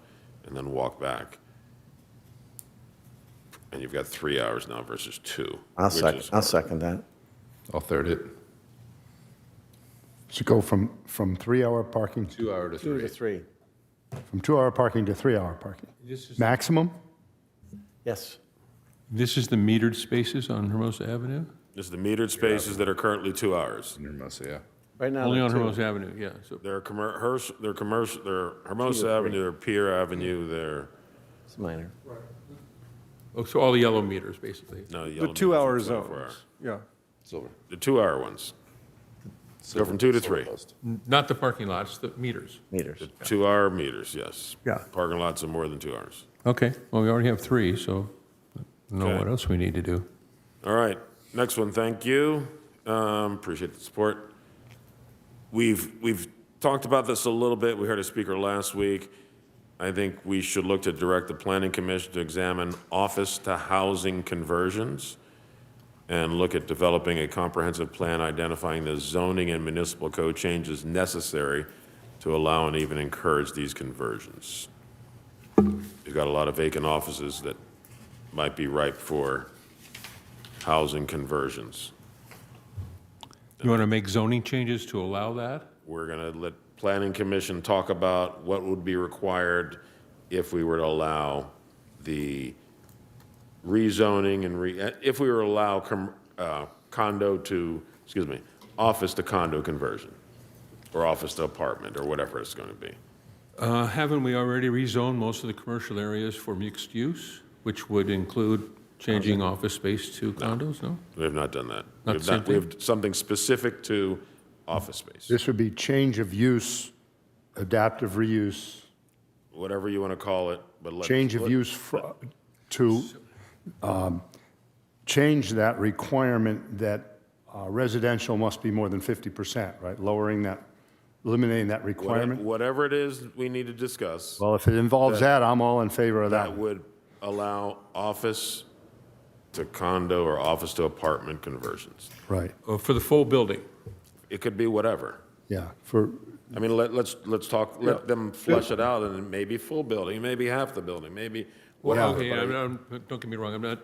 J: and then walk back. And you've got 3 hours now versus 2.
K: I'll second that.
C: I'll third it.
I: Should go from 3-hour parking,
C: 2 hour to
K: 2
C: 3.
K: to 3.
I: from 2-hour parking to 3-hour parking. Maximum?
K: Yes.
Q: This is the metered spaces on Hermosa Avenue?
J: This is the metered spaces that are currently 2 hours.
C: In Hermosa, yeah.
K: Right now,
Q: Only
K: they're
Q: on
K: 2.
Q: Hermosa Avenue, yeah. So
J: They're commercial, they're Hermosa Avenue, they're Pier Avenue, they're,
K: It's minor.
Q: oh, so all the yellow meters, basically.
J: no,
F: The
J: yellow
F: 2 hour
J: meters are 24
F: zones.
J: hours.
F: Yeah.
C: Silver.
J: The 2 hour ones. Go from 2 to 3.
Q: Not the parking lots, the meters.
K: Meters.
J: 2 hour meters, yes.
F: Yeah.
J: Parking lots are more than 2 hours.
Q: Okay, well, we already have 3, so I don't know
J: Okay.
Q: what else we need to do.
J: All right, next one, thank you. Appreciate the support. We've talked about this a little bit. We heard a speaker last week. I think we should look to direct the Planning Commission to examine office to housing conversions and look at developing a comprehensive plan identifying the zoning and municipal code changes necessary to allow and even encourage these conversions. You've got a lot of vacant offices that might be ripe for housing conversions.
Q: You want to make zoning changes to allow that?
J: We're going to let Planning Commission talk about what would be required if we were to allow the rezoning and if we were to allow office to condo conversion, or office to apartment, or whatever it's going to be.
Q: Haven't we already rezoned most of the commercial areas for mixed use, which would include changing office space to condos, no?
J: We have not done that.
Q: Not the same
J: We have something specific to office space,
I: This would be change of use, adaptive reuse,
J: whatever you want to call it, but
I: change of use to change that requirement that residential must be more than 50%, right? Eliminating that requirement.
J: Whatever it is we need to discuss.
I: Well, if it involves that, I'm all in favor of that.
J: That would allow office to condo or office to apartment conversions.
I: Right,
Q: For the full building?
J: It could be whatever.
I: yeah.
J: I mean, let's talk, let them flesh it out, and it may be full building, maybe half the building, maybe
Q: Well,
J: whatever.
Q: okay, don't get me wrong, I'm not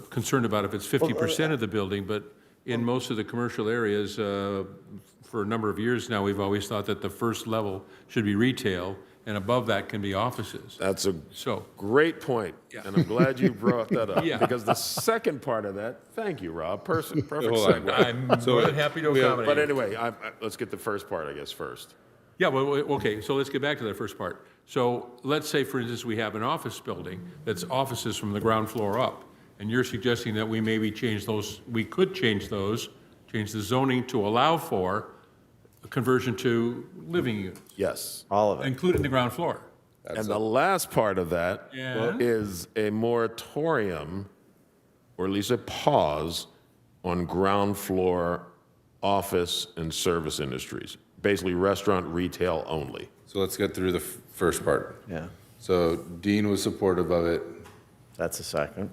Q: concerned about if it's 50% of the building, but in most of the commercial areas, for a number of years now, we've always thought that the first level should be retail, and above that can be offices.
J: That's a great point, and I'm glad you brought that up.
Q: Yeah.
J: Because the second part of that, thank you, Rob, perfect
Q: Hold on.
J: segue.
Q: I'm more than happy to accommodate.
J: But anyway, let's get the first part, I guess, first.
Q: Yeah, well, okay, so let's get back to that first part. So let's say, for instance, we have an office building that's offices from the ground floor up, and you're suggesting that we maybe change those, we could change those, change the zoning to allow for a conversion to living units.
J: Yes.
K: All of it.
Q: Including the ground floor.
J: And the last part of that is
Q: Yeah.
J: a moratorium, or at least a pause, on ground floor office and service industries. Basically, restaurant, retail only.
C: So let's get through the first part.
K: Yeah.
C: So Dean was supportive of it.
K: That's a second.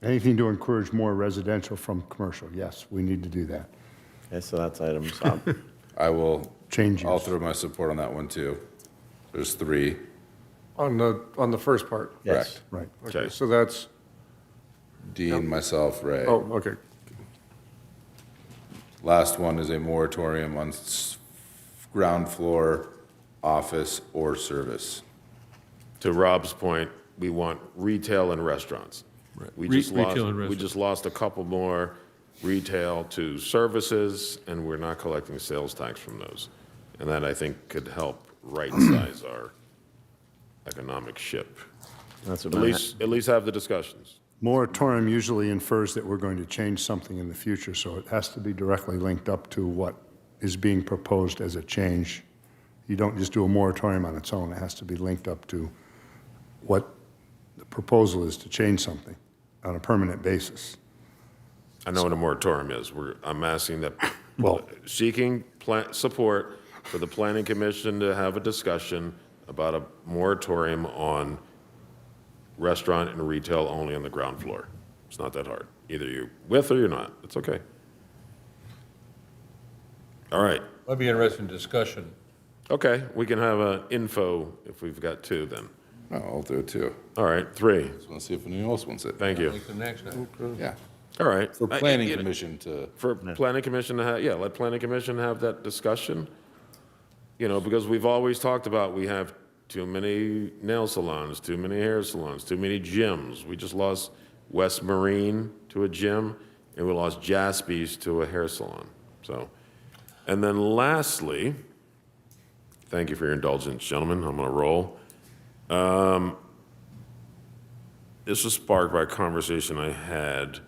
I: Anything to encourage more residential from commercial, yes, we need to do that.
K: Okay, so that's items up.
C: I will
I: Change
C: I'll
I: use.
C: throw my support on that one too. There's 3.
F: On the first part?
K: Yes.
I: Right.
F: Okay, so that's,
C: Dean, myself, Ray.
F: oh, okay.
C: Last one is a moratorium on ground floor office or service.
J: To Rob's point, we want retail and restaurants. We just
Q: Retail
J: lost,
Q: and
J: we
Q: restaurants.
J: just lost a couple more retail to services, and we're not collecting sales tax from those. And that, I think, could help right-size our economic ship.
K: That's what
J: At least have the discussions.
I: Moratorium usually infers that we're going to change something in the future, so it has to be directly linked up to what is being proposed as a change. You don't just do a moratorium on its own. It has to be linked up to what the proposal is to change something on a permanent basis.
J: I know what a moratorium is. I'm asking that,
I: Well-
J: seeking support for the planning commission to have a discussion about a moratorium on restaurant and retail only on the ground floor. It's not that hard. Either you're with or you're not. It's okay. All right.
Q: That'd be an interesting discussion.
J: Okay, we can have an info if we've got 2 then.
C: No, I'll do it too.
J: All right, 3.
C: Just want to see if anyone else wants it.
J: Thank you.
Q: Make the next now.
C: Yeah.
J: All right.
C: For planning commission to.
J: For planning commission to have, yeah, let planning commission have that discussion. You know, because we've always talked about we have too many nail salons, too many hair salons, too many gyms. We just lost West Marine to a gym, and we lost Jaspy's to a hair salon. So, and then lastly, thank you for your indulgence, gentlemen. I'm going to roll. This was sparked by a conversation I had.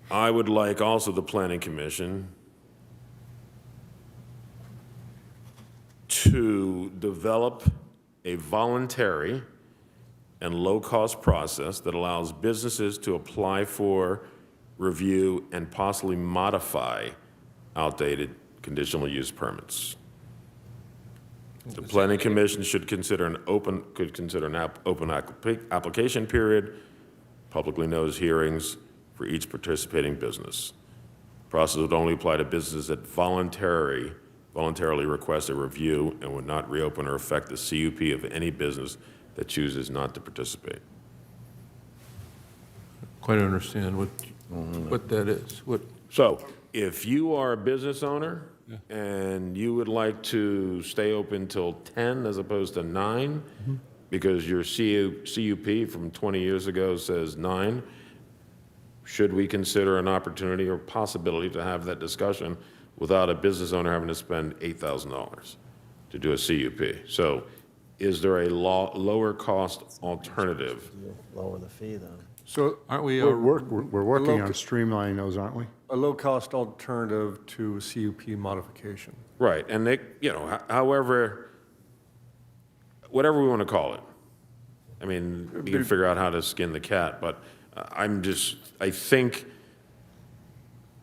J: I would like also the planning commission to develop a voluntary and low-cost process that allows businesses to apply for, review, and possibly modify outdated conditional use permits. The planning commission should consider an open application period, publicly noticed hearings for each participating business. Process would only apply to businesses that voluntarily request a review and would not reopen or affect the CUP of any business that chooses not to participate.
Q: Quite understand what that is.
J: So if you are a business owner and you would like to stay open till 10 as opposed to 9, because your CUP from 20 years ago says 9, should we consider an opportunity or possibility to have that discussion without a business owner having to spend $8,000 to do a CUP? So is there a lower cost alternative?
K: Lower the fee, though.
F: So
Q: Aren't we?
I: We're working on streamlining those, aren't we?
F: a low-cost alternative to a CUP modification.
J: Right, and they, you know, however, whatever we want to call it. I mean, we can figure out how to skin the cat, but I think,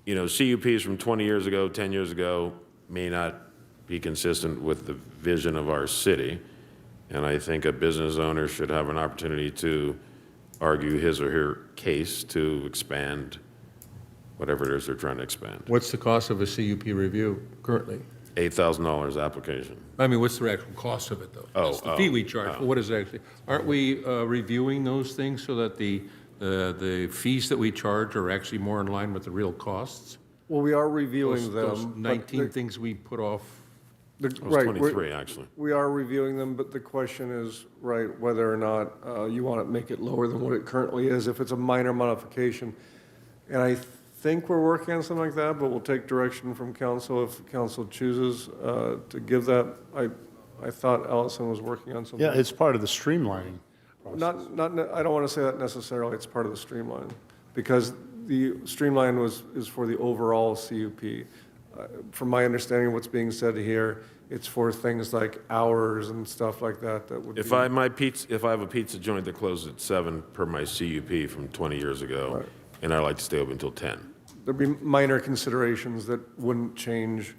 J: you know, CUPs from 20 years ago, 10 years ago may not be consistent with the vision of our city. And I think a business owner should have an opportunity to argue his or her case to expand whatever it is they're trying to expand.
Q: What's the cost of a CUP review currently?
J: $8,000 application.
Q: I mean, what's the actual cost of it, though? That's the fee we charge. But what is it actually? Aren't we reviewing those things so that the fees that we charge are actually more in line with the real costs?
F: Well, we are reviewing
Q: Those
F: them. but
Q: 19 things we put off.
J: It was
F: Right,
J: 23, actually.
F: We are reviewing them, but the question is, right, whether or not you want to make it lower than what it currently is, if it's a minor modification. And I think we're working on something like that, but we'll take direction from council if council chooses to give that. I thought Allison was working on something.
I: Yeah, it's part of the streamlining.
F: I don't want to say that necessarily, it's part of the streamline, because the streamline is for the overall CUP. From my understanding of what's being said here, it's for things like hours and stuff like that that would be.
J: If I have a pizza joint that closes at 7 per my CUP from 20 years ago, and I like to stay open until 10.
F: There'd be minor considerations that wouldn't change,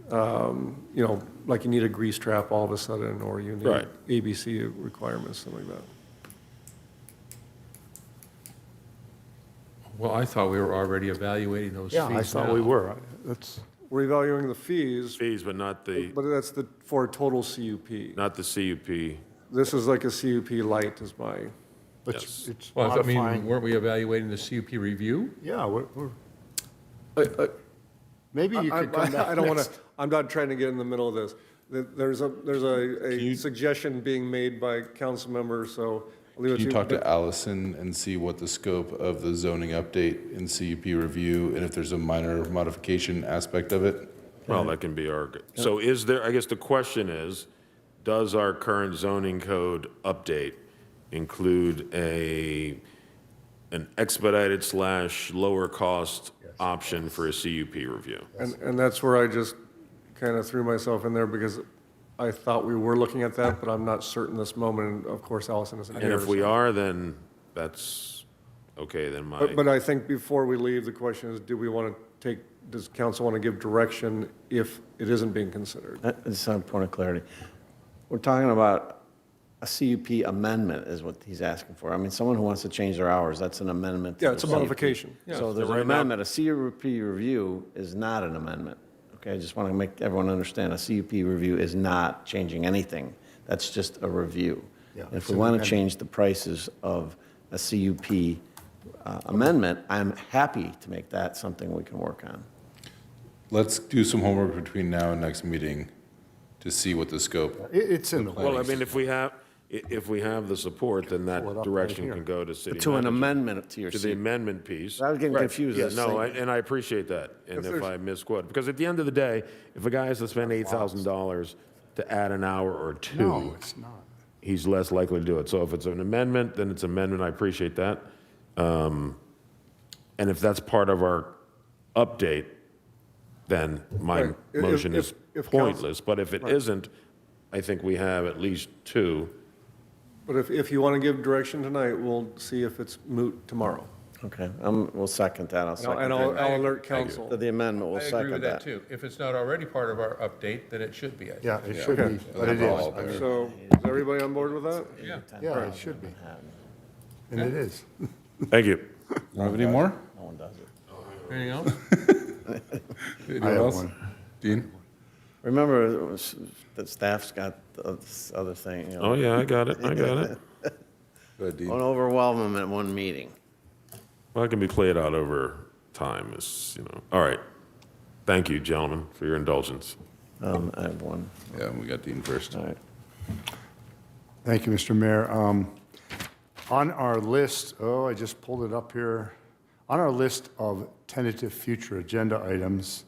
F: like you need a grease trap all of a sudden, or you need
J: Right.
F: ABC requirements, something like that.
Q: Well, I thought we were already evaluating those fees
I: Yeah, I thought we
Q: now.
I: were. That's,
F: We're evaluating the fees,
J: Fees, but not
F: but that's for a total CUP.
J: not the CUP.
F: This is like a CUP light is my,
J: Yes.
I: it's
Q: Well, I mean,
I: modifying.
Q: weren't we evaluating the CUP review?
I: Yeah, maybe you could come back
F: I don't want to,
I: next.
F: I'm not trying to get in the middle of this. There's a suggestion being made by council members, so I'll leave it
C: Can you
F: to
C: talk to Allison and see what the scope of the zoning update in CUP review, and if there's a minor modification aspect of it?
J: Well, that can be our, so is there, I guess the question is, does our current zoning code update include an expedited / lower cost option for a CUP review?
F: And that's where I just kind of threw myself in there because I thought we were looking at that, but I'm not certain this moment. And of course, Allison isn't
J: And
F: here.
J: if we
F: so-
J: are, then that's, okay, then
F: But I think before we leave, the question is, does council want to give direction if it isn't being considered?
K: Just a point of clarity. We're talking about a CUP amendment is what he's asking for. I mean, someone who wants to change their hours, that's an amendment. to
F: Yeah,
K: the
F: it's a
K: CUP.
F: modification. Yeah.
K: So there's
J: So
K: an
J: right now-
K: amendment. A CUP review is not an amendment. Okay, I just want to make everyone understand, a CUP review is not changing anything. That's just a review.
I: Yeah,
K: And if
I: it's
K: we
I: an
K: want to
I: amendment.
K: change the prices of a CUP amendment, I'm happy to make that something we can work on.
C: Let's do some homework between now and next meeting to see what the scope.
I: It's in the
J: Well, I
I: way.
J: mean, if we have the support, then that
I: Pull it up
J: direction
I: right
J: can
I: here.
J: go to city
K: To an
J: manager.
K: amendment to your
J: To the
K: CUP.
J: amendment piece.
K: I was getting
J: Right.
K: confused.
J: Yeah,
K: as
J: no,
K: saying-
J: and I appreciate that, and
F: If
J: if
F: there's-
J: I misquoted, because at the end of the day, if a guy has to spend $8,000 to add an hour or two,
I: No, it's not.
J: he's less likely to do it. So if it's an amendment, then it's amendment, I appreciate that. And if that's part of our update, then my
F: Right.
J: motion is
F: If council-
J: pointless. But if it isn't, I think we have at least two.
F: But if you want to give direction tonight, we'll see if it's moot tomorrow.
K: Okay, we'll second that. I'll second
F: And
K: that.
F: I'll alert council.
K: To the amendment, we'll
Q: I agree
K: second
Q: with that,
K: that.
Q: too. If it's not already part of our update, then it should be, I think.
I: Yeah, it should be, but it is. I mean,
F: So is everybody on board with that?
Q: Yeah.
I: yeah, it should be. And it is.
J: Thank you.
C: Don't have any more?
K: No one does it.
Q: Anything else?
C: Anyone
I: I have
C: else?
I: one.
C: Dean?
K: Remember, that staff's got this other thing, you know.
J: Oh, yeah, I got it, I got it.
C: Go ahead, Dean.
K: Don't overwhelm them at one meeting.
J: Well, it can be played out over time, all right. Thank you, gentlemen, for your indulgence.
K: I have one.
C: Yeah, we got Dean first.
K: All right.
I: Thank you, Mr. Mayor. On our list, I just pulled it up here. On our list of tentative future agenda items,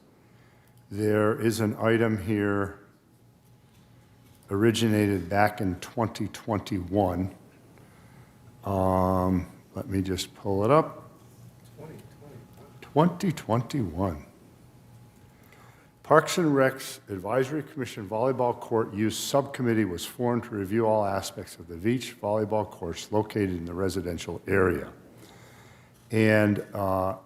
I: there is an item here originated back in 2021. Let me just pull it up. 2021. Parks and Recs Advisory Commission Volleyball Court Use Subcommittee was formed to review all aspects of the beach volleyball courts located in the residential area. And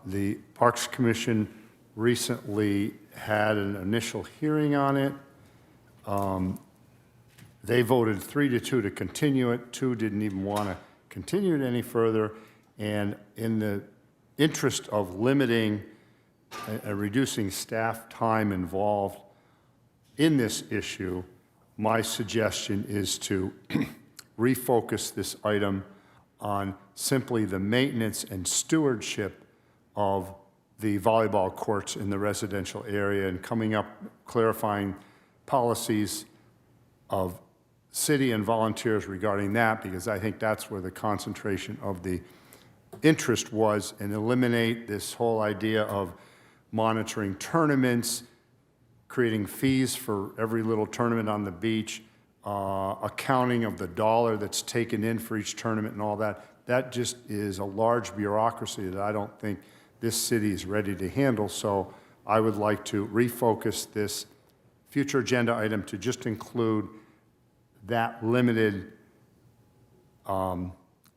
I: the Parks Commission recently had an initial hearing on it. They voted 3-2 to continue it. 2 didn't even want to continue it any further. And in the interest of limiting and reducing staff time involved, in this issue, my suggestion is to refocus this item on simply the maintenance and stewardship of the volleyball courts in the residential area and coming up, clarifying policies of city and volunteers regarding that, because I think that's where the concentration of the interest was, and eliminate this whole idea of monitoring tournaments, creating fees for every little tournament on the beach, accounting of the dollar that's taken in for each tournament and all that. That just is a large bureaucracy that I don't think this city is ready to handle. So I would like to refocus this future agenda item to just include that limited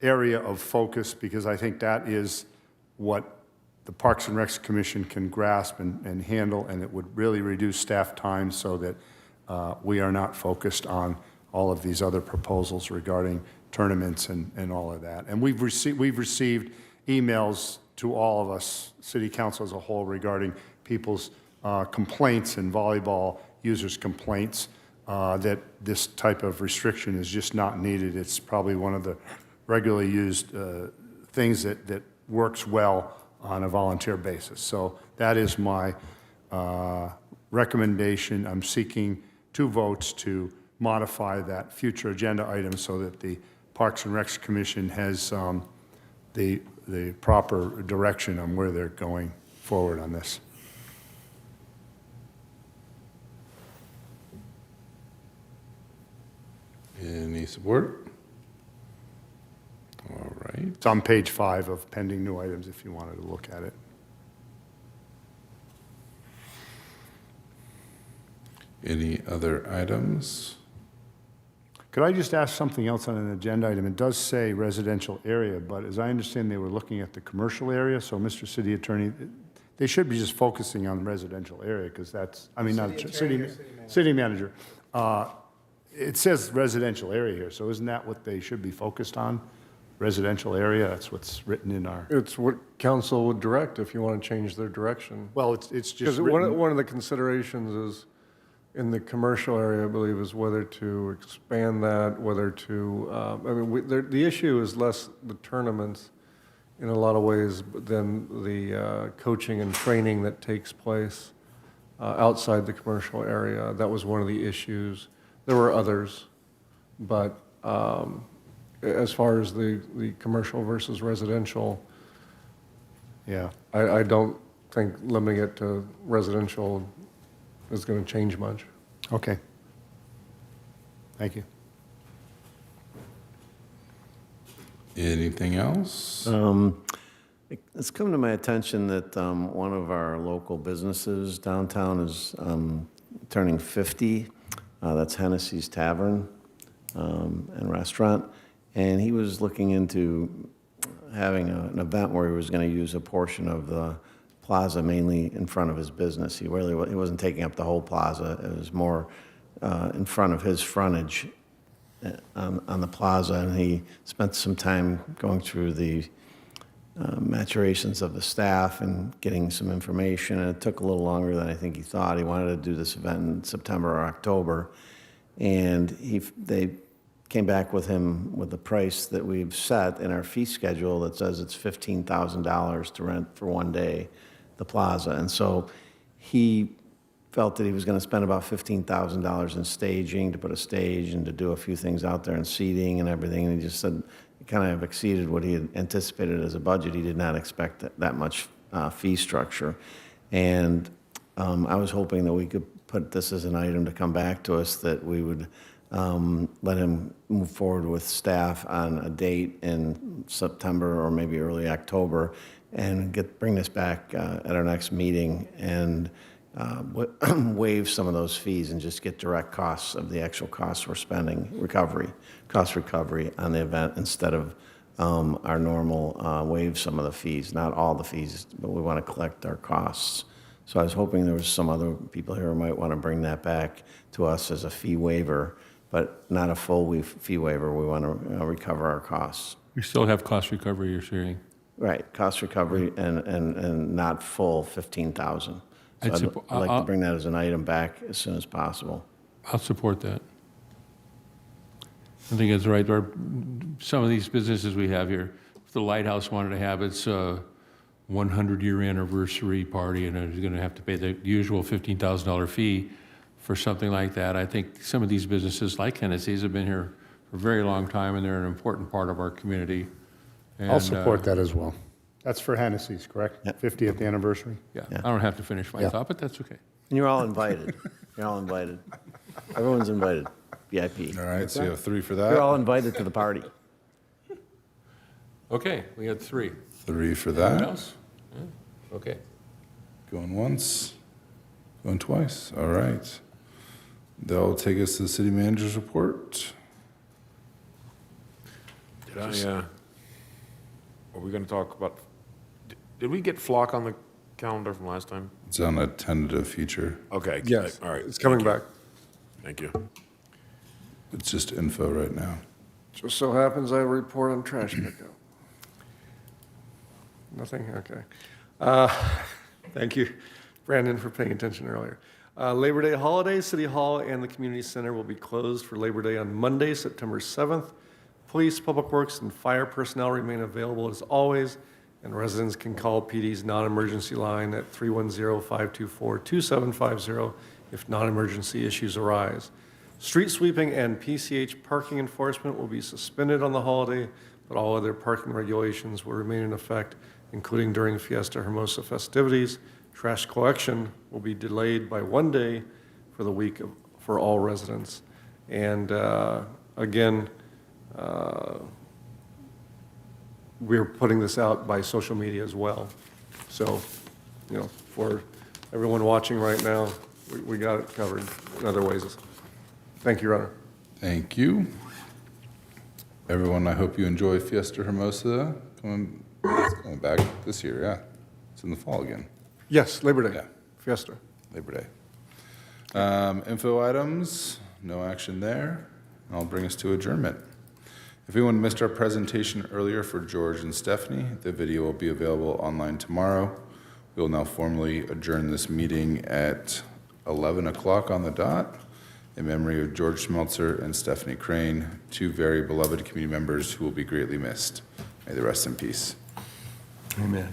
I: area of focus, because I think that is what the Parks and Recs Commission can grasp and handle, and it would really reduce staff time so that we are not focused on all of these other proposals regarding tournaments and all of that. And we've received emails to all of us, City Council as a whole, regarding people's complaints and volleyball users' complaints that this type of restriction is just not needed. It's probably one of the regularly used things that works well on a volunteer basis. So that is my recommendation. I'm seeking 2 votes to modify that future agenda item so that the Parks and Recs Commission has the proper direction on where they're going forward on this.
C: Any support? All right.
I: It's on page 5 of pending new items if you wanted to look at it.
C: Any other items?
I: Could I just ask something else on an agenda item? It does say residential area, but as I understand, they were looking at the commercial area. So, Mr. City Attorney, they should be just focusing on the residential area, because that's, I mean, not city manager. It says residential area here, so isn't that what they should be focused on? Residential area, that's what's written in our.
F: It's what council would direct if you want to change their direction.
I: Well, it's just
F: Because
I: written.
F: one of the considerations is, in the commercial area, I believe, is whether to expand that, whether to, the issue is less the tournaments in a lot of ways than the coaching and training that takes place outside the commercial area. That was one of the issues. There were others, but as far as the commercial versus residential,
I: yeah,
F: I don't think limiting it to residential is going to change much.
I: Okay. Thank you.
C: Anything else?
K: It's come to my attention that one of our local businesses downtown is turning 50. That's Hennessy's Tavern and Restaurant. And he was looking into having an event where he was going to use a portion of the plaza mainly in front of his business. He wasn't taking up the whole plaza. It was more in front of his frontage on the plaza. And he spent some time going through the maturations of the staff and getting some information. And it took a little longer than I think he thought. He wanted to do this event in September or October. And they came back with him with the price that we've set in our fee schedule that says it's $15,000 to rent for one day the plaza. And so he felt that he was going to spend about $15,000 in staging, to put a stage and to do a few things out there and seating and everything. And he just said it kind of exceeded what he had anticipated as a budget. He did not expect that much fee structure. And I was hoping that we could put this as an item to come back to us, that we would let him move forward with staff on a date in September or maybe early October, and bring this back at our next meeting and waive some of those fees and just get direct costs of the actual costs we're spending, cost recovery on the event, instead of our normal waive some of the fees, not all the fees, but we want to collect our costs. So I was hoping there was some other people here who might want to bring that back to us as a fee waiver, but not a full fee waiver. We want to recover our costs.
Q: We still have cost recovery, you're saying?
K: Right, cost recovery and not full 15,000. So
Q: I'd
K: I'd like to bring that as an item back as soon as possible.
Q: I'll support that. I think it's right. Some of these businesses we have here, if the Lighthouse wanted to have its 100-year anniversary party and is going to have to pay the usual $15,000 fee for something like that, I think some of these businesses like Hennessy's have been here for a very long time, and they're an important part of our community.
I: I'll support that as well. That's for Hennessy's, correct? 50th anniversary?
Q: Yeah, I don't have to finish my thought, but that's okay.
K: And you're all invited. You're all invited. Everyone's invited. VIP.
C: All right, so you have 3 for that.
K: You're all invited to the party.
Q: Okay, we had 3.
C: 3 for
Q: Anyone
C: that.
Q: else? Yeah, okay.
C: Going once, going twice. All right. That'll take us to the city manager's report.
J: Are we going to talk about, did we get Flock on the calendar from last time?
C: It's on a tentative future.
J: Okay.
F: Yes,
J: All right.
F: it's coming
J: Thank you.
F: back.
J: Thank you.
C: It's just info right now.
F: Just so happens I have a report on trash pickup. Nothing? Okay. Thank you, Brandon, for paying attention earlier. Labor Day holiday, City Hall and the Community Center will be closed for Labor Day on Monday, September 7th. Police, Public Works, and fire personnel remain available as always, and residents can call PD's non-emergency line at 310-524-2750 if non-emergency issues arise. Street sweeping and PCH parking enforcement will be suspended on the holiday, but all other parking regulations will remain in effect, including during Fiesta Hermosa festivities. Trash collection will be delayed by 1 day for the week for all residents. And again, we're putting this out by social media as well. So, for everyone watching right now, we got it covered in other ways. Thank you, Your Honor.
C: Thank you. Everyone, I hope you enjoy Fiesta Hermosa. It's coming back this year, yeah. It's in the fall again.
F: Yes, Labor Day.
C: Yeah.
F: Fiesta.
C: Labor Day. Info items, no action there. I'll bring us to adjournment. If anyone missed our presentation earlier for George and Stephanie, the video will be available online tomorrow. We will now formally adjourn this meeting at 11 o'clock on the dot in memory of George Schmelzer and Stephanie Crane, 2 very beloved community members who will be greatly missed. May they rest in peace.
F: Amen.